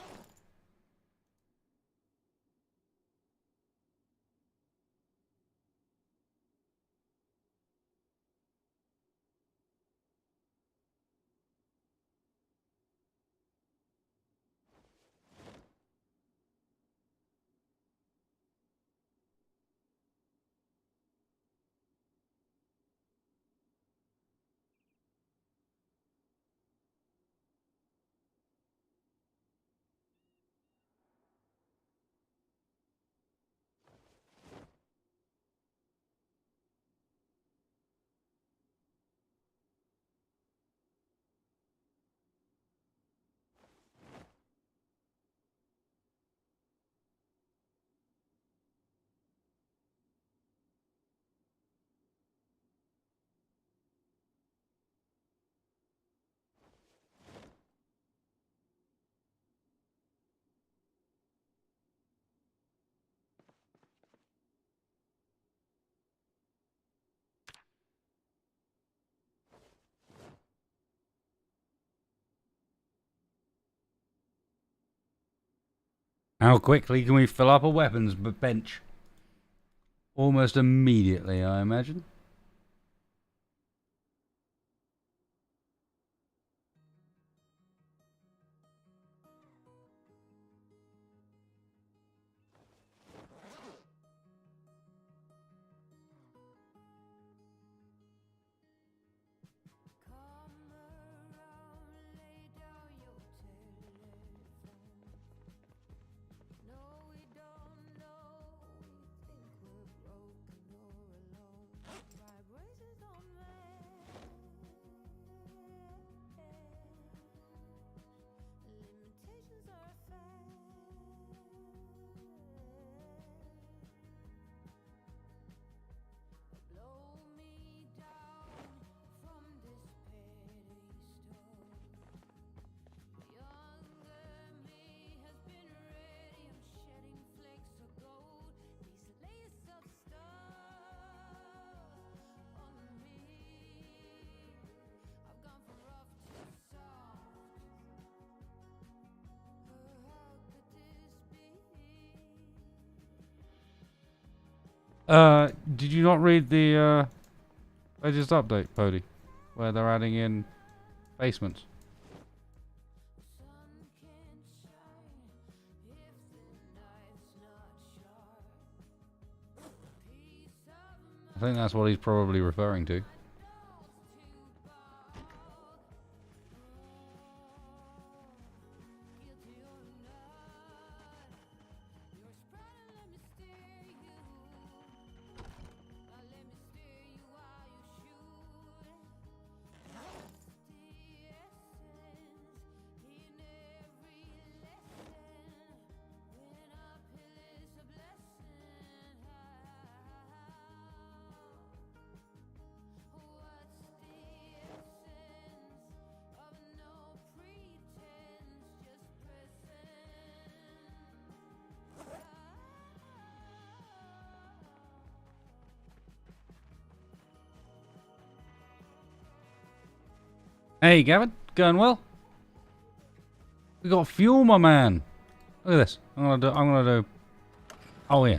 How quickly can we fill up a weapons bench? Almost immediately, I imagine. Did you not read the latest update, Pody? Where they're adding in basements. I think that's what he's probably referring to. Hey, Gavin. Going well? We got fuel, my man. Look at this. I'm gonna do. Oh yeah.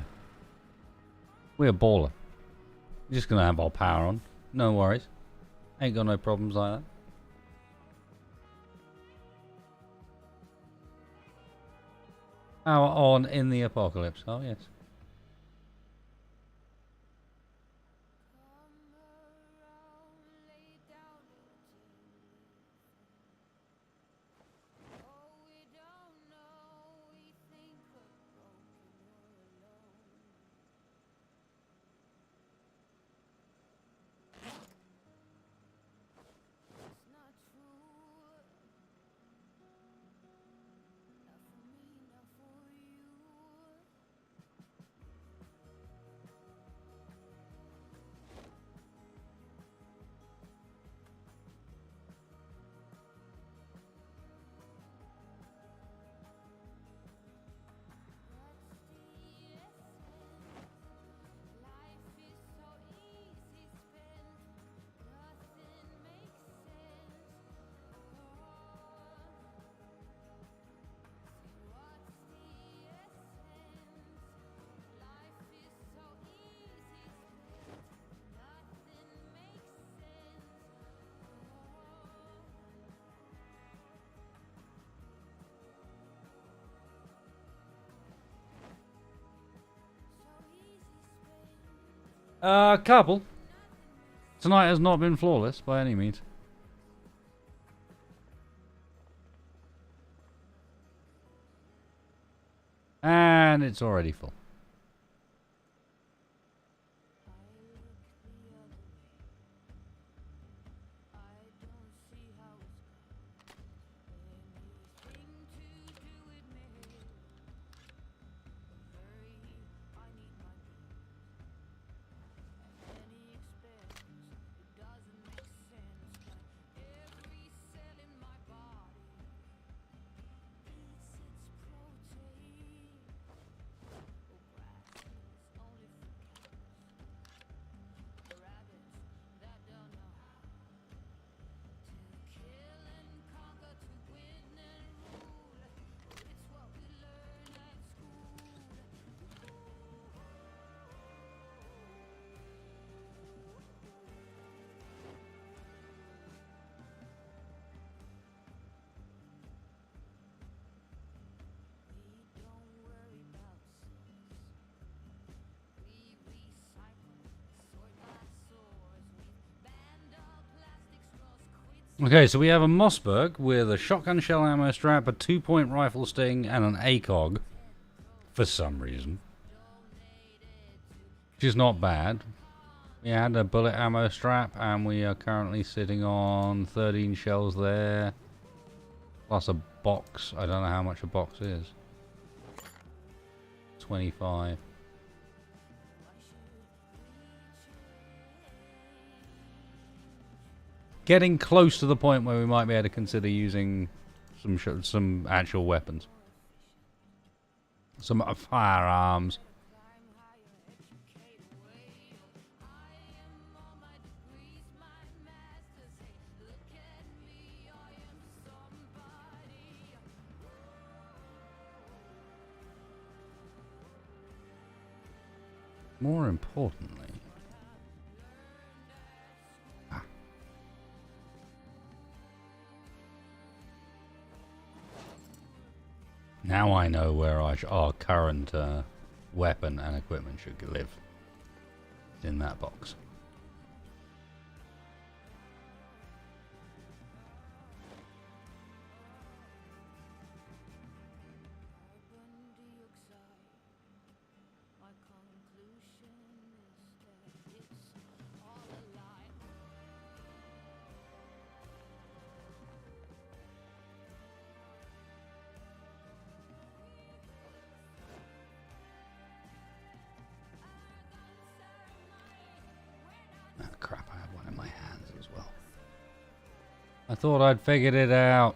We're a baller. We're just gonna have our power on. No worries. Ain't got no problems like that. Power on in the apocalypse. Oh yes. Couple. Tonight has not been flawless by any means. And it's already full. Okay, so we have a Mossberg with a shotgun shell ammo strap, a 2-point rifle sting, and an ACOG. For some reason. Which is not bad. We had a bullet ammo strap, and we are currently sitting on 13 shells there. Plus a box. I don't know how much a box is. 25. Getting close to the point where we might be able to consider using some actual weapons. Some firearms. More importantly... Ah. Now I know where our current weapon and equipment should live. In that box. Oh crap, I have one in my hands as well. I thought I'd figured it out.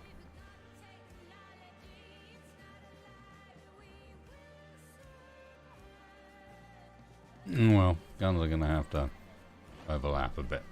Well, guns are gonna have to overlap a bit.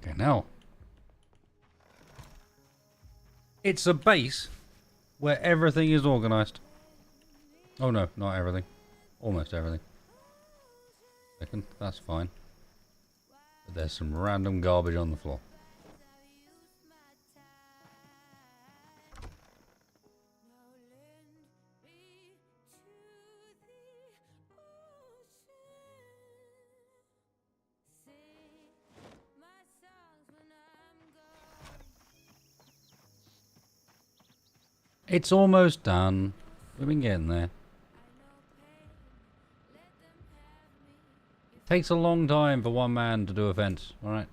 Okay, now. It's a base where everything is organized. Oh no, not everything. Almost everything. Second, that's fine. But there's some random garbage on the floor. It's almost done. We've been getting there. Takes a long time for one man to do a fence, alright?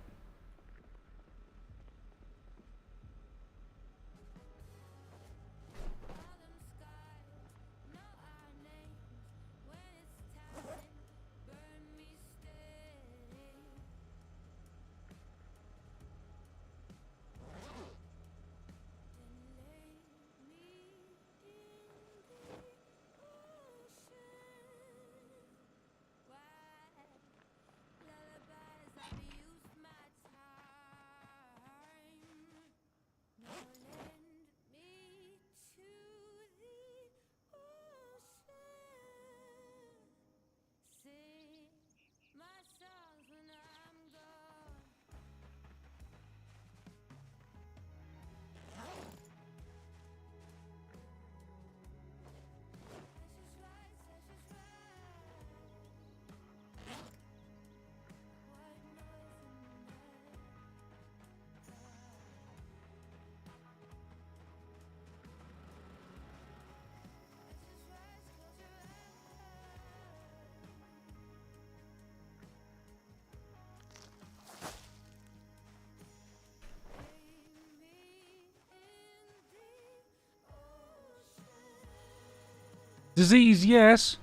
Disease, yes.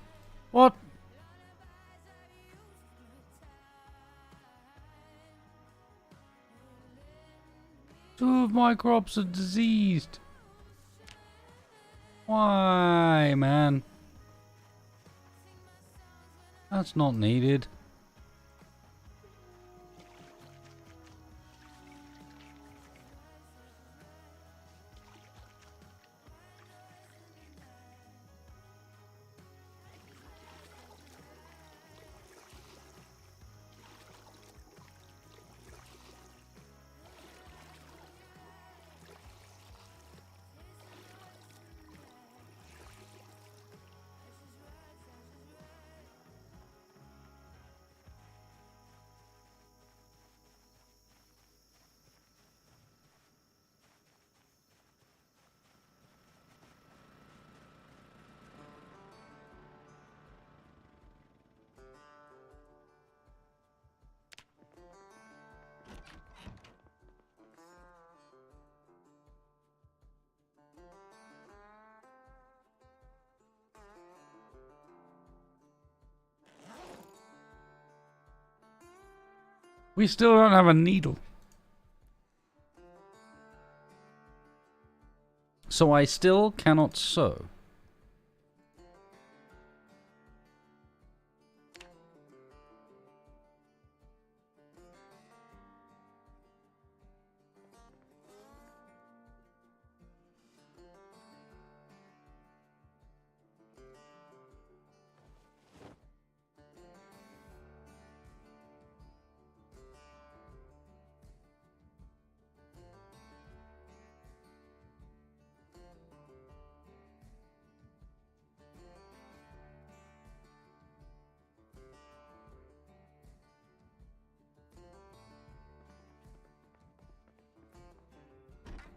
What? Two of my crops are diseased. Why, man? That's not needed. We still don't have a needle. So I still cannot sew.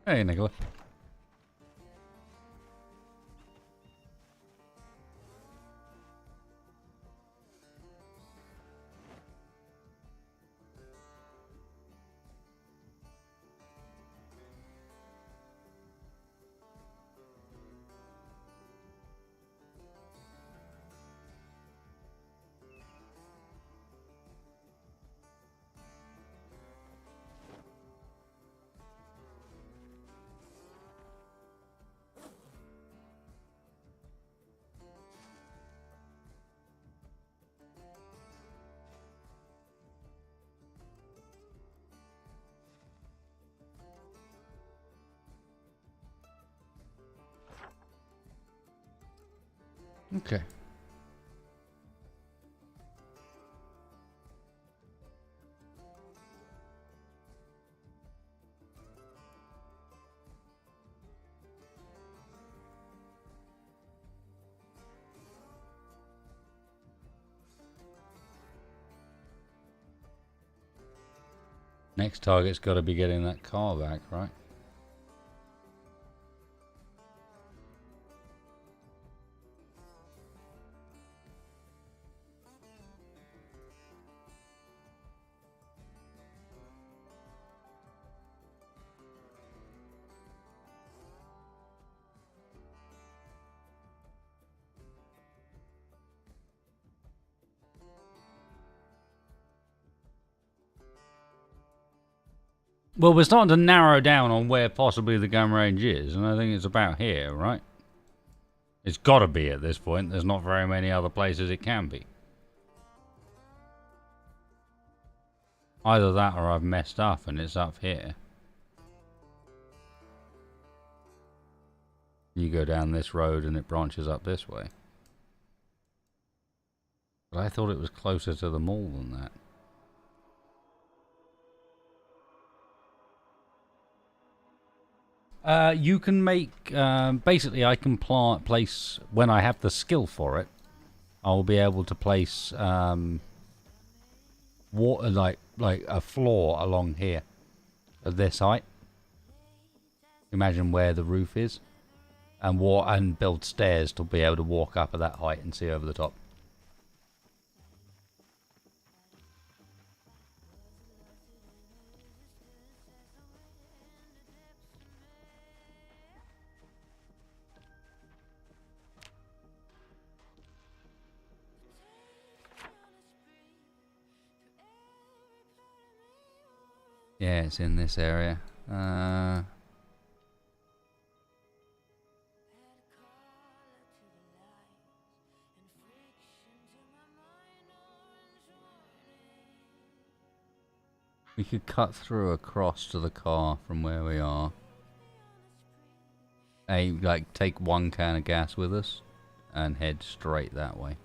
Hey, Nicola. Okay. Next target's got to be getting that car back, right? Well, we're starting to narrow down on where possibly the gun range is, and I think it's about here, right? It's got to be at this point. There's not very many other places it can be. Either that or I've messed up and it's up here. You go down this road and it branches up this way. But I thought it was closer to the mall than that. You can make, basically I can place, when I have the skill for it, I'll be able to place water, like a floor along here at this height. Imagine where the roof is, and build stairs to be able to walk up at that height and see over the top. Yeah, it's in this area. We could cut through across to the car from where we are. Like, take one can of gas with us and head straight that way.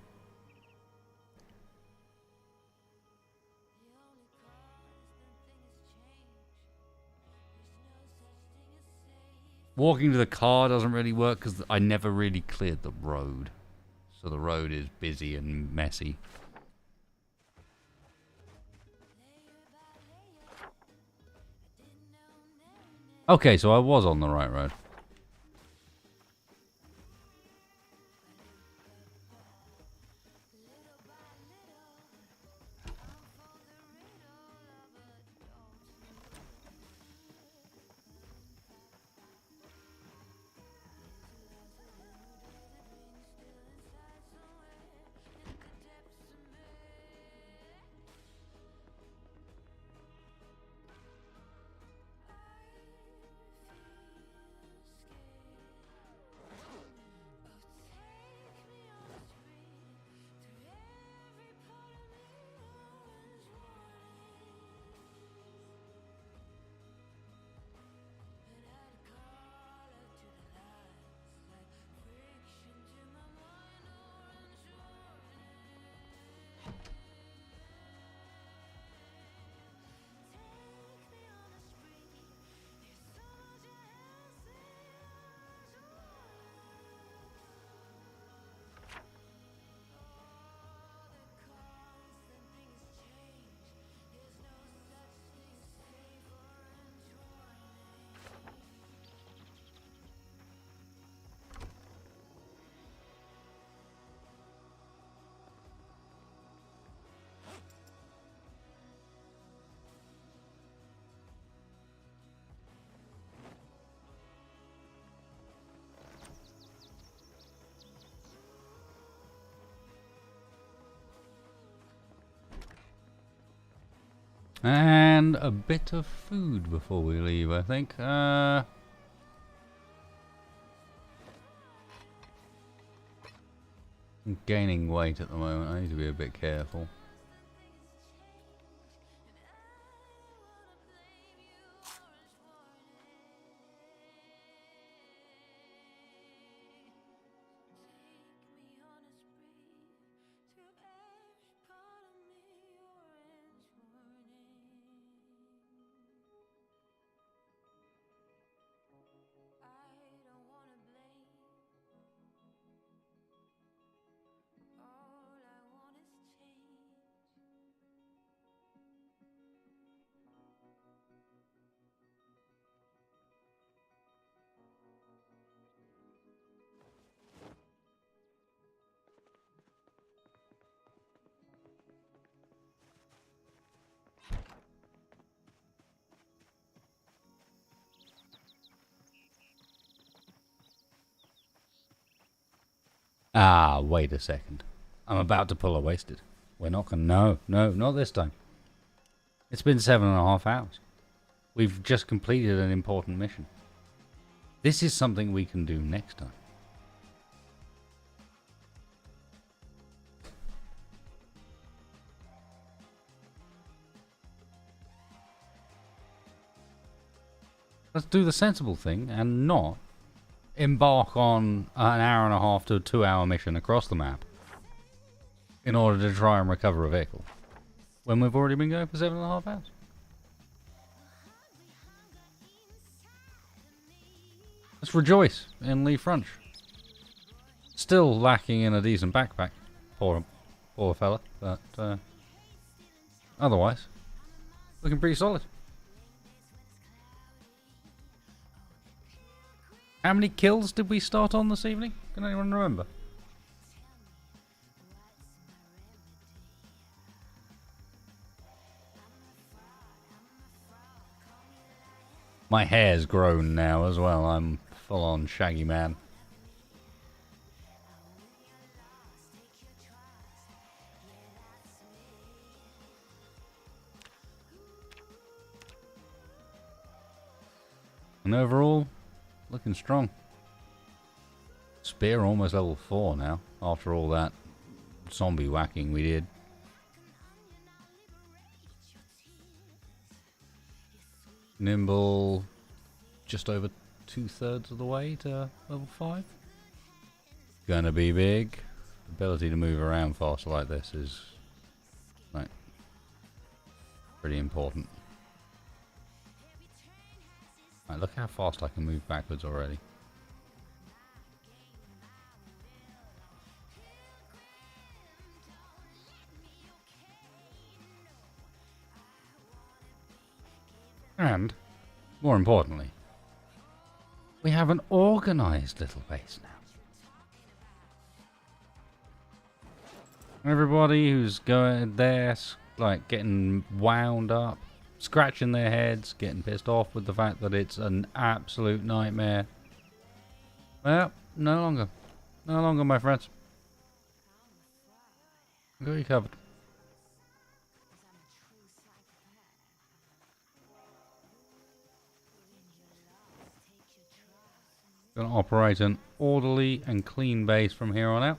Walking to the car doesn't really work because I never really cleared the road. So the road is busy and messy. Okay, so I was on the right road. And a bit of food before we leave, I think. I'm gaining weight at the moment. I need to be a bit careful. Ah, wait a second. I'm about to pull a wasted. We're not gonna... No, no, not this time. It's been 7.5 hours. We've just completed an important mission. This is something we can do next time. Let's do the sensible thing and not embark on an 1.5 to 2 hour mission across the map in order to try and recover a vehicle when we've already been going for 7.5 hours. Let's rejoice in Lee Frunch. Still lacking in a decent backpack. Poor fella, but otherwise looking pretty solid. How many kills did we start on this evening? Can anyone remember? My hair's grown now as well. I'm full on shaggy man. And overall, looking strong. Spear almost level 4 now, after all that zombie whacking we did. Nimble, just over 2/3 of the way to level 5. Gonna be big. Ability to move around faster like this is like pretty important. Right, look how fast I can move backwards already. And, more importantly, we have an organised little base now. Everybody who's going there, like, getting wound up, scratching their heads, getting pissed off with the fact that it's an absolute nightmare. Well, no longer. No longer, my friends. I've got you covered. Going to operate an orderly and clean base from here on out.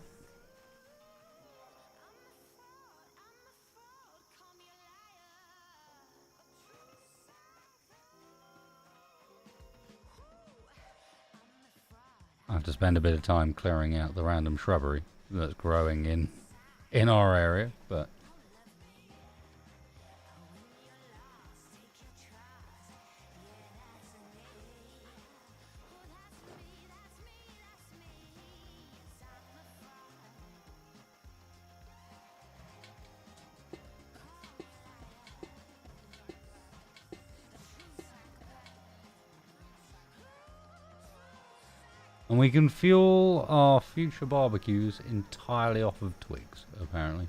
I have to spend a bit of time clearing out the random shrubbery that's growing in our area, but and we can fuel our future barbecues entirely off of twigs, apparently.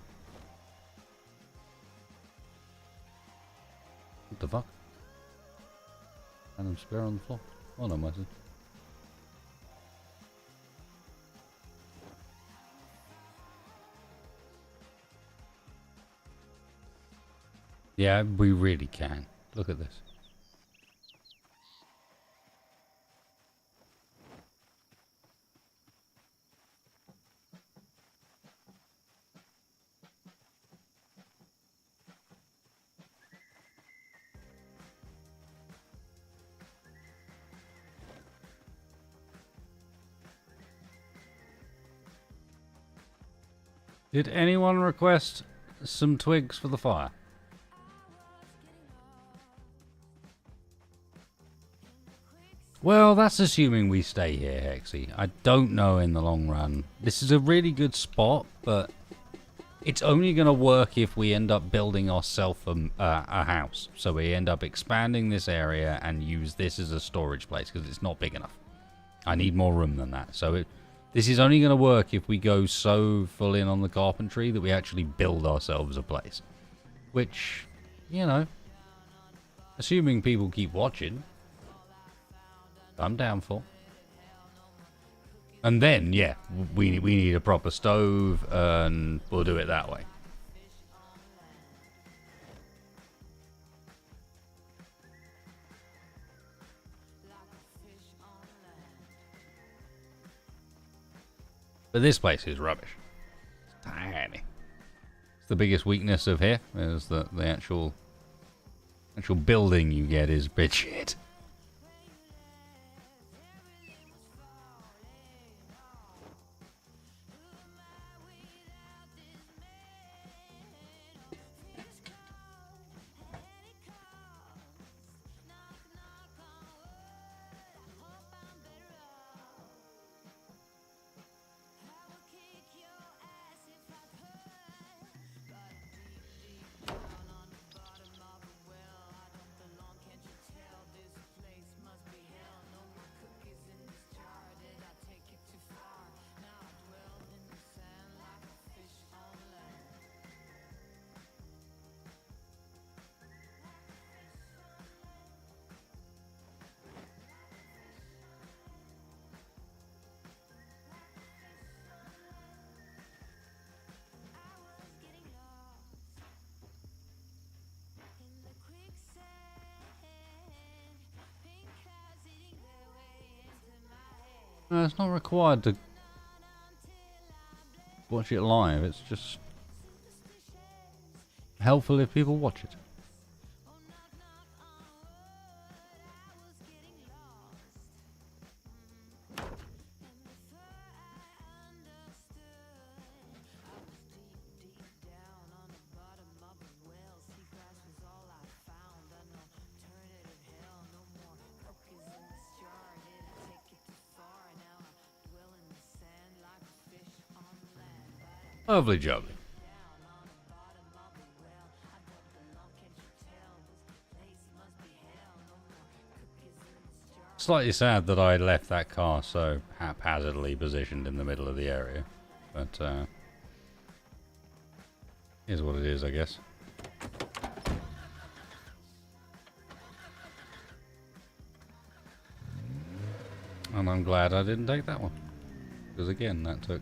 What the fuck? Random spear on the floor. Oh no, Martin. Yeah, we really can. Look at this. Did anyone request some twigs for the fire? Well, that's assuming we stay here, Hexy. I don't know in the long run. This is a really good spot, but it's only going to work if we end up building ourselves a house. So we end up expanding this area and use this as a storage place because it's not big enough. I need more room than that. So this is only going to work if we go so full in on the carpentry that we actually build ourselves a place. Which, you know, assuming people keep watching, I'm down for. And then, yeah, we need a proper stove, and we'll do it that way. But this place is rubbish. It's tiny. It's the biggest weakness of here, is that the actual building you get is bit shit. No, it's not required to watch it live. It's just helpful if people watch it. Lovely jubbly. Slightly sad that I left that car so haphazardly positioned in the middle of the area. But, is what it is, I guess. And I'm glad I didn't take that one. Because again, that took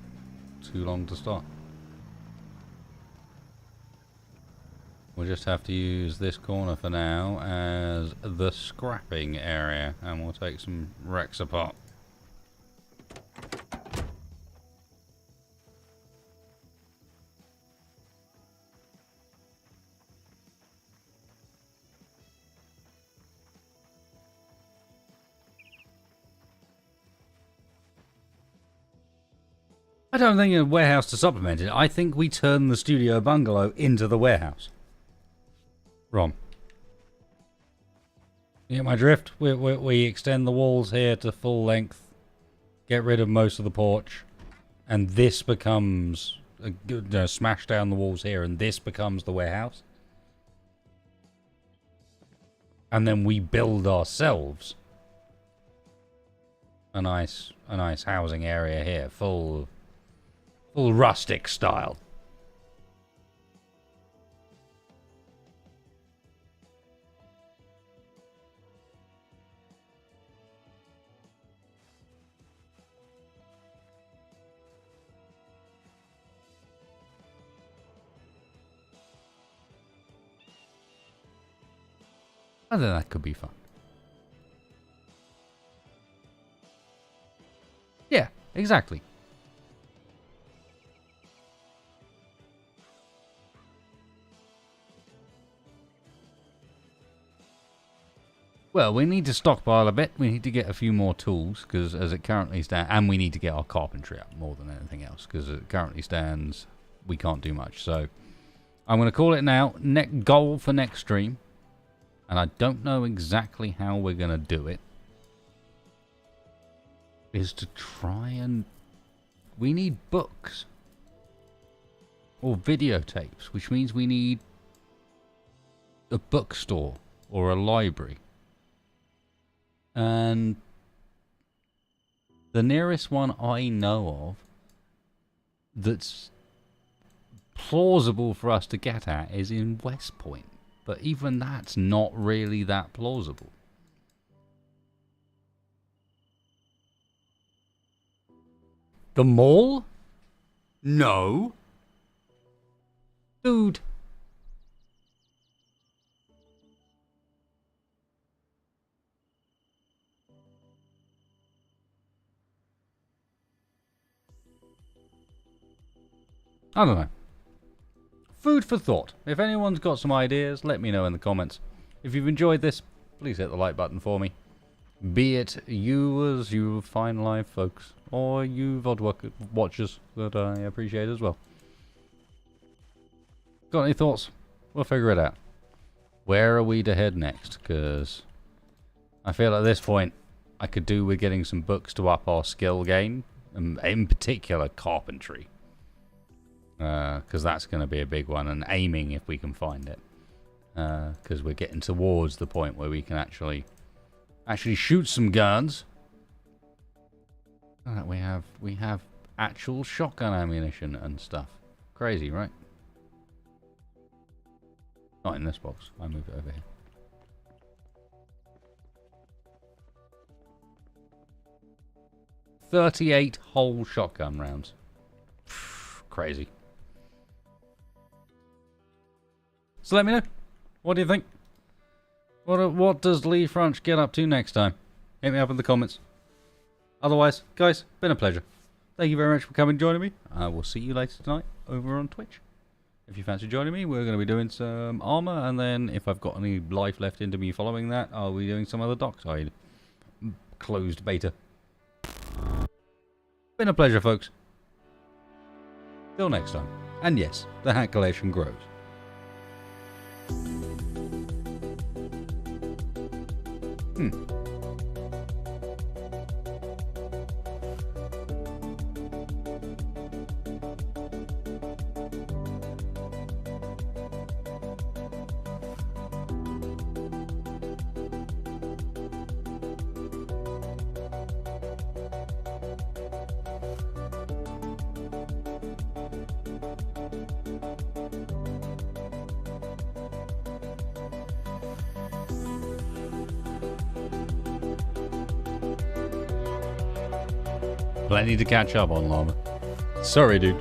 too long to start. We'll just have to use this corner for now as the scrapping area, and we'll take some wrecks apart. I don't think a warehouse to supplement it. I think we turn the studio bungalow into the warehouse. Rom. You get my drift? We extend the walls here to full length, get rid of most of the porch, and this becomes... smash down the walls here, and this becomes the warehouse. And then we build ourselves a nice housing area here, full rustic style. I think that could be fun. Yeah, exactly. Well, we need to stockpile a bit. We need to get a few more tools, because as it currently stands, and we need to get our carpentry up more than anything else, because as it currently stands, we can't do much. So I'm going to call it now. Goal for next stream, and I don't know exactly how we're going to do it, is to try and... We need books. Or videotapes, which means we need a bookstore or a library. And the nearest one I know of that's plausible for us to get at is in West Point. But even that's not really that plausible. The mall? No. Dude. I don't know. Food for thought. If anyone's got some ideas, let me know in the comments. If you've enjoyed this, please hit the like button for me. Be it you as you fine live folks, or you VOD watchers that I appreciate as well. Got any thoughts? We'll figure it out. Where are we to head next? Because I feel at this point I could do with getting some books to up our skill gain, in particular carpentry. Because that's going to be a big one, and aiming if we can find it. Because we're getting towards the point where we can actually shoot some guns. We have actual shotgun ammunition and stuff. Crazy, right? Not in this box. I moved it over here. .38 whole shotgun rounds. Crazy. So let me know. What do you think? What does Lee Frunch get up to next time? Hit me up in the comments. Otherwise, guys, been a pleasure. Thank you very much for coming and joining me. I will see you later tonight over on Twitch. If you fancy joining me, we're going to be doing some armor, and then if I've got any life left into me following that, I'll be doing some other dockside closed beta. Been a pleasure, folks. Till next time. And yes, the hat collection grows. Plenty to catch up on, Llama. Sorry, dude.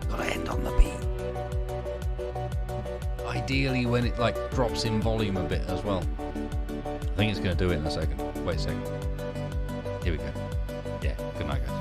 Gotta end on the beat. Ideally when it like drops in volume a bit as well. I think it's gonna do it in a second. Wait a second. Here we go. Yeah, good night, guys.